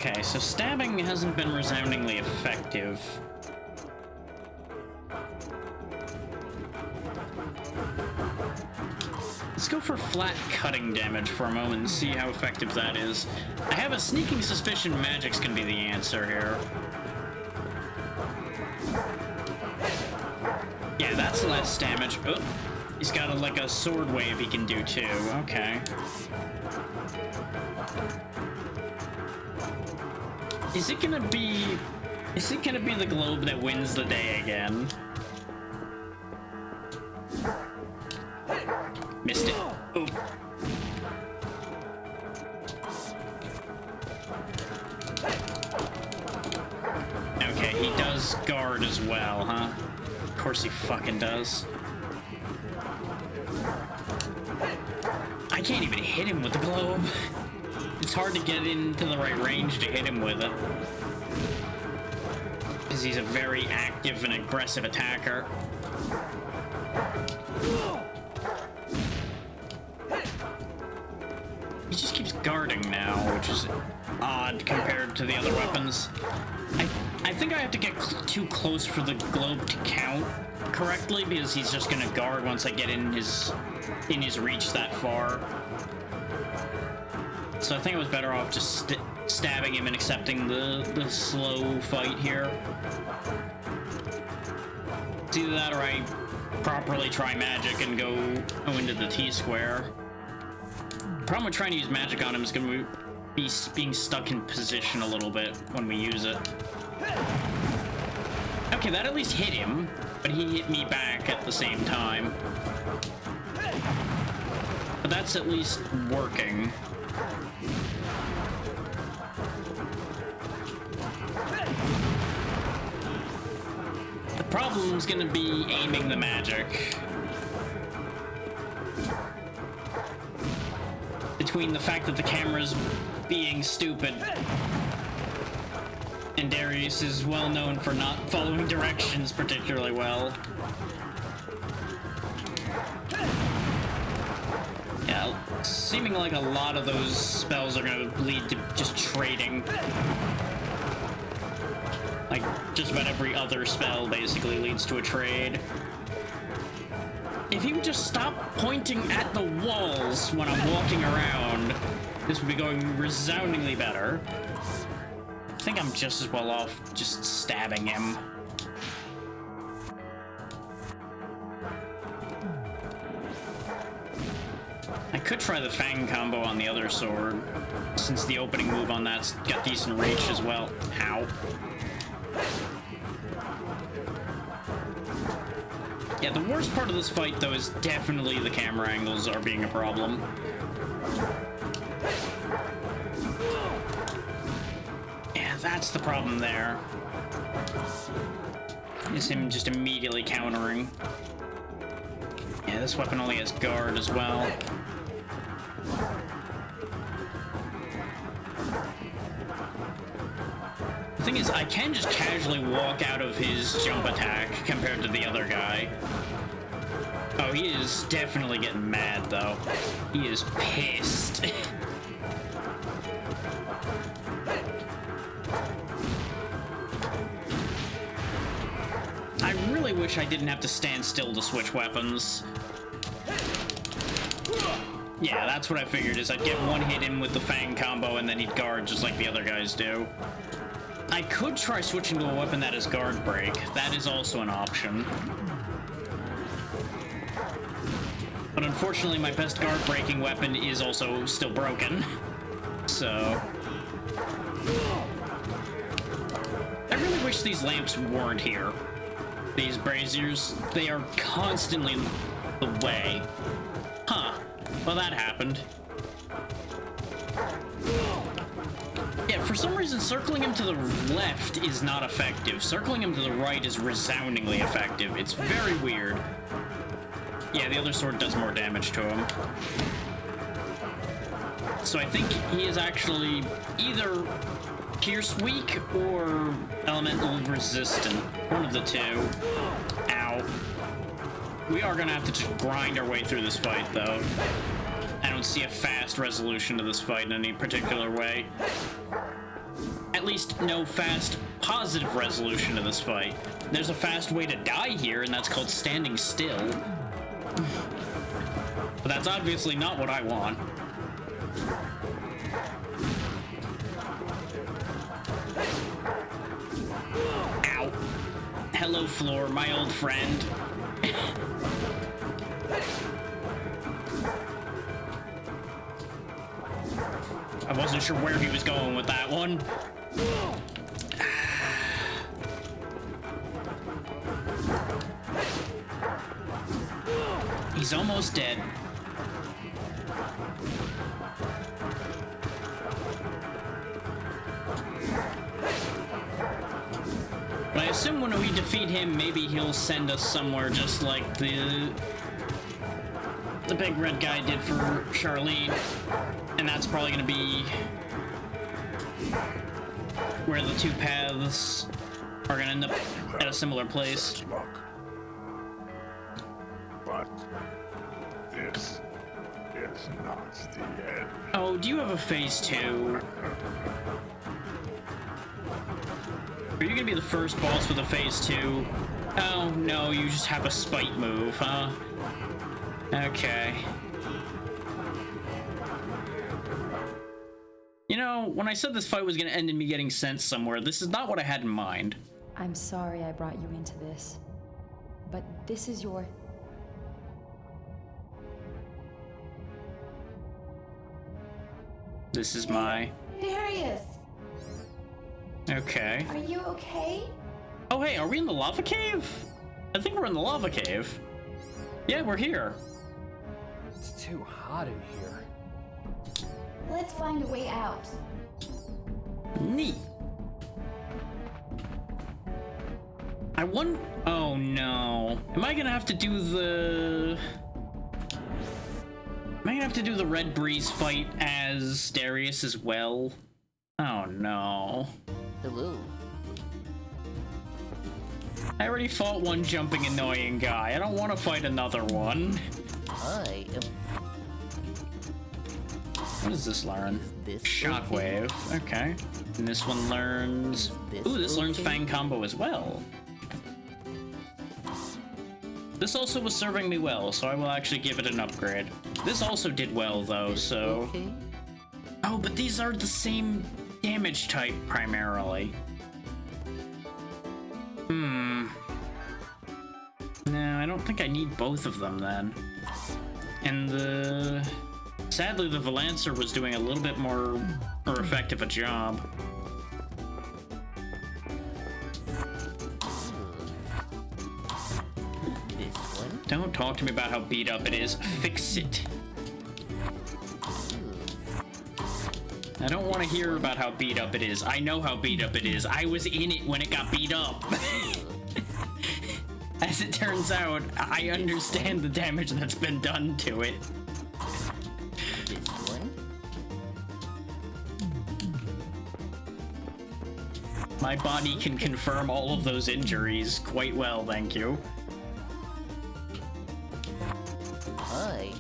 Okay, so stabbing hasn't been resoundingly effective. Let's go for flat cutting damage for a moment and see how effective that is. I have a sneaking suspicion magic's gonna be the answer here. Yeah, that's less damage. Oh, he's got like a sword wave he can do too. Okay. Is it gonna be the globe that wins the day again? Missed it. Oh. Okay, he does guard as well, huh? Of course he fucking does. I can't even hit him with the globe. It's hard to get into the right range to hit him with it. Because he's a very active and aggressive attacker. He just keeps guarding now, which is odd compared to the other weapons. I think I have to get too close for the globe to count correctly, because he's just gonna guard once I get in his reach that far. So I think I was better off just stabbing him and accepting the slow fight here. It's either that or I properly try magic and go into the T-square. The problem with trying to use magic on him is going to be being stuck in position a little bit when we use it. Okay, that at least hit him, but he hit me back at the same time. But that's at least working. The problem's gonna be aiming the magic. Between the fact that the camera's being stupid, and Darius is well known for not following directions particularly well. Yeah, seeming like a lot of those spells are gonna lead to just trading. Like, just about every other spell basically leads to a trade. If he would just stop pointing at the walls when I'm walking around, this would be going resoundingly better. I think I'm just as well off just stabbing him. I could try the Fang combo on the other sword, since the opening move on that's got decent reach as well. Ow. Yeah, the worst part of this fight, though, is definitely the camera angles are being a problem. Yeah, that's the problem there. Is him just immediately countering. Yeah, this weapon only has guard as well. The thing is, I can just casually walk out of his jump attack compared to the other guy. Oh, he is definitely getting mad, though. He is pissed. I really wish I didn't have to stand still to switch weapons. Yeah, that's what I figured, is I'd get one hit in with the Fang combo and then he'd guard just like the other guys do. I could try switching to a weapon that is guard break. That is also an option. But unfortunately, my best guard breaking weapon is also still broken. So... I really wish these lamps weren't here. These braziers, they are constantly the way. Huh. Well, that happened. Yeah, for some reason, circling him to the left is not effective. Circling him to the right is resoundingly effective. It's very weird. Yeah, the other sword does more damage to him. So I think he is actually either pierce weak or elemental resistant. One of the two. Ow. We are gonna have to just grind our way through this fight, though. I don't see a fast resolution to this fight in any particular way. at least no fast, positive resolution to this fight. There's a fast way to die here, and that's called standing still. But that's obviously not what I want. Ow. Hello, Floor, my old friend. I wasn't sure where he was going with that one. He's almost dead. But I assume when we defeat him, maybe he'll send us somewhere just like the big red guy did for Charlene. And that's probably gonna be where the two paths are gonna end up at a similar place.
But this is not the end.
Oh, do you have a phase 2? Are you gonna be the first boss with a phase 2? Oh, no, you just have a spite move, huh? Okay. You know, when I said this fight was gonna end in me getting sent somewhere, this is not what I had in mind.
I'm sorry I brought you into this, but this is your...
This is my...
Darius!
Okay.
Are you okay?
Oh, hey, are we in the lava cave? I think we're in the lava cave. Yeah, we're here.
It's too hot in here.
Let's find a way out.
Neat. I won. Oh no. Am I gonna have to do the... Am I gonna have to do the Red Breeze fight as Darius as well? Oh no.
Hello.
I already fought one jumping annoying guy. I don't want to fight another one.
I am...
What does this learn?
This
Shockwave. Okay. And this one learns... Ooh, this learns
okay?
Fang Combo as well. This also was serving me well, so I will actually give it an upgrade. This also did well, though, so...
Okay.
Oh, but these are the same damage type, primarily. No, I don't think I need both of them, then. And the... Sadly, the Valancer was doing a little bit more effective a job.
This one.
Don't talk to me about how beat up it is. Fix it. I don't want to hear about how beat up it is. I know how beat up it is. I was in it when it got beat up. As it turns out, I understand the damage that's been done to it.
This one.
My body can confirm all of those injuries quite well, thank you.
Hi.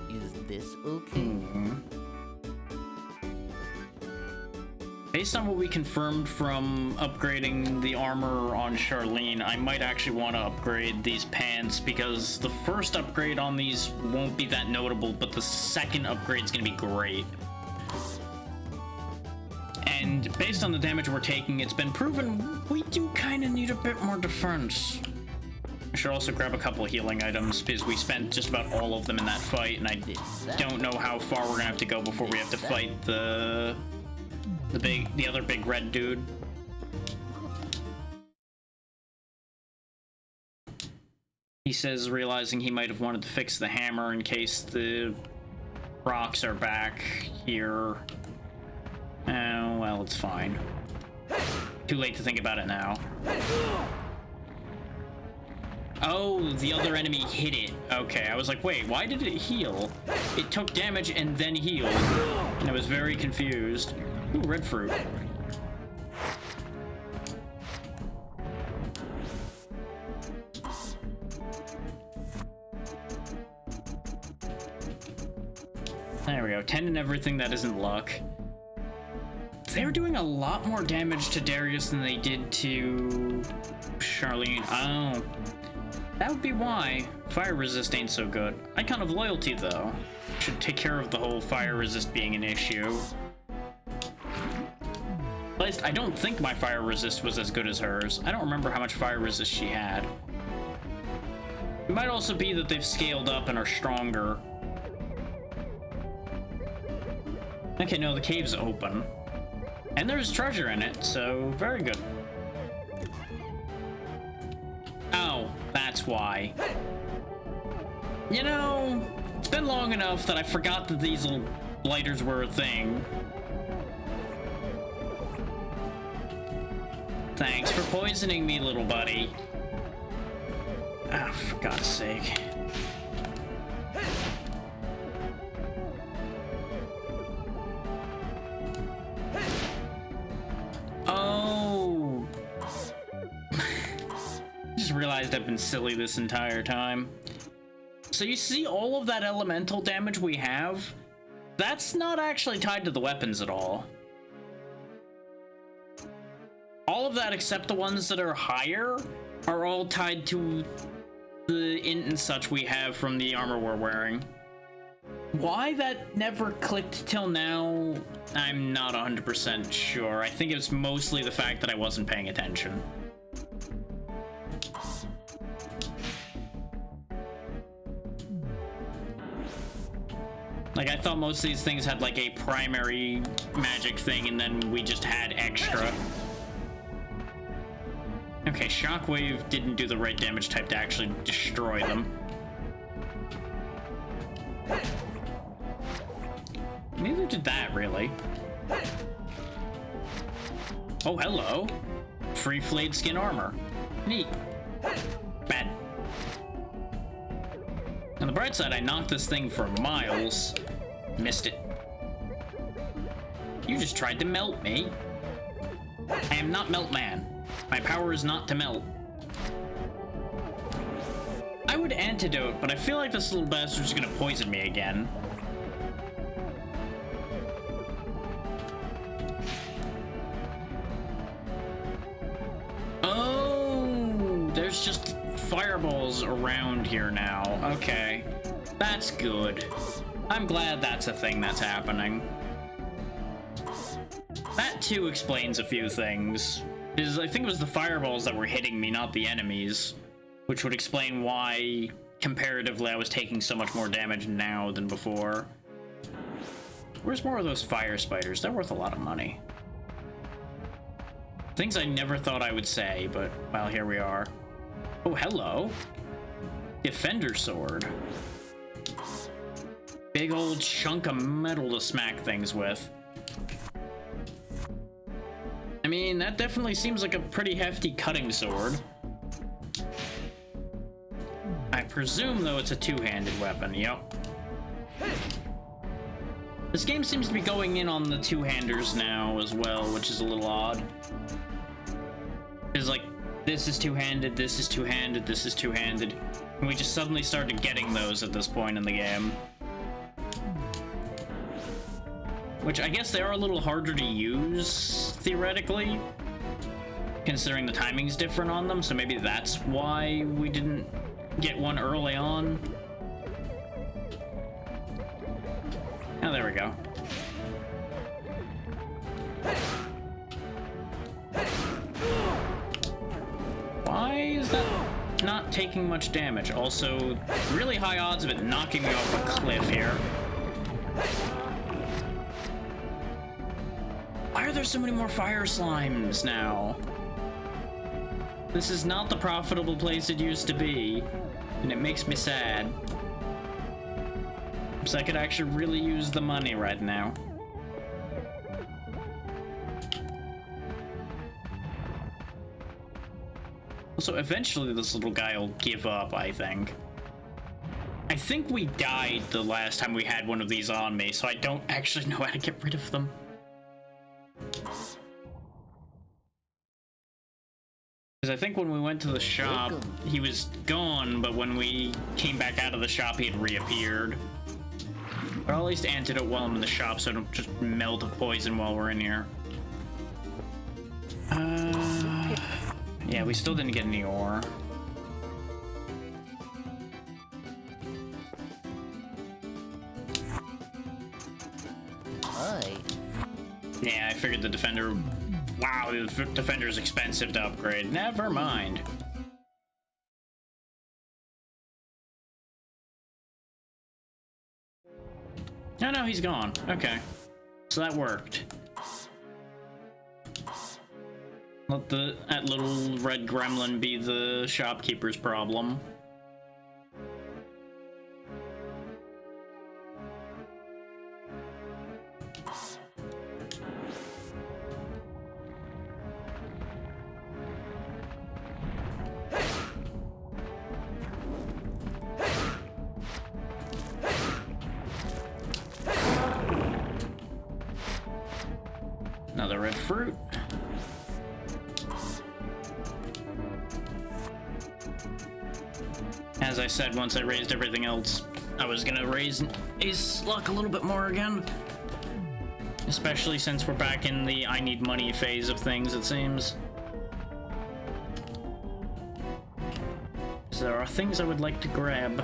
Is this okay?
Based on what we confirmed from upgrading the armor on Charlene, I might actually want to upgrade these pants because the first upgrade on these won't be that notable, but the second upgrade's gonna be great. And based on the damage we're taking, it's been proven we do kind of need a bit more defense. I should also grab a couple of healing items because we spent just about all of them in that fight, and I don't know how far we're gonna have to go before we have to fight the other big red dude. He says, realizing he might have wanted to fix the hammer in case the rocks are back here. Oh, well, it's fine. Too late to think about it now. Oh, the other enemy hit it. Okay, I was like, wait, why did it heal? It took damage and then healed. And I was very confused. Ooh, red fruit. There we go. 10 in everything that isn't luck. They're doing a lot more damage to Darius than they did to Charlene. Oh. That would be why fire resist ain't so good. Icon of Loyalty, though. Should take care of the whole fire resist being an issue. At least, I don't think my fire resist was as good as hers. I don't remember how much fire resist she had. It might also be that they've scaled up and are stronger. Okay, no, the cave's open. And there's treasure in it, so very good. Oh, that's why. You know, it's been long enough that I forgot that these little blighters were a thing. Thanks for poisoning me, little buddy. Ah, for God's sake. Oh. Just realized I've been silly this entire time. So you see all of that elemental damage we have? That's not actually tied to the weapons at all. All of that except the ones that are higher are all tied to the int and such we have from the armor we're wearing. Why that never clicked till now, I'm not 100% sure. I think it's mostly the fact that I wasn't paying attention. Like, I thought most of these things had like a primary magic thing and then we just had extra. Okay, Shockwave didn't do the right damage type to actually destroy them. Neither did that, really. Oh, hello. Free flayed skin armor. Neat. Bad. On the bright side, I knocked this thing for miles. Missed it. You just tried to melt me. I am not Melt Man. My power is not to melt. I would antidote, but I feel like this little bastard's gonna poison me again. Oh, there's just fireballs around here now. Okay, that's good. I'm glad that's a thing that's happening. That too explains a few things. I think it was the fireballs that were hitting me, not the enemies, which would explain why, comparatively, I was taking so much more damage now than before. Where's more of those fire spiders? They're worth a lot of money. Things I never thought I would say, but, well, here we are. Oh, hello. Defender sword. Big old chunk of metal to smack things with. I mean, that definitely seems like a pretty hefty cutting sword. I presume, though, it's a two-handed weapon, yep. This game seems to be going in on the two-handers now as well, which is a little odd. Because, like, this is two-handed, this is two-handed, this is two-handed. And we just suddenly started getting those at this point in the game. Which I guess they are a little harder to use, theoretically, considering the timing's different on them, so maybe that's why we didn't get one early on. Oh, there we go. Why is that not taking much damage? Also, really high odds of it knocking me off a cliff here. Why are there so many more fire slimes now? This is not the profitable place it used to be, and it makes me sad. Because I could actually really use the money right now. So eventually this little guy will give up, I think. I think we died the last time we had one of these on me, so I don't actually know how to get rid of them. Because I think when we went to the shop, he was gone, but when we came back out of the shop, he had reappeared. But I'll at least antidote while I'm in the shop so I don't just melt of poison while we're in here. Yeah, we still didn't get any ore.
Hi.
Yeah, I figured the defender... Wow, the defender's expensive to upgrade. Never mind. Oh no, he's gone. Okay. So that worked. Let that little red gremlin be the shopkeeper's problem. Another red fruit. As I said, once I raised everything else, I was gonna raise his luck a little bit more again. Especially since we're back in the I need money phase of things, it seems. So there are things I would like to grab.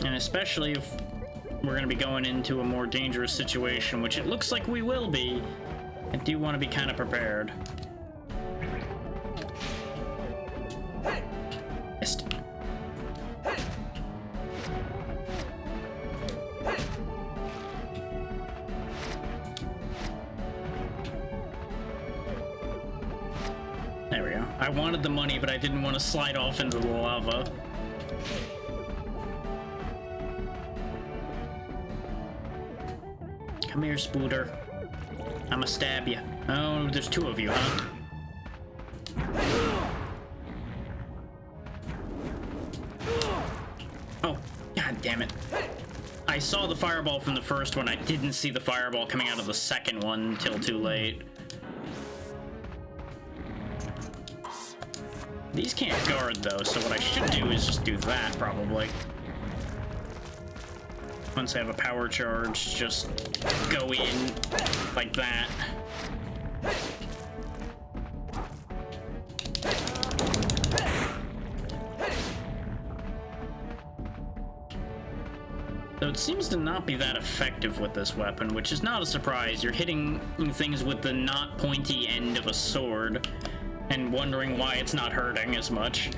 And especially if we're going to be going into a more dangerous situation, which it looks like we will be, I do want to be kind of prepared. Missed. There we go. I wanted the money, but I didn't want to slide off into the lava. Come here, Spooter. I'ma stab you. Oh, there's two of you, huh? Oh, god damn it. I saw the fireball from the first one. I didn't see the fireball coming out of the second one until too late. These can't guard, though, so what I should do is just do that, probably. Once I have a power charge, just go in like that. So it seems to not be that effective with this weapon, which is not a surprise. You're hitting things with the not pointy end of a sword and wondering why it's not hurting as much.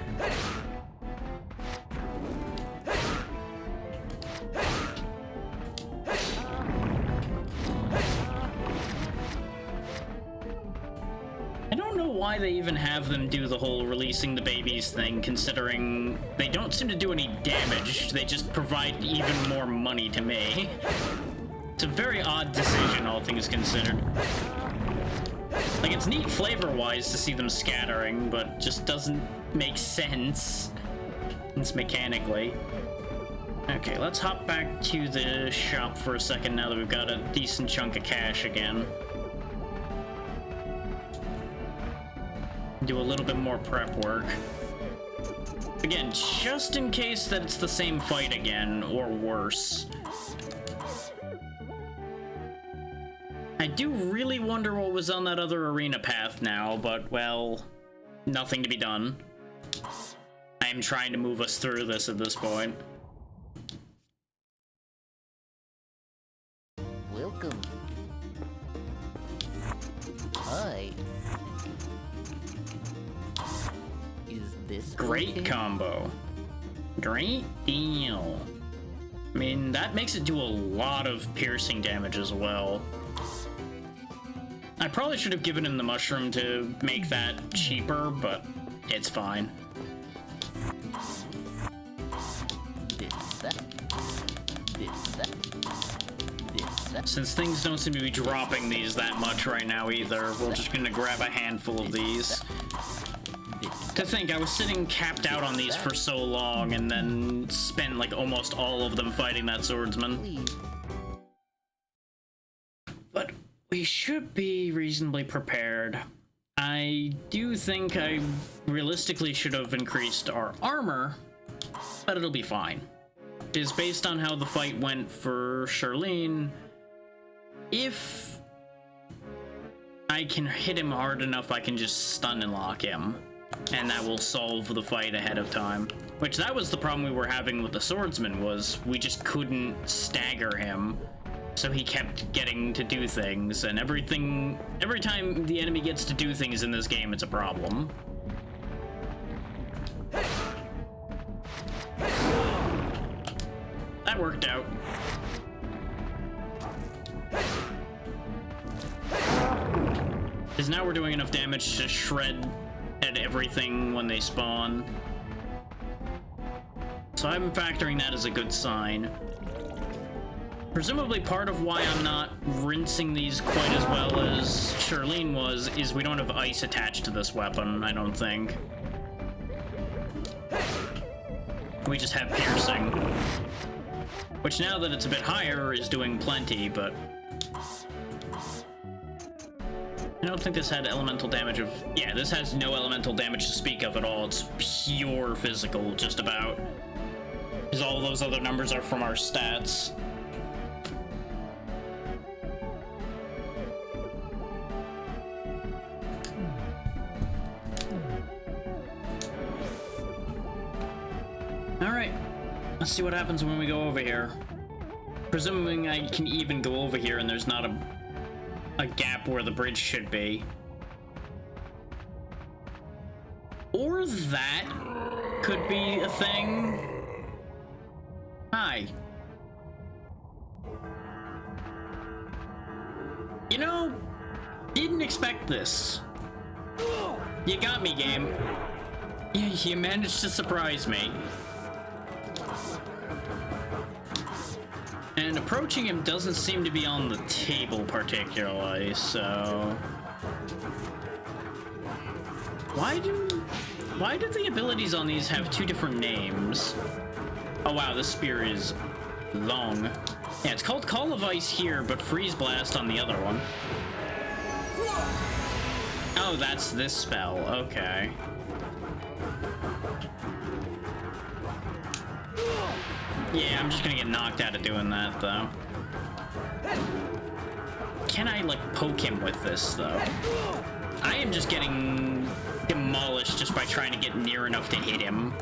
Why they even have them do the whole releasing the babies thing, considering they don't seem to do any damage. They just provide even more money to me. It's a very odd decision, all things considered. Like, it's neat flavor-wise to see them scattering, but just doesn't make sense. It's mechanically. Okay, let's hop back to the shop for a second now that we've got a decent chunk of cash again. Do a little bit more prep work. Again, just in case that it's the same fight again, or worse. I do really wonder what was on that other arena path now, but, well, nothing to be done. I am trying to move us through this at this point.
Welcome. Hi. Is this
Great
okay?
combo. Great deal. I mean, that makes it do a lot of piercing damage as well. I probably should have given him the mushroom to make that cheaper, but it's fine. Since things don't seem to be dropping these that much right now either, we're just gonna grab a handful of these. To think, I was sitting capped out on these for so long and then spent like almost all of them fighting that swordsman. But we should be reasonably prepared. I do think I realistically should have increased our armor, but it'll be fine. fact is, based on how the fight went for Charlene, if I can hit him hard enough, I can just stun and lock him, and that will solve the fight ahead of time. Which, that was the problem we were having with the swordsman, was we just couldn't stagger him, so he kept getting to do things, and every time the enemy gets to do things in this game, it's a problem. That worked out. Because now we're doing enough damage to shred at everything when they spawn. So I'm factoring that as a good sign. Presumably part of why I'm not rinsing these quite as well as Charlene was is we don't have ice attached to this weapon, I don't think. We just have piercing. Which, now that it's a bit higher, is doing plenty, but I don't think this had elemental damage of... Yeah, this has no elemental damage to speak of at all. It's pure physical, just about. Because all those other numbers are from our stats. Alright, let's see what happens when we go over here. Presuming I can even go over here and there's not a gap where the bridge should be. Or that could be a thing. Hi. You know, didn't expect this. You got me, game. You managed to surprise me. And approaching him doesn't seem to be on the table particularly, so... Why do the abilities on these have two different names? Oh wow, this spear is long. Yeah, it's called Call of Ice here, but Freeze Blast on the other one. Oh, that's this spell, okay. Yeah, I'm just gonna get knocked out of doing that, though. Can I, like, poke him with this, though? I am just getting demolished just by trying to get near enough to hit him.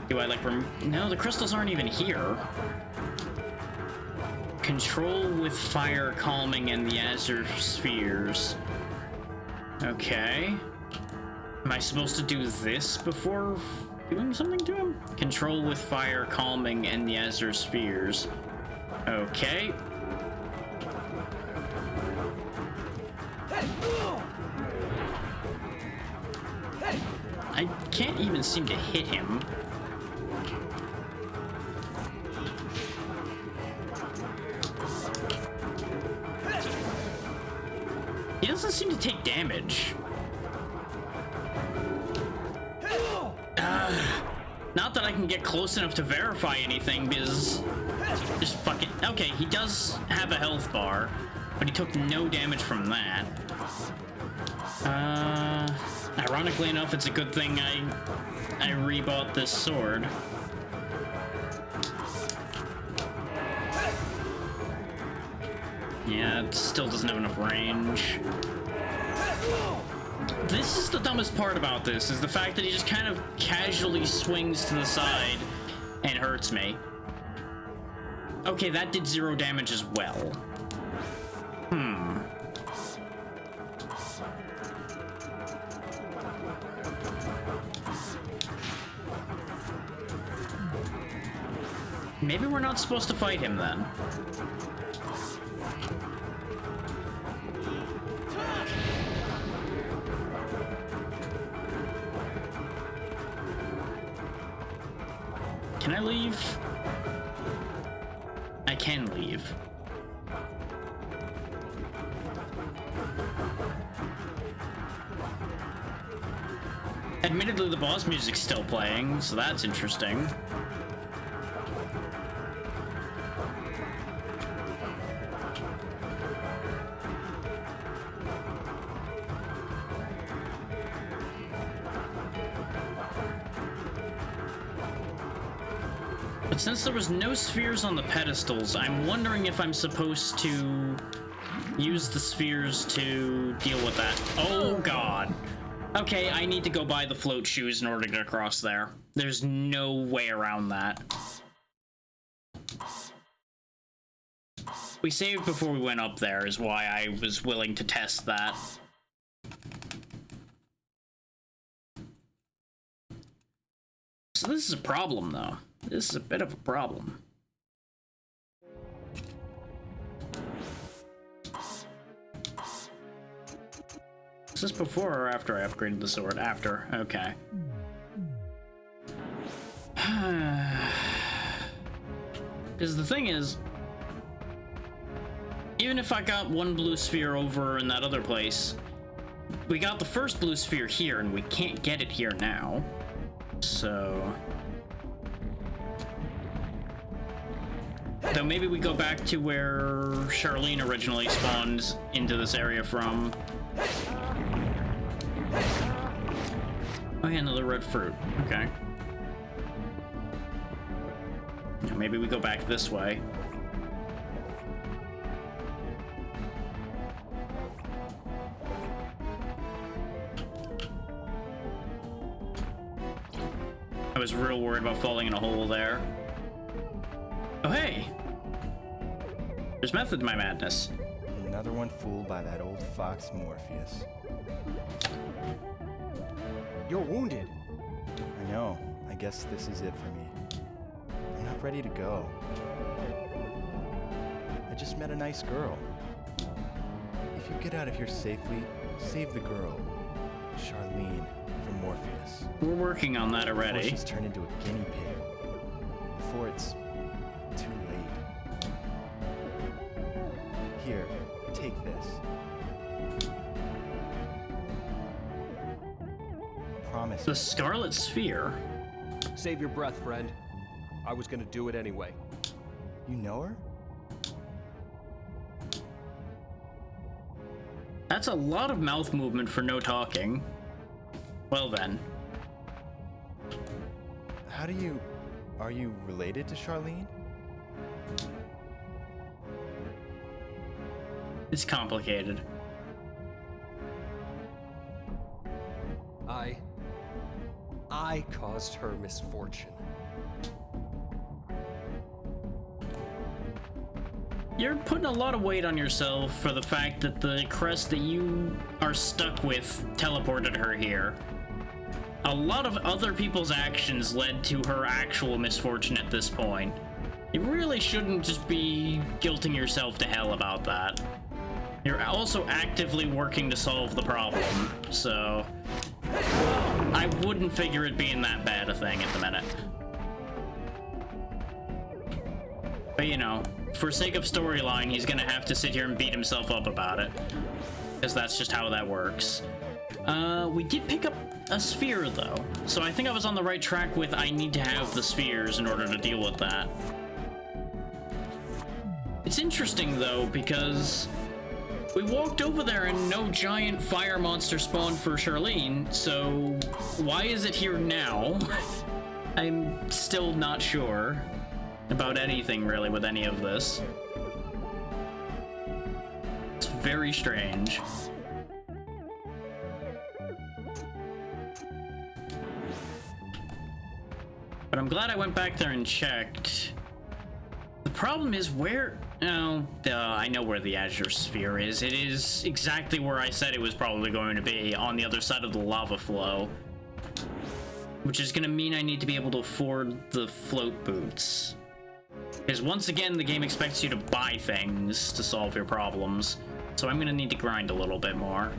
Do I, like, no, the crystals aren't even here. Control with fire, calming, and the azure spheres. Okay. Am I supposed to do this before doing something to him? Control with fire, calming, and the azure spheres. Okay. I can't even seem to hit him. He doesn't seem to take damage. Not that I can get close enough to verify anything, because... Just fucking... Okay, he does have a health bar, but he took no damage from that. Ironically enough, it's a good thing I rebought this sword. Yeah, it still doesn't have enough range. This is the dumbest part about this, is the fact that he just kind of casually swings to the side and hurts me. Okay, that did 0 damage as well. Maybe we're not supposed to fight him then. Can I leave? I can leave. Admittedly, the boss music's still playing, so that's interesting. But since there was no spheres on the pedestals, I'm wondering if I'm supposed to use the spheres to deal with that. Oh god. Okay, I need to go buy the float shoes in order to get across there. There's no way around that. We saved before we went up there is why I was willing to test that. So this is a problem, though. This is a bit of a problem. Is this before or after I upgraded the sword? After. Okay. Because the thing is, even if I got one blue sphere over in that other place, we got the first blue sphere here, and we can't get it here now. So... Though maybe we go back to where Charlene originally spawned into this area from. Oh yeah, another red fruit. Okay. Now maybe we go back this way. I was real worried about falling in a hole there. Oh hey! There's method to my madness.
Another one fooled by that old fox Morpheus.
You're wounded.
I know. I guess this is it for me. I'm not ready to go. I just met a nice girl. If you get out of here safely, save the girl, Charlene, from Morpheus.
We're working on that already.
Before she's turned into a guinea pig. Before it's too late. Here, take this. Promise.
The Scarlet Sphere?
Save your breath, friend. I was gonna do it anyway.
You know her?
That's a lot of mouth movement for no talking. Well then.
How do you... Are you related to Charlene?
It's complicated.
I caused her misfortune.
You're putting a lot of weight on yourself for the fact that the crest that you are stuck with teleported her here. A lot of other people's actions led to her actual misfortune at this point. You really shouldn't just be guilting yourself to hell about that. You're also actively working to solve the problem, so I wouldn't figure it being that bad a thing at the minute. But you know, for sake of storyline, he's gonna have to sit here and beat himself up about it, because that's just how that works. We did pick up a sphere though, so I think I was on the right track with I need to have the spheres in order to deal with that. It's interesting though, because we walked over there and no giant fire monster spawned for Charlene, so why is it here now? I'm still not sure about anything really with any of this. It's very strange. But I'm glad I went back there and checked. The problem is where... Oh, I know where the Azure Sphere is. It is exactly where I said it was probably going to be, on the other side of the lava flow. Which is going to mean I need to be able to afford the float boots. Because once again, the game expects you to buy things to solve your problems. So I'm going to need to grind a little bit more.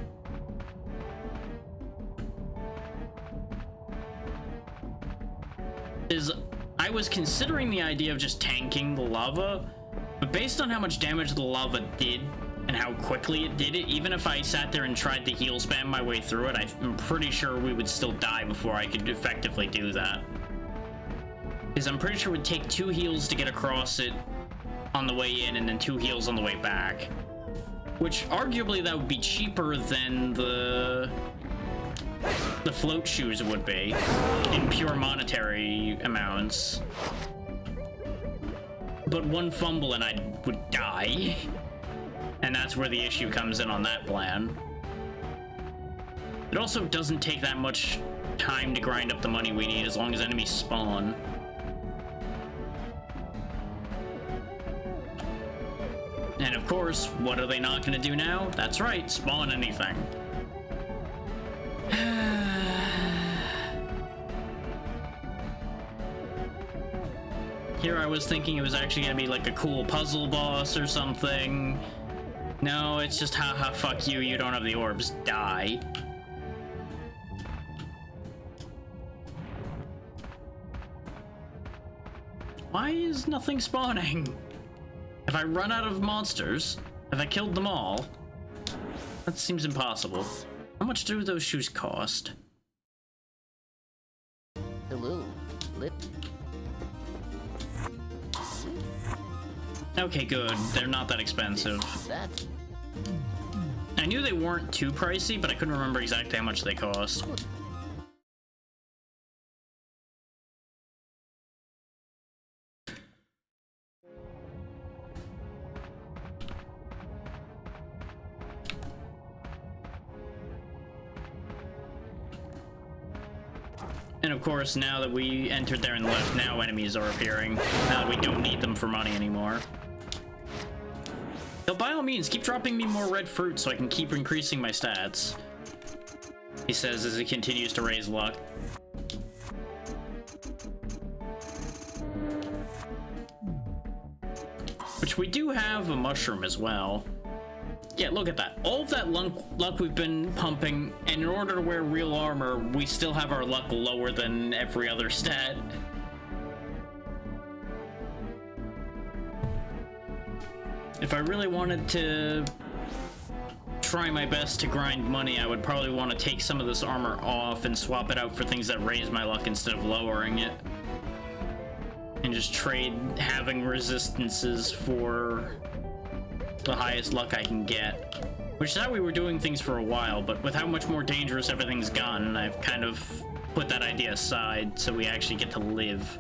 I was considering the idea of just tanking the lava, but based on how much damage the lava did and how quickly it did it, even if I sat there and tried to heal spam my way through it, I'm pretty sure we would still die before I could effectively do that. Because I'm pretty sure it would take 2 heals to get across it on the way in and then 2 heals on the way back. Which arguably that would be cheaper than the float shoes would be in pure monetary amounts. but one fumble and I would die. And that's where the issue comes in on that plan. It also doesn't take that much time to grind up the money we need as long as enemies spawn. And of course, what are they not going to do now? That's right, spawn anything. Here I was thinking it was actually going to be like a cool puzzle boss or something. No, it's just haha, fuck you, you don't have the orbs, die. Why is nothing spawning? Have I run out of monsters? Have I killed them all? That seems impossible. How much do those shoes cost?
Hello,
Okay, good. They're not that expensive.
That's
I knew they weren't too pricey, but I couldn't remember exactly how much they cost. And of course, now that we entered there and left, now enemies are appearing. Now that we don't need them for money anymore. So by all means, keep dropping me more red fruit so I can keep increasing my stats. He says as he continues to raise luck. Which we do have a mushroom as well. Yeah, look at that. All of that luck we've been pumping, and in order to wear real armor, we still have our luck lower than every other stat. If I really wanted to try my best to grind money, I would probably want to take some of this armor off and swap it out for things that raise my luck instead of lowering it. And just trade having resistances for the highest luck I can get. Which is how we were doing things for a while, but with how much more dangerous everything's gotten, I've kind of put that idea aside so we actually get to live.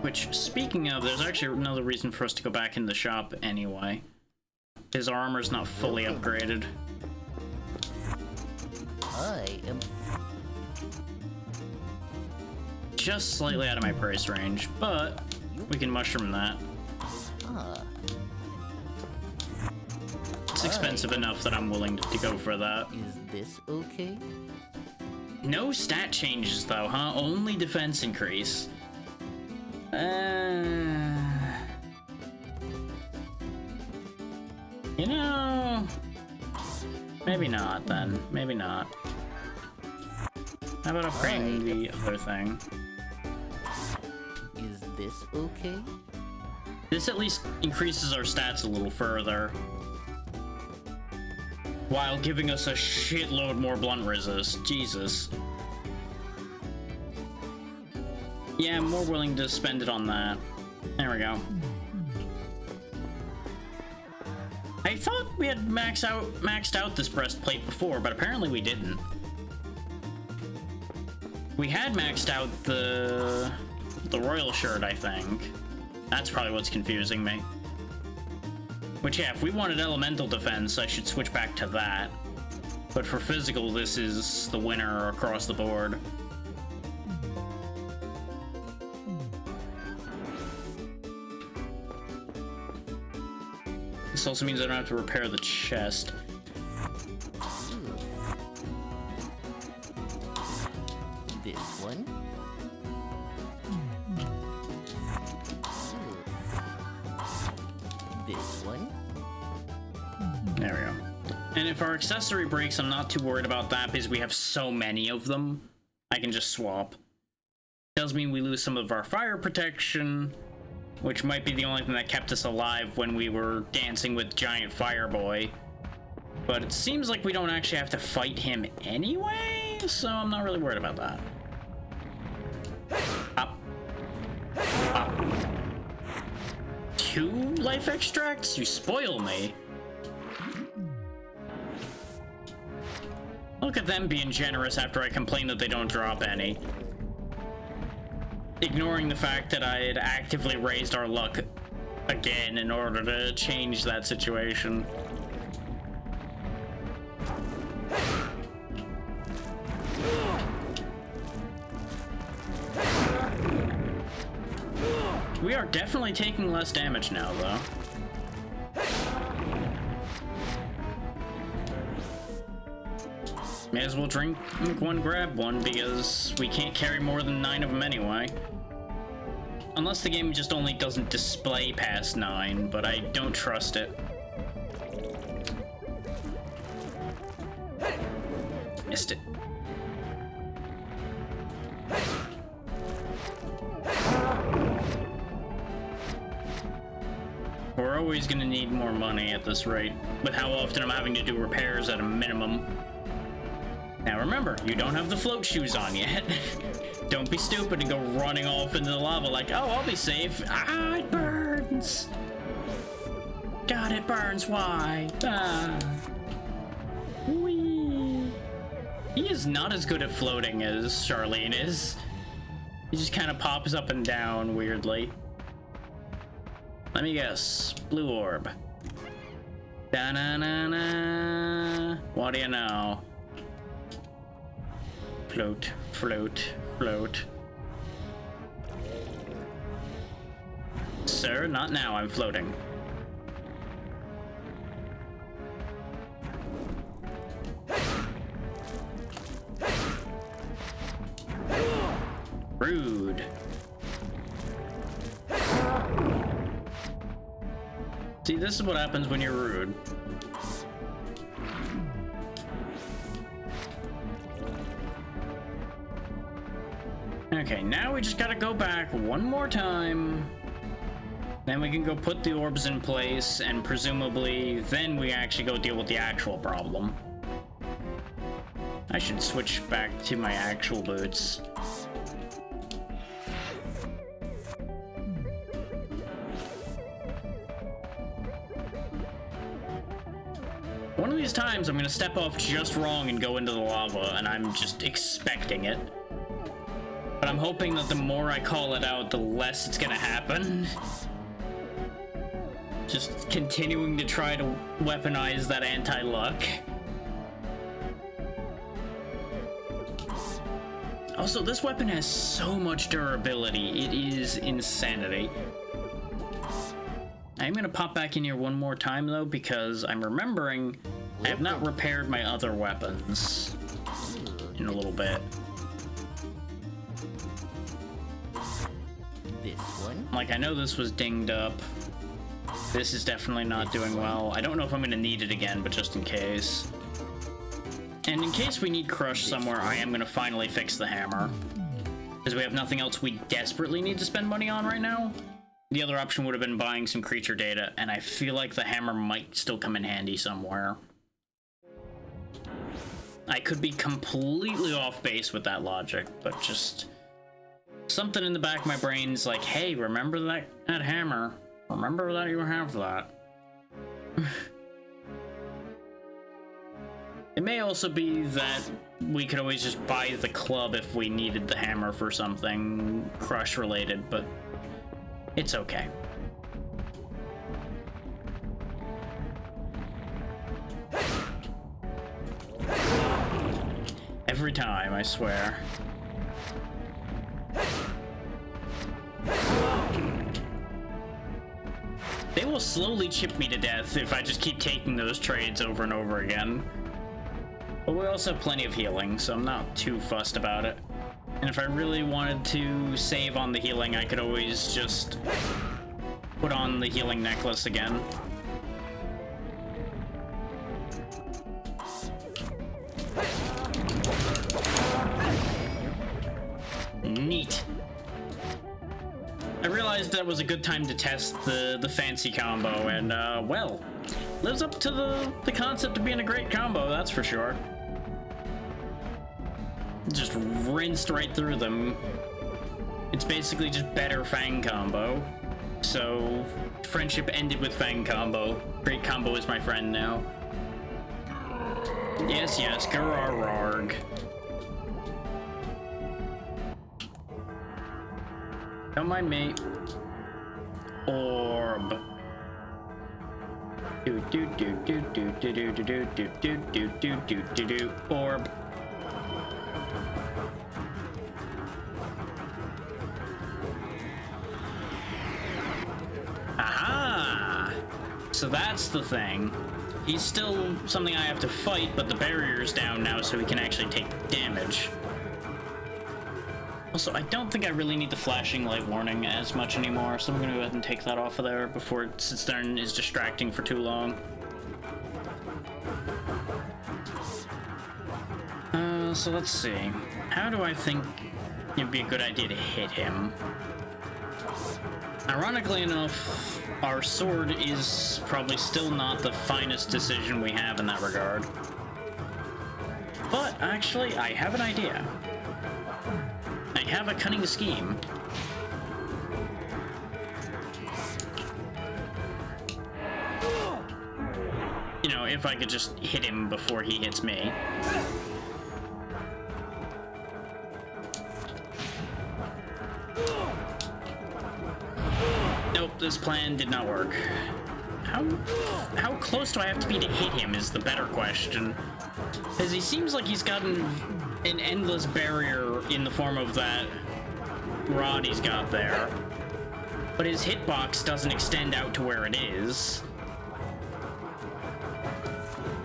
Which, speaking of, there's actually another reason for us to go back in the shop anyway. His armor's not fully upgraded.
I am
Just slightly out of my price range, but we can mushroom that. It's expensive enough that I'm willing to go for that.
Is this okay?
No stat changes though, huh? Only defense increase. You know, maybe not then. Maybe not. How about upgrading the other thing?
Is this okay?
This at least increases our stats a little further, while giving us a shitload more blunt resist. Jesus. Yeah, I'm more willing to spend it on that. There we go. I thought we had maxed out this breastplate before, but apparently we didn't. We had maxed out the royal shirt, I think. That's probably what's confusing me. Which, yeah, if we wanted elemental defense, I should switch back to that. But for physical, this is the winner across the board. This also means I don't have to repair the chest.
This one? This one?
There we go. And if our accessory breaks, I'm not too worried about that because we have so many of them. I can just swap. Does mean we lose some of our fire protection, which might be the only thing that kept us alive when we were dancing with Giant Fireboy. But it seems like we don't actually have to fight him anyway, so I'm not really worried about that. Up. Up. 2 life extracts? You spoil me. Look at them being generous after I complain that they don't drop any. Ignoring the fact that I had actively raised our luck again in order to change that situation. We are definitely taking less damage now, though. May as well drink one, grab one, because we can't carry more than 9 of them anyway. Unless the game just only doesn't display past 9, but I don't trust it. Missed it. We're always gonna need more money at this rate, with how often I'm having to do repairs at a minimum. Now remember, you don't have the float shoes on yet. Don't be stupid and go running off into the lava like, oh, I'll be safe. Ah, it burns. God, it burns. Why? Ah. Whee. He is not as good at floating as Charlene is. He just kind of pops up and down weirdly. Let me guess. Blue orb. Da-na-na-na. What do you know? Float, float, float. Sir, not now. I'm floating. Rude. See, this is what happens when you're rude. Okay, now we just gotta go back one more time. Then we can go put the orbs in place, and presumably then we actually go deal with the actual problem. I should switch back to my actual boots. One of these times I'm gonna step off just wrong and go into the lava, and I'm just expecting it. But I'm hoping that the more I call it out, the less it's gonna happen. Just continuing to try to weaponize that anti-luck. Also, this weapon has so much durability. It is insanity. I'm gonna pop back in here one more time, though, because I'm remembering I have not repaired my other weapons in a little bit.
This one?
Like, I know this was dinged up. This is definitely not doing well. I don't know if I'm gonna need it again, but just in case. And in case we need crush somewhere, I am gonna finally fix the hammer. Because we have nothing else we desperately need to spend money on right now. The other option would have been buying some creature data, and I feel like the hammer might still come in handy somewhere. I could be completely off base with that logic, but just something in the back of my brain's like, hey, remember that hammer? Remember that you have that. It may also be that we could always just buy the club if we needed the hammer for something crush related, but it's okay. Every time, I swear. They will slowly chip me to death if I just keep taking those trades over and over again. But we also have plenty of healing, so I'm not too fussed about it. And if I really wanted to save on the healing, I could always just put on the healing necklace again. Neat. I realized that was a good time to test the fancy combo, and well, Lives up to the concept of being a great combo, that's for sure. Just rinsed right through them. It's basically just better Fang combo. So, friendship ended with Fang combo. Great combo is my friend now. Yes, yes, Gurararg. Don't mind me. Orb. Do do do do do do do do do do do do do do do. Orb. Aha! So that's the thing. He's still something I have to fight, but the barrier's down now so he can actually take damage. Also, I don't think I really need the flashing light warning as much anymore, so I'm gonna go ahead and take that off of there before it sits there and is distracting for too long. So let's see. How do I think it'd be a good idea to hit him? Ironically enough, our sword is probably still not the finest decision we have in that regard. But actually, I have an idea. I have a cunning scheme. You know, if I could just hit him before he hits me. Nope, this plan did not work. How close do I have to be to hit him is the better question. Because he seems like he's gotten an endless barrier in the form of that rod he's got there. But his hitbox doesn't extend out to where it is.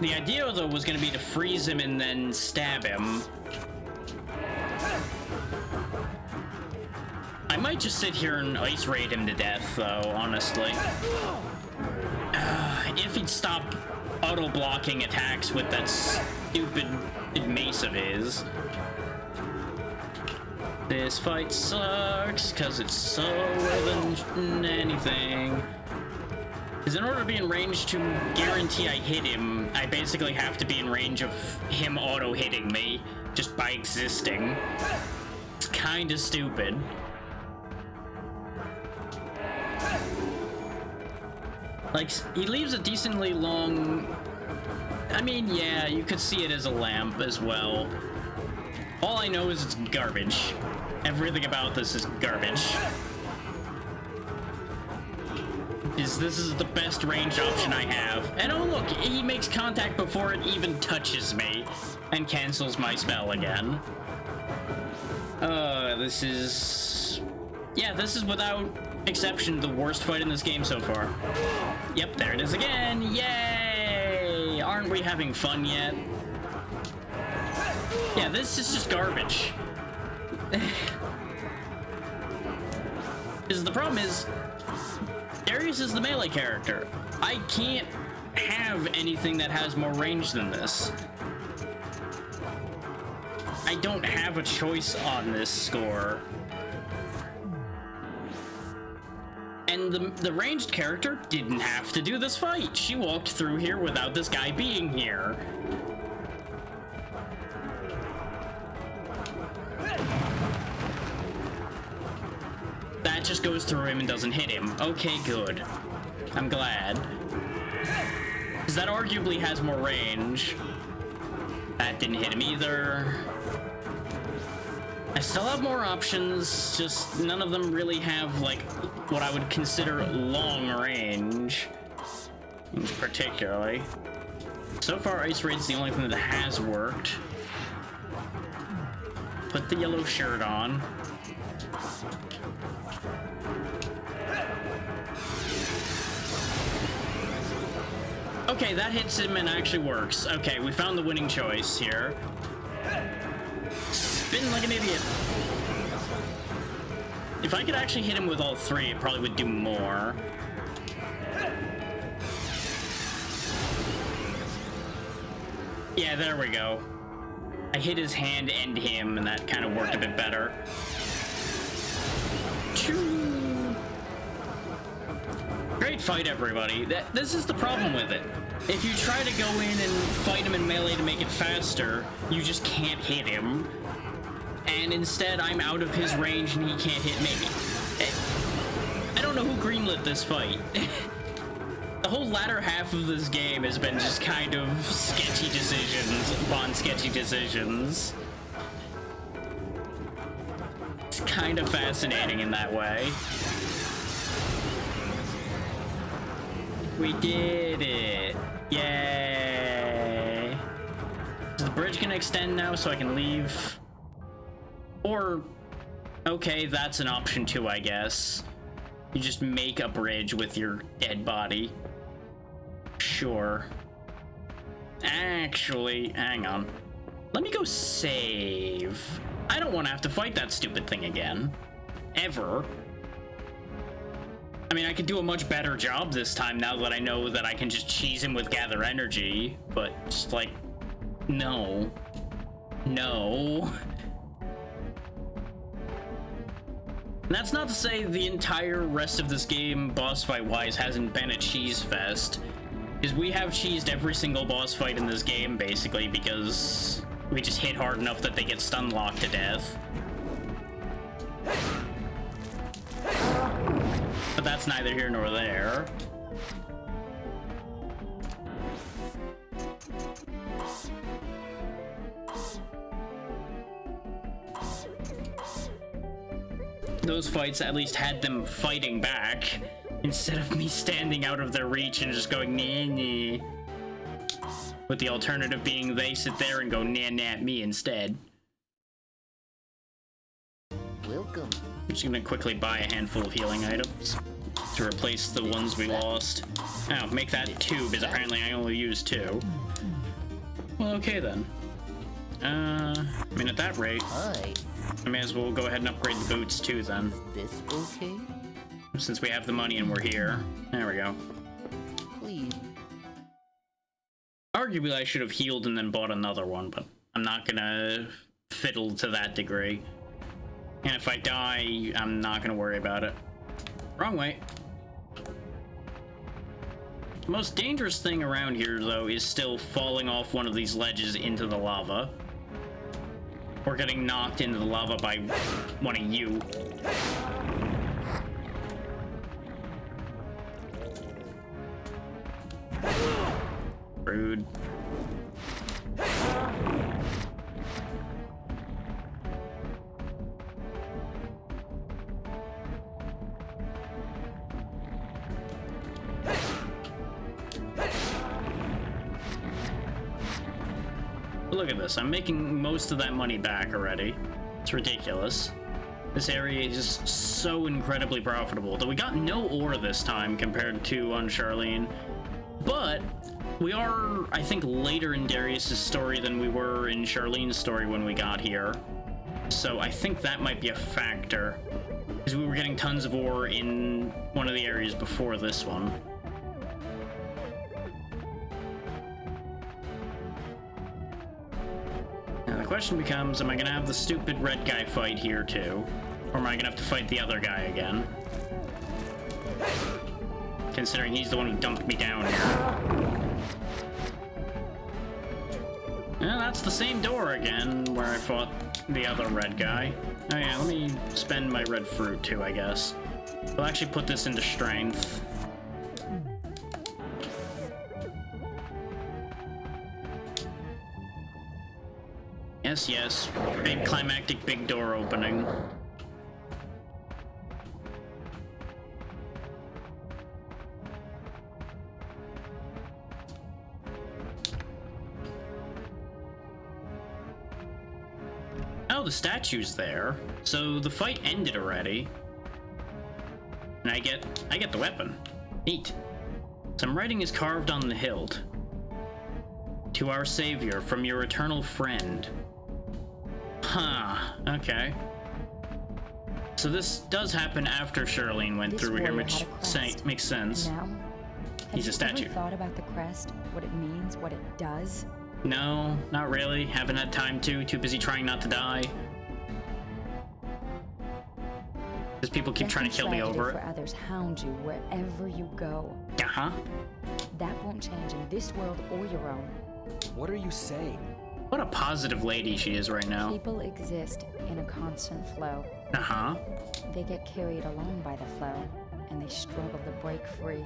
The idea, though, was going to be to freeze him and then stab him. I might just sit here and ice raid him to death, though, honestly. If he'd stop auto-blocking attacks with that stupid mace of his. This fight sucks, because it's slower than anything. Because in order to be in range to guarantee I hit him, I basically have to be in range of him auto-hitting me, just by existing. It's kinda stupid. Like, he leaves a decently long... I mean, yeah, you could see it as a lamp as well. All I know is it's garbage. Everything about this is garbage. This is the best range option I have. And oh look, he makes contact before it even touches me. And cancels my spell again. This is... Yeah, this is without exception the worst fight in this game so far. Yep, there it is again. Yay! Aren't we having fun yet? Yeah, this is just garbage. Because the problem is, Darius is the melee character. I can't have anything that has more range than this. I don't have a choice on this score. And the ranged character didn't have to do this fight. She walked through here without this guy being here. That just goes through him and doesn't hit him. Okay, good. I'm glad. Because that arguably has more range. That didn't hit him either. I still have more options, just none of them really have, like, what I would consider long range. Particularly. So far, Ice Raid's the only thing that has worked. Put the yellow shirt on. Okay, that hits him and actually works. Okay, we found the winning choice here. Spin like an idiot. If I could actually hit him with all three, it probably would do more. Yeah, there we go. I hit his hand and him, and that kind of worked a bit better. Choo! Great fight everybody. This is the problem with it. If you try to go in and fight him in melee to make it faster, you just can't hit him. And instead, I'm out of his range and he can't hit me. I don't know who greenlit this fight. The whole latter half of this game has been just kind of sketchy decisions upon sketchy decisions. It's kind of fascinating in that way. We did it! Yay! Is the bridge gonna extend now so I can leave? Or, okay, that's an option too, I guess. You just make a bridge with your dead body. Sure. Actually, hang on. Let me go save. I don't want to have to fight that stupid thing again. Ever. I mean, I could do a much better job this time now that I know that I can just cheese him with gather energy, but just like, no. No. And that's not to say the entire rest of this game, boss fight-wise, hasn't been a cheese fest. Because we have cheesed every single boss fight in this game, basically, because we just hit hard enough that they get stun-locked to death. But that's neither here nor there. Those fights at least had them fighting back, instead of me standing out of their reach and just going nah. With the alternative being they sit there and go nah at me instead.
Welcome.
I'm just gonna quickly buy a handful of healing items to replace the ones we lost. Oh, make that 2, because apparently I only used 2. Well, okay then. I mean, at that rate,
Hi.
I may as well go ahead and upgrade the boots too then.
This okay?
Since we have the money and we're here. There we go.
Please.
Arguably, I should have healed and then bought another one, but I'm not gonna fiddle to that degree. And if I die, I'm not gonna worry about it. Wrong way. The most dangerous thing around here, though, is still falling off one of these ledges into the lava. Or getting knocked into the lava by one of you. Rude. Look at this, I'm making most of that money back already. It's ridiculous. This area is so incredibly profitable, though we got no ore this time compared to on Charlene. But we are, I think, later in Darius's story than we were in Charlene's story when we got here. So I think that might be a factor, because we were getting tons of ore in one of the areas before this one. Now the question becomes, am I gonna have the stupid red guy fight here too? Or am I gonna have to fight the other guy again? Considering he's the one who dumped me down here. Yeah, that's the same door again, where I fought the other red guy. Oh yeah, let me spend my red fruit too, I guess. We'll actually put this into strength. Yes, yes. Big climactic big door opening. Oh, the statue's there. So the fight ended already. And I get the weapon. Neat. Some writing is carved on the hilt. To our savior, from your eternal friend. Huh, okay. So this does happen after Charlene went through here, which makes sense.
Now,
He's a statue.
Have you ever thought about the crest? What it means? What it does?
No, not really. Haven't had time to. Too busy trying not to die. Because people keep trying to kill me over it.
For others hound you wherever you go.
Uh-huh.
That won't change in this world or your own.
What are you saying?
What a positive lady she is right now.
People exist in a constant flow.
Uh-huh.
They get carried along by the flow, and they struggle to break free.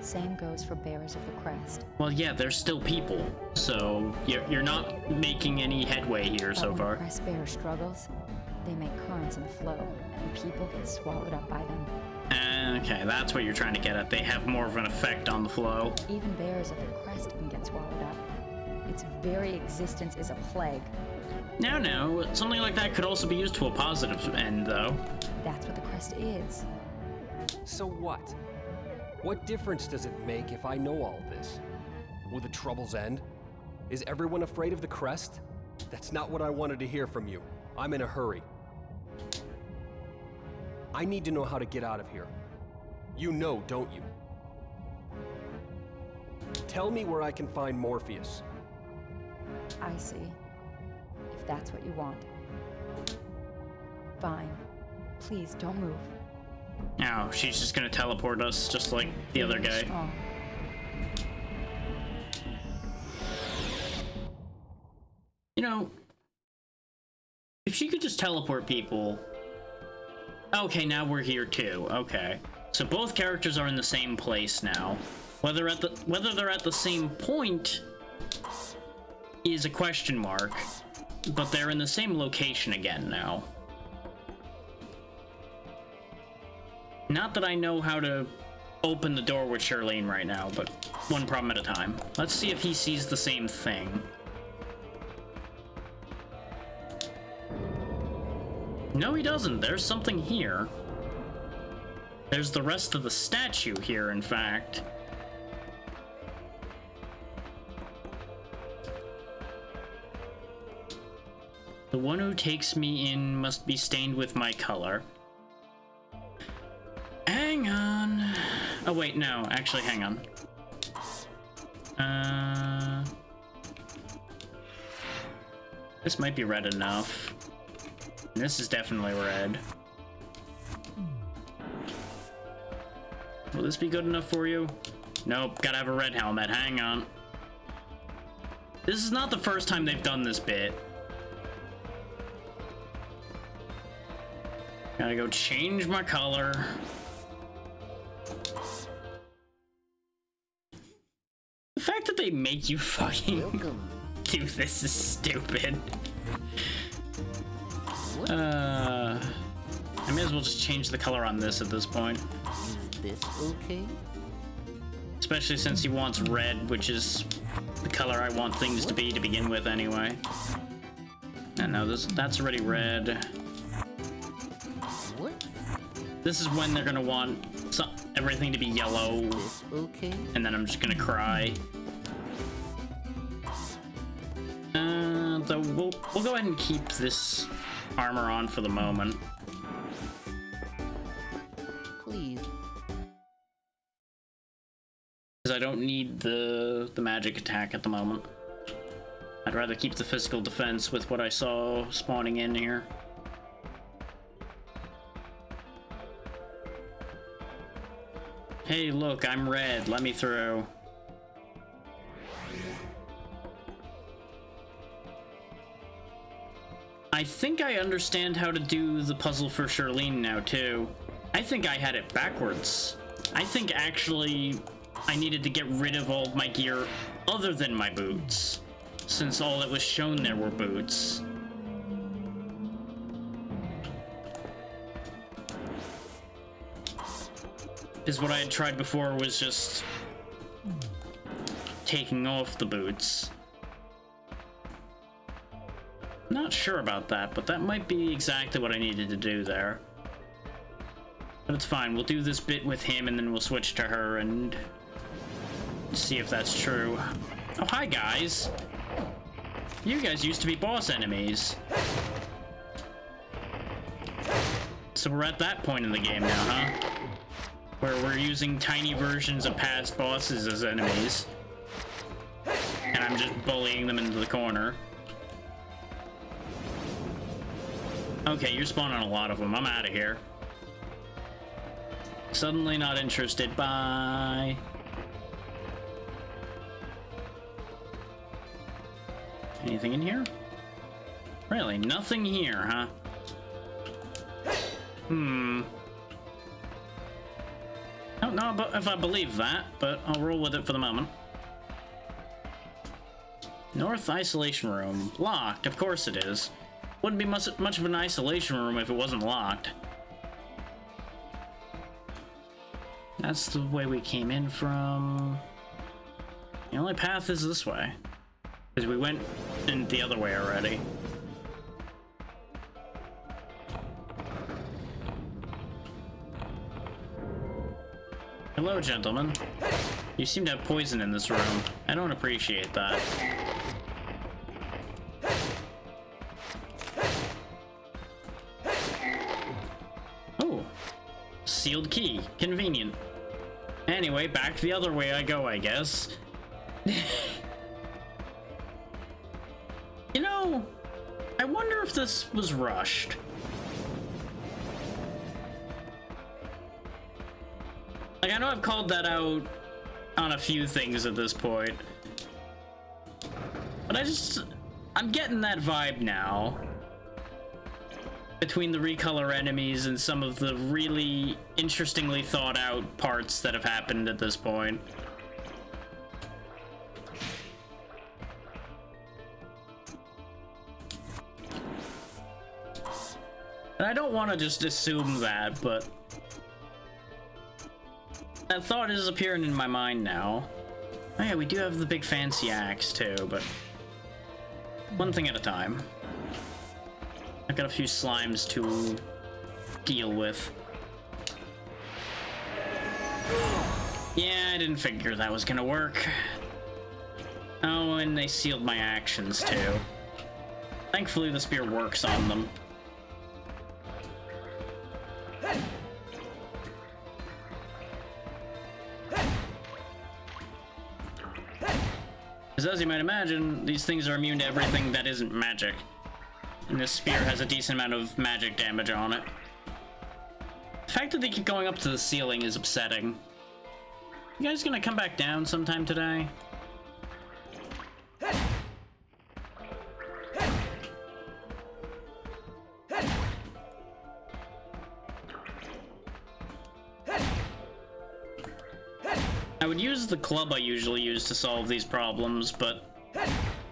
Same goes for bearers of the crest.
Well, yeah, they're still people, so you're not making any headway here
But
so
when
far.
the crest bearer struggles, they make currents in the flow, and people get swallowed up by them.
Okay, that's what you're trying to get at. They have more of an effect on the flow.
Even bearers of the crest can get swallowed up. Its very existence is a plague.
No, something like that could also be used to a positive end, though.
That's what the crest is.
So what? What difference does it make if I know all this? Will the troubles end? Is everyone afraid of the crest? That's not what I wanted to hear from you. I'm in a hurry. I need to know how to get out of here. You know, don't you? Tell me where I can find Morpheus.
I see. If that's what you want. Fine. Please don't move.
No, she's just gonna teleport us, just like the other guy.
Strong.
You know, if she could just teleport people... Okay, now we're here too. Okay. So both characters are in the same place now. Whether they're at the same point is a question mark, but they're in the same location again now. Not that I know how to open the door with Charlene right now, but one problem at a time. Let's see if he sees the same thing. No, he doesn't. There's something here. There's the rest of the statue here, in fact. The one who takes me in must be stained with my color. Hang on. Oh, wait, no. Actually, hang on. This might be red enough. This is definitely red. Will this be good enough for you? Nope, gotta have a red helmet. Hang on. This is not the first time they've done this bit. Gotta go change my color. The fact that they make you fucking do this is stupid. I may as well just change the color on this at this point.
Is this okay?
Especially since he wants red, which is the color I want things to be to begin with anyway. And no, that's already red.
What?
This is when they're gonna want everything to be yellow.
This okay?
And then I'm just gonna cry. Though we'll go ahead and keep this armor on for the moment.
Please.
Because I don't need the magic attack at the moment. I'd rather keep the physical defense with what I saw spawning in here. Hey, look, I'm red. Let me through. I think I understand how to do the puzzle for Charlene now, too. I think I had it backwards. I think, actually, I needed to get rid of all of my gear other than my boots, since all that was shown there were boots. Because what I had tried before was just taking off the boots. Not sure about that, but that might be exactly what I needed to do there. But it's fine, we'll do this bit with him and then we'll switch to her and see if that's true. Oh, hi guys! You guys used to be boss enemies. So we're at that point in the game now, huh? Where we're using tiny versions of past bosses as enemies. And I'm just bullying them into the corner. Okay, you're spawning a lot of them. I'm out of here. Suddenly not interested. Bye. Anything in here? Really? Nothing here, huh? I don't know if I believe that, but I'll roll with it for the moment. North isolation room. Locked. Of course it is. Wouldn't be much of an isolation room if it wasn't locked. That's the way we came in from. The only path is this way. Because we went in the other way already. Hello, gentlemen. You seem to have poison in this room. I don't appreciate that. Oh. Sealed key. Convenient. Anyway, back the other way I go, I guess. You know, I wonder if this was rushed. Like, I know I've called that out on a few things at this point. But I'm getting that vibe now. Between the recolor enemies and some of the really interestingly thought out parts that have happened at this point. And I don't want to just assume that, but that thought is appearing in my mind now. Oh yeah, we do have the big fancy axe too, but one thing at a time. I've got a few slimes to deal with. Yeah, I didn't figure that was gonna work. Oh, and they sealed my actions too. Thankfully the spear works on them. Because as you might imagine, these things are immune to everything that isn't magic. And this spear has a decent amount of magic damage on it. The fact that they keep going up to the ceiling is upsetting. You guys gonna come back down sometime today? I would use the club I usually use to solve these problems, but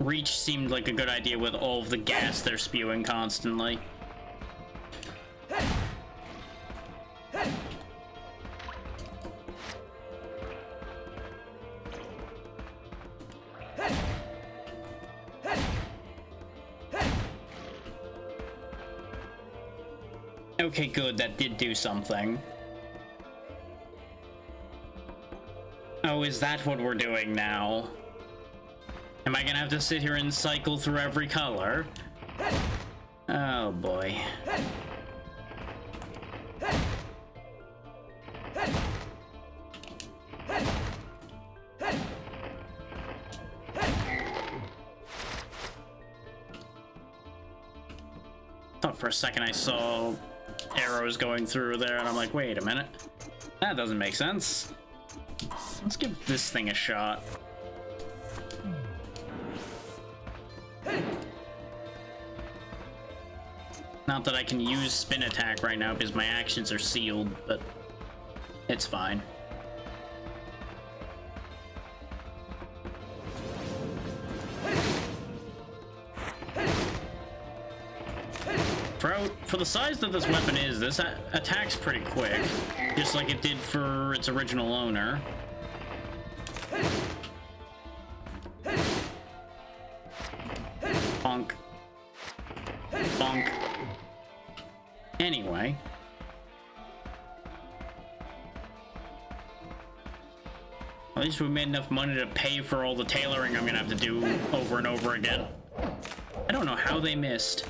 reach seemed like a good idea with all of the gas they're spewing constantly. Okay, good, that did do something. Oh, is that what we're doing now? Am I gonna have to sit here and cycle through every color? Oh boy. Thought for a second I saw arrows going through there and I'm like, wait a minute. That doesn't make sense. Let's give this thing a shot. Not that I can use spin attack right now because my actions are sealed, but it's fine. For the size that this weapon is, this attacks pretty quick, just like it did for its original owner. Bonk. Bonk. Anyway. At least we made enough money to pay for all the tailoring I'm gonna have to do over and over again. I don't know how they missed.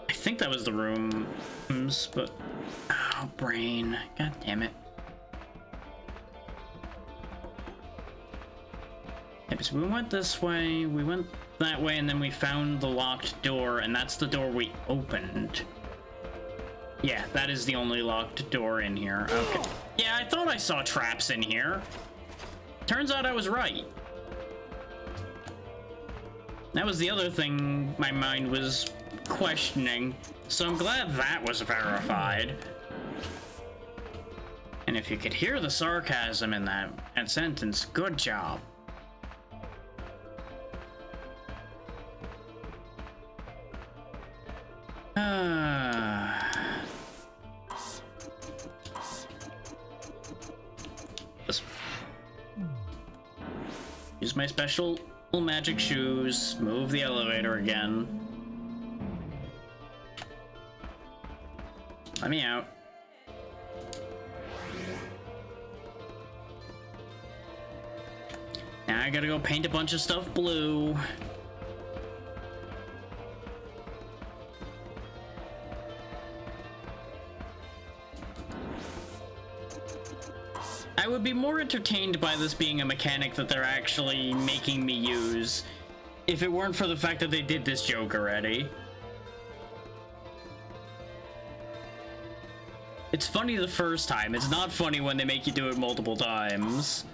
I think that was the rooms, but oh, brain. God damn it. Yeah, so we went this way, we went that way, and then we found the locked door, and that's the door we opened. Yeah, that is the only locked door in here. Okay. Yeah, I thought I saw traps in here. Turns out I was right. That was the other thing my mind was questioning, so I'm glad that was verified. And if you could hear the sarcasm in that sentence, good job. Use my special magic shoes, move the elevator again. Let me out. Now I gotta go paint a bunch of stuff blue. I would be more entertained by this being a mechanic that they're actually making me use if it weren't for the fact that they did this joke already. It's funny the first time, it's not funny when they make you do it multiple times.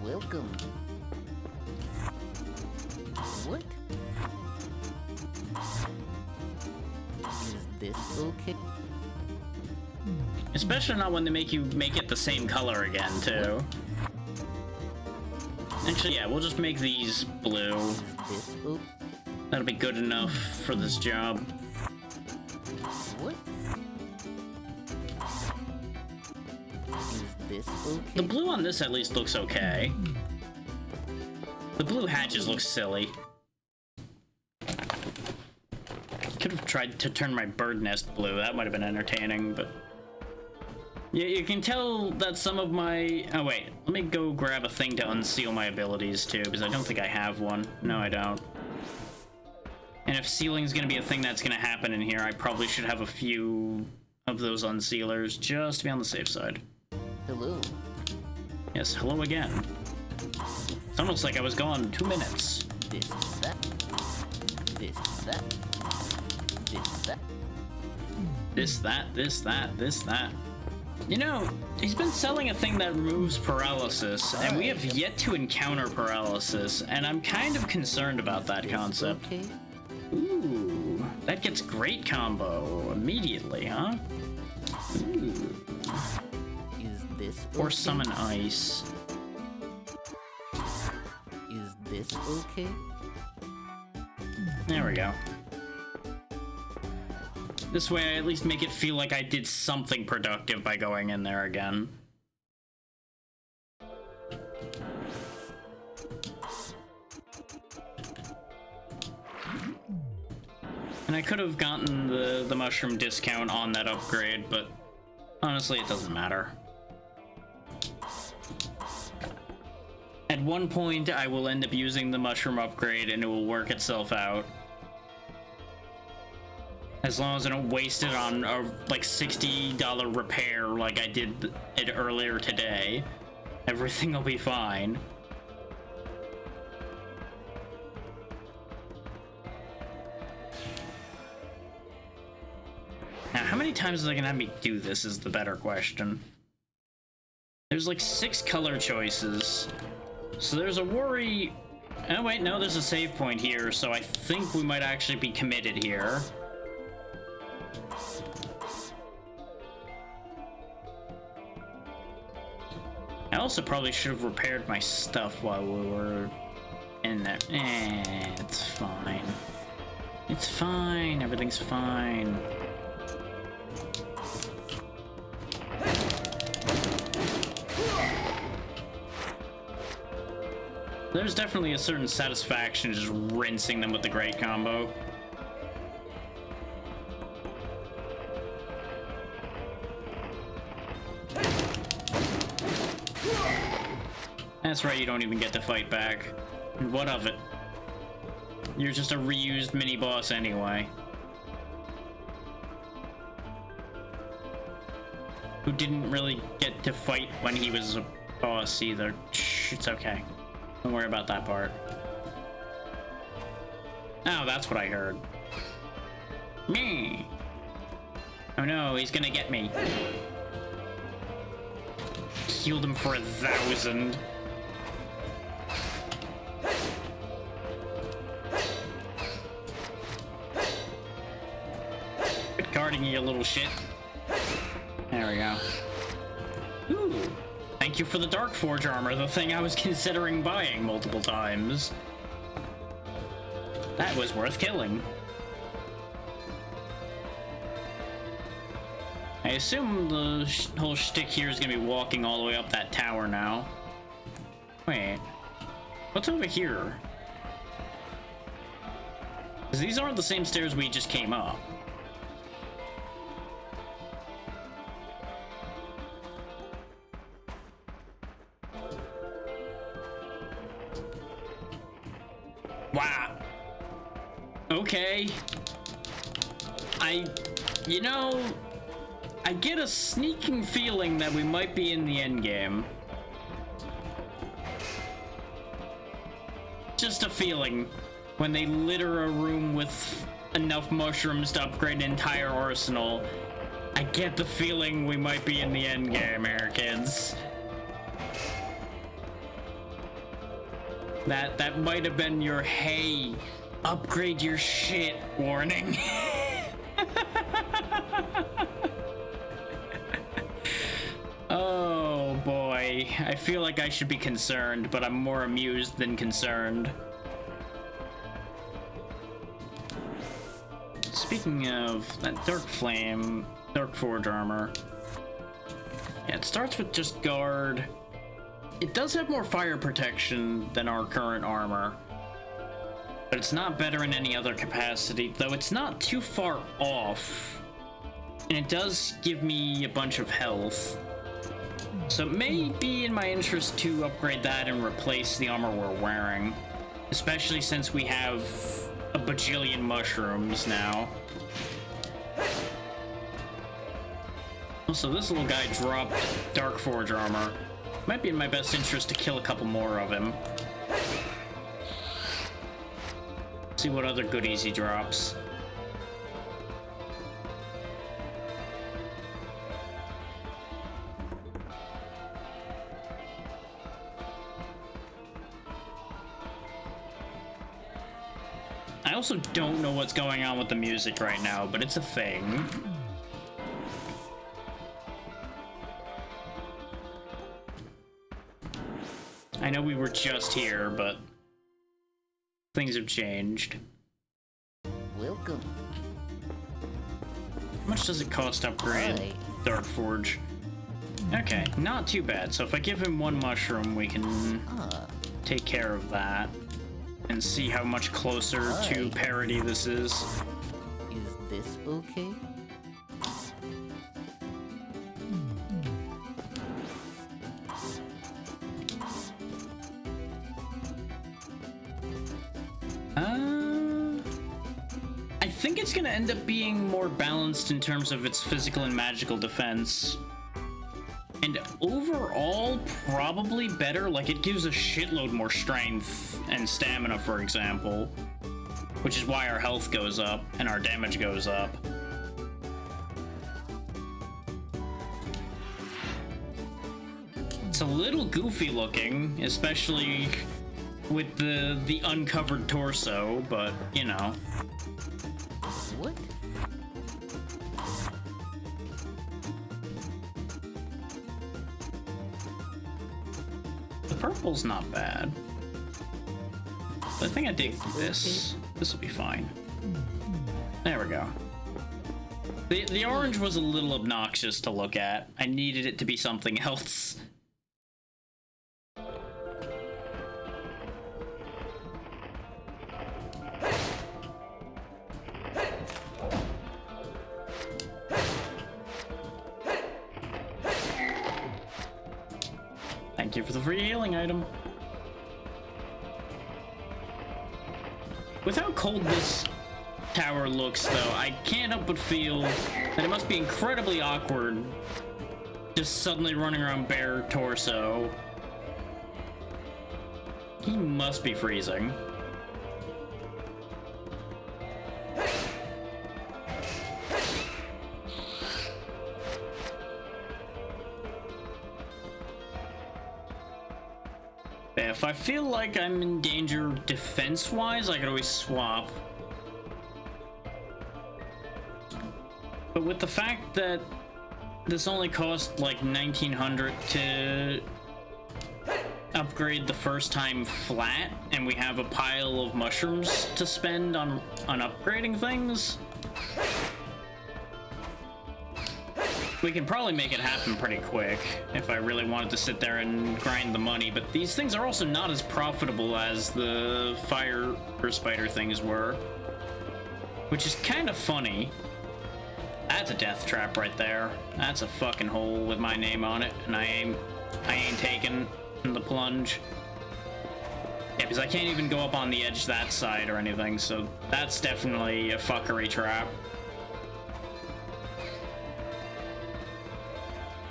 Welcome. What? Is this okay?
Especially not when they make you make it the same color again, too. Actually, yeah, we'll just make these blue.
This okay?
That'll be good enough for this job.
What? Is this okay?
The blue on this at least looks okay. The blue hatches look silly. Could have tried to turn my bird nest blue. That might have been entertaining, but... Yeah, you can tell that some of my... Oh, wait. Let me go grab a thing to unseal my abilities, too, because I don't think I have one. No, I don't. And if sealing's gonna be a thing that's gonna happen in here, I probably should have a few of those unsealers, just to be on the safe side.
Hello.
Yes, hello again. It's almost like I was gone 2 minutes.
This, that. This, that. This, that.
This, that, this, that, this, that. You know, he's been selling a thing that removes paralysis, and we have yet to encounter paralysis, and I'm kind of concerned about that concept.
Okay.
Ooh, that gets great combo immediately, huh? Ooh.
Is this okay?
Or summon ice.
Is this okay?
There we go. This way I at least make it feel like I did something productive by going in there again. And I could have gotten the mushroom discount on that upgrade, but honestly it doesn't matter. At one point I will end up using the mushroom upgrade and it will work itself out. As long as I don't waste it on a like $60 repair like I did it earlier today, everything will be fine. Now, how many times are they gonna have me do this is the better question. There's like 6 color choices, so there's a worry... Oh wait, no, there's a save point here, so I think we might actually be committed here. I also probably should have repaired my stuff while we were in there. It's fine. It's fine. Everything's fine. There's definitely a certain satisfaction just rinsing them with the great combo. That's right, you don't even get to fight back. What of it? You're just a reused mini-boss anyway. Who didn't really get to fight when he was boss either. Shh, it's okay. Don't worry about that part. Oh, that's what I heard. Me. Oh no, he's gonna get me. Healed him for 1,000. Good guarding, you little shit. There we go. Ooh. Thank you for the Dark Forge armor, the thing I was considering buying multiple times. That was worth killing. I assume the whole shtick here is gonna be walking all the way up that tower now. Wait. What's over here? Because these aren't the same stairs we just came up. Wow. Okay. You know, I get a sneaking feeling that we might be in the endgame. Just a feeling. When they litter a room with enough mushrooms to upgrade an entire arsenal, I get the feeling we might be in the endgame here, kids. That might have been your, hey, upgrade your shit warning. Oh boy, I feel like I should be concerned, but I'm more amused than concerned. Speaking of that Dark Flame, Dark Forge armor, yeah, it starts with just guard. It does have more fire protection than our current armor, but it's not better in any other capacity, though it's not too far off, and it does give me a bunch of health. So it may be in my interest to upgrade that and replace the armor we're wearing, especially since we have a bajillion mushrooms now. Also, this little guy dropped Dark Forge armor. Might be in my best interest to kill a couple more of him. See what other goodies he drops. I also don't know what's going on with the music right now, but it's a thing. I know we were just here, but things have changed.
Welcome.
How much does it cost to upgrade
Hi.
Dark Forge? Okay, not too bad. So if I give him one mushroom, we can take care of that and see how much closer to
Hi.
parity this is.
Is this okay?
I think it's gonna end up being more balanced in terms of its physical and magical defense. And overall, probably better. Like, it gives a shitload more strength and stamina, for example. Which is why our health goes up and our damage goes up. It's a little goofy looking, especially with the uncovered torso, but, you know.
What?
The purple's not bad. But I think I dig this. This will be fine. There we go. The orange was a little obnoxious to look at. I needed it to be something else. Thank you for the free healing item. With how cold this tower looks, though, I can't help but feel that it must be incredibly awkward just suddenly running around bare torso He must be freezing. If I feel like I'm in danger defense-wise, I could always swap. But with the fact that this only cost like 1900 to upgrade the first time flat, and we have a pile of mushrooms to spend on upgrading things, we can probably make it happen pretty quick if I really wanted to sit there and grind the money. But these things are also not as profitable as the fire spider things were, which is kind of funny. That's a death trap right there. That's a fucking hole with my name on it, and I ain't taking the plunge. Yeah, because I can't even go up on the edge that side or anything, so that's definitely a fuckery trap.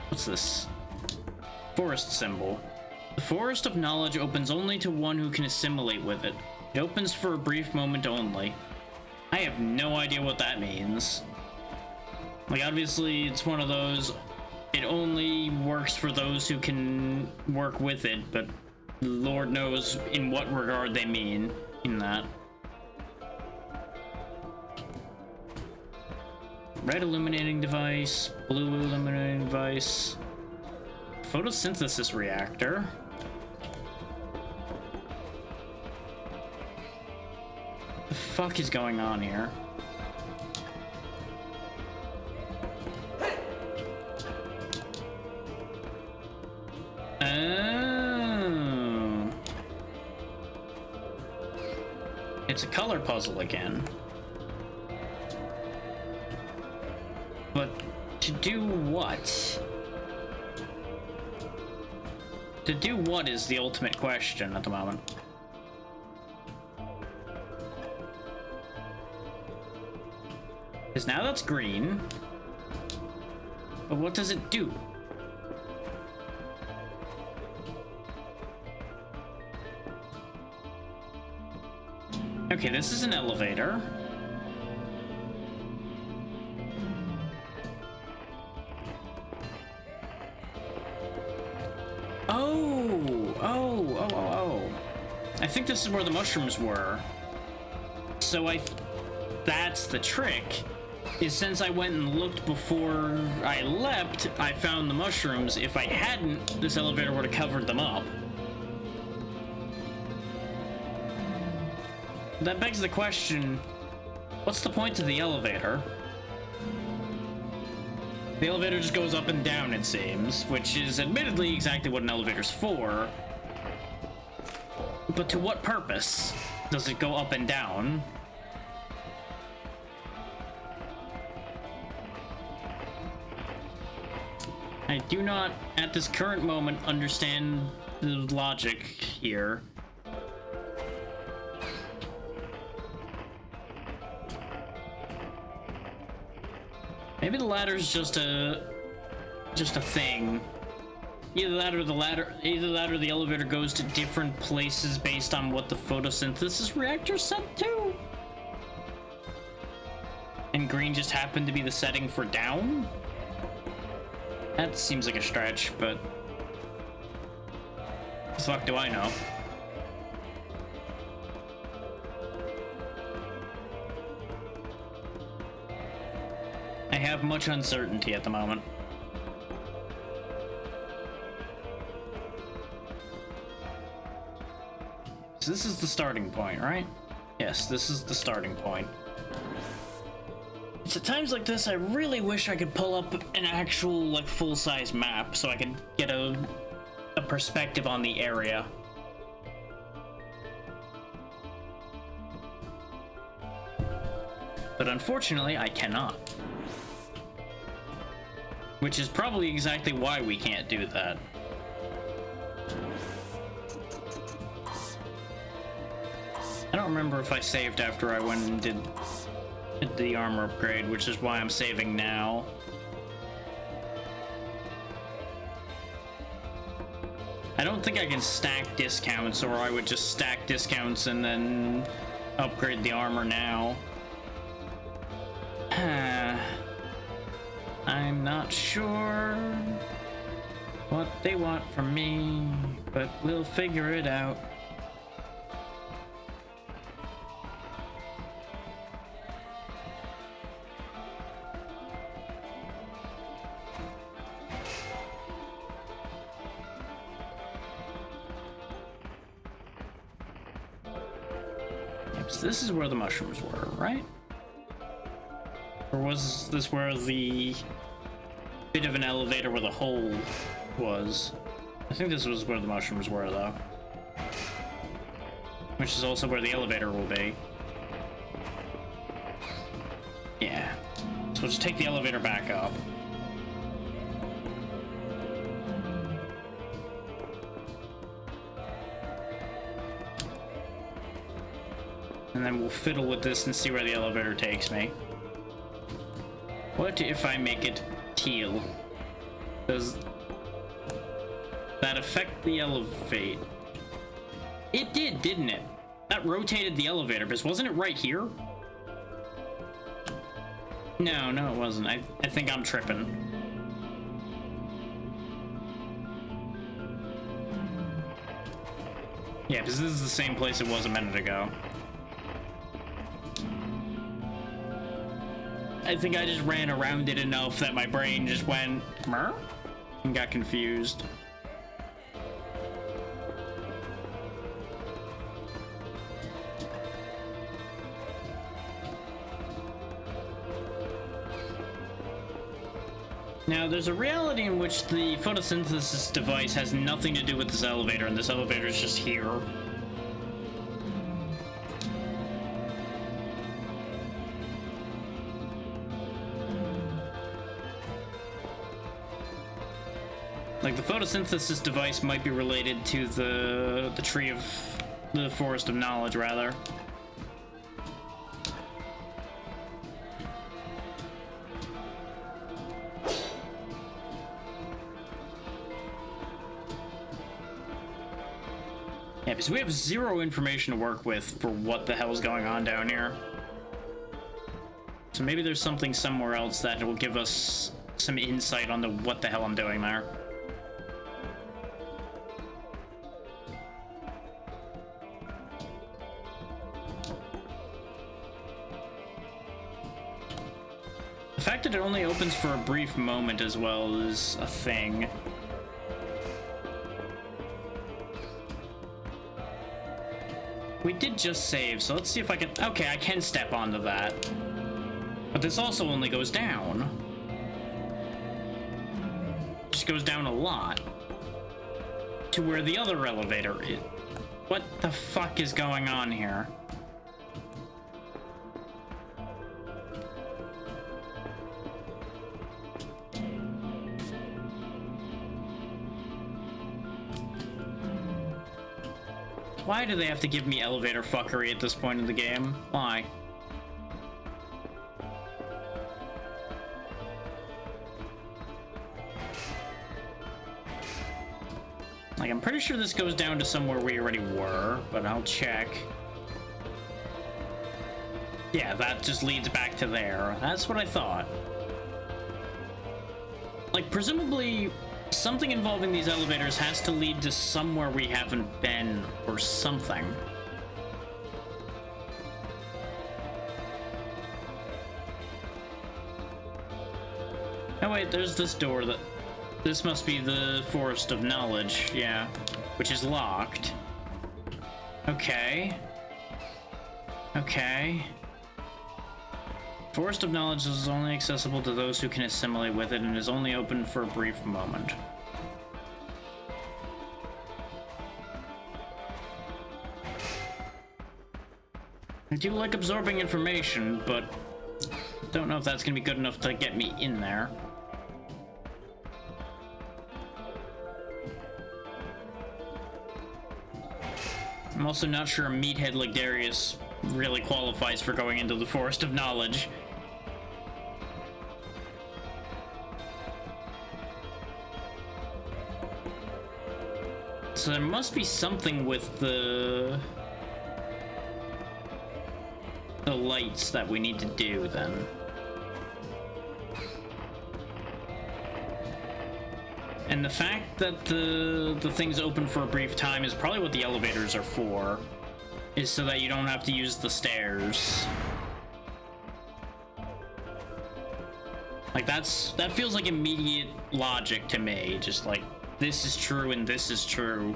What's this? Forest symbol. The forest of knowledge opens only to one who can assimilate with it. It opens for a brief moment only. I have no idea what that means. Like, obviously, it's one of those, it only works for those who can work with it, but Lord knows in what regard they mean in that. Red illuminating device, blue illuminating device, photosynthesis reactor. The fuck is going on here? Oh. It's a color puzzle again. But to do what? To do what is the ultimate question at the moment. Because now that's green. But what does it do? Okay, this is an elevator. Oh. I think this is where the mushrooms were. So that's the trick. Is since I went and looked before I leapt, I found the mushrooms. If I hadn't, this elevator would have covered them up. That begs the question, what's the point of the elevator? The elevator just goes up and down, it seems, which is admittedly exactly what an elevator's for. But to what purpose does it go up and down? I do not, at this current moment, understand the logic here. Maybe the ladder's just a thing. Either that or the elevator goes to different places based on what the photosynthesis reactor's set to. And green just happened to be the setting for down? That seems like a stretch, but the fuck do I know? I have much uncertainty at the moment. So this is the starting point, right? Yes, this is the starting point. It's at times like this I really wish I could pull up an actual, like, full-size map so I could get a perspective on the area. But unfortunately, I cannot. Which is probably exactly why we can't do that. I don't remember if I saved after I went and did the armor upgrade, which is why I'm saving now. I don't think I can stack discounts, or I would just stack discounts and then upgrade the armor now. I'm not sure what they want from me, but we'll figure it out. Yep, so this is where the mushrooms were, right? Or was this where the bit of an elevator with a hole was? I think this was where the mushrooms were, though. Which is also where the elevator will be. Yeah. So we'll just take the elevator back up. And then we'll fiddle with this and see where the elevator takes me. What if I make it teal? Does that affect the elevator? It did, didn't it? That rotated the elevator, but wasn't it right here? No, it wasn't. I think I'm tripping. Yeah, because this is the same place it was a minute ago. I think I just ran around it enough that my brain just went "Mer?" and got confused. Now, there's a reality in which the photosynthesis device has nothing to do with this elevator, and this elevator is just here. Like, the photosynthesis device might be related to the tree of the forest of knowledge, rather. Yeah, because we have zero information to work with for what the hell is going on down here. So maybe there's something somewhere else that will give us some insight on what the hell I'm doing there. The fact that it only opens for a brief moment as well is a thing. We did just save, so let's see if I can... Okay, I can step onto that. But this also only goes down. Just goes down a lot. To where the other elevator is. What the fuck is going on here? Why do they have to give me elevator fuckery at this point in the game? Why? Like, I'm pretty sure this goes down to somewhere we already were, but I'll check. Yeah, that just leads back to there. That's what I thought. Like, presumably, something involving these elevators has to lead to somewhere we haven't been, or something. Oh wait, there's this door that... This must be the Forest of Knowledge, yeah. Which is locked. Okay. Okay. Forest of Knowledge is only accessible to those who can assimilate with it and is only open for a brief moment. I do like absorbing information, but don't know if that's gonna be good enough to get me in there. I'm also not sure a meathead like Darius really qualifies for going into the Forest of Knowledge. So there must be something with the lights that we need to do then. And the fact that the thing's open for a brief time is probably what the elevators are for, is so that you don't have to use the stairs. Like that feels like immediate logic to me, just like this is true and this is true.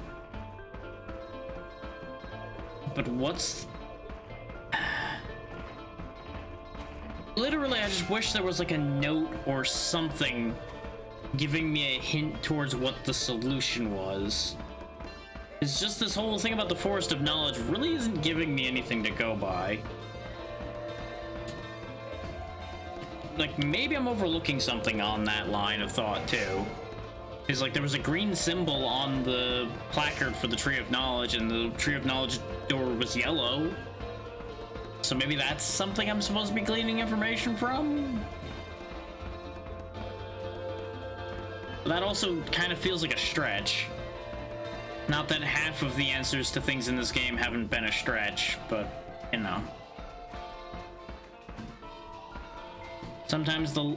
But what's... Literally, I just wish there was like a note or something giving me a hint towards what the solution was. It's just this whole thing about the Forest of Knowledge really isn't giving me anything to go by. Like, maybe I'm overlooking something on that line of thought, too. Because, like, there was a green symbol on the placard for the Tree of Knowledge, and the Tree of Knowledge door was yellow. So maybe that's something I'm supposed to be gleaning information from? That also kind of feels like a stretch. Not that half of the answers to things in this game haven't been a stretch, but, you know. Sometimes the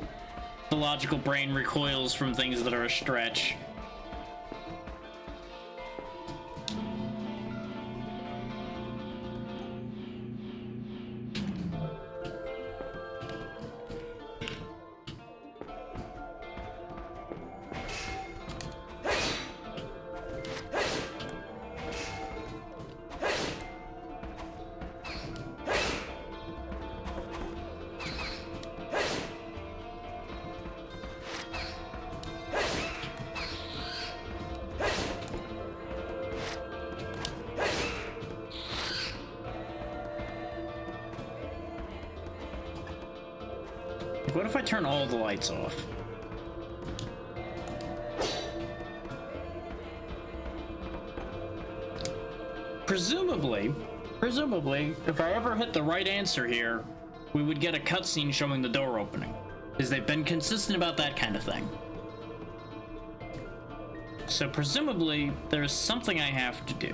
logical brain recoils from things that are a stretch. What if I turn all the lights off? Presumably, if I ever hit the right answer here, we would get a cutscene showing the door opening, because they've been consistent about that kind of thing. So presumably, there's something I have to do.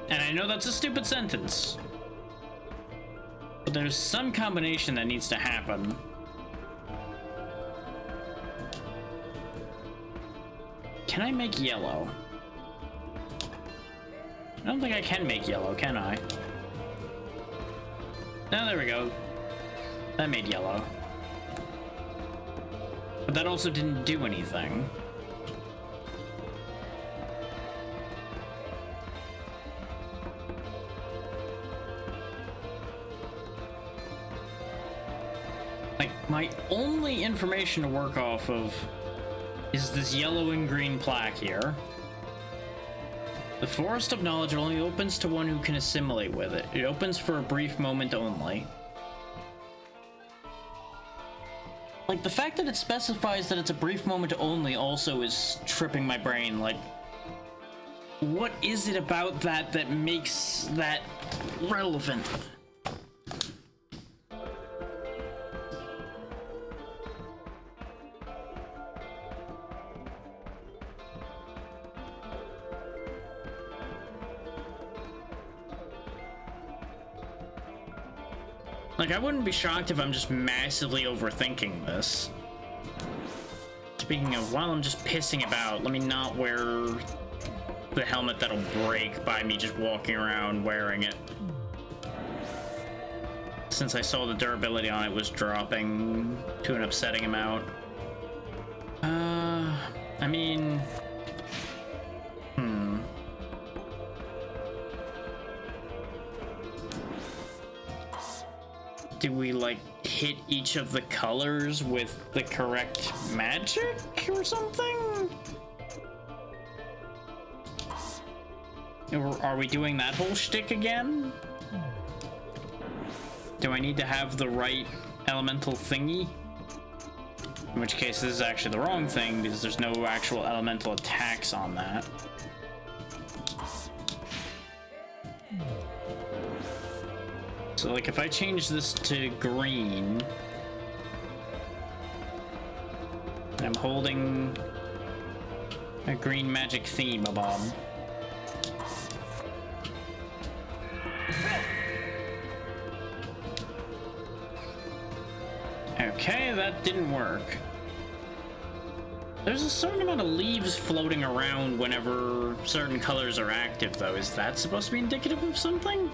And I know that's a stupid sentence, but there's some combination that needs to happen. Can I make yellow? I don't think I can make yellow, can I? No, there we go. That made yellow. But that also didn't do anything. Like, my only information to work off of is this yellow and green plaque here. The Forest of Knowledge only opens to one who can assimilate with it. It opens for a brief moment only. Like, the fact that it specifies that it's a brief moment only also is tripping my brain. Like, what is it about that that makes that relevant? Like, I wouldn't be shocked if I'm just massively overthinking this. Speaking of, while I'm just pissing about, let me not wear the helmet that'll break by me just walking around wearing it. Since I saw the durability on it was dropping to an upsetting amount. I mean... Do we, like, hit each of the colors with the correct magic or something? Or are we doing that whole shtick again? Do I need to have the right elemental thingy? In which case, this is actually the wrong thing, because there's no actual elemental attacks on that. So, like, if I change this to green, and I'm holding A green magic theme, Bob. Okay, that didn't work. There's a certain amount of leaves floating around whenever certain colors are active, though. Is that supposed to be indicative of something?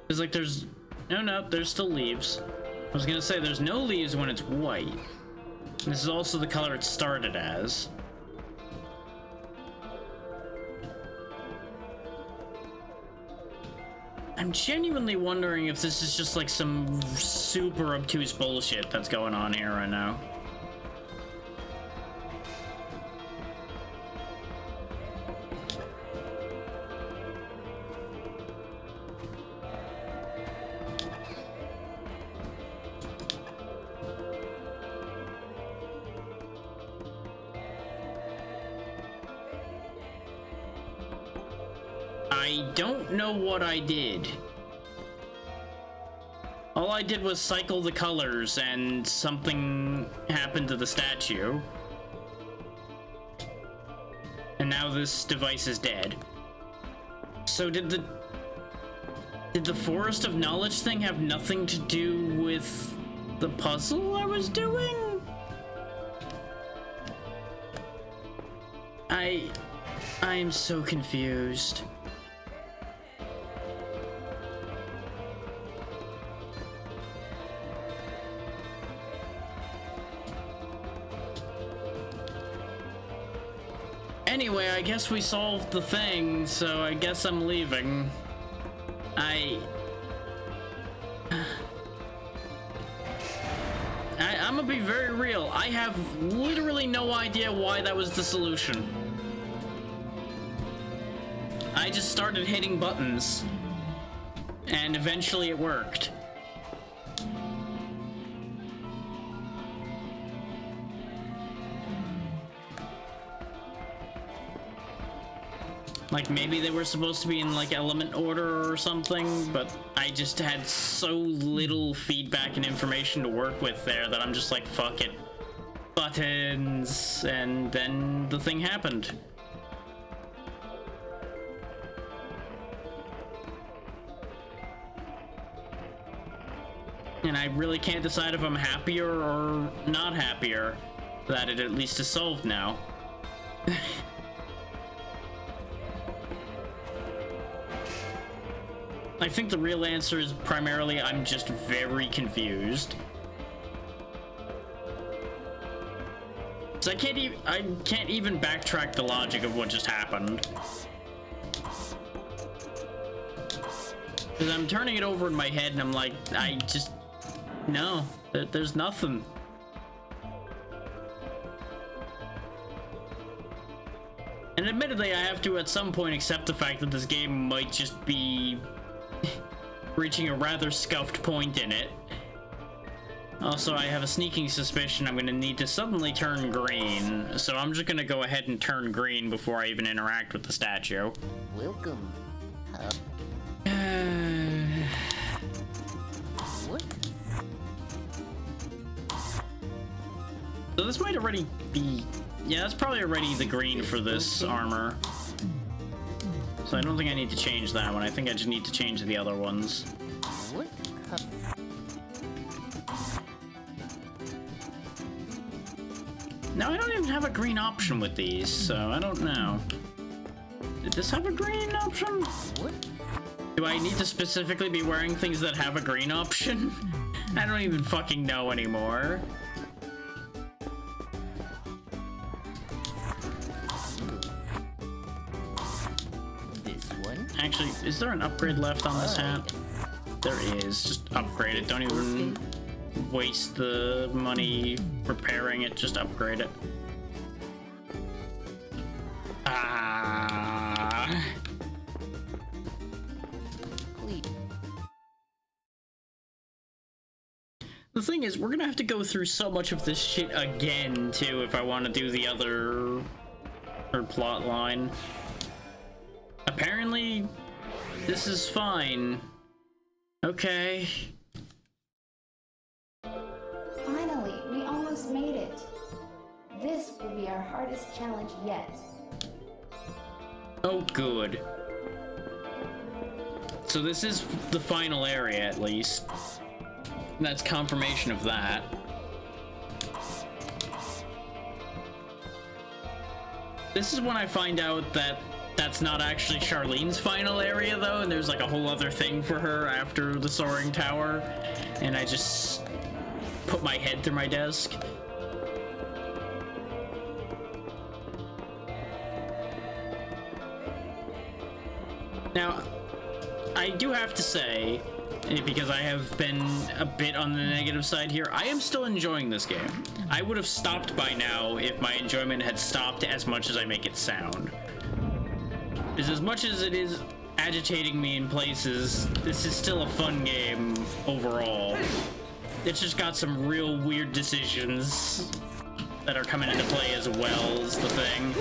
It's like there's... No, there's still leaves. I was gonna say, there's no leaves when it's white. And this is also the color it started as. I'm genuinely wondering if this is just like some super obtuse bullshit that's going on here right now. I don't know what I did. All I did was cycle the colors and something happened to the statue. And now this device is dead. So did the Forest of Knowledge thing have nothing to do with the puzzle I was doing? I am so confused. Anyway, I guess we solved the thing, so I guess I'm leaving. I'm gonna be very real. I have literally no idea why that was the solution. I just started hitting buttons, and eventually it worked. Like, maybe they were supposed to be in, like, element order or something, but I just had so little feedback and information to work with there that I'm just like, fuck it. Buttons, and then the thing happened. And I really can't decide if I'm happier or not happier that it at least is solved now. I think the real answer is primarily I'm just very confused. So I can't even backtrack the logic of what just happened. Because I'm turning it over in my head and I'm like, no, there's nothing. And admittedly, I have to at some point accept the fact that this game might just be reaching a rather scuffed point in it. Also, I have a sneaking suspicion I'm gonna need to suddenly turn green, so I'm just gonna go ahead and turn green before I even interact with the statue.
Welcome. What?
So this might already be... Yeah, that's probably already the green for this armor. So I don't think I need to change that one. I think I just need to change the other ones.
What?
Now, I don't even have a green option with these, so I don't know. Did this have a green option?
What?
Do I need to specifically be wearing things that have a green option? I don't even fucking know anymore. Actually, is there an upgrade left on this hat? There is. Just upgrade it. Don't even waste the money repairing it. Just upgrade it. Ah. The thing is, we're gonna have to go through so much of this shit again, too, if I want to do the other plot line. Apparently, this is fine. Okay.
Finally, we almost made it. This will be our hardest challenge yet.
Oh, good. So this is the final area, at least. That's confirmation of that. This is when I find out that that's not actually Charlene's final area, though, and there's like a whole other thing for her after the soaring tower, and I just put my head through my desk. Now, I do have to say, because I have been a bit on the negative side here, I am still enjoying this game. I would have stopped by now if my enjoyment had stopped as much as I make it sound. Because as much as it is agitating me in places, this is still a fun game overall. It's just got some real weird decisions that are coming into play as well as the thing.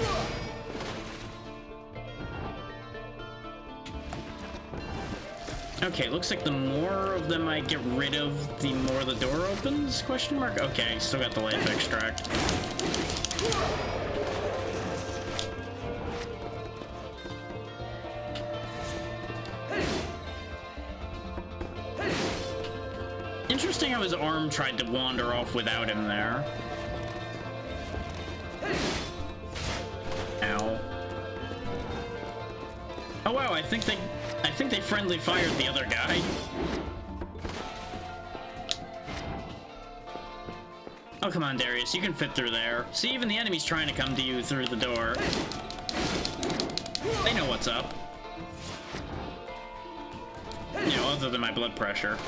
Okay, looks like the more of them I get rid of, the more the door opens? Question mark? Okay, still got the life extract. Interesting how his arm tried to wander off without him there. Ow. Oh wow, I think they friendly fired the other guy. Oh, come on, Darius, you can fit through there. See, even the enemy's trying to come to you through the door. They know what's up. You know, other than my blood pressure.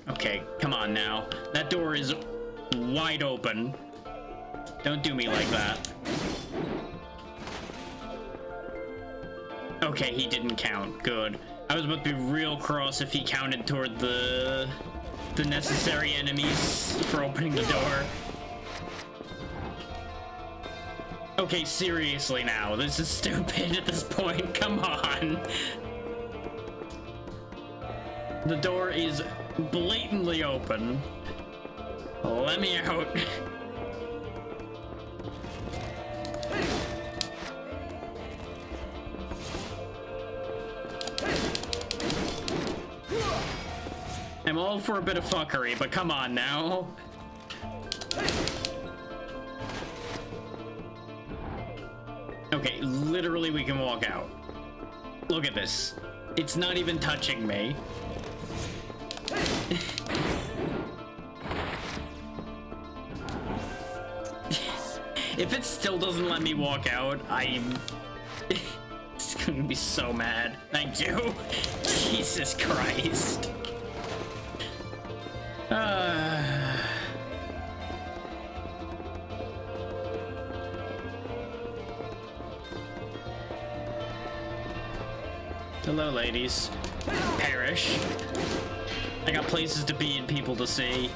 Okay, come on now. That door is wide open. Don't do me like that. Okay, he didn't count. Good. I was about to be real cross if he counted toward the necessary enemies for opening the door. Okay, seriously now. This is stupid at this point. Come on. The door is blatantly open. Let me out. I'm all for a bit of fuckery, but come on now. Okay, literally we can walk out. Look at this. It's not even touching me. If it still doesn't let me walk out, I'm gonna be so mad. Thank you. Jesus Christ. Hello, ladies. Perish. I got places to be and people to see.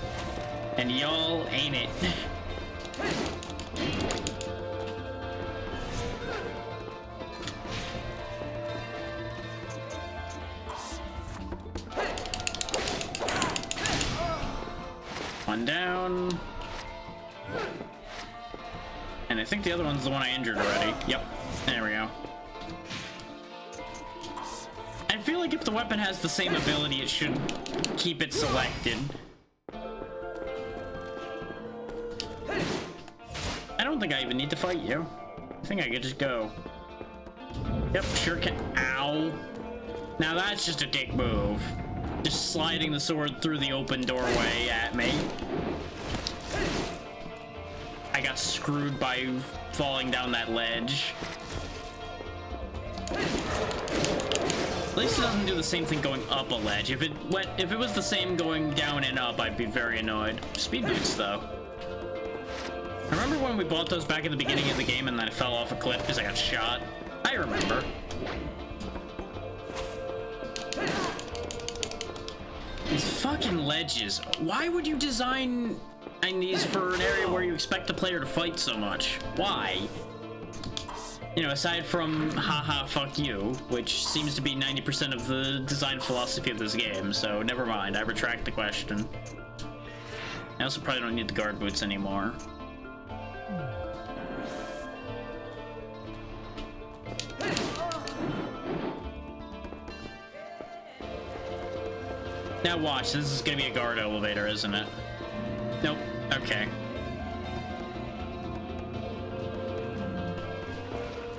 And y'all ain't it. One down. And I think the other one's the one I injured already. Yep. There we go. I feel like if the weapon has the same ability, it should keep it selected. I don't think I even need to fight you. I think I could just go. Yep, sure can. Ow. Now that's just a dick move. Just sliding the sword through the open doorway at me. I got screwed by falling down that ledge. At least it doesn't do the same thing going up a ledge. If it was the same going down and up, I'd be very annoyed. Speed boots, though. I remember when we bought those back at the beginning of the game and then I fell off a cliff because I got shot. I remember. These fucking ledges. Why would you design these for an area where you expect the player to fight so much? Why? You know, aside from haha fuck you, which seems to be 90% of the design philosophy of this game, so never mind, I retract the question. I also probably don't need the guard boots anymore. Now watch, this is gonna be a guard elevator, isn't it? Nope. Okay.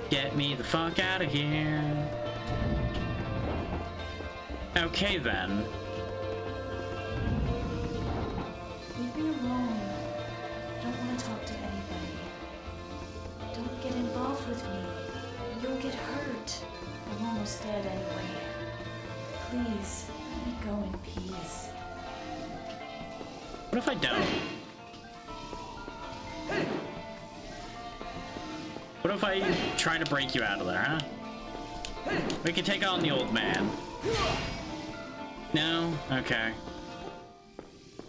Get me the fuck out of here. Okay then.
Leave me alone. I don't want to talk to anybody. Don't get involved with me. You'll get hurt. I'm almost dead anyway. Please, let me go in peace.
What if I don't? What if I try to break you out of there, huh? We can take on the old man. No? Okay.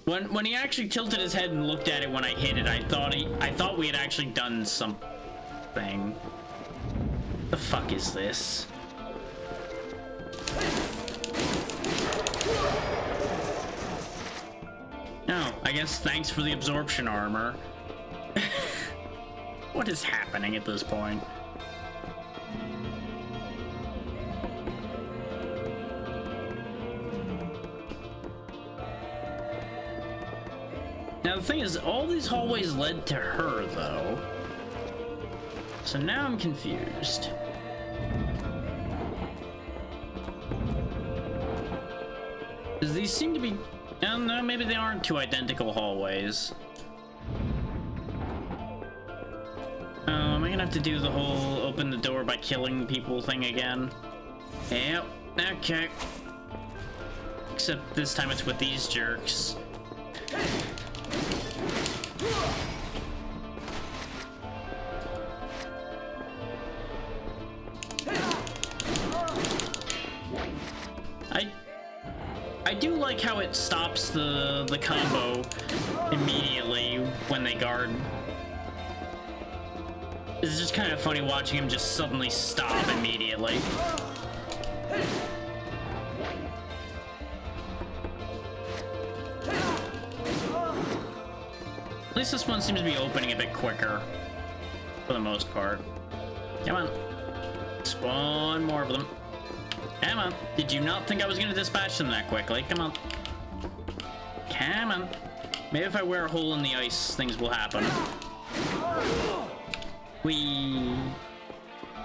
When he actually tilted his head and looked at it when I hit it, I thought we had actually done something. The fuck is this? Oh, I guess thanks for the absorption armor. What is happening at this point? Now the thing is, all these hallways led to her, though. So now I'm confused. Because these seem to be... I don't know, maybe they aren't two identical hallways. Oh, am I gonna have to do the whole open the door by killing people thing again? Yep, okay. Except this time it's with these jerks. I do like how it stops the combo immediately when they guard. It's just kind of funny watching him just suddenly stop immediately. At least this one seems to be opening a bit quicker, for the most part. Come on. Spawn more of them. Come on. Did you not think I was going to dispatch them that quickly? Come on. Come on. Maybe if I wear a hole in the ice, things will happen.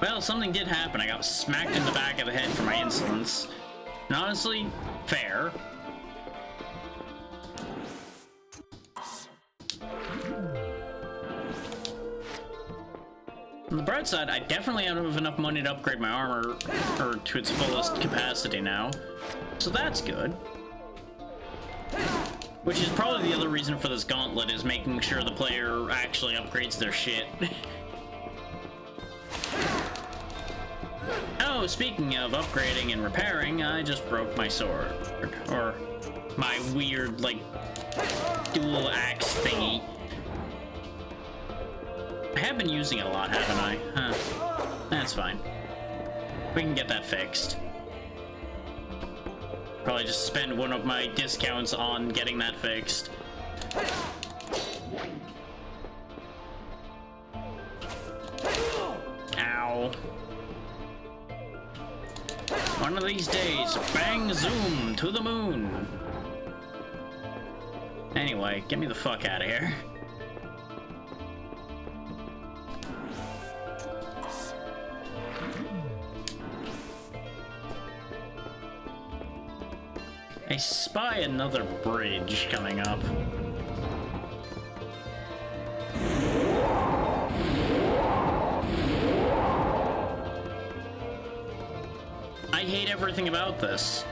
Well, something did happen. I got smacked in the back of the head for my insolence. And honestly, fair. On the bright side, I definitely have enough money to upgrade my armor to its fullest capacity now. So that's good. Which is probably the other reason for this gauntlet, is making sure the player actually upgrades their shit. Oh, speaking of upgrading and repairing, I just broke my sword. Or my weird, like, dual axe thingy. I have been using it a lot, haven't I? Huh. That's fine. We can get that fixed. Probably just spend one of my discounts on getting that fixed. Ow. One of these days, bang zoom to the moon. Anyway, get me the fuck out of here. I spy another bridge coming up. I hate everything about this.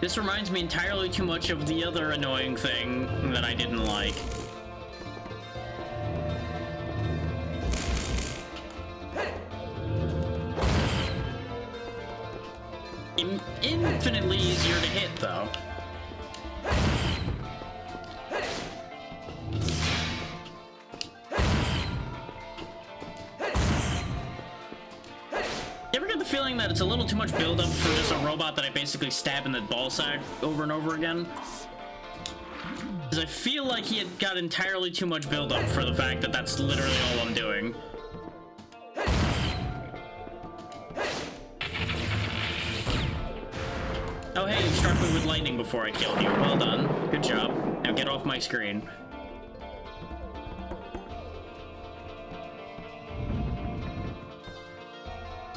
This reminds me entirely too much of the other annoying thing that I didn't like. Infinitely easier to hit, though. feeling that it's a little too much build-up for just a robot that I basically stab in the ball sack over and over again. Because I feel like he had got entirely too much build-up for the fact that that's literally all I'm doing. Oh hey, you struck me with lightning before I killed you. Well done. Good job. Now get off my screen.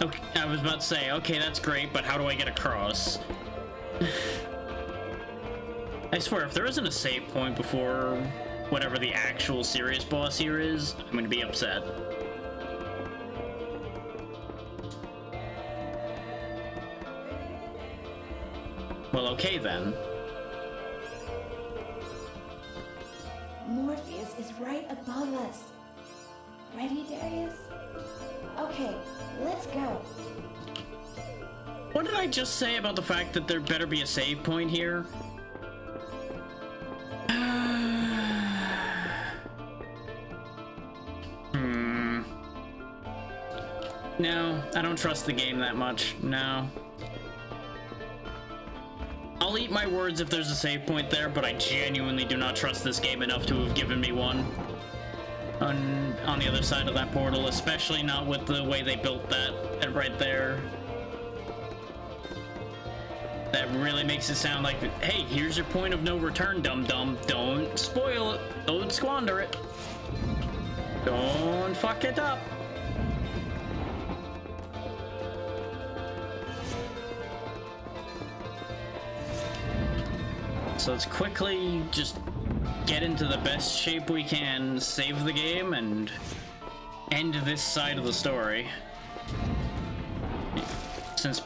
Okay, I was about to say, okay, that's great, but how do I get across? I swear, if there isn't a save point before whatever the actual serious boss here is, I'm gonna be upset. Well, okay then.
Morpheus is right above us. Ready, Darius? Okay, let's go.
What did I just say about the fact that there better be a save point here? No, I don't trust the game that much. No. I'll eat my words if there's a save point there, but I genuinely do not trust this game enough to have given me one. On the other side of that portal, especially not with the way they built that right there. That really makes it sound like, hey, here's your point of no return, dum-dum. Don't spoil it. Don't squander it. Don't fuck it up. So let's quickly just get into the best shape we can, save the game, and end this side of the story. Since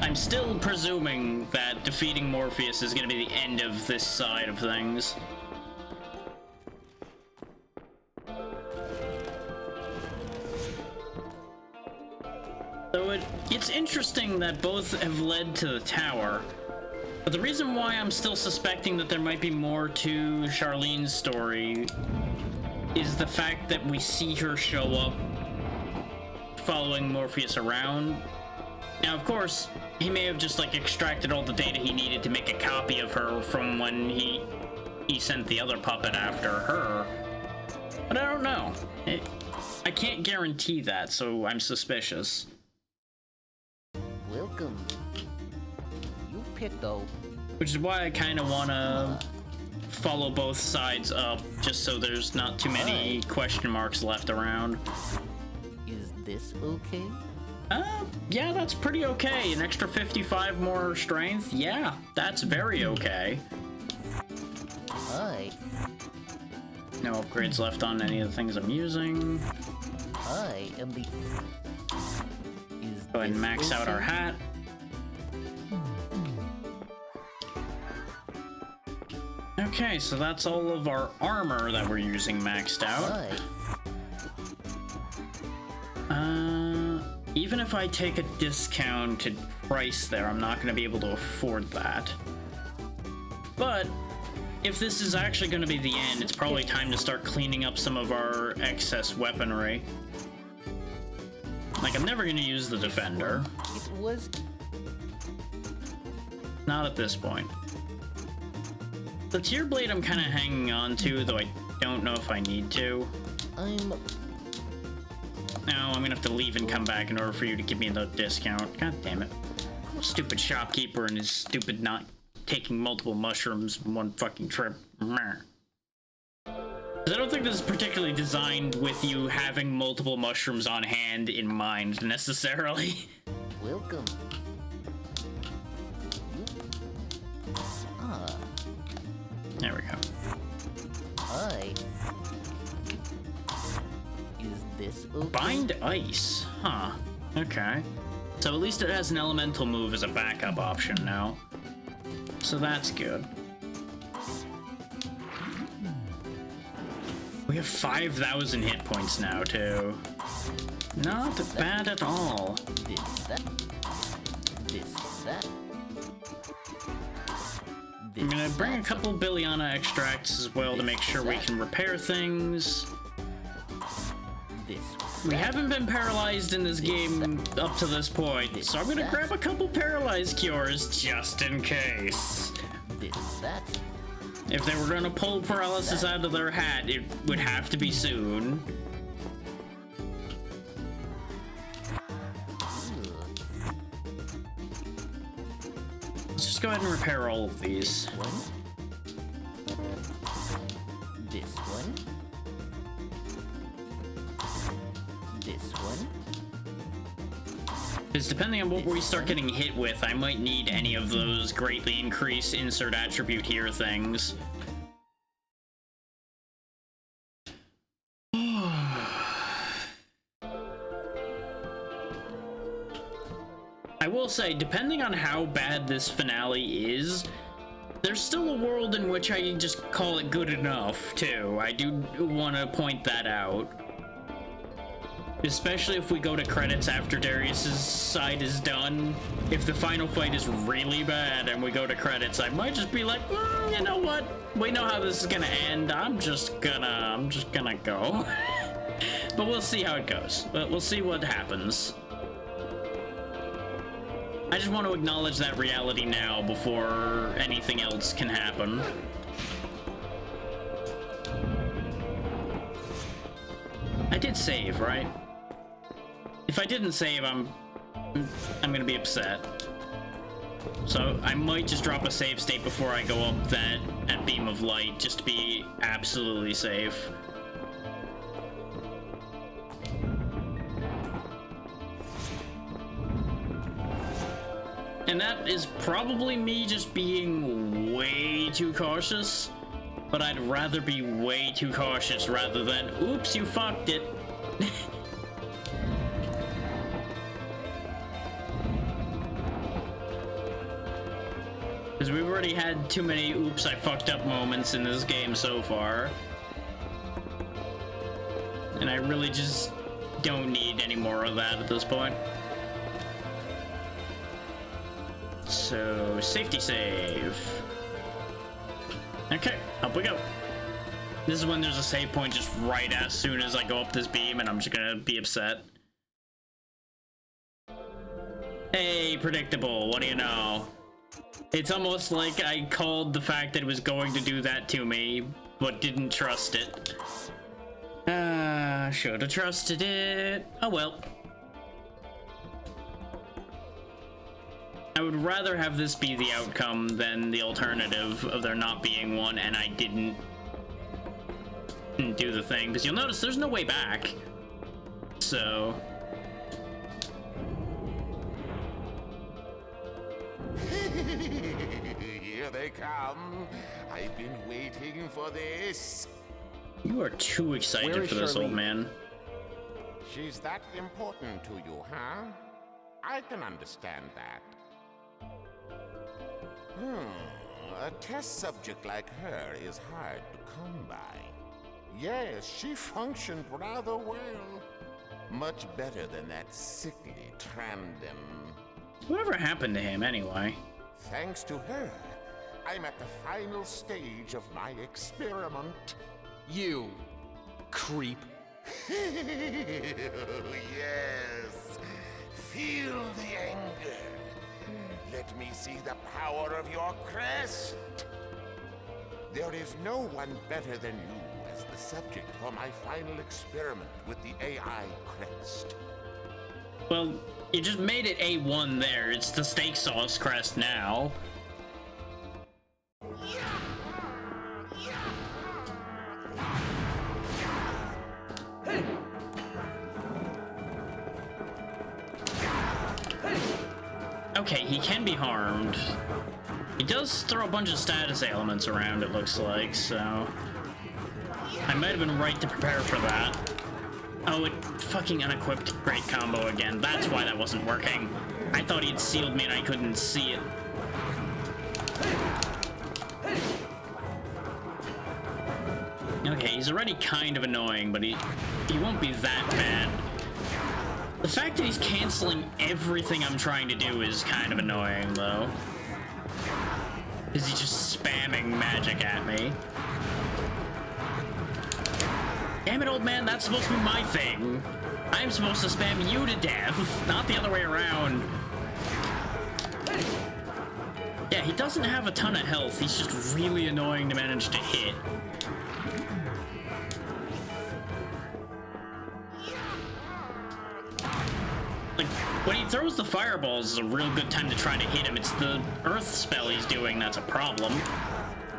I'm still presuming that defeating Morpheus is going to be the end of this side of things. So it's interesting that both have led to the tower. But the reason why I'm still suspecting that there might be more to Charlene's story is the fact that we see her show up following Morpheus around. Now, of course, he may have just, like, extracted all the data he needed to make a copy of her from when he sent the other puppet after her. But I don't know. I can't guarantee that, so I'm suspicious.
Welcome. You Pico.
Which is why I kind of want to follow both sides up, just so there's not too many question marks left around.
Is this okay?
Yeah, that's pretty okay. An extra 55 more strength? Yeah, that's very okay.
Hi.
No upgrades left on any of the things I'm using.
I am the...
Go ahead and max out our hat. Okay, so that's all of our armor that we're using maxed out. Even if I take a discounted price there, I'm not going to be able to afford that. But if this is actually going to be the end, it's probably time to start cleaning up some of our excess weaponry. Like, I'm never going to use the Defender.
It was...
Not at this point. The Tear Blade I'm kind of hanging on to, though I don't know if I need to. No, I'm gonna have to leave and come back in order for you to give me the discount. God damn it. Stupid shopkeeper and his stupid not taking multiple mushrooms in one fucking trip. I don't think this is particularly designed with you having multiple mushrooms on hand in mind, necessarily.
Welcome.
There we go.
Hi. Is this okay?
Bind Ice. Huh. Okay. So at least it has an elemental move as a backup option now. So that's good. We have 5,000 hit points now, too. Not bad at all. I'm gonna bring a couple Billiana extracts as well to make sure we can repair things. We haven't been paralyzed in this game up to this point, so I'm gonna grab a couple paralyzed cures just in case. If they were gonna pull paralysis out of their hat, it would have to be soon. Let's just go ahead and repair all of these.
This one. This one.
Because depending on what we start getting hit with, I might need any of those greatly increase insert attribute here things. I will say, depending on how bad this finale is, there's still a world in which I just call it good enough, too. I do want to point that out. Especially if we go to credits after Darius's side is done. If the final fight is really bad and we go to credits, I might just be like, you know what? We know how this is gonna end. I'm just gonna go. But we'll see how it goes. We'll see what happens. I just want to acknowledge that reality now before anything else can happen. I did save, right? If I didn't save, I'm gonna be upset. So I might just drop a save state before I go up that beam of light, just to be absolutely safe. And that is probably me just being way too cautious, but I'd rather be way too cautious rather than, oops, you fucked it. Because we've already had too many oops, I fucked up moments in this game so far. And I really just don't need any more of that at this point. So, safety save. Okay, up we go. This is when there's a save point just right as soon as I go up this beam, and I'm just gonna be upset. Hey, predictable, what do you know? It's almost like I called the fact that it was going to do that to me, but didn't trust it. Should have trusted it. Oh well. I would rather have this be the outcome than the alternative of there not being one, and I didn't do the thing, because you'll notice there's no way back. So...
Here they come. I've been waiting for this.
You are too excited for this, old man.
She's that important to you, huh? I can understand that. A test subject like her is hard to come by. Yes, she functioned rather well. Much better than that sickly Trandem.
Whatever happened to him, anyway?
Thanks to her, I'm at the final stage of my experiment.
You creep.
Yes. Feel the anger. Let me see the power of your crest. There is no one better than you as the subject for my final experiment with the AI crest.
Well, you just made it A1 there. It's the steak sauce crest now. Okay, he can be harmed. He does throw a bunch of status ailments around, it looks like, so... I might have been right to prepare for that. Oh, it fucking unequipped great combo again. That's why that wasn't working. I thought he'd sealed me and I couldn't see it. Okay, he's already kind of annoying, but he won't be that bad. The fact that he's canceling everything I'm trying to do is kind of annoying, though. Is he just spamming magic at me? Damn it, old man, that's supposed to be my thing. I'm supposed to spam you to death, not the other way around. Yeah, he doesn't have a ton of health. He's just really annoying to manage to hit. Like, when he throws the fireballs is a real good time to try to hit him. It's the earth spell he's doing that's a problem.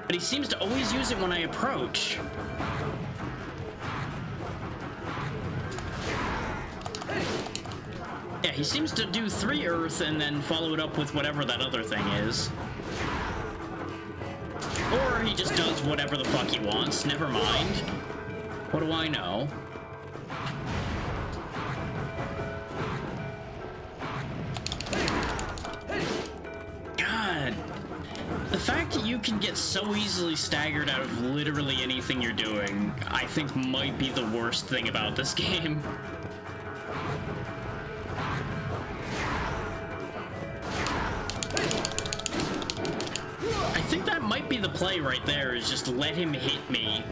But he seems to always use it when I approach. Yeah, he seems to do 3 earth and then follow it up with whatever that other thing is. Or he just does whatever the fuck he wants, never mind. What do I know? God. The fact that you can get so easily staggered out of literally anything you're doing, I think might be the worst thing about this game. I think that might be the play right there, is just let him hit me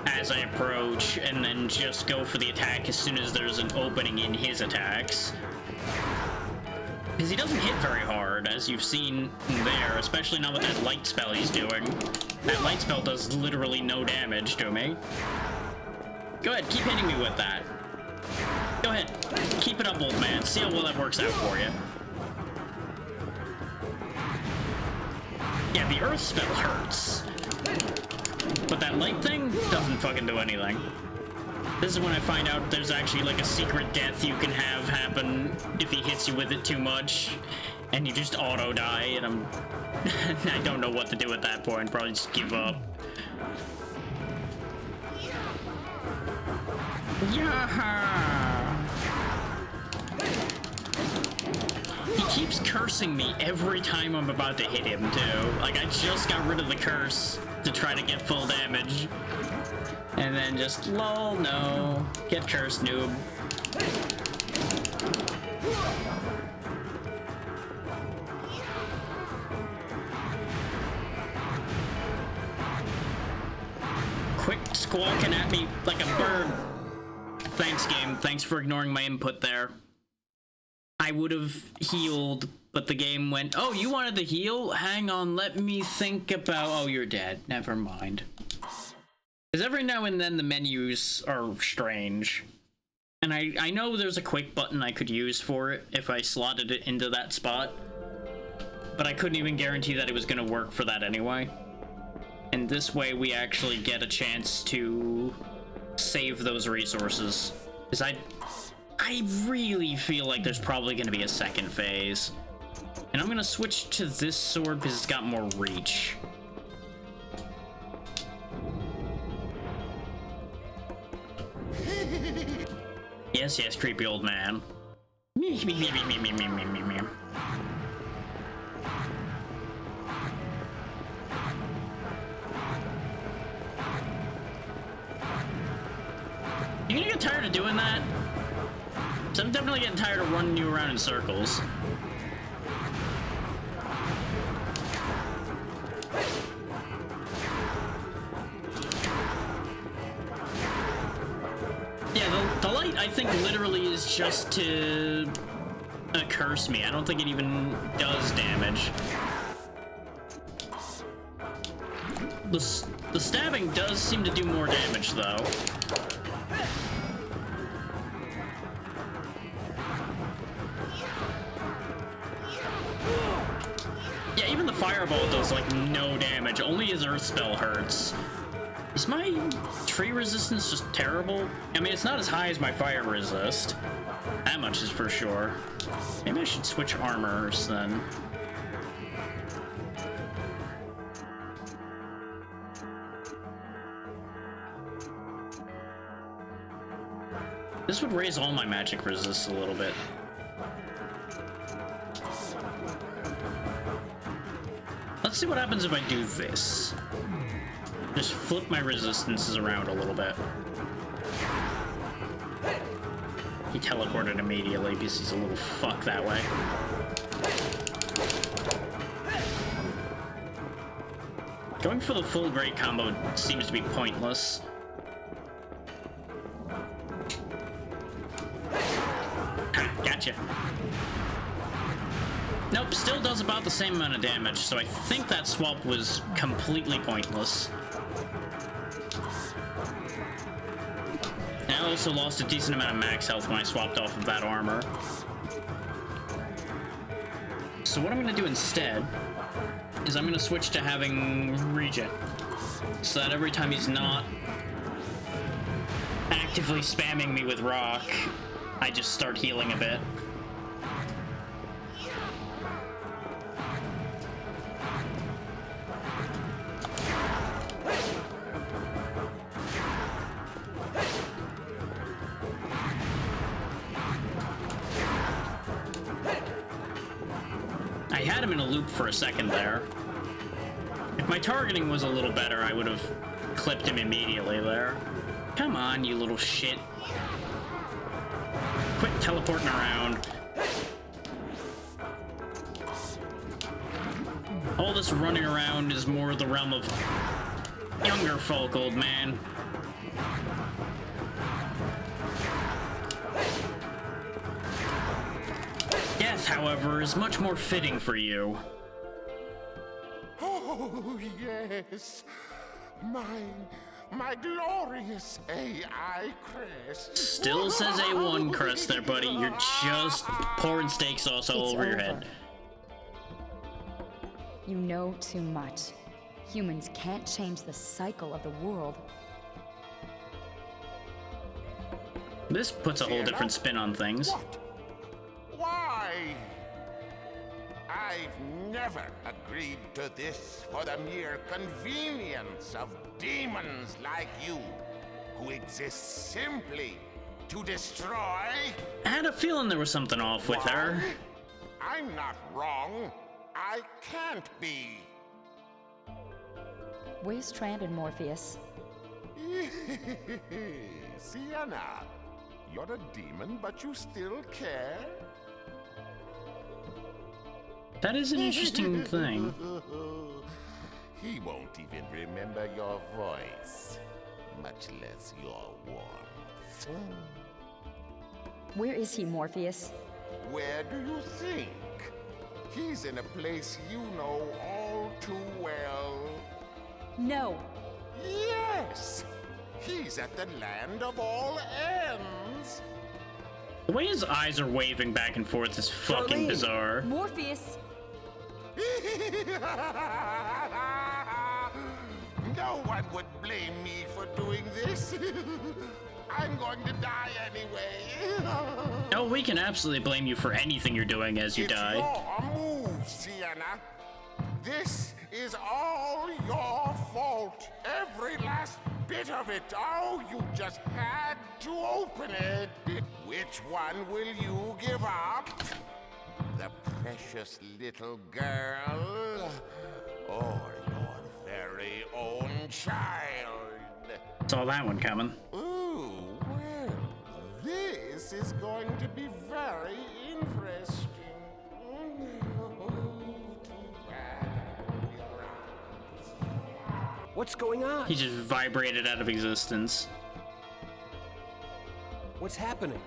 as I approach and then just go for the attack as soon as there's an opening in his attacks. Because he doesn't hit very hard, as you've seen there, especially not with that light spell he's doing. That light spell does literally no damage to me. Go ahead, keep hitting me with that. Go ahead, keep it up, old man. See how well that works out for you. Yeah, the earth spell hurts. But that light thing doesn't fucking do anything. This is when I find out there's actually like a secret death you can have happen if he hits you with it too much, and you just auto die, and I don't know what to do at that point. Probably just give up. Yeah. He keeps cursing me every time I'm about to hit him too. Like, I just got rid of the curse to try to get full damage. And then just, lol, no. Get cursed, noob. Quick squawking at me like a bird. Thanks, game. Thanks for ignoring my input there. I would have healed, but the game went, oh, you wanted to heal? Hang on, let me think about... Oh, you're dead. Never mind. Because every now and then the menus are strange. And I know there's a quick button I could use for it if I slotted it into that spot. But I couldn't even guarantee that it was going to work for that anyway. And this way we actually get a chance to save those resources. Because I really feel like there's probably going to be a second phase. And I'm going to switch to this sword because it's got more reach. Yes, yes, creepy old man. Me. You gonna get tired of doing that? So I'm definitely getting tired of running you around in circles. Yeah, the light, I think, literally is just to curse me. I don't think it even does damage. The stabbing does seem to do more damage, though. Yeah, even the fireball does, like, no damage. Only his earth spell hurts. Is my tree resistance just terrible? I mean, it's not as high as my fire resist. That much is for sure. Maybe I should switch armors, then. This would raise all my magic resists a little bit. Let's see what happens if I do this. Just flip my resistances around a little bit. He teleported immediately because he's a little fuck that way. Going for the full great combo seems to be pointless. Gotcha. Nope, still does about the same amount of damage, so I think that swap was completely pointless. I also lost a decent amount of max health when I swapped off of that armor. So what I'm going to do instead is I'm going to switch to having regen, so that every time he's not actively spamming me with rock, I just start healing a bit. I had him in a loop for a second there. If my targeting was a little better, I would have clipped him immediately there. Come on, you little shit. Quit teleporting around. All this running around is more the realm of younger folk, old man. Death, however, is much more fitting for you.
Oh, yes. My glorious AI crest.
Still says A1 crest there, buddy. You're just pouring steak sauce all over your head.
You know too much. Humans can't change the cycle of the world.
This puts a whole different spin on things.
What? Why? I've never agreed to this for the mere convenience of demons like you, who exist simply to destroy.
I had a feeling there was something off with her.
I'm not wrong. I can't be.
Where's stranded Morpheus?
Sienna, you're a demon, but you still care?
That is an interesting thing.
He won't even remember your voice, much less your warmth.
Where is he, Morpheus?
Where do you think? He's in a place you know all too well.
No!
Yes! He's at the land of all ends.
The way his eyes are waving back and forth is fucking
Charlene!
bizarre.
Morpheus!
No one would blame me for doing this. I'm going to die anyway.
No, we can absolutely blame you for anything you're doing as you die.
It's your move, Sienna. This is all your fault. Every last bit of it. Oh, you just had to open it. Which one will you give up? The precious little girl, or your very own child?
Saw that one coming.
Ooh, well, this is going to be very interesting.
What's going on?
He just vibrated out of existence.
What's happening?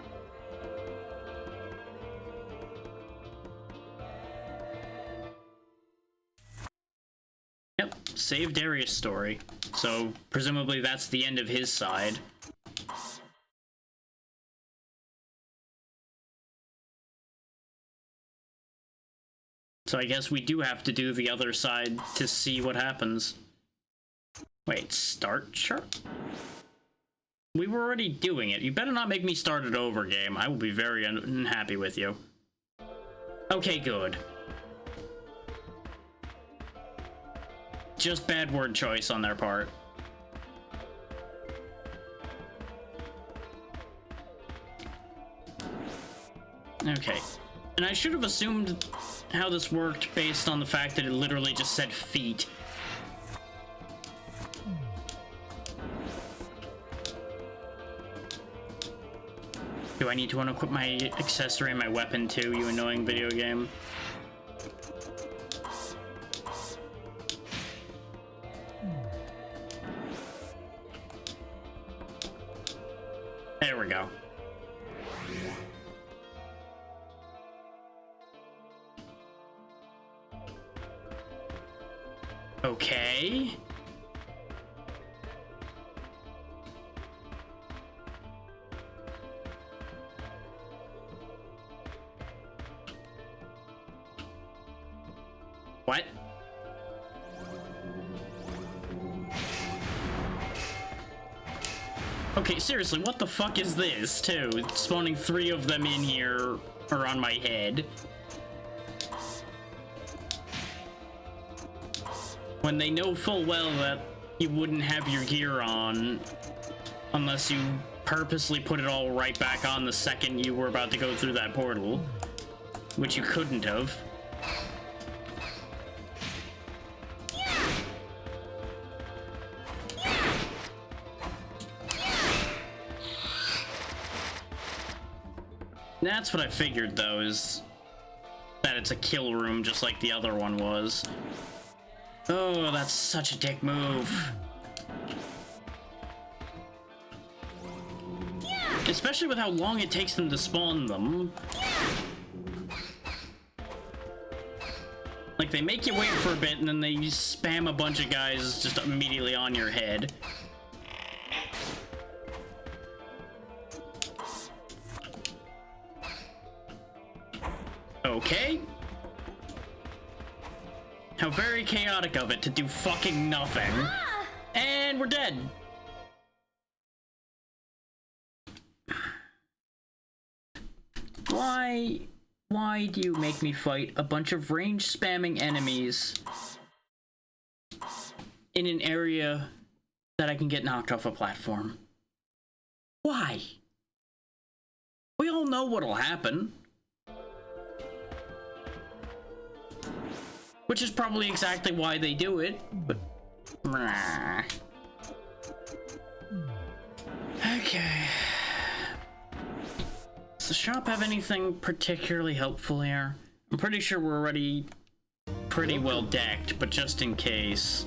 Yep, save Darius' story. So, presumably that's the end of his side. So I guess we do have to do the other side to see what happens. Wait, start chart? We were already doing it. You better not make me start it over, game. I will be very unhappy with you. Okay, good. Just bad word choice on their part. Okay. And I should have assumed how this worked based on the fact that it literally just said feet. Do I need to unequip my accessory and my weapon too, you annoying video game? There we go. Okay. What? Okay, seriously, what the fuck is this, too? It's spawning 3 of them in here, or on my head. When they know full well that you wouldn't have your gear on unless you purposely put it all right back on the second you were about to go through that portal, which you couldn't have. That's what I figured, though, is that it's a kill room just like the other one was. Oh, that's such a dick move. Especially with how long it takes them to spawn them. Like, they make you wait for a bit, and then they spam a bunch of guys just immediately on your head. Okay. How very chaotic of it to do fucking nothing. And we're dead. Why do you make me fight a bunch of range spamming enemies in an area that I can get knocked off a platform? Why? We all know what'll happen. Which is probably exactly why they do it, but... Okay. Does the shop have anything particularly helpful here? I'm pretty sure we're already pretty well decked, but just in case.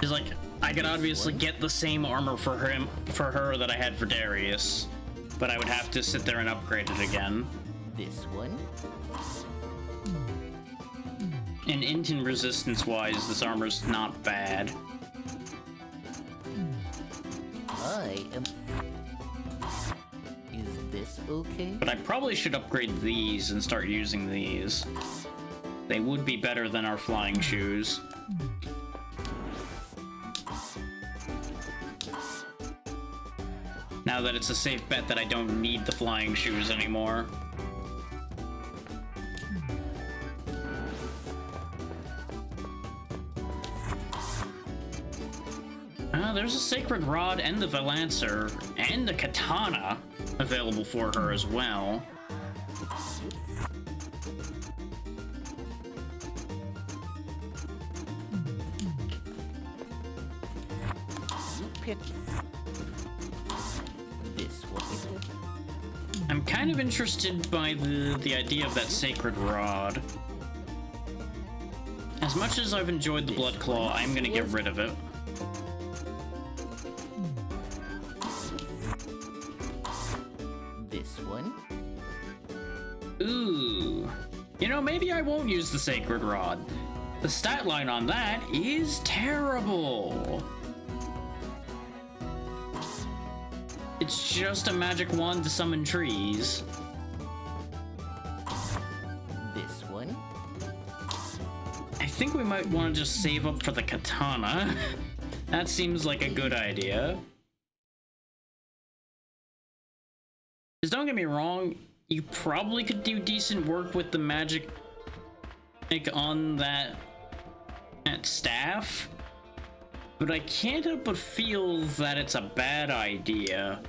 It's like, I could obviously get the same armor for her that I had for Darius, but I would have to sit there and upgrade it again.
This one?
And Inton resistance-wise, this armor's not bad.
I am... Is this okay?
But I probably should upgrade these and start using these. They would be better than our flying shoes. Now that it's a safe bet that I don't need the flying shoes anymore. There's a Sacred Rod and the Valancer and the Katana available for her as well.
Pick this one.
I'm kind of interested by the idea of that Sacred Rod. As much as I've enjoyed the Blood Claw, I'm gonna get rid of it. Ooh. You know, maybe I won't use the Sacred Rod. The stat line on that is terrible. It's just a magic wand to summon trees.
This one?
I think we might want to just save up for the Katana. That seems like a good idea. Just don't get me wrong, you probably could do decent work with the magic on that staff, but I can't help but feel that it's a bad idea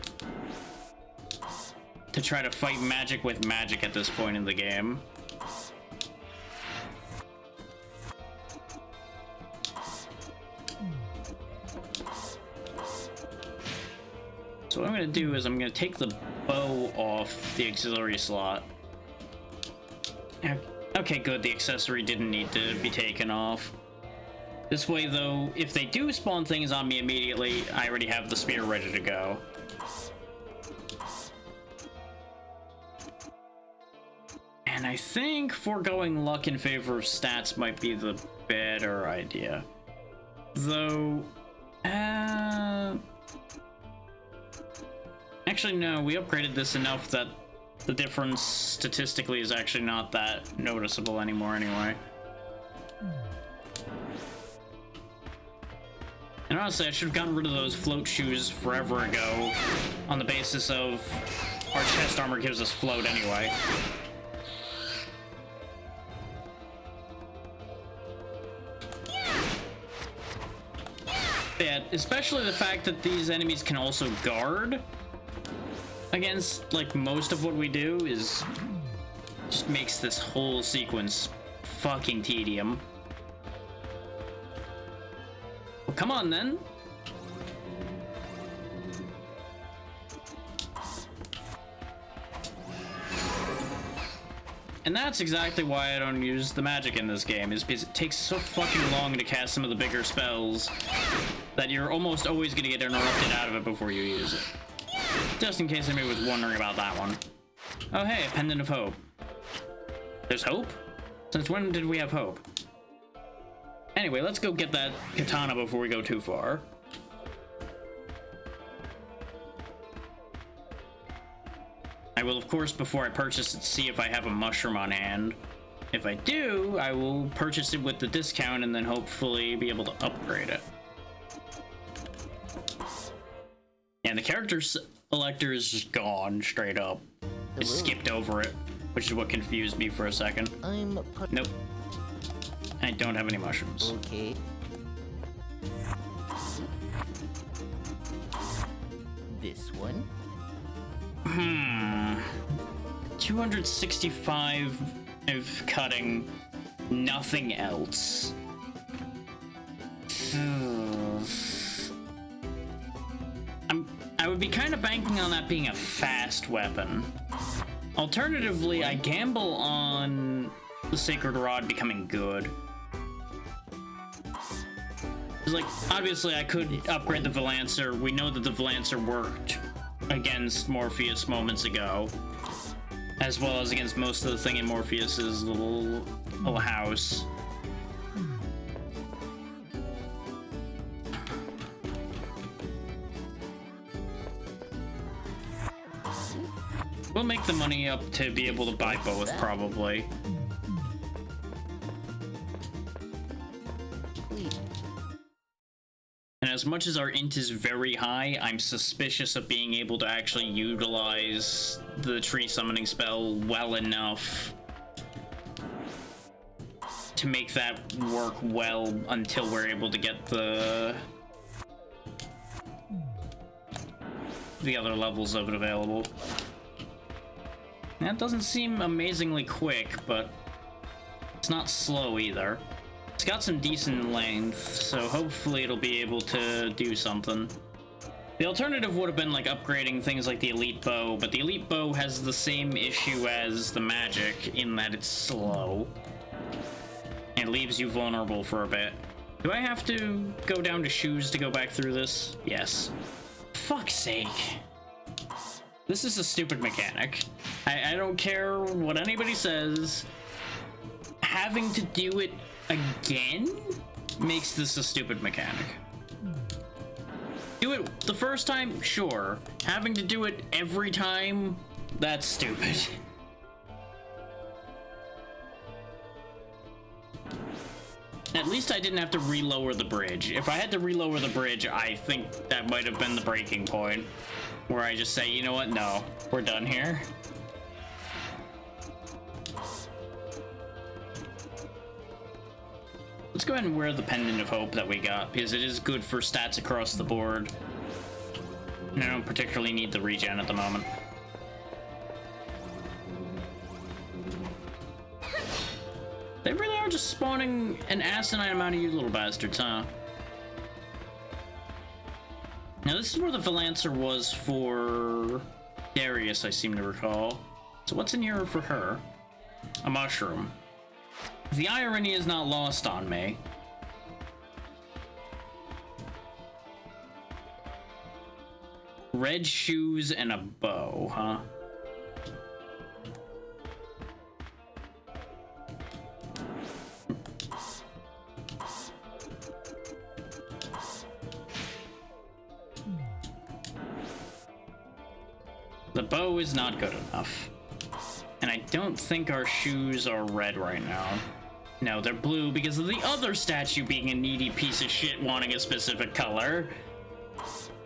to try to fight magic with magic at this point in the game. So what I'm going to do is I'm going to take the bow off the auxiliary slot. Okay, good. The accessory didn't need to be taken off. This way, though, if they do spawn things on me immediately, I already have the spear ready to go. And I think foregoing luck in favor of stats might be the better idea. Though, actually no, we upgraded this enough that the difference statistically is actually not that noticeable anymore anyway. And honestly, I should have gotten rid of those float shoes forever ago on the basis of our chest armor gives us float anyway. Yeah, especially the fact that these enemies can also guard against, like, most of what we do is just makes this whole sequence fucking tedium. Well, come on then. And that's exactly why I don't use the magic in this game, is because it takes so fucking long to cast some of the bigger spells that you're almost always gonna get interrupted out of it before you use it. Just in case anybody was wondering about that one. Oh hey, a Pendant of Hope. There's hope? Since when did we have hope? Anyway, let's go get that katana before we go too far. I will, of course, before I purchase it, see if I have a mushroom on hand. If I do, I will purchase it with the discount and then hopefully be able to upgrade it. And the character selector is just gone straight up. It skipped over it, which is what confused me for a second. Nope. I don't have any mushrooms.
Okay. This one?
265 of cutting, nothing else. I would be kind of banking on that being a fast weapon. Alternatively, I gamble on the Sacred Rod becoming good. Because, like, obviously I could upgrade the Valancer. We know that the Valancer worked against Morpheus moments ago, as well as against most of the thing in Morpheus's little house. We'll make the money up to be able to buy both, probably. And as much as our int is very high, I'm suspicious of being able to actually utilize the tree summoning spell well enough to make that work well until we're able to get the other levels of it available. That doesn't seem amazingly quick, but it's not slow either. It's got some decent length, so hopefully it'll be able to do something. The alternative would have been like upgrading things like the Elite Bow, but the Elite Bow has the same issue as the magic in that it's slow and leaves you vulnerable for a bit. Do I have to go down to shoes to go back through this? Yes. Fuck's sake. This is a stupid mechanic. I don't care what anybody says. Having to do it again makes this a stupid mechanic. Do it the first time, sure. Having to do it every time, that's stupid. At least I didn't have to relower the bridge. If I had to relower the bridge, I think that might have been the breaking point. Where I just say, you know what, no, we're done here. Let's go ahead and wear the Pendant of Hope that we got, because it is good for stats across the board. And I don't particularly need the regen at the moment. They really are just spawning an asinine amount of you little bastards, huh? Now this is where the Valancer was for Darius, I seem to recall. So what's in here for her? A mushroom. The irony is not lost on me. Red shoes and a bow, huh? The bow is not good enough. And I don't think our shoes are red right now. No, they're blue because of the other statue being a needy piece of shit wanting a specific color.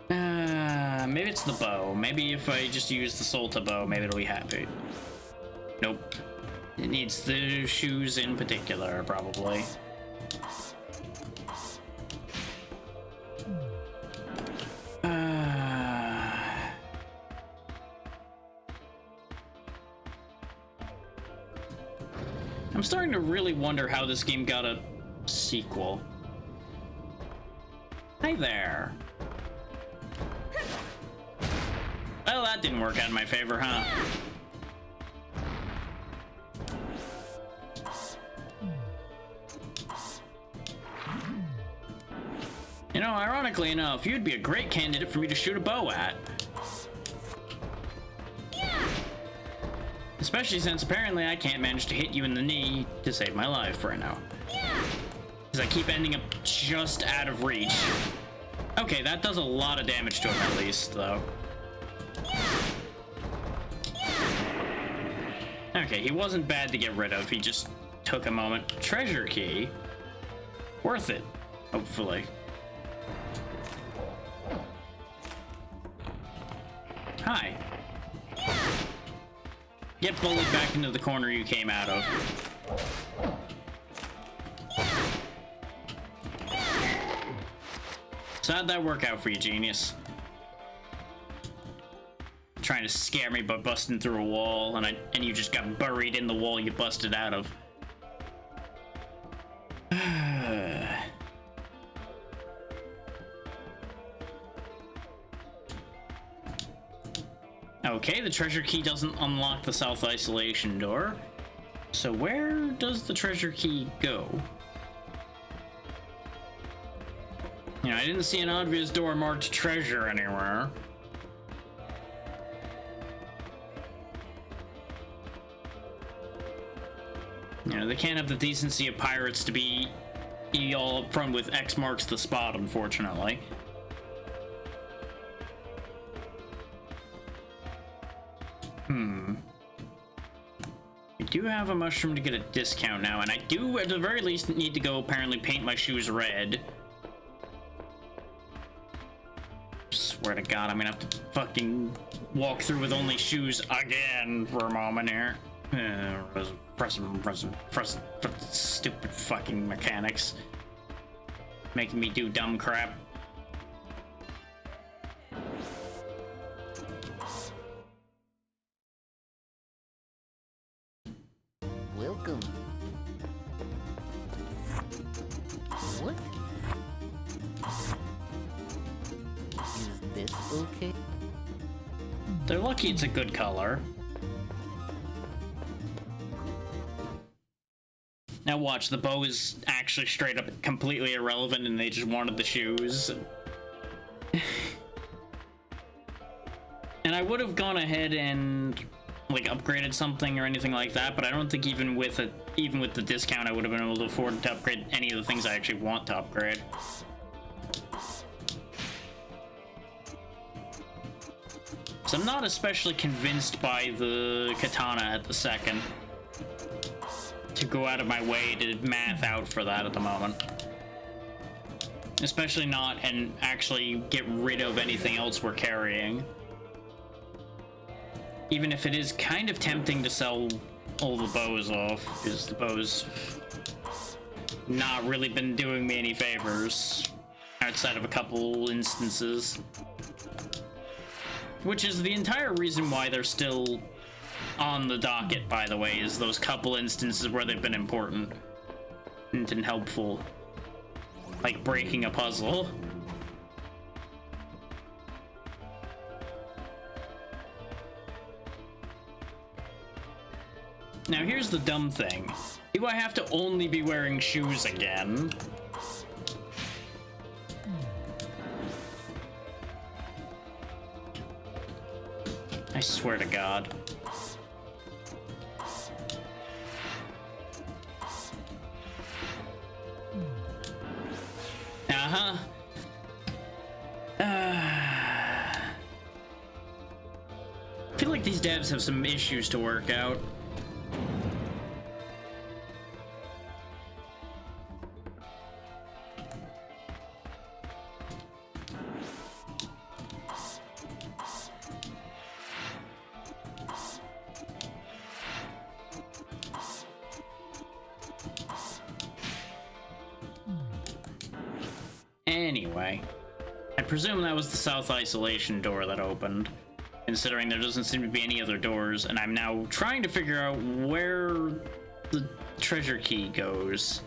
Maybe it's the bow. Maybe if I just use the Solta bow, maybe it'll be happy. Nope. It needs the shoes in particular, probably. I'm starting to really wonder how this game got a sequel. Hi there. Well, that didn't work out in my favor, huh? You know, ironically enough, you'd be a great candidate for me to shoot a bow at. Especially since apparently I can't manage to hit you in the knee to save my life right now. Because I keep ending up just out of reach. Okay, that does a lot of damage to him at least, though. Okay, he wasn't bad to get rid of, he just took a moment. Treasure key? Worth it, hopefully. Hi. Get bullied back into the corner you came out of. So how'd that work out for you, genius? Trying to scare me by busting through a wall, and you just got buried in the wall you busted out of. Okay, the treasure key doesn't unlock the south isolation door. So where does the treasure key go? You know, I didn't see an obvious door marked treasure anywhere. You know, they can't have the decency of pirates to be all up front with X marks the spot, unfortunately. I do have a mushroom to get a discount now, and I do, at the very least, need to go apparently paint my shoes red. Swear to God, I'm gonna have to fucking walk through with only shoes again for a moment here. Press stupid fucking mechanics. Making me do dumb crap.
Welcome. What? Is this okay?
They're lucky it's a good color. Now watch, the bow is actually straight up completely irrelevant and they just wanted the shoes. And I would have gone ahead and like upgraded something or anything like that, but I don't think even with the discount I would have been able to afford to upgrade any of the things I actually want to upgrade. So I'm not especially convinced by the katana at the second. To go out of my way to math out for that at the moment. Especially not and actually get rid of anything else we're carrying. Even if it is kind of tempting to sell all the bows off, because the bows not really been doing me any favors outside of a couple instances. Which is the entire reason why they're still on the docket, by the way, is those couple instances where they've been important and helpful. Like breaking a puzzle. Now here's the dumb thing. Do I have to only be wearing shoes again? I swear to God. Uh-huh. I feel like these devs have some issues to work out. Anyway, I presume that was the south isolation door that opened, considering there doesn't seem to be any other doors, and I'm now trying to figure out where the treasure key goes.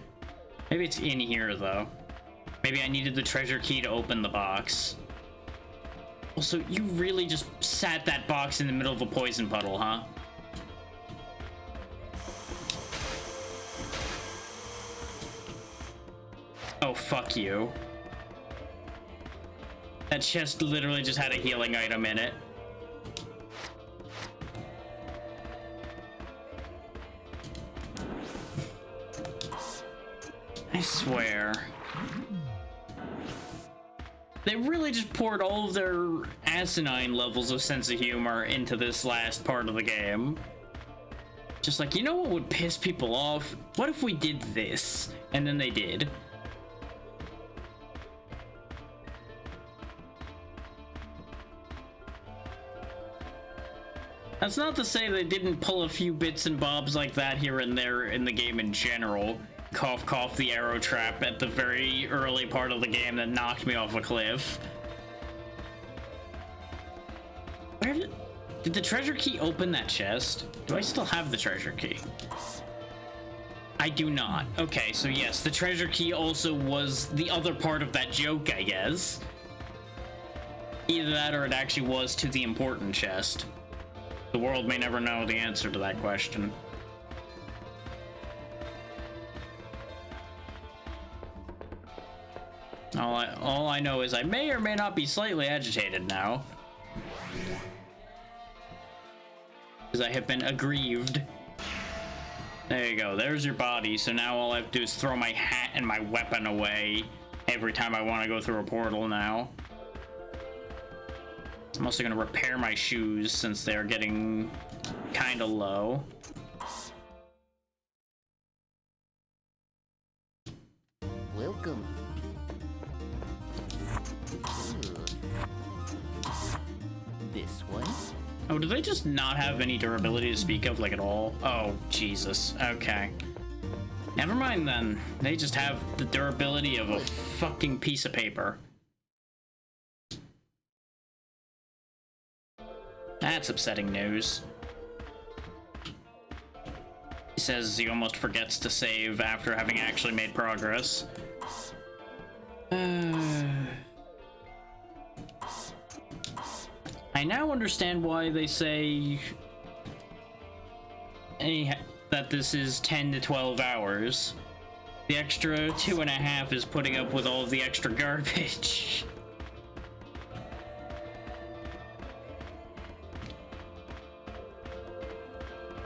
Maybe it's in here, though. Maybe I needed the treasure key to open the box. Also, you really just sat that box in the middle of a poison puddle, huh? Oh, fuck you. That chest literally just had a healing item in it. I swear. They really just poured all of their asinine levels of sense of humor into this last part of the game. Just like, you know what would piss people off? What if we did this? And then they did. That's not to say they didn't pull a few bits and bobs like that here and there in the game in general. Cough, cough, the arrow trap at the very early part of the game that knocked me off a cliff. Where did the treasure key open that chest? Do I still have the treasure key? I do not. Okay, so yes, the treasure key also was the other part of that joke, I guess. Either that or it actually was to the important chest. The world may never know the answer to that question. All I know is I may or may not be slightly agitated now. Because I have been aggrieved. There you go, there's your body, so now all I have to do is throw my hat and my weapon away every time I want to go through a portal now. I'm also going to repair my shoes since they're getting kind of low.
Welcome. This one.
Oh, do they just not have any durability to speak of, like, at all? Oh, Jesus. Okay. Never mind, then. They just have the durability of a fucking piece of paper. That's upsetting news. He says he almost forgets to save after having actually made progress. I now understand why they say that this is 10 to 12 hours. The extra 2.5 is putting up with all of the extra garbage.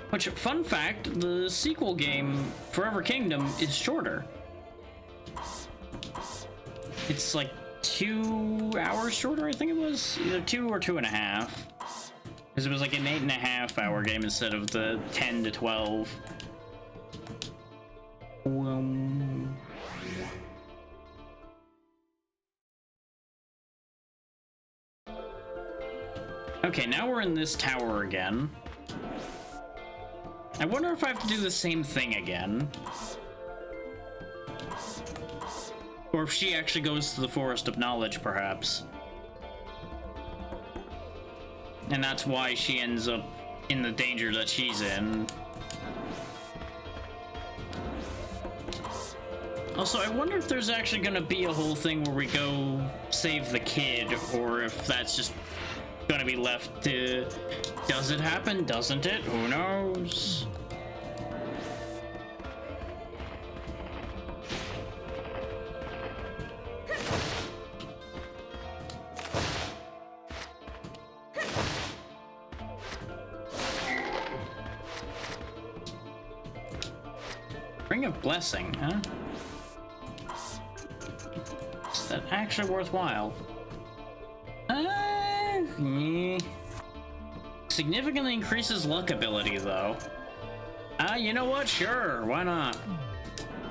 Which, fun fact, the sequel game, Forever Kingdom, is shorter. It's like 2 hours shorter, I think it was. Either 2 or 2.5. Because it was like an 8.5 hour game instead of the 10 to 12. Okay, now we're in this tower again. I wonder if I have to do the same thing again. Or if she actually goes to the Forest of Knowledge, perhaps. And that's why she ends up in the danger that she's in. Also, I wonder if there's actually gonna be a whole thing where we go save the kid, or if that's just gonna be left to... Does it happen? Doesn't it? Who knows? Ring of Blessing, huh? Is that actually worthwhile? Significantly increases luck ability, though. You know what? Sure, why not?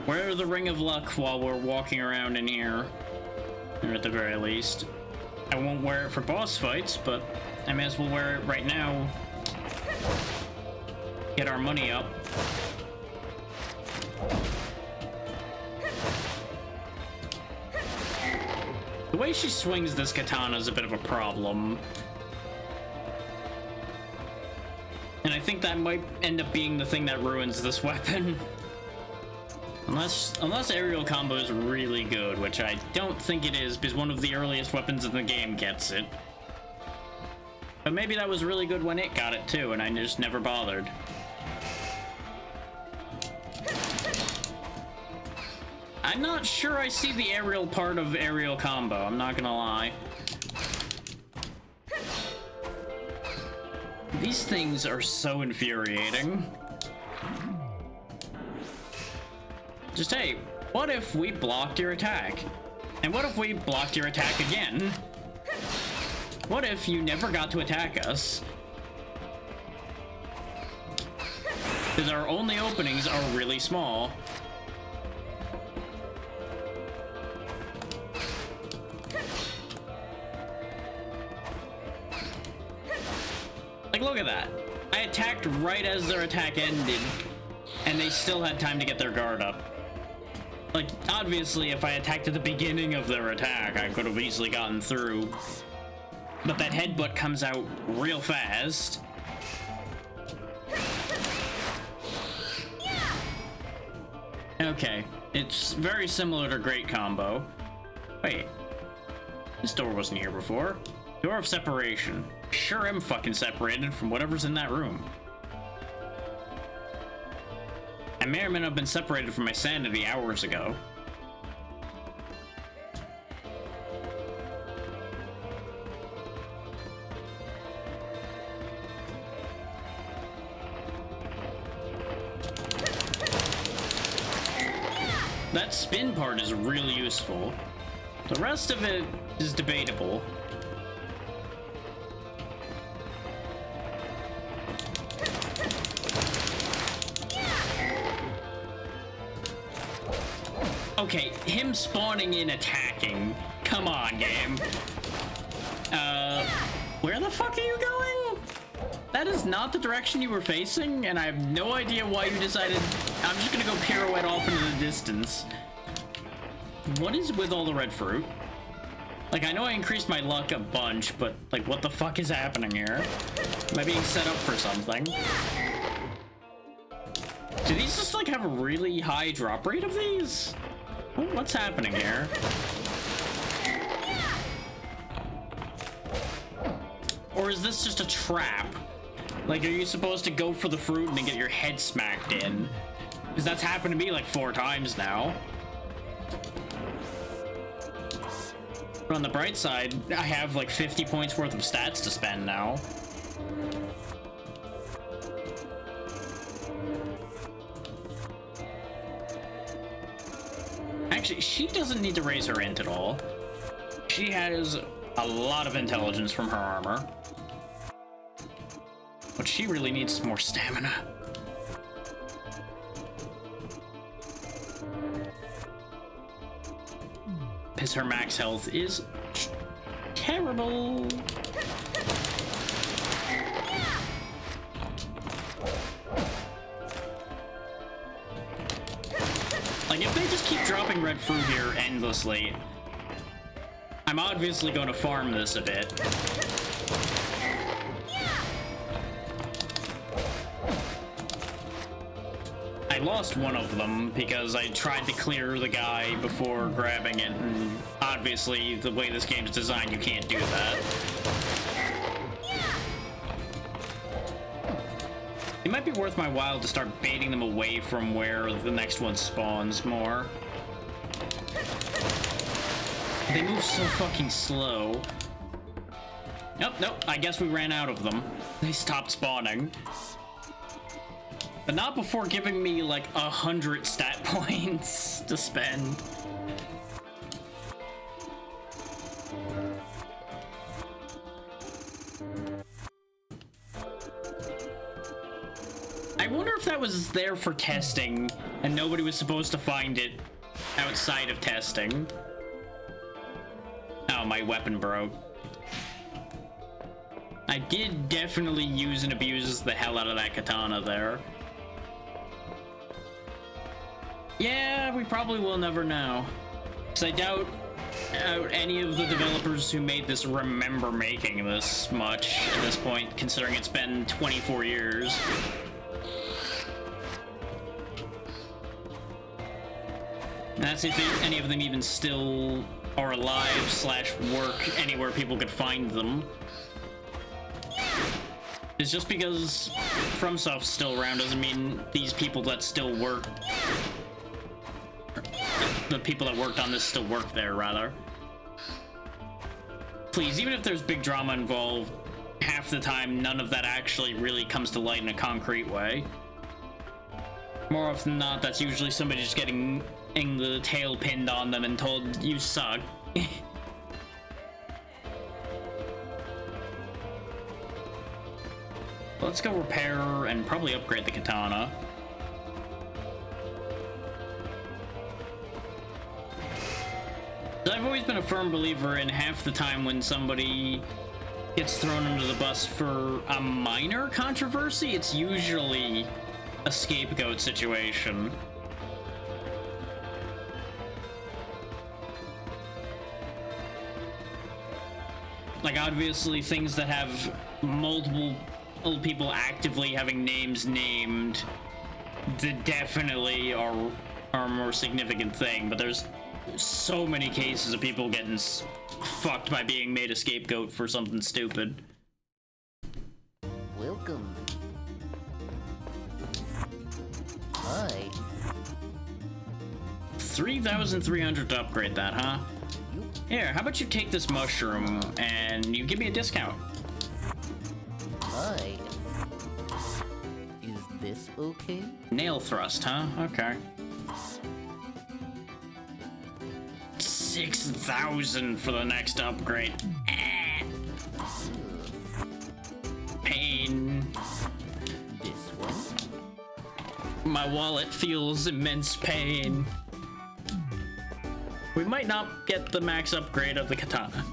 Wear the Ring of Luck while we're walking around in here. Or at the very least. I won't wear it for boss fights, but I may as well wear it right now. Get our money up. The way she swings this katana is a bit of a problem. And I think that might end up being the thing that ruins this weapon. Unless aerial combo is really good, which I don't think it is, because one of the earliest weapons in the game gets it. But maybe that was really good when it got it too, and I just never bothered. I'm not sure I see the aerial part of aerial combo, I'm not gonna lie. These things are so infuriating. Just, hey, what if we blocked your attack? And what if we blocked your attack again? What if you never got to attack us? Because our only openings are really small. Like, look at that. I attacked right as their attack ended, and they still had time to get their guard up. Like, obviously, if I attacked at the beginning of their attack, I could have easily gotten through. But that headbutt comes out real fast. Okay, it's very similar to Great Combo. Wait, this door wasn't here before. Door of separation. Sure am fucking separated from whatever's in that room. I may or may not have been separated from my sanity hours ago. That spin part is really useful. The rest of it is debatable. Okay, him spawning in attacking. Come on, game. Where the fuck are you going? That is not the direction you were facing, and I have no idea why you decided... I'm just gonna go pirouette off into the distance. What is with all the red fruit? Like, I know I increased my luck a bunch, but, like, what the fuck is happening here? Am I being set up for something? Do these just, like, have a really high drop rate of these? What's happening here? Or is this just a trap? Like, are you supposed to go for the fruit and then get your head smacked in? Because that's happened to me like 4 times now. But on the bright side, I have like 50 points worth of stats to spend now. Actually, she doesn't need to raise her int at all. She has a lot of intelligence from her armor. But she really needs more stamina. Because her max health is terrible. Like, if they just keep dropping red fruit here endlessly, I'm obviously going to farm this a bit. I lost one of them because I tried to clear the guy before grabbing it, and obviously the way this game's designed, you can't do that. It might be worth my while to start baiting them away from where the next one spawns more. They move so fucking slow. Nope, nope, I guess we ran out of them. They stopped spawning. But not before giving me like 100 stat points to spend. wonder if that was there for testing and nobody was supposed to find it outside of testing. Oh, my weapon broke. I did definitely use and abuse the hell out of that katana there. Yeah, we probably will never know. Because I doubt any of the developers who made this remember making this much at this point, considering it's been 24 years. And that's if any of them even still are alive / work anywhere people could find them. It's just because FromSoft's still around doesn't mean these people that still work, the people that worked on this still work there, rather. Please, even if there's big drama involved, half the time none of that actually really comes to light in a concrete way. More often than not, that's usually somebody just getting the tail pinned on them and told, you suck. Let's go repair and probably upgrade the katana. I've always been a firm believer in half the time when somebody gets thrown under the bus for a minor controversy, it's usually a scapegoat situation. Like, obviously, things that have multiple people actively having names named definitely are a more significant thing, but there's so many cases of people getting fucked by being made a scapegoat for something stupid.
Welcome. Hi.
3,300 to upgrade that, huh? Here, how about you take this mushroom and you give me a discount?
Hi. Is this okay?
Nail thrust, huh? Okay. 6,000 for the next upgrade. Pain.
This one?
My wallet feels immense pain. We might not get the max upgrade of the katana.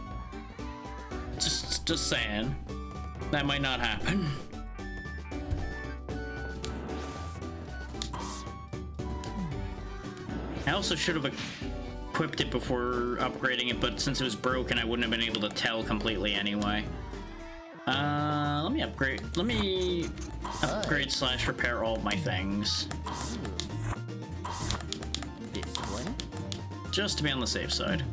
Just saying. That might not happen. I also should have equipped it before upgrading it, but since it was broken, I wouldn't have been able to tell completely anyway. Let me upgrade. Let me upgrade / repair all of my things.
This one?
Just to be on the safe side.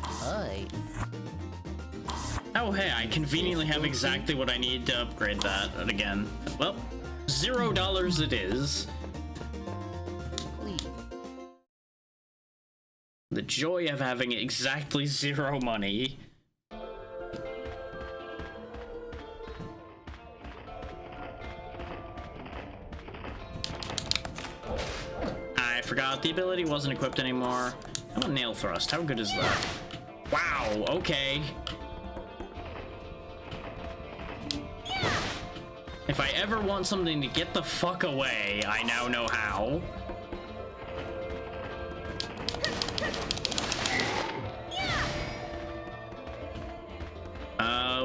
Hi.
Oh, hey, I conveniently have exactly what I need to upgrade that again. Well, $0 it is.
Please.
The joy of having exactly 0 money. I forgot the ability wasn't equipped anymore. How about nail thrust? How good is that? Wow, okay. If I ever want something to get the fuck away, I now know how.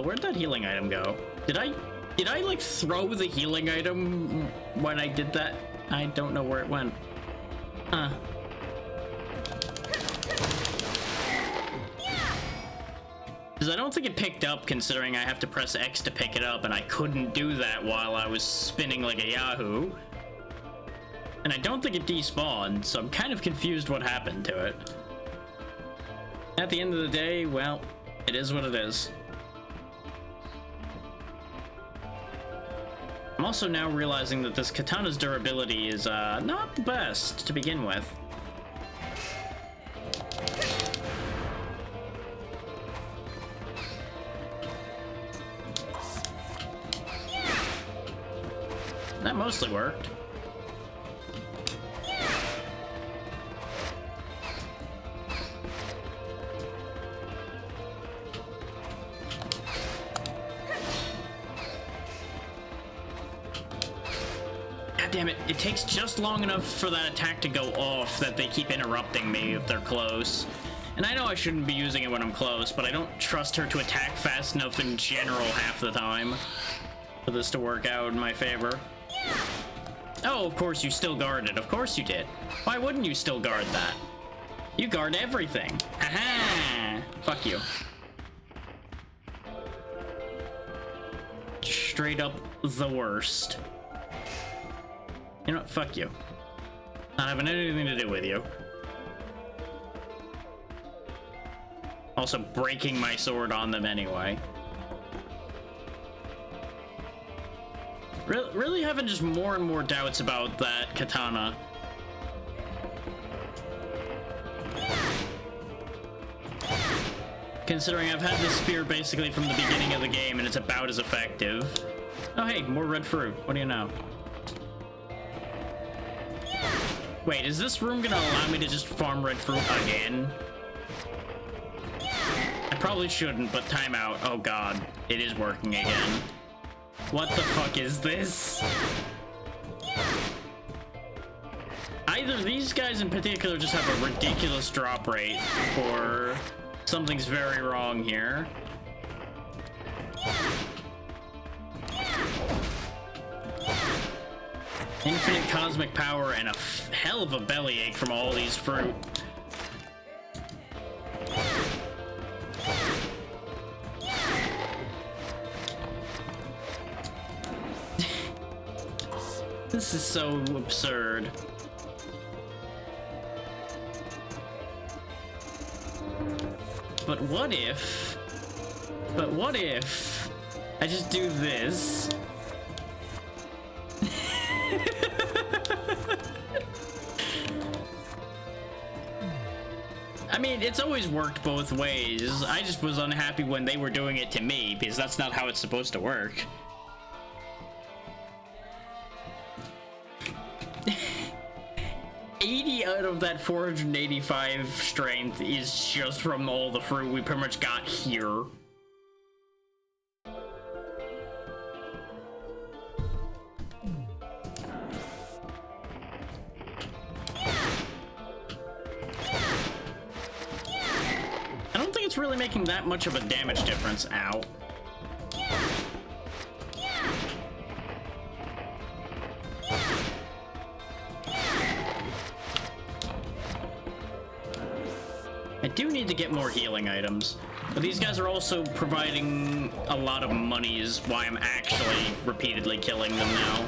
Where'd that healing item go? Did I like throw the healing item when I did that? I don't know where it went. Huh. Because I don't think it picked up, considering I have to press X to pick it up, and I couldn't do that while I was spinning like a Yahoo. And I don't think it despawned, so I'm kind of confused what happened to it. At the end of the day, well, it is what it is. I'm also now realizing that this katana's durability is not the best to begin with. That mostly worked. damn it. It takes just long enough for that attack to go off that they keep interrupting me if they're close. And I know I shouldn't be using it when I'm close, but I don't trust her to attack fast enough in general half the time for this to work out in my favor. Oh, of course you still guarded. Of course you did. Why wouldn't you still guard that? You guard everything. Haha! Fuck you. Straight up the worst. You know what? Fuck you. Not having anything to do with you. Also breaking my sword on them anyway. Really having just more and more doubts about that katana. Considering I've had this spear basically from the beginning of the game and it's about as effective. Oh hey, more red fruit. What do you know? Wait, is this room gonna allow me to just farm red fruit again? I probably shouldn't, but timeout. Oh god, it is working again. What the fuck is this? Either these guys in particular just have a ridiculous drop rate, or something's very wrong here. Infinite cosmic power and a hell of a bellyache from all these fruit. This is so absurd. But what if I just do this? I mean, it's always worked both ways. I just was unhappy when they were doing it to me, because that's not how it's supposed to work. Out of that 485 strength is just from all the fruit we pretty much got here. I don't think it's really making that much of a damage difference. Ow. I do need to get more healing items, but these guys are also providing a lot of money is why I'm actually repeatedly killing them now.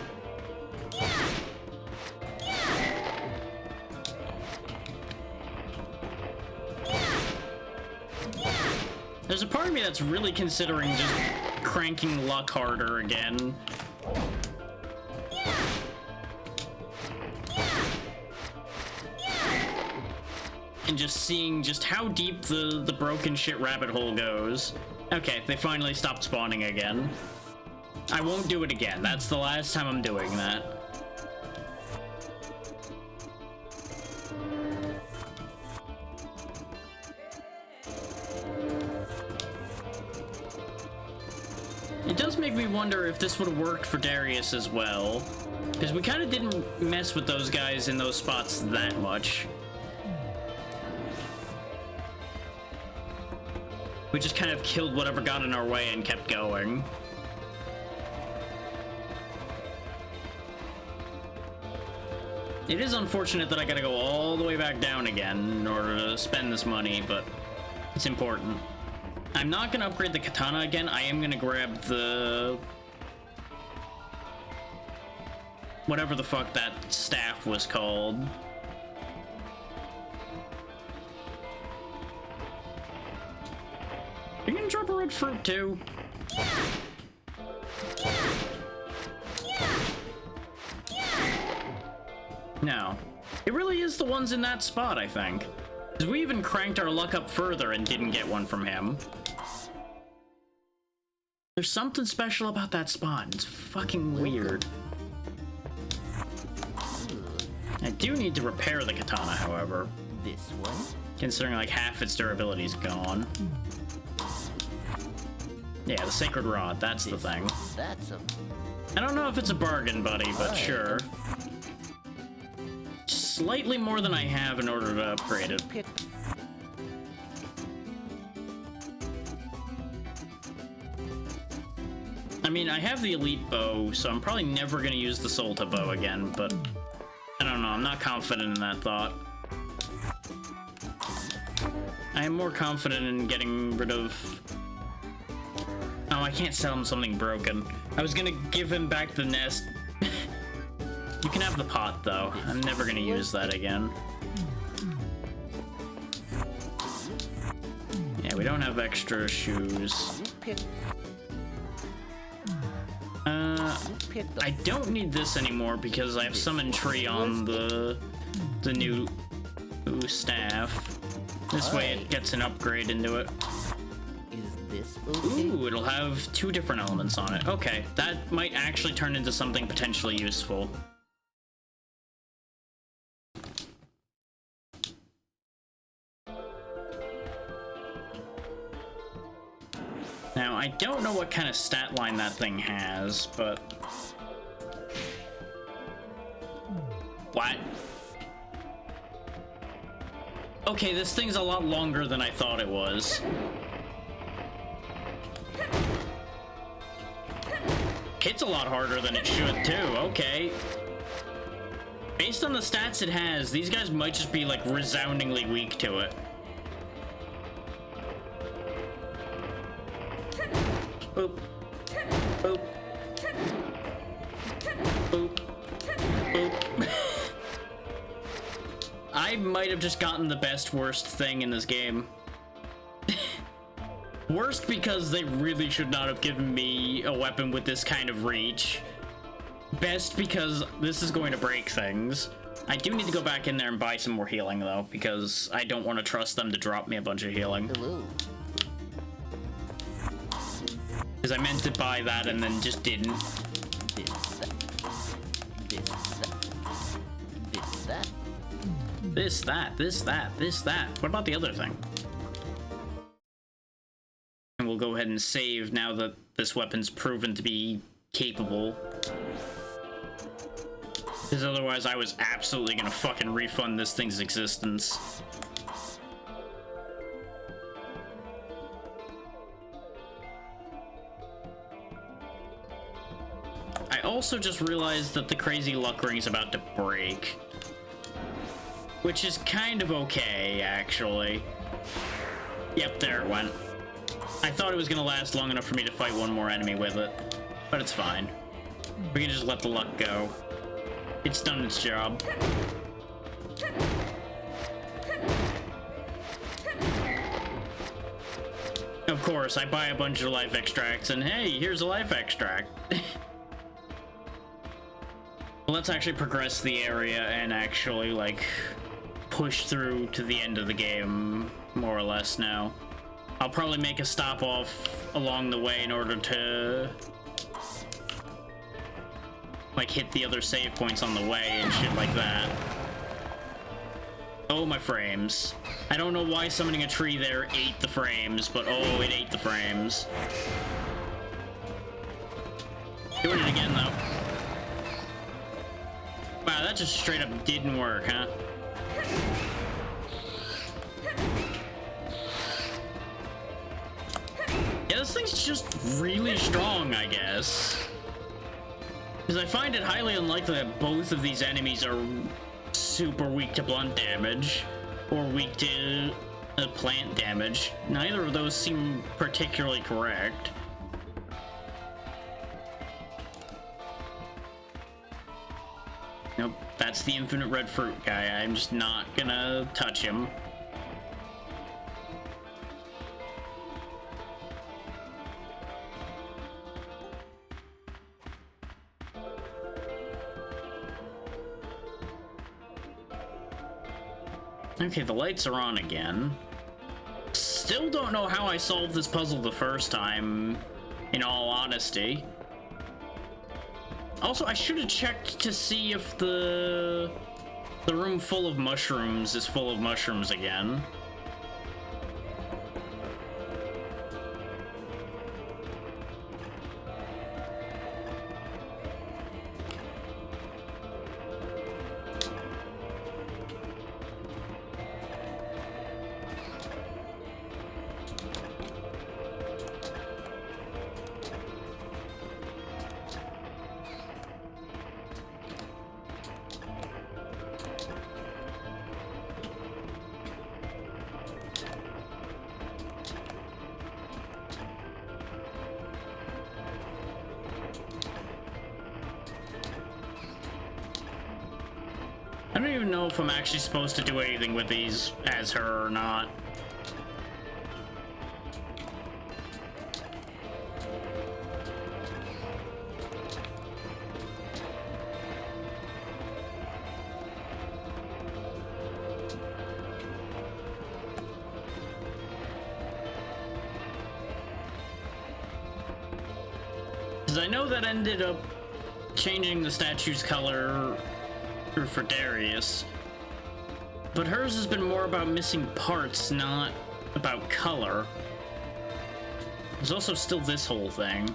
There's a part of me that's really considering just cranking luck harder again. And just seeing just how deep the broken shit rabbit hole goes. Okay, they finally stopped spawning again. I won't do it again. That's the last time I'm doing that. It does make me wonder if this would have worked for Darius as well. Because we kind of didn't mess with those guys in those spots that much. We just kind of killed whatever got in our way and kept going. It is unfortunate that I gotta go all the way back down again in order to spend this money, but it's important. I'm not gonna upgrade the katana again. I am gonna grab the... whatever the fuck that staff was called. Are you gonna drop a red fruit too? No. It really is the ones in that spot, I think. Because we even cranked our luck up further and didn't get one from him. There's something special about that spot. It's fucking weird. I do need to repair the katana, however.
This one?
Considering like half its durability is gone. Yeah, the sacred rod, that's the thing.
That's a...
I don't know if it's a bargain, buddy, but sure. slightly more than I have in order to upgrade it.
Pick.
I mean, I have the elite bow, so I'm probably never going to use the Solta bow again, but I don't know, I'm not confident in that thought. I am more confident in getting rid of... Oh, I can't sell him something broken. I was gonna give him back the nest. You can have the pot, though. I'm never gonna use that again. Yeah, we don't have extra shoes. I don't need this anymore because I have Summon Tree on the new staff. This way it gets an upgrade into it.
Is this okay?
Ooh, it'll have 2 different elements on it. Okay, that might actually turn into something potentially useful. Now, I don't know what kind of stat line that thing has, but... What? Okay, this thing's a lot longer than I thought it was. Hits a lot harder than it should, too. Okay. Based on the stats it has, these guys might just be, like, resoundingly weak to it. Boop. Boop. Boop. Boop. I might have just gotten the best worst thing in this game. Worst because they really should not have given me a weapon with this kind of reach. Best because this is going to break things. I do need to go back in there and buy some more healing though, because I don't want to trust them to drop me a bunch of healing.
Hello.
Because I meant to buy that and then just didn't. This, that. What about the other thing? And we'll go ahead and save now that this weapon's proven to be capable. Because otherwise I was absolutely gonna fucking refund this thing's existence. I also just realized that the crazy luck ring's about to break. Which is kind of okay, actually. Yep, there it went. I thought it was gonna last long enough for me to fight one more enemy with it. But it's fine. We can just let the luck go. It's done its job. Of course, I buy a bunch of life extracts, and hey, here's a life extract. Let's actually progress the area and actually, like, push through to the end of the game, more or less now. I'll probably make a stop off along the way in order to, like, hit the other save points on the way and shit like that. Oh, my frames. I don't know why summoning a tree there ate the frames, but oh, it ate the frames. Doing it again, though. Wow, that just straight up didn't work, huh? Yeah, this thing's just really strong, I guess. Because I find it highly unlikely that both of these enemies are super weak to blunt damage, or weak to plant damage. Neither of those seem particularly correct. Nope, that's the infinite red fruit guy. I'm just not gonna touch him. Okay, the lights are on again. Still don't know how I solved this puzzle the first time, in all honesty. Also, I should have checked to see if the room full of mushrooms is full of mushrooms again. I don't even know if I'm actually supposed to do anything with these as her or not. Because I know that ended up changing the statue's color for Darius, but hers has been more about missing parts, not about color. There's also still this whole thing.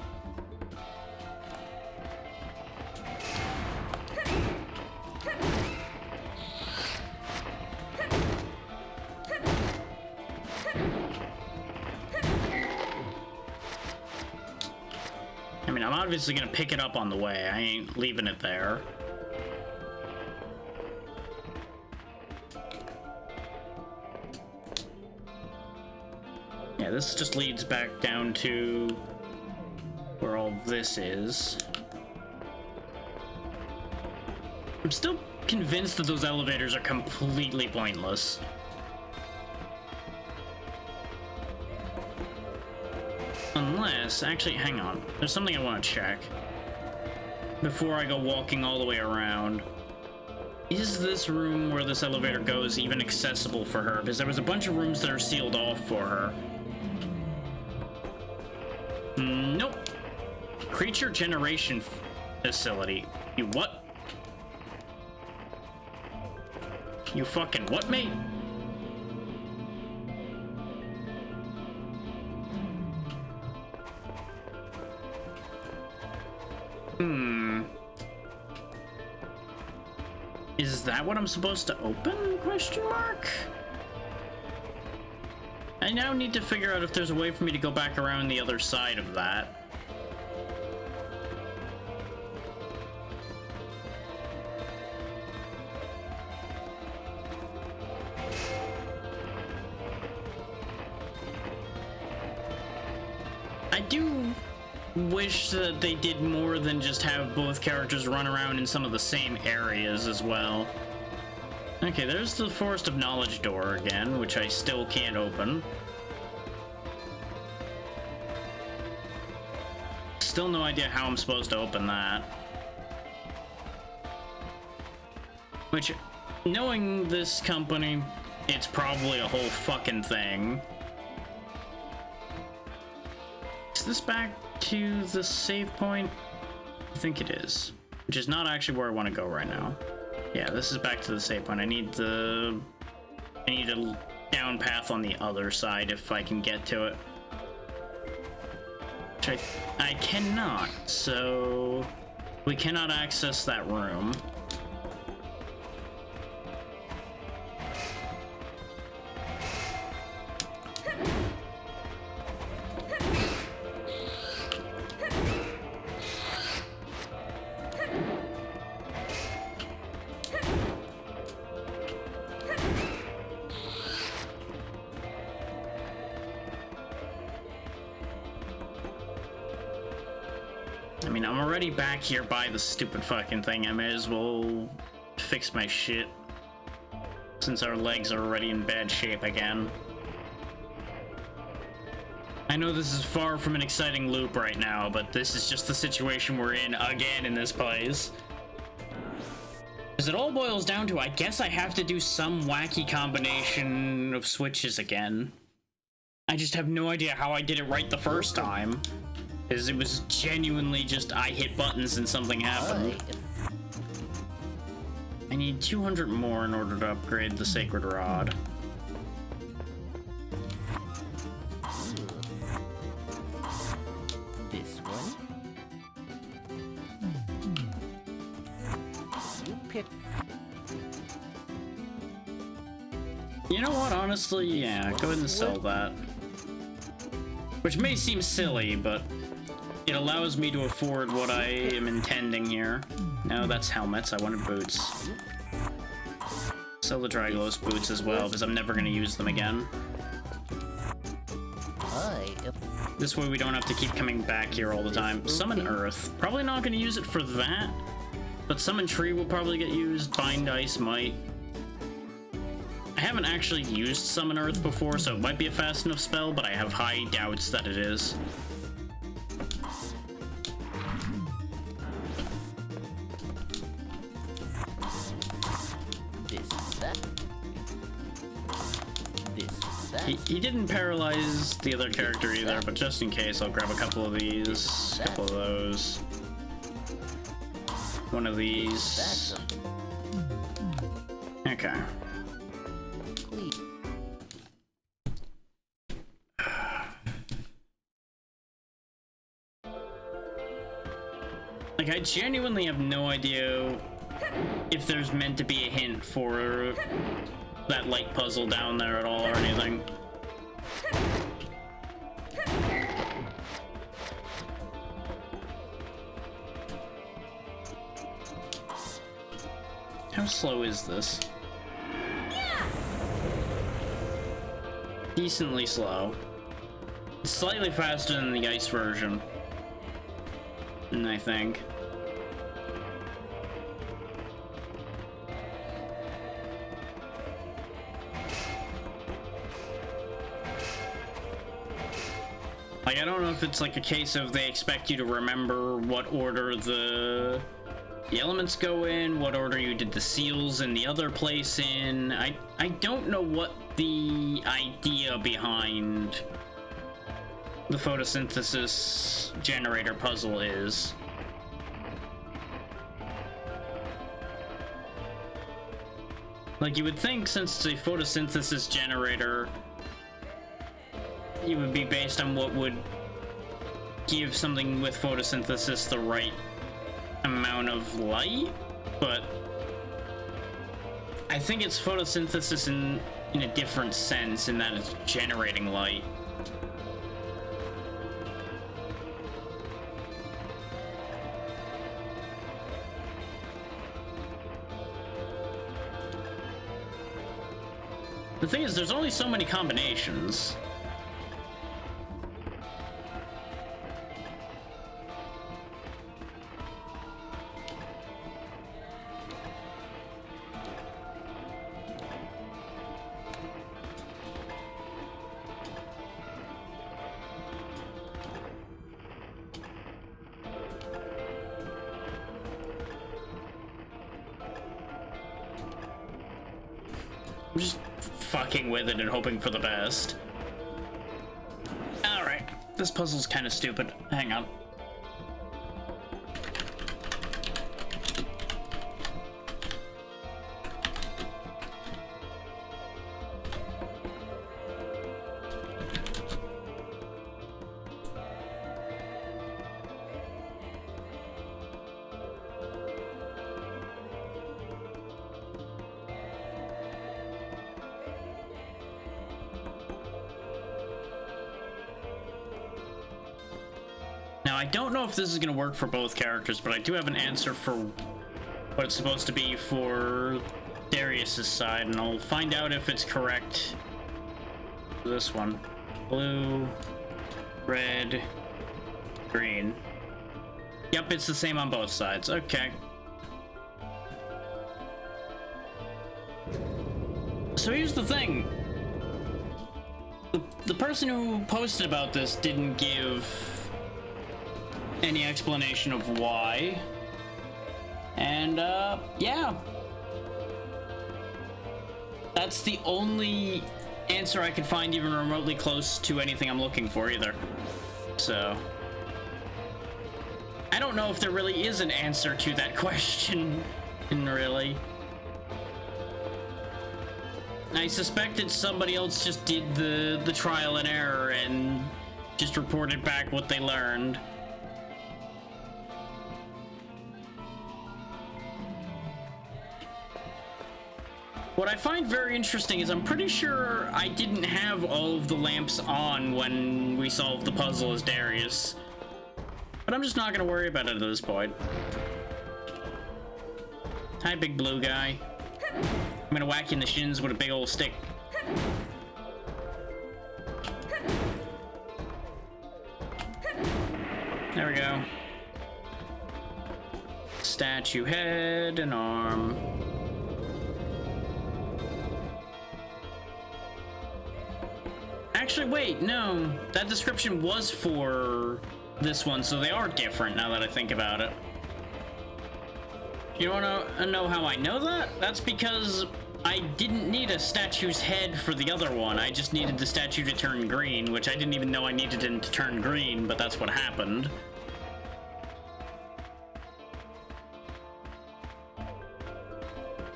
I mean, I'm obviously gonna pick it up on the way. I ain't leaving it there. Yeah, this just leads back down to where all this is. I'm still convinced that those elevators are completely pointless. Unless, actually, hang on. There's something I want to check before I go walking all the way around. Is this room where this elevator goes even accessible for her? Because there was a bunch of rooms that are sealed off for her. Nope. Creature generation facility. You what? You fucking what, mate? Is that what I'm supposed to open? Question mark? I now need to figure out if there's a way for me to go back around the other side of that. I do wish that they did more than just have both characters run around in some of the same areas as well. Okay, there's the Forest of Knowledge door again, which I still can't open. Still no idea how I'm supposed to open that. Which, knowing this company, it's probably a whole fucking thing. Is this back to the save point? I think it is. Which is not actually where I want to go right now. Yeah, this is back to the save point. I need a down path on the other side if I can get to it. Which I cannot, so we cannot access that room. I mean, I'm already back here by the stupid fucking thing. I may as well fix my shit, since our legs are already in bad shape again. I know this is far from an exciting loop right now, but this is just the situation we're in again in this place. Because it all boils down to, I guess I have to do some wacky combination of switches again. I just have no idea how I did it right the first time. Because it was genuinely just I hit buttons and something happened. I need 200 more in order to upgrade the Sacred Rod.
This one. You pick.
You know what, honestly, yeah, go ahead and sell that. Which may seem silly, but it allows me to afford what I am intending here. No, that's helmets. I wanted boots. Sell the Drygloss boots as well, because I'm never going to use them again. This way we don't have to keep coming back here all the time. Summon Earth. Probably not going to use it for that. But Summon Tree will probably get used. Bind Ice might. I haven't actually used Summon Earth before, so it might be a fast enough spell, but I have high doubts that it is. He didn't paralyze the other character either, but just in case, I'll grab a couple of these, a couple of those. One of these. Okay. Like, I genuinely have no idea if there's meant to be a hint for that light puzzle down there at all or anything. How slow is this? Decently slow. It's slightly faster than the ice version, I think. Like, I don't know if it's like a case of they expect you to remember what order the elements go in, what order you did the seals in the other place in. I don't know what the idea behind the photosynthesis generator puzzle is. Like, you would think since it's a photosynthesis generator, it would be based on what would give something with photosynthesis the right amount of light, but I think it's photosynthesis in a different sense, in that it's generating light. The thing is, there's only so many combinations. I'm just fucking with it and hoping for the best. Alright, this puzzle's kind of stupid. Hang on. Now, I don't know if this is going to work for both characters, but I do have an answer for what it's supposed to be for Darius's side, and I'll find out if it's correct. This one. Blue, red, green. Yep, it's the same on both sides. Okay. So here's the thing. The person who posted about this didn't give any explanation of why, and yeah, that's the only answer I could find even remotely close to anything I'm looking for either. So I don't know if there really is an answer to that question, really. I suspect that somebody else just did the trial and error and just reported back what they learned. What I find very interesting is I'm pretty sure I didn't have all of the lamps on when we solved the puzzle as Darius. But I'm just not gonna worry about it at this point. Hi, big blue guy. I'm gonna whack you in the shins with a big old stick. There we go. statue head and arm. Actually, wait, no. That description was for this one, so they are different now that I think about it. You wanna know how I know that? That's because I didn't need a statue's head for the other one. I just needed the statue to turn green, which I didn't even know I needed him to turn green, but that's what happened.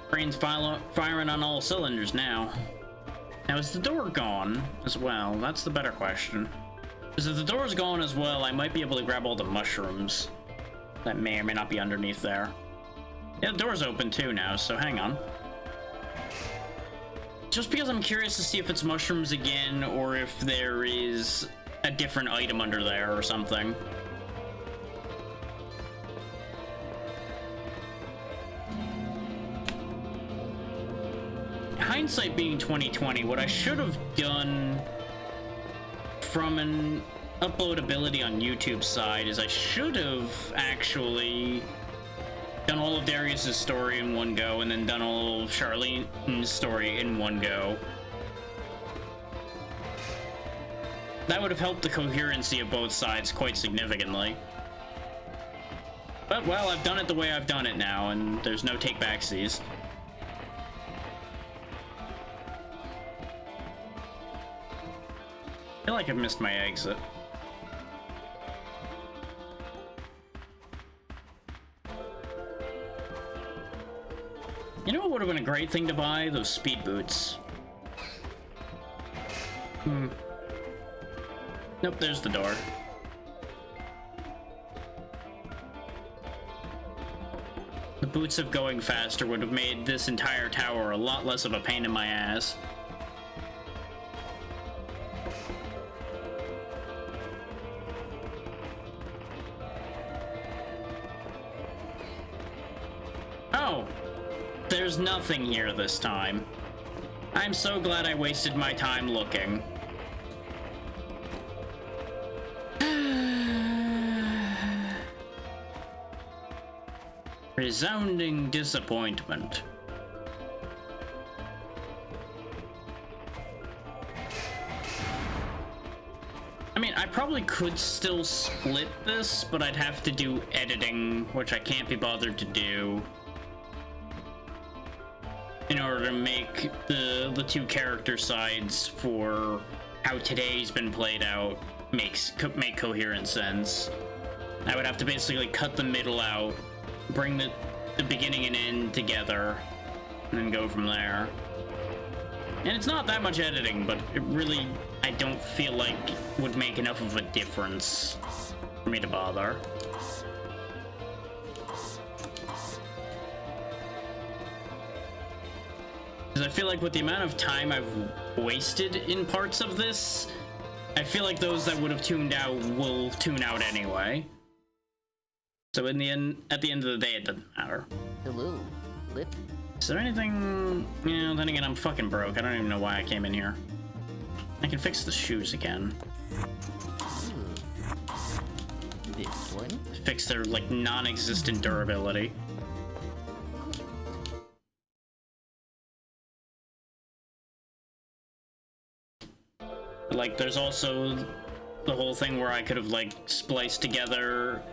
Brain's firing on all cylinders now. Now, is the door gone as well? That's the better question. Because if the door's gone as well, I might be able to grab all the mushrooms that may or may not be underneath there. Yeah, the door's open too now, so hang on. Just because I'm curious to see if it's mushrooms again, or if there is a different item under there or something. Hindsight being 2020, what I should have done from an uploadability on YouTube side is I should have actually done all of Darius's story in one go and then done all of Charlene's story in one go. That would have helped the coherency of both sides quite significantly. But, well, I've done it the way I've done it now, and there's no take-backsies. I feel like I've missed my exit. You know what would have been a great thing to buy? Those speed boots. Nope, there's the door. The boots of going faster would have made this entire tower a lot less of a pain in my ass. Oh! There's nothing here this time. I'm so glad I wasted my time looking. Resounding disappointment. I mean, I probably could still split this, but I'd have to do editing, which I can't be bothered to do, in order to make the two character sides for how today's been played out make coherent sense. I would have to basically cut the middle out, bring the beginning and end together, and then go from there. And it's not that much editing, but it really, I don't feel like would make enough of a difference for me to bother. Because I feel like with the amount of time I've wasted in parts of this, I feel like those that would have tuned out will tune out anyway. So in the end, at the end of the day, it doesn't matter.
Hello, Lip.
Is there anything... Yeah, then again, I'm fucking broke. I don't even know why I came in here. I can fix the shoes again.
This one?
Fix their, like, non-existent durability. Like, there's also the whole thing where I could have, like, spliced together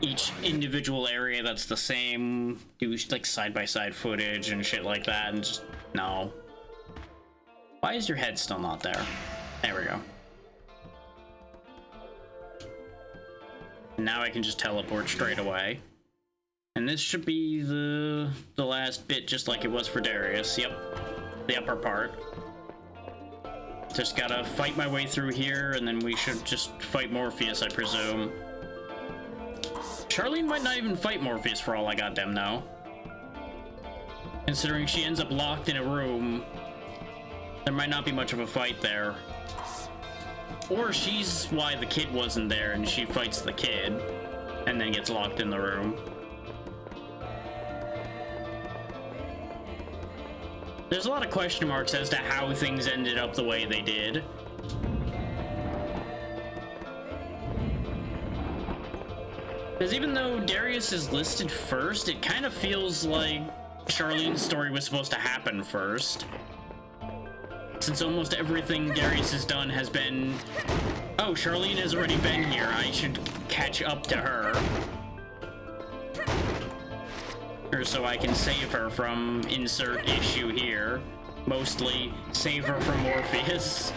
each individual area that's the same, do, like, side-by-side footage and shit like that, and just... No. Why is your head still not there? There we go. And now I can just teleport straight away. And this should be the last bit, just like it was for Darius. Yep. The upper part. Just gotta fight my way through here, and then we should just fight Morpheus, I presume. Charlene might not even fight Morpheus for all I goddamn know. Considering she ends up locked in a room, there might not be much of a fight there. Or she's why the kid wasn't there, and she fights the kid, and then gets locked in the room. There's a lot of question marks as to how things ended up the way they did. Because even though Darius is listed first, it kind of feels like Charlene's story was supposed to happen first. Since almost everything Darius has done has been, oh, Charlene has already been here, I should catch up to her. Or so I can save her from insert issue here. Mostly save her from Morpheus.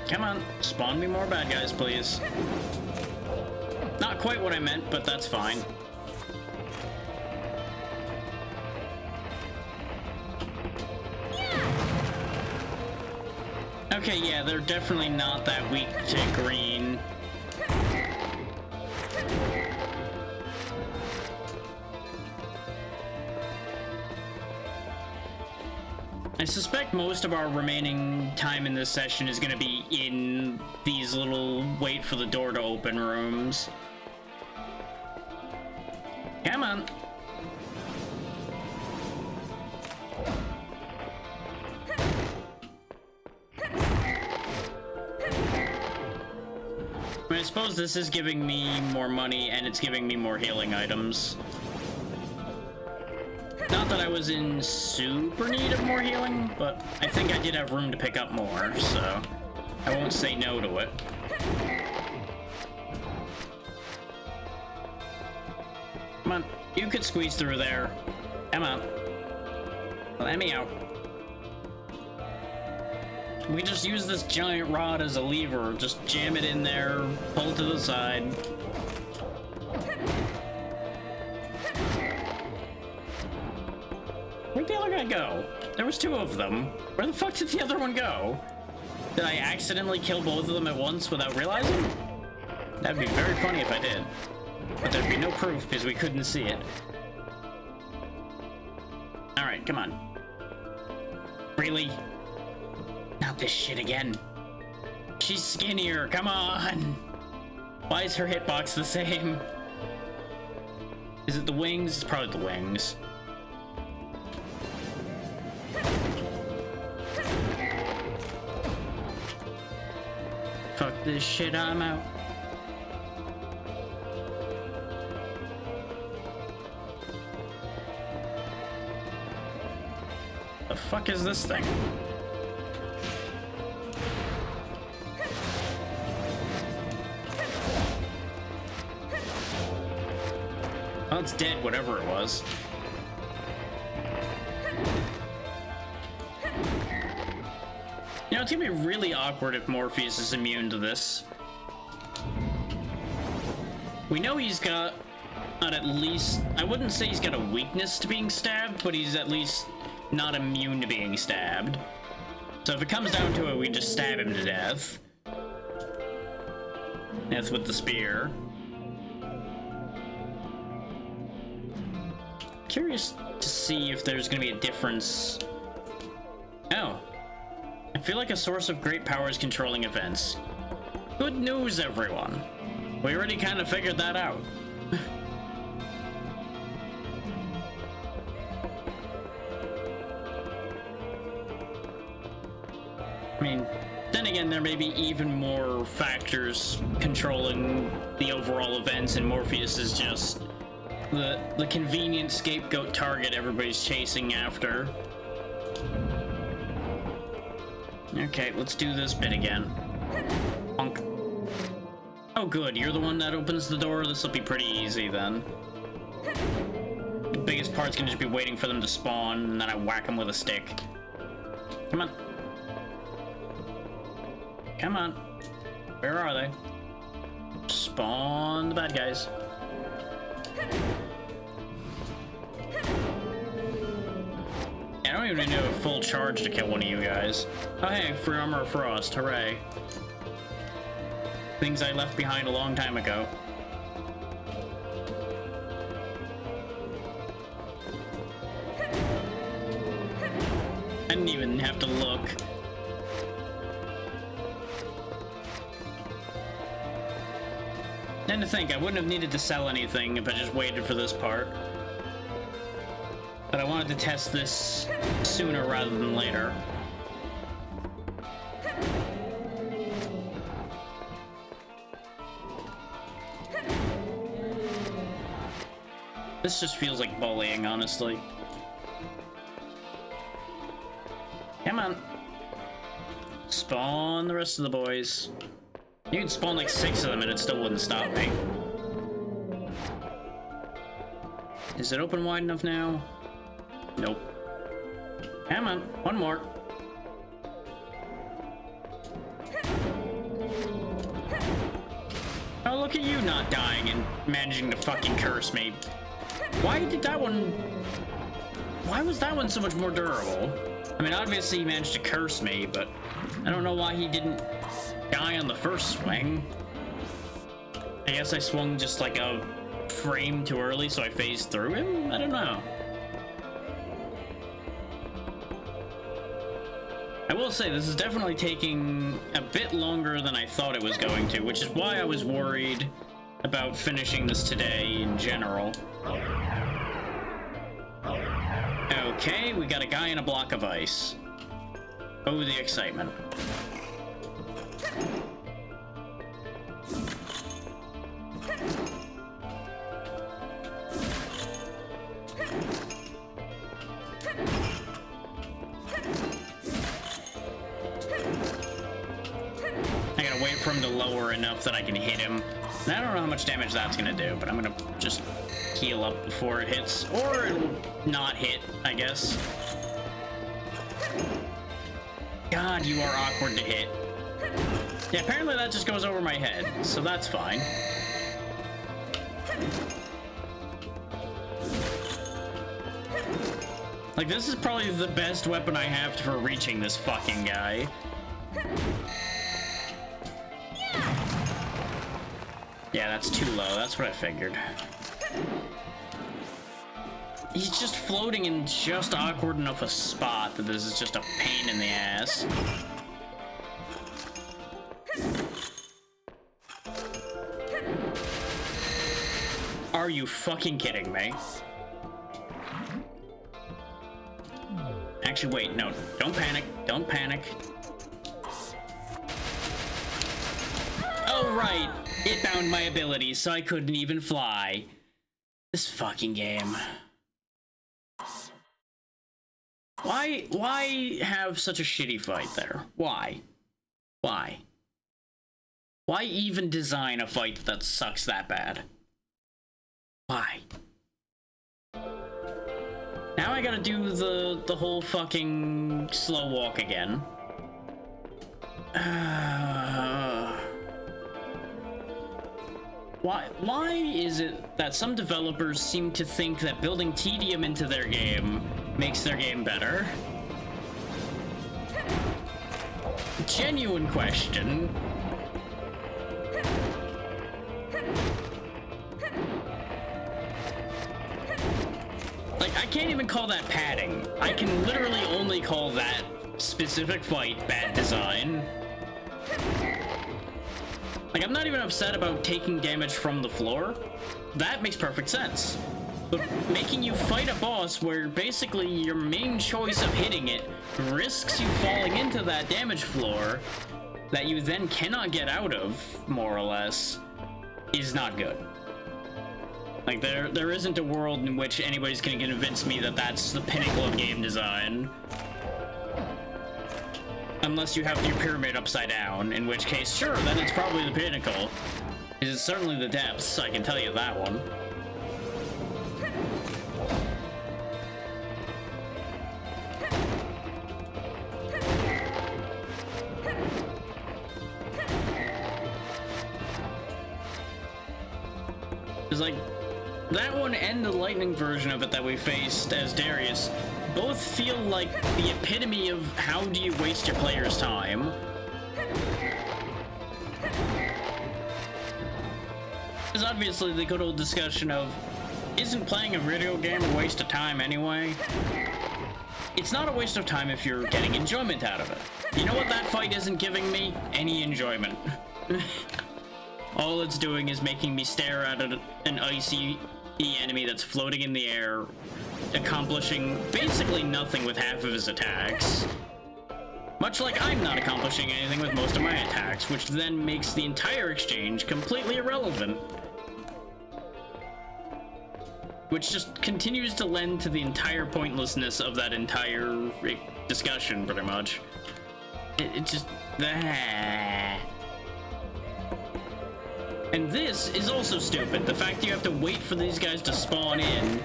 Come on, spawn me more bad guys, please. Not quite what I meant, but that's fine. Okay, yeah, they're definitely not that weak to green. I suspect most of our remaining time in this session is going to be in these little wait for the door to open rooms. Come on. I suppose this is giving me more money and it's giving me more healing items. Not that I was in super need of more healing, but I think I did have room to pick up more, so I won't say no to it. Come on, you could squeeze through there. Come on. Let me out. We just use this giant rod as a lever, just jam it in there, pull to the side. Where'd the other guy go? There was two of them. Where the fuck did the other one go? Did I accidentally kill both of them at once without realizing? That'd be very funny if I did. But there'd be no proof because we couldn't see it. Alright, come on. Really? Not this shit again. She's skinnier, come on! Why is her hitbox the same? Is it the wings? It's probably the wings. Fuck this shit, I'm out. The fuck is this thing? Oh, it's dead, whatever it was. You know, it's gonna be really awkward if Morpheus is immune to this. We know he's got, at least, I wouldn't say he's got a weakness to being stabbed, but he's at least not immune to being stabbed. So if it comes down to it, we just stab him to death. Death with the spear. Curious to see if there's gonna be a difference. Oh. I feel like a source of great power is controlling events. Good news, everyone. We already kind of figured that out. I mean, then again, there may be even more factors controlling the overall events, and Morpheus is just the convenient scapegoat target everybody's chasing after. Okay, let's do this bit again. Honk. Oh good, you're the one that opens the door? This'll be pretty easy then. The biggest part's gonna just be waiting for them to spawn, and then I whack them with a stick. Come on. Come on. Where are they? Spawn the bad guys. I don't even need a full charge to kill one of you guys. Oh hey, free armor of frost, hooray. Things I left behind a long time ago. I didn't even have to look. And to think, I wouldn't have needed to sell anything if I just waited for this part. But I wanted to test this sooner rather than later. This just feels like bullying, honestly. Come on. Spawn the rest of the boys. You could spawn like 6 of them and it still wouldn't stop me. Is it open wide enough now? Nope. Come on, one more. Oh, look at you not dying and managing to fucking curse me. Why did that one... Why was that one so much more durable? I mean, obviously he managed to curse me, but I don't know why he didn't die on the first swing. I guess I swung just like a frame too early, so I phased through him? I don't know. I will say, this is definitely taking a bit longer than I thought it was going to, which is why I was worried about finishing this today in general. Okay, we got a guy in a block of ice. Oh, the excitement. I gotta wait for him to lower enough that I can hit him. And I don't know how much damage that's gonna do, but I'm gonna just heal up before it hits. Or it'll not hit, I guess. God, you are awkward to hit. Yeah, apparently that just goes over my head, so that's fine. Like, this is probably the best weapon I have for reaching this fucking guy. Yeah, that's too low. That's what I figured. He's just floating in just awkward enough a spot that this is just a pain in the ass. Are you fucking kidding me? Actually, wait, no. Don't panic. Don't panic. Oh, right. It bound my abilities, so I couldn't even fly. This fucking game. Why have such a shitty fight there? Why? Why? Why even design a fight that sucks that bad? Why? Now I gotta do the whole fucking slow walk again. Why is it that some developers seem to think that building tedium into their game makes their game better? Genuine question. Like, I can't even call that padding. I can literally only call that specific fight bad design. Like, I'm not even upset about taking damage from the floor. That makes perfect sense. But making you fight a boss where basically your main choice of hitting it risks you falling into that damage floor that you then cannot get out of, more or less, is not good. Like, there isn't a world in which anybody's gonna convince me that that's the pinnacle of game design. Unless you have your pyramid upside down, in which case, sure, then it's probably the pinnacle. It's certainly the depths, I can tell you that one. It's like, that one and the lightning version of it that we faced as Darius both feel like the epitome of how do you waste your player's time. There's obviously the good old discussion of, isn't playing a video game a waste of time anyway? It's not a waste of time if you're getting enjoyment out of it. You know what that fight isn't giving me? Any enjoyment. All it's doing is making me stare at an icy enemy that's floating in the air accomplishing basically nothing with half of his attacks. Much like I'm not accomplishing anything with most of my attacks, which then makes the entire exchange completely irrelevant. Which just continues to lend to the entire pointlessness of that entire discussion, pretty much. It just... And this is also stupid, the fact you have to wait for these guys to spawn in,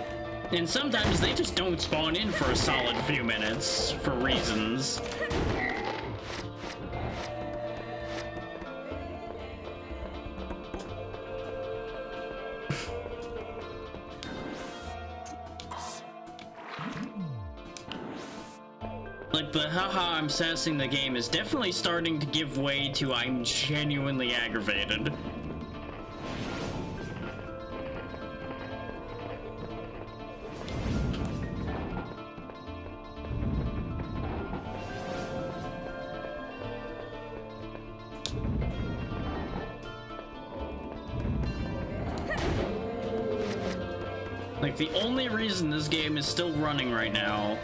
and sometimes they just don't spawn in for a solid few minutes, for reasons. Like, the haha I'm sassing the game is definitely starting to give way to I'm genuinely aggravated. Like, the only reason this game is still running right now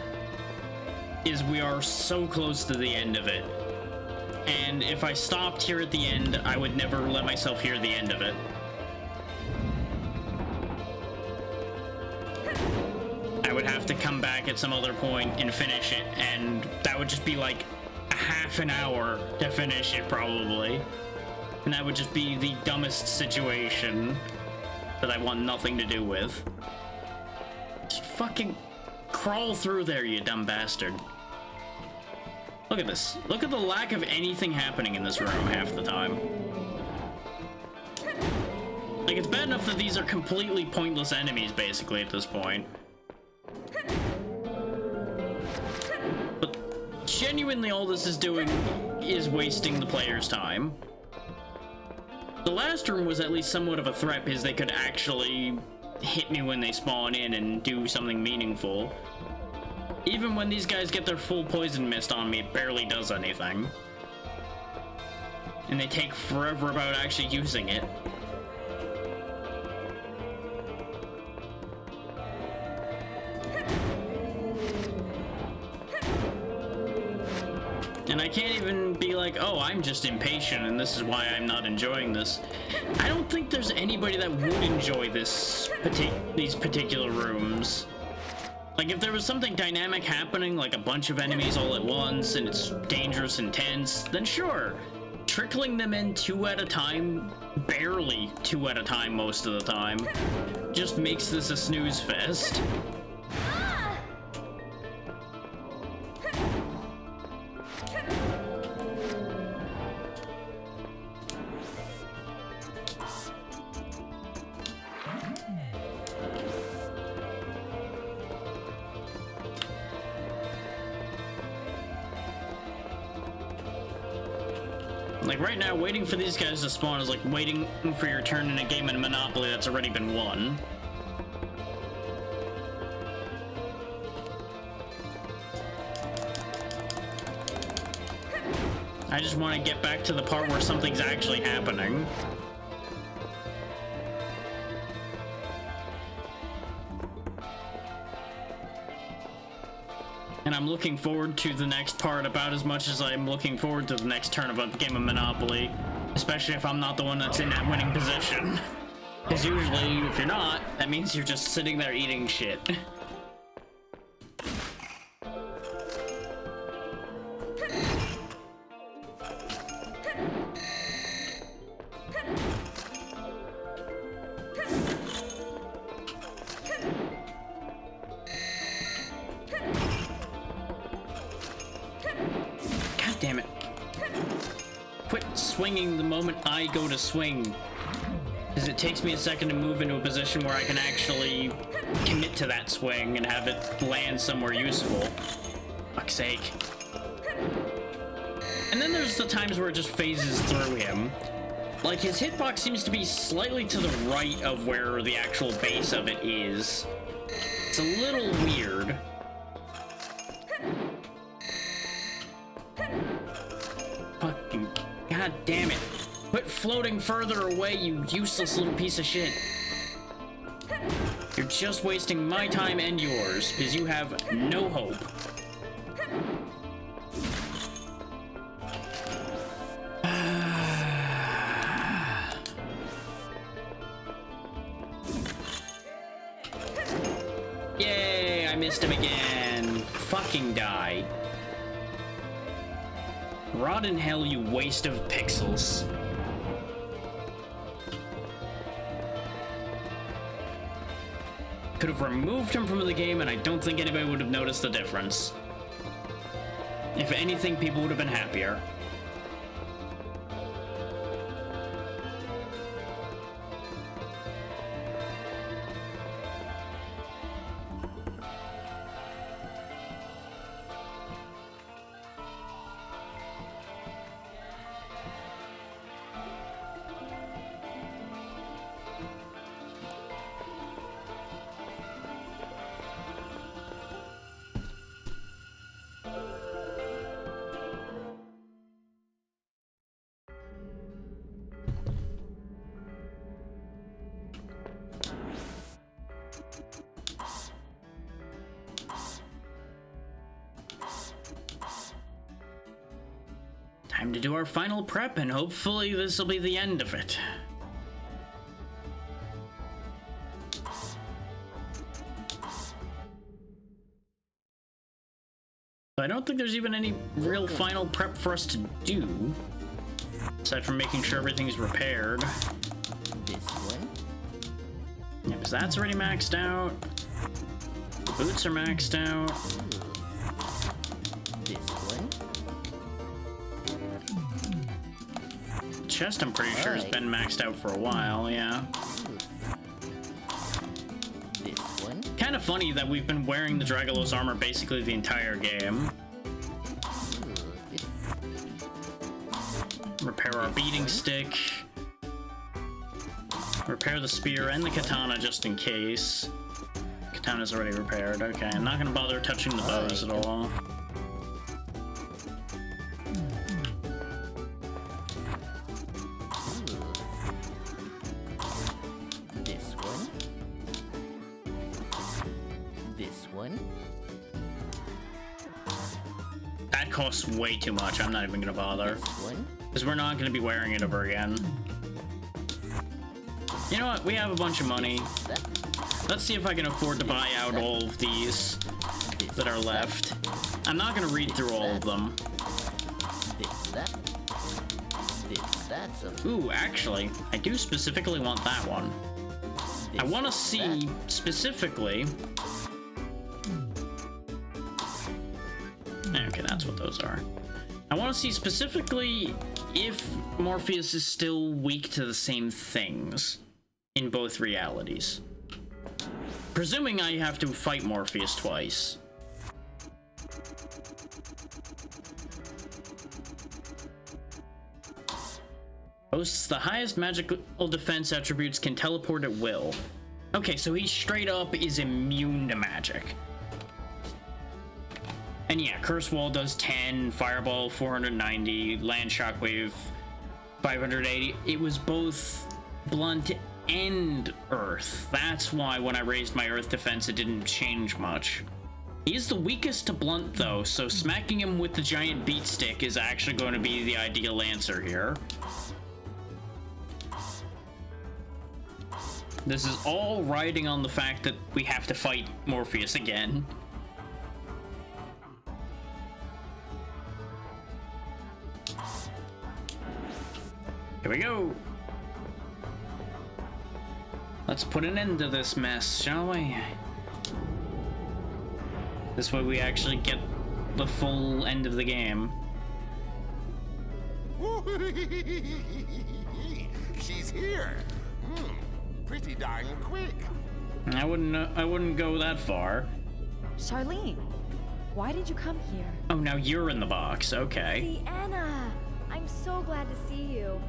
is we are so close to the end of it. And if I stopped here at the end, I would never let myself hear the end of it. I would have to come back at some other point and finish it, and that would just be like a half an hour to finish it, probably. And that would just be the dumbest situation that I want nothing to do with. Just fucking crawl through there, you dumb bastard. Look at this. Look at the lack of anything happening in this room half the time. Like, it's bad enough that these are completely pointless enemies, basically, at this point. But genuinely all this is doing is wasting the player's time. The last room was at least somewhat of a threat because they could actually hit me when they spawn in and do something meaningful. Even when these guys get their full poison mist on me, it barely does anything. And they take forever about actually using it. And I can't even be like, oh, I'm just impatient and this is why I'm not enjoying this. I don't think there's anybody that would enjoy these particular rooms. Like, if there was something dynamic happening, like a bunch of enemies all at once, and it's dangerous and tense, then sure. Trickling them in 2 at a time, barely 2 at a time most of the time, just makes this a snooze fest. Like, right now, waiting for these guys to spawn is like waiting for your turn in a game in Monopoly that's already been won. I just want to get back to the part where something's actually happening. And I'm looking forward to the next part about as much as I'm looking forward to the next turn of a game of Monopoly. Especially if I'm not the one that's in that winning position. Because usually, if you're not, that means you're just sitting there eating shit. Damn it. Quit swinging the moment I go to swing. Because it takes me a second to move into a position where I can actually commit to that swing and have it land somewhere useful. Fuck's sake. And then there's the times where it just phases through him. Like, his hitbox seems to be slightly to the right of where the actual base of it is. It's a little weird. Fucking god damn it. Quit floating further away, you useless little piece of shit. You're just wasting my time and yours, because you have no hope. Yay, I missed him again. Fucking die. Rot in hell, you waste of pixels. Could have removed him from the game, and I don't think anybody would have noticed the difference. If anything, people would have been happier. Time to do our final prep, and hopefully this will be the end of it. I don't think there's even any real final prep for us to do, aside from making sure everything's repaired.
This one.
Yeah, because that's already maxed out. The boots are maxed out.
This one.
Chest, I'm pretty sure, has been maxed out for a while, yeah.
This one.
Kind of funny that we've been wearing the Dragalos armor basically the entire game. Repair our beating stick. Repair the spear and the katana just in case. Katana's already repaired. Okay, I'm not gonna bother touching the bows at all.
This one. This one.
That costs way too much. I'm not even gonna bother.
This one.
Because we're not gonna be wearing it ever again. You know what? We have a bunch of money. Let's see if I can afford to buy out all of these that are left. I'm not gonna read through all of them. Ooh, actually, I do specifically want that one. I want to see specifically... Okay, that's what those are. I want to see specifically if Morpheus is still weak to the same things in both realities. Presuming I have to fight Morpheus twice. Boasts the highest magical defense attributes, can teleport at will. Okay, so he straight up is immune to magic. And yeah, Curse Wall does 10, Fireball 490, Land Shockwave 580. It was both blunt and earth. That's why when I raised my earth defense, it didn't change much. He is the weakest to blunt though, so smacking him with the giant beat stick is actually going to be the ideal answer here. This is all riding on the fact that we have to fight Morpheus again. Here we go. Let's put an end to this mess, shall we? This way we actually get the full end of the game.
She's here. Pretty darn quick.
I wouldn't go that far.
Charlene, why did you come here?
Oh, now you're in the box. Okay.
Sienna! I'm so glad to see you.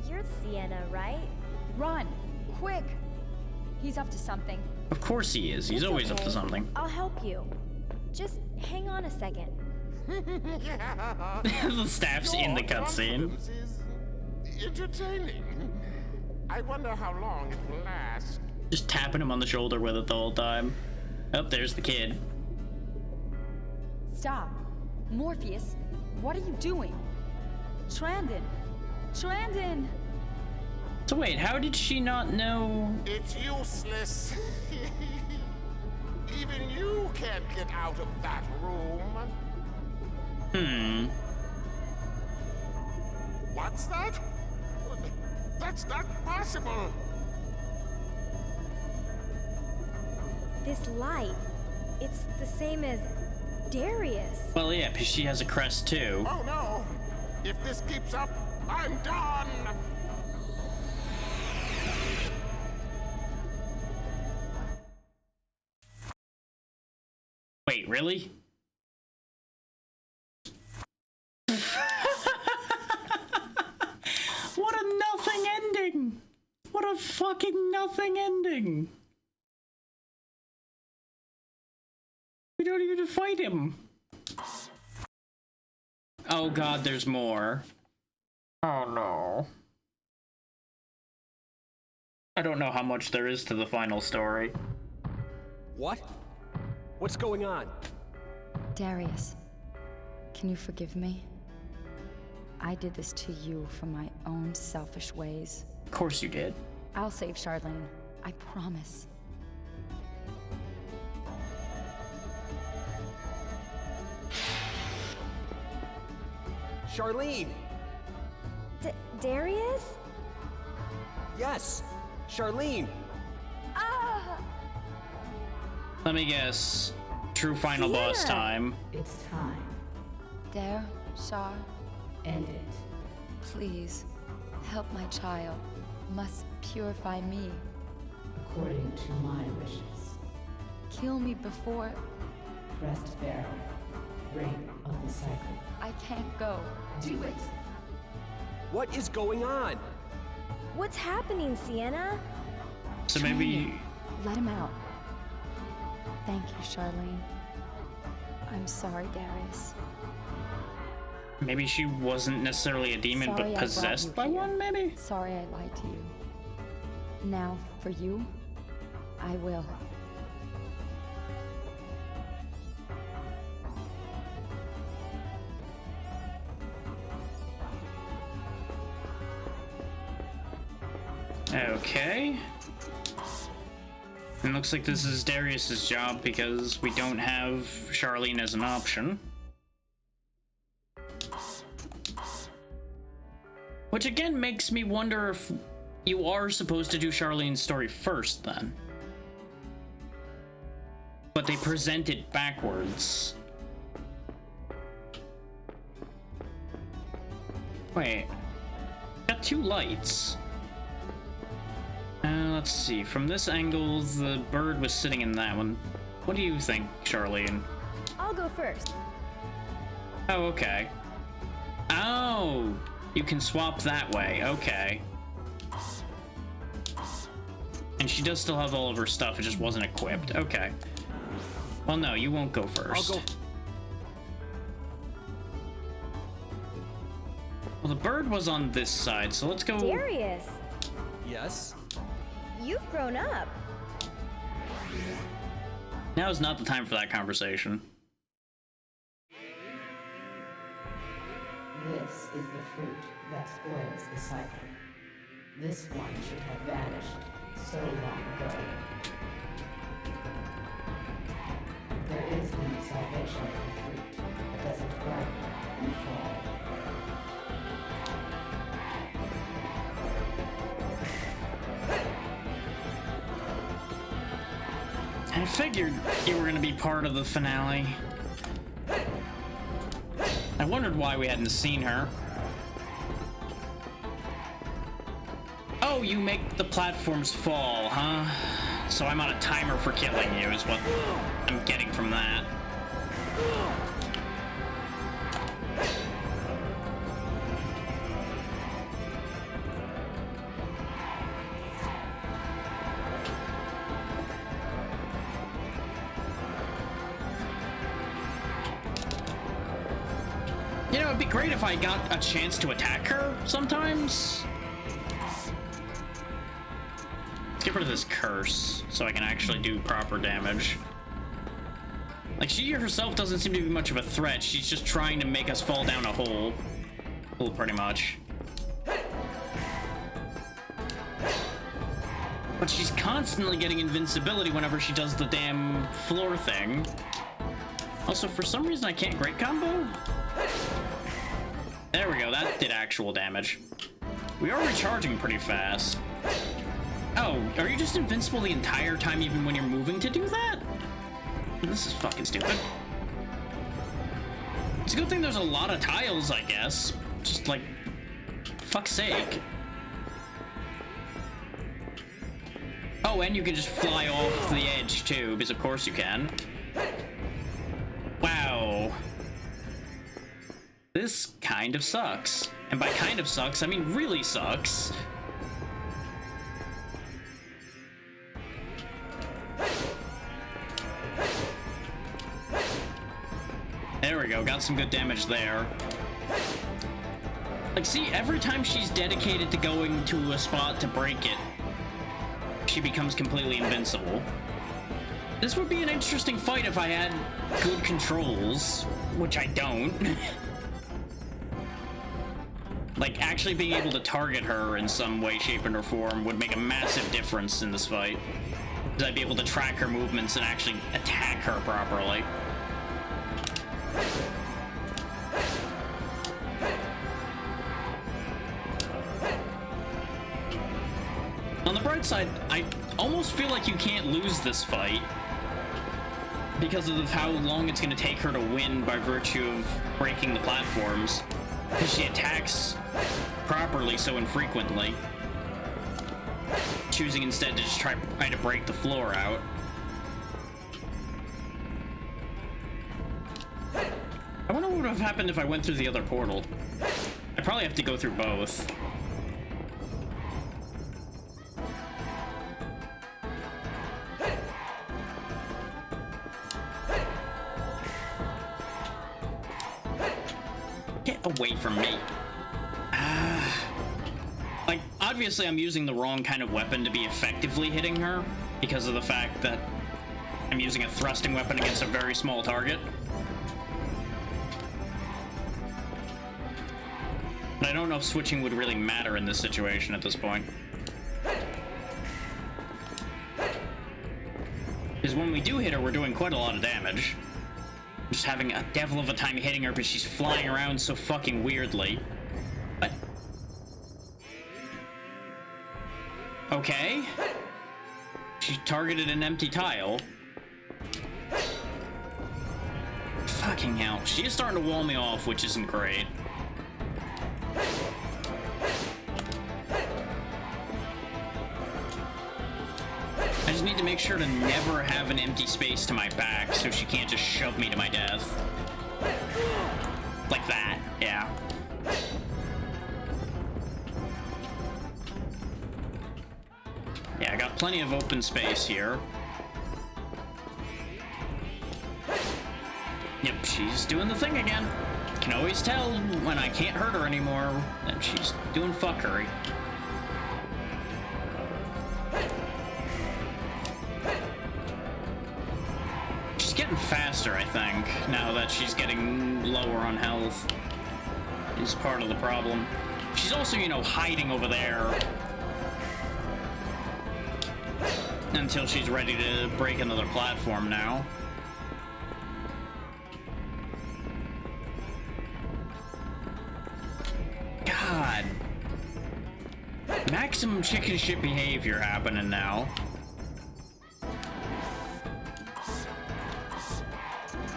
You're Sienna, right?
Run! Quick! He's up to something.
Of course he is. He's
It's
always up to
okay.
something.
I'll help you. Just hang on a second.
The staff's in the cutscene.
Is entertaining. I wonder how long it will last.
Just tapping him on the shoulder with it the whole time. Oh, there's the kid.
Stop. Morpheus, what are you doing? Trandon! Trandon!
So wait, how did she not know?
It's useless. Even you can't get out of that room. What's that? That's not possible.
This light, it's the same as Darius.
Well, yeah, because she has a crest too.
Oh no! If this keeps up, I'm done!
Wait, really? What a nothing ending! What a fucking nothing ending! We don't even fight him! Oh god, there's more. Oh no. I don't know how much there is to the final story.
What? What's going on?
Darius, can you forgive me? I did this to you for my own selfish ways.
Of course you did.
I'll save Charlene. I promise.
Charlene!
Darius?
Yes! Charlene!
Let me guess. True final boss
Sienna!
time.
It's time.
There, Char,
End it.
please, help my child. Must purify me.
According to my wishes.
Kill me before
Crest Barrel. Ring of the cycle.
I can't go.
Do it.
What is going on?
What's happening, Sienna?
So maybe...
Let him out. Thank you, Charlene. I'm sorry, Darius.
Maybe she wasn't necessarily a demon,
Sorry I
but
brought
possessed
you
by
here.
one, maybe?
Sorry I lied to you. Now, for you, I will.
Okay. And looks like this is Darius's job because we don't have Charlene as an option. Which again makes me wonder if you are supposed to do Charlene's story first then. But they present it backwards. Wait. Got two lights. Let's see. From this angle, the bird was sitting in that one. What do you think, Charlene?
I'll go first.
Oh, okay. Oh! You can swap that way. Okay. And she does still have all of her stuff. It just wasn't equipped. Okay. Well, no, you won't go first.
I'll go.
Well, the bird was on this side, so let's go...
Darius,
Yes?
you've grown up.
Now is not the time for that conversation.
This is the fruit that spoils the cycle. This one should have vanished so long ago. There is no salvation for fruit that doesn't ripen and fall.
I figured you were gonna be part of the finale. I wondered why we hadn't seen her. Oh, you make the platforms fall, huh? So I'm on a timer for killing you, is what I'm getting from that. You know, it'd be great if I got a chance to attack her sometimes. Let's get rid of this curse so I can actually do proper damage. Like, she herself doesn't seem to be much of a threat. She's just trying to make us fall down a hole. Well, pretty much. But she's constantly getting invincibility whenever she does the damn floor thing. Also, for some reason, I can't great combo. There we go, that did actual damage. We are recharging pretty fast. Oh, are you just invincible the entire time even when you're moving to do that? This is fucking stupid. It's a good thing there's a lot of tiles, I guess. Just like, fuck's sake. Oh, and you can just fly off the edge too, because of course you can. Wow. This kind of sucks. And by kind of sucks, I mean really sucks. There we go, got some good damage there. Like, see, every time she's dedicated to going to a spot to break it, she becomes completely invincible. This would be an interesting fight if I had good controls, which I don't. Like, actually being able to target her in some way, shape, or form would make a massive difference in this fight. Because I'd be able to track her movements and actually attack her properly. On the bright side, I almost feel like you can't lose this fight because of how long it's going to take her to win by virtue of breaking the platforms. Because she attacks properly so infrequently, choosing instead to just try to break the floor out. I wonder what would have happened if I went through the other portal. I probably have to go through both. Get away from me. Like, obviously I'm using the wrong kind of weapon to be effectively hitting her because of the fact that I'm using a thrusting weapon against a very small target. But I don't know if switching would really matter in this situation at this point. Because when we do hit her, we're doing quite a lot of damage. I'm just having a devil of a time hitting her because she's flying around so fucking weirdly. What? Okay. She targeted an empty tile. Fucking hell. She is starting to wall me off, which isn't great. I just need to make sure to never have an empty space to my back so she can't just shove me to my death. Like that, yeah. Yeah, I got plenty of open space here. Yep, she's doing the thing again. Can always tell when I can't hurt her anymore that she's doing fuckery. She's getting faster, I think, now that she's getting lower on health. Is part of the problem. She's also, you know, hiding over there until she's ready to break another platform now. God. Maximum chicken shit behavior happening now.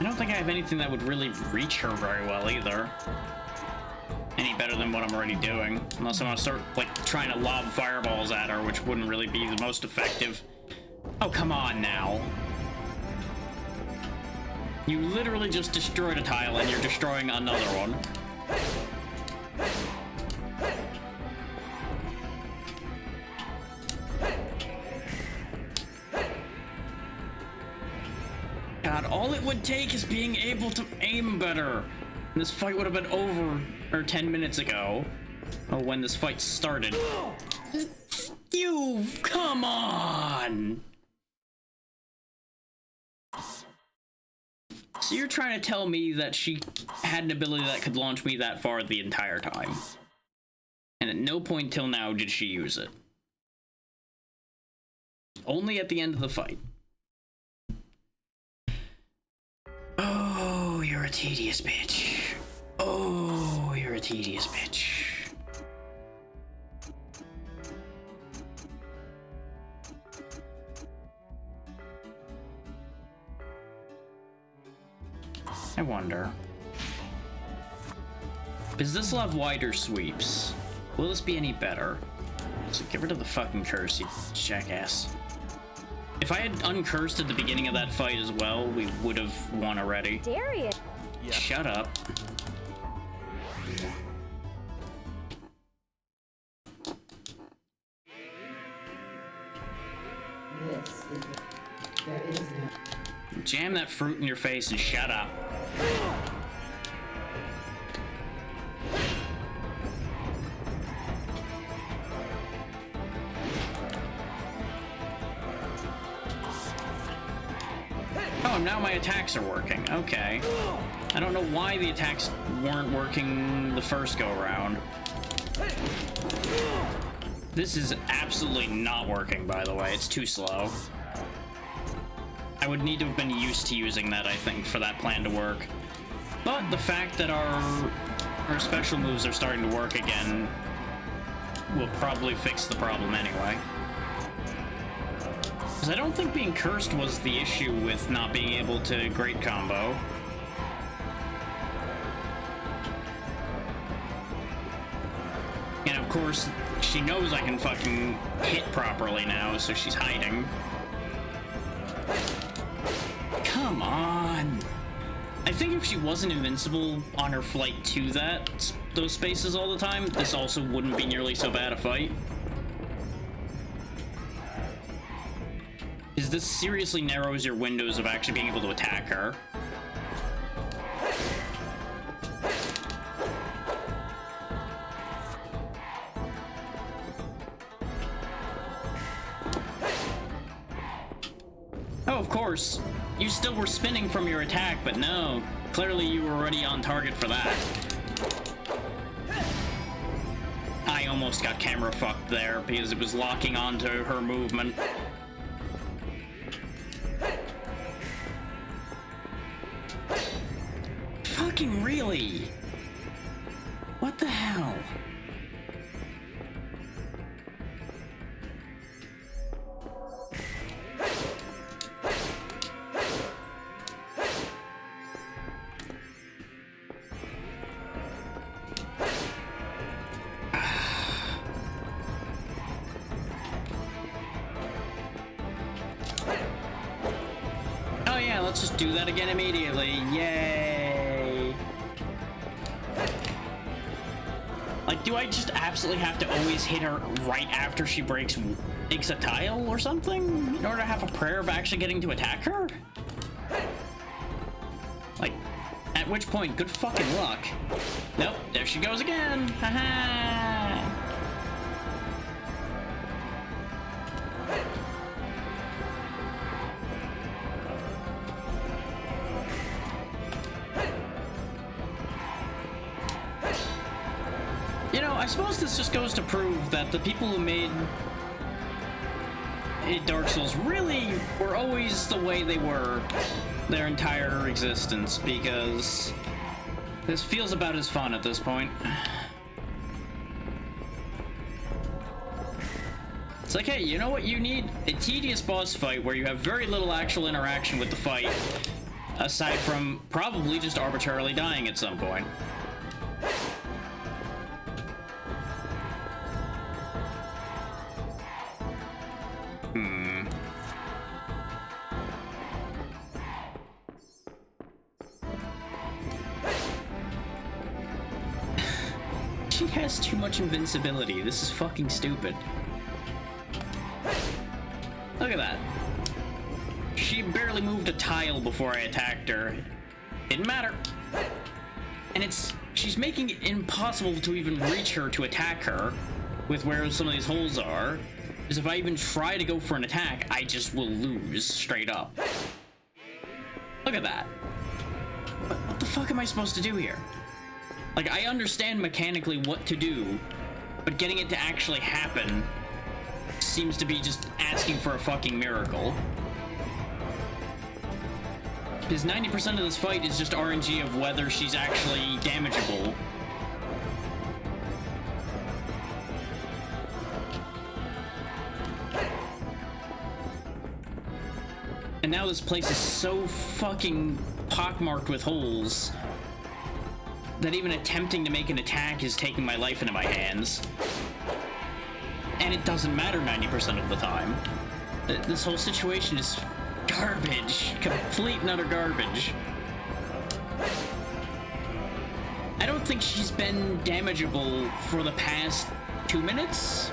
I don't think I have anything that would really reach her very well either. Any better than what I'm already doing. Unless I want to start, like, trying to lob fireballs at her, which wouldn't really be the most effective. Oh, come on now. You literally just destroyed a tile and you're destroying another one. God, all it would take is being able to aim better. And this fight would have been over, or 10 minutes ago. Or when this fight started. You, come Come on! So you're trying to tell me that she had an ability that could launch me that far the entire time. And at no point till now did she use it. Only at the end of the fight. Oh, you're a tedious bitch. Oh, you're a tedious bitch. I wonder. Does this will have wider sweeps? Will this be any better? So get rid of the fucking curse, you jackass. If I had uncursed at the beginning of that fight as well, we would have won already.
Darius!
Yeah.
Shut up. Jam that fruit in your face and shut up. Oh, now my attacks are working. Okay. I don't know why the attacks weren't working the first go-around. This is absolutely not working, by the way. It's too slow. I would need to have been used to using that, I think, for that plan to work. But the fact that our special moves are starting to work again will probably fix the problem anyway. Because I don't think being cursed was the issue with not being able to great combo. And of course, she knows I can fucking hit properly now, so she's hiding. Come on! I think if she wasn't invincible on her flight to those spaces all the time, this also wouldn't be nearly so bad a fight. Because this seriously narrows your windows of actually being able to attack her. Oh, of course. You still were spinning from your attack, but no. Clearly you were already on target for that. I almost got camera fucked there because it was locking onto her movement. Fucking really? What the hell? Oh yeah, let's just do that again immediately. Yay! Like, do I just absolutely have to always hit her right after she breaks a tile or something in order to have a prayer of actually getting to attack her? Like, at which point, good fucking luck. Nope, there she goes again. Haha! You know, I suppose this just goes to prove that the people who made Dark Souls really were always the way they were their entire existence, because this feels about as fun at this point. It's like, hey, you know what you need? A tedious boss fight where you have very little actual interaction with the fight, aside from probably just arbitrarily dying at some point. She has too much invincibility. This is fucking stupid. Look at that. She barely moved a tile before I attacked her. Didn't matter. And she's making it impossible to even reach her to attack her with where some of these holes are. Because if I even try to go for an attack, I just will lose straight up. Look at that. What the fuck am I supposed to do here? Like, I understand mechanically what to do, but getting it to actually happen seems to be just asking for a fucking miracle. Because 90% of this fight is just RNG of whether she's actually damageable. And now this place is so fucking pockmarked with holes that even attempting to make an attack is taking my life into my hands. And it doesn't matter 90% of the time. This whole situation is garbage. Complete and utter garbage. I don't think she's been damageable for the past 2 minutes.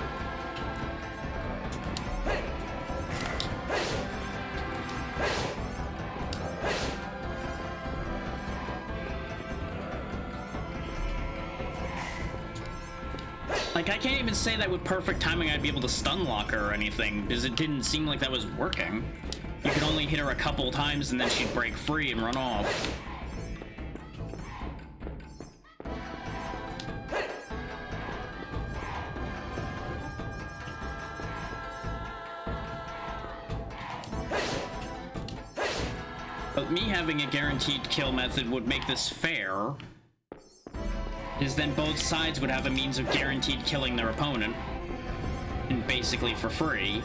Like, I can't even say that with perfect timing I'd be able to stun lock her or anything, because it didn't seem like that was working. You could only hit her a couple times and then she'd break free and run off. But me having a guaranteed kill method would make this fair, is then both sides would have a means of guaranteed killing their opponent, and basically for free.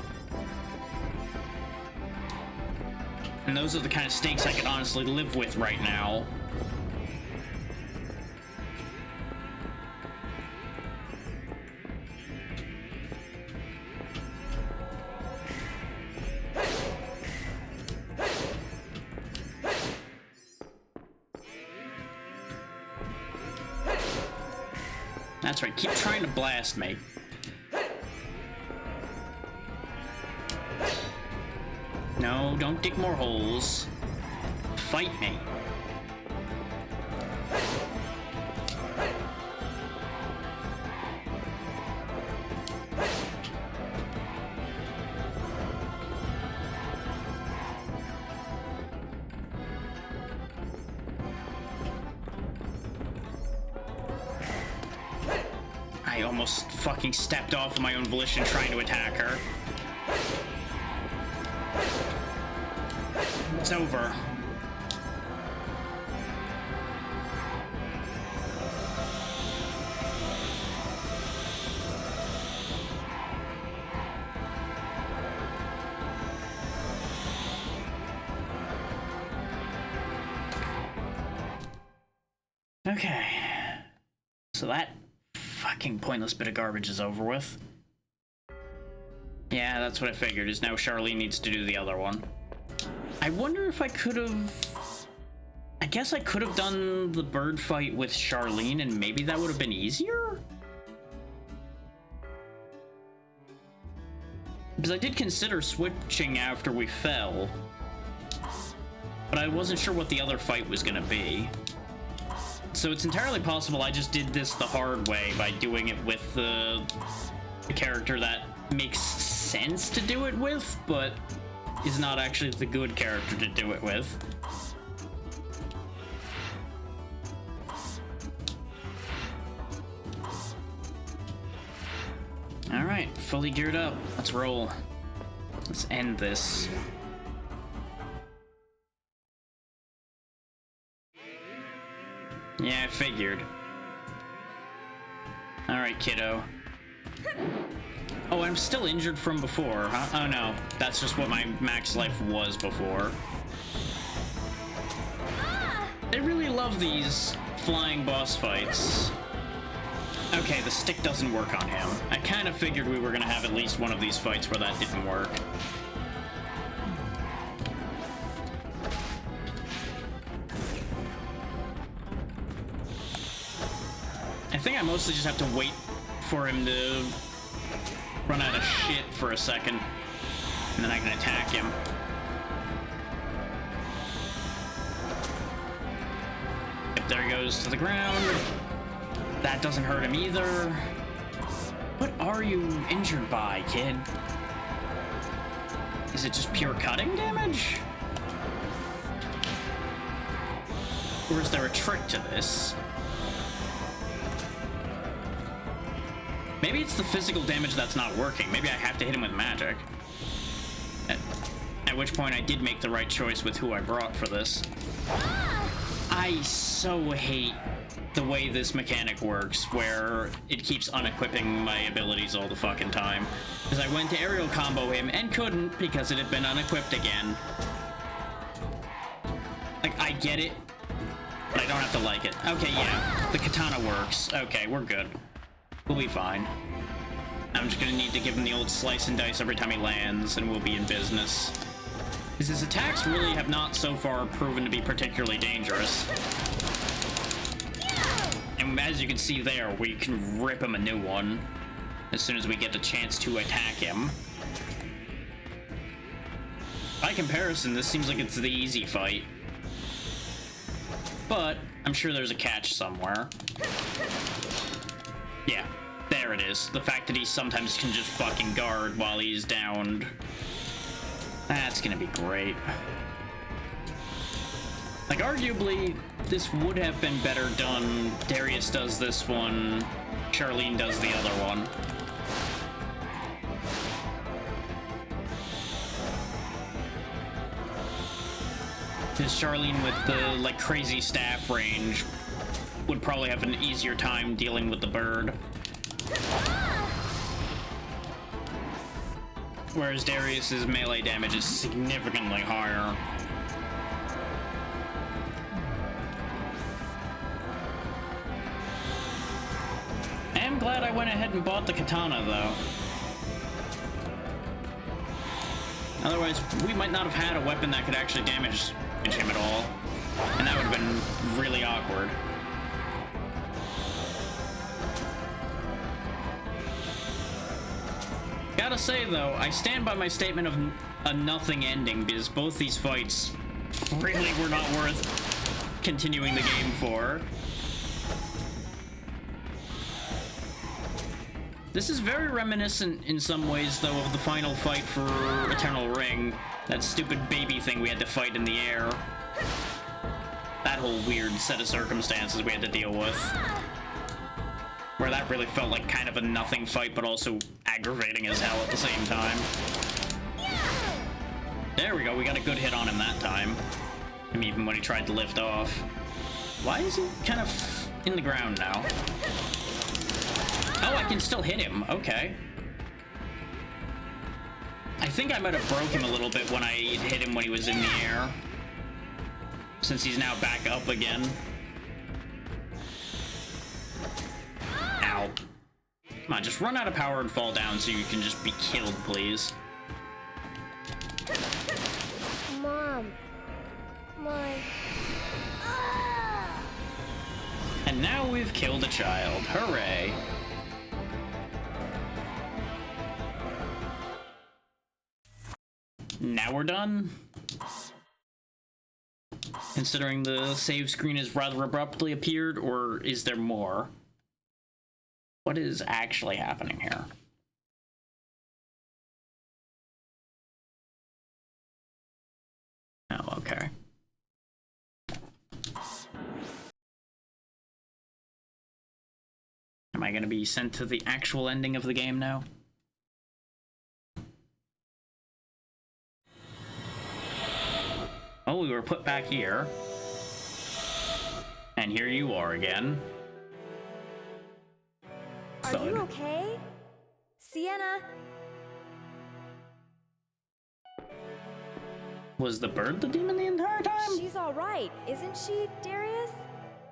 And those are the kind of stakes I can honestly live with right now. That's right, keep trying to blast me. No, don't dig more holes. Fight me. I almost fucking stepped off of my own volition trying to attack her. It's over. Okay. So that fucking pointless bit of garbage is over with. Yeah, that's what I figured, is now Charlene needs to do the other one. I wonder if I could have... I guess I could have done the bird fight with Charlene and maybe that would have been easier? Because I did consider switching after we fell, but I wasn't sure what the other fight was gonna be. So it's entirely possible I just did this the hard way by doing it with the character that makes sense to do it with, but is not actually the good character to do it with. Alright, fully geared up. Let's roll. Let's end this. Yeah, I figured. Alright, kiddo. Oh, I'm still injured from before, huh? Oh no, that's just what my max life was before. I really love these flying boss fights. Okay, the stick doesn't work on him. I kind of figured we were gonna have at least one of these fights where that didn't work. I think I mostly just have to wait for him to run out of shit for a second, and then I can attack him. Yep, there he goes to the ground. That doesn't hurt him either. What are you injured by, kid? Is it just pure cutting damage? Or is there a trick to this? Maybe it's the physical damage that's not working. Maybe I have to hit him with magic. At which point I did make the right choice with who I brought for this. I so hate the way this mechanic works, where it keeps unequipping my abilities all the fucking time. Because I went to aerial combo him and couldn't because it had been unequipped again. Like, I get it, but I don't have to like it. Okay, yeah, the katana works. Okay, we're good. We'll be fine. I'm just gonna need to give him the old slice and dice every time he lands, and we'll be in business. Because his attacks really have not so far proven to be particularly dangerous. And as you can see there, we can rip him a new one as soon as we get the chance to attack him. By comparison, this seems like it's the easy fight. But I'm sure there's a catch somewhere. Yeah, there it is. The fact that he sometimes can just fucking guard while he's downed. That's gonna be great. Like, arguably, this would have been better done. Darius does this one, Charlene does the other one. Because Charlene with the, like, crazy staff range would probably have an easier time dealing with the bird. Whereas Darius's melee damage is significantly higher. I am glad I went ahead and bought the katana, though. Otherwise, we might not have had a weapon that could actually damage him at all. And that would have been really awkward. Gotta say, though, I stand by my statement of a nothing ending, because both these fights really were not worth continuing the game for. This is very reminiscent in some ways, though, of the final fight for Eternal Ring. That stupid baby thing we had to fight in the air. That whole weird set of circumstances we had to deal with. Where that really felt like kind of a nothing fight, but also aggravating as hell at the same time. There we go, we got a good hit on him that time. I mean, even when he tried to lift off. Why is he kind of in the ground now? Oh, I can still hit him, okay. I think I might have broke him a little bit when I hit him when he was in the air. Since he's now back up again. Ow. Come on, just run out of power and fall down so you can just be killed, please.
Mom. My...
And now we've killed a child. Hooray. Now we're done. Considering the save screen has rather abruptly appeared, or is there more? What is actually happening here? Oh, okay. Am I gonna be sent to the actual ending of the game now? Oh, we were put back here. And here you are again.
Are you okay? Sienna?
Was the bird the demon the entire time?
She's alright, isn't she, Darius?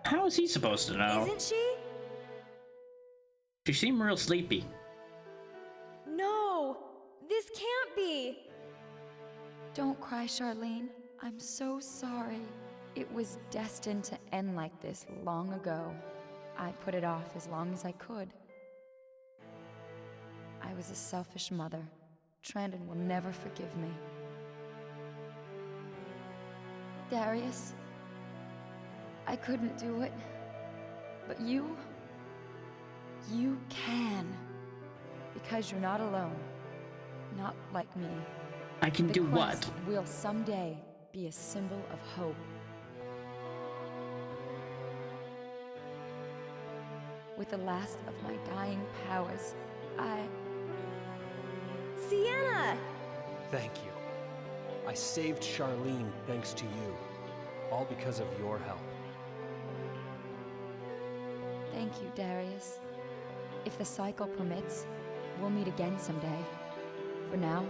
How is he supposed to know?
Isn't she?
She seemed real sleepy.
No! This can't be!
Don't cry, Charlene. I'm so sorry. It was destined to end like this long ago. I put it off as long as I could. I was a selfish mother. Trandon will never forgive me. Darius, I couldn't do it. But you can. Because you're not alone. Not like me.
I can
The
do
quest
what?
will someday be a symbol of hope. With the last of my dying powers,
Sienna!
Thank you. I saved Charlene thanks to you. All because of your help.
Thank you, Darius. If the cycle permits, we'll meet again someday. For now,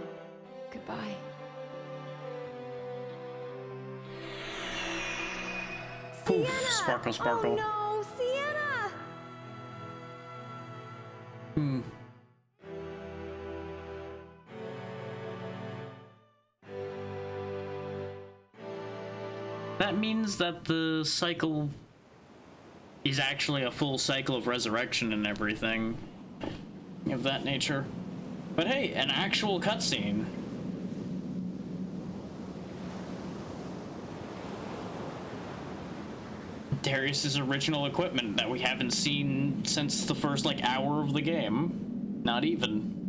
goodbye.
Poof, sparkle, sparkle.
Oh no, Sienna!
That means that the cycle is actually a full cycle of resurrection and everything of that nature. But hey, an actual cutscene. Darius's original equipment that we haven't seen since the first like hour of the game. Not even.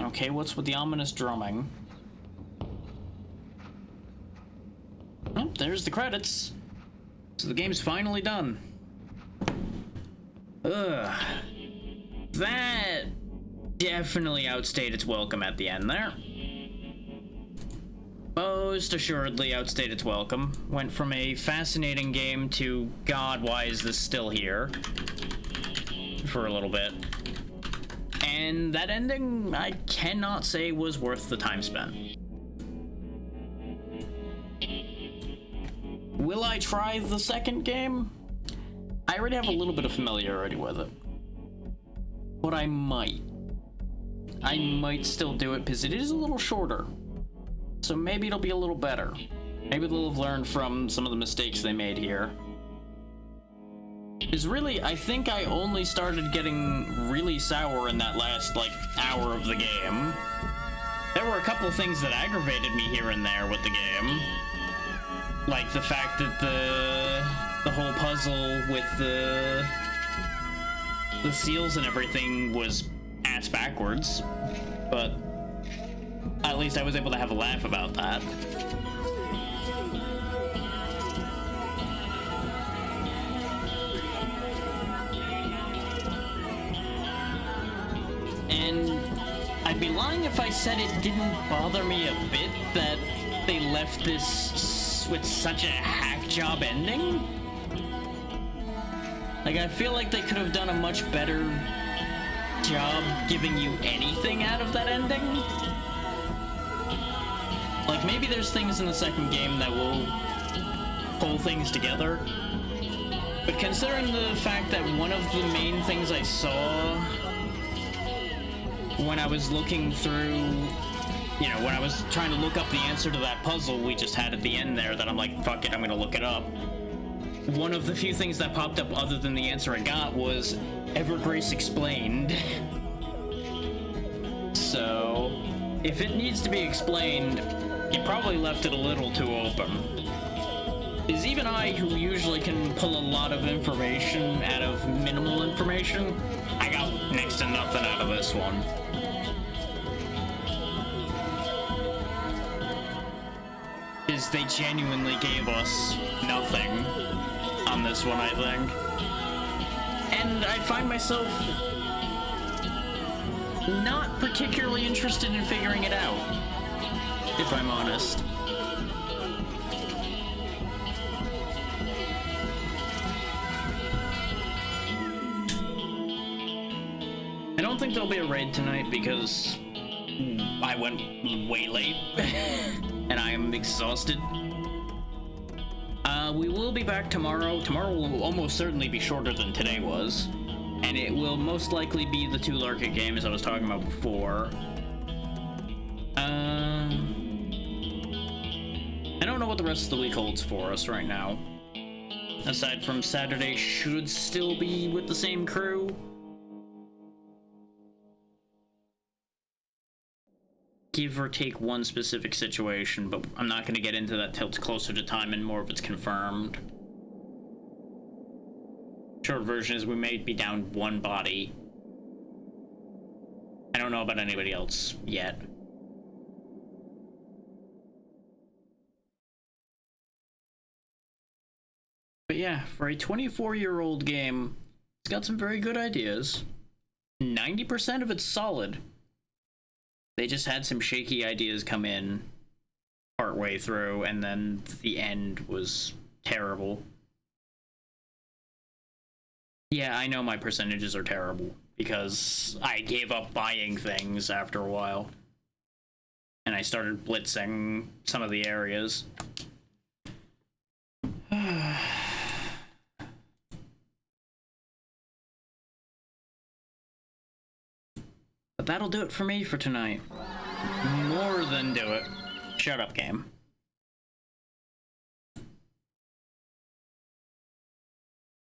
Okay, what's with the ominous drumming? Oh, there's the credits. So the game's finally done. Ugh. That definitely outstayed its welcome at the end there. Most assuredly outstayed its welcome. Went from a fascinating game to, God, why is this still here? For a little bit. And that ending, I cannot say was worth the time spent. Will I try the second game? I already have a little bit of familiarity with it. But I might. I might still do it because it is a little shorter. So maybe it'll be a little better. Maybe they'll have learned from some of the mistakes they made here. Is really, I think I only started getting really sour in that last, like, hour of the game. There were a couple of things that aggravated me here and there with the game. Like the fact that the whole puzzle with the seals and everything was ass backwards. But at least I was able to have a laugh about that. And I'd be lying if I said it didn't bother me a bit that they left this with such a hack job ending. Like, I feel like they could have done a much better job giving you anything out of that ending. Like, maybe there's things in the second game that will pull things together. But considering the fact that one of the main things I saw when I was looking through, you know, when I was trying to look up the answer to that puzzle we just had at the end there, that I'm like, fuck it, I'm gonna look it up. One of the few things that popped up other than the answer I got was Evergrace explained. So, if it needs to be explained, you probably left it a little too open. Is even I, who usually can pull a lot of information out of minimal information, I got next to nothing out of this one. Is they genuinely gave us nothing on this one, I think. And I find myself not particularly interested in figuring it out, if I'm honest. I don't think there'll be a raid tonight because I went way late and I am exhausted. We will be back tomorrow. Tomorrow will almost certainly be shorter than today was, and it will most likely be the 2 Larka games I was talking about before. I don't know what the rest of the week holds for us right now. Aside from Saturday should still be with the same crew. Give or take one specific situation, but I'm not going to get into that till it's closer to time and more of it's confirmed. Short version is we may be down one body. I don't know about anybody else yet. But yeah, for a 24-year-old game, it's got some very good ideas. 90% of it's solid. They just had some shaky ideas come in partway through, and then the end was terrible. Yeah, I know my percentages are terrible, because I gave up buying things after a while. And I started blitzing some of the areas. But that'll do it for me for tonight. More than do it. Shut up, game.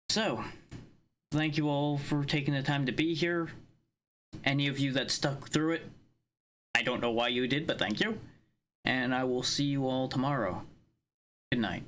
So, thank you all for taking the time to be here. Any of you that stuck through it, I don't know why you did, but thank you. And I will see you all tomorrow. Good night.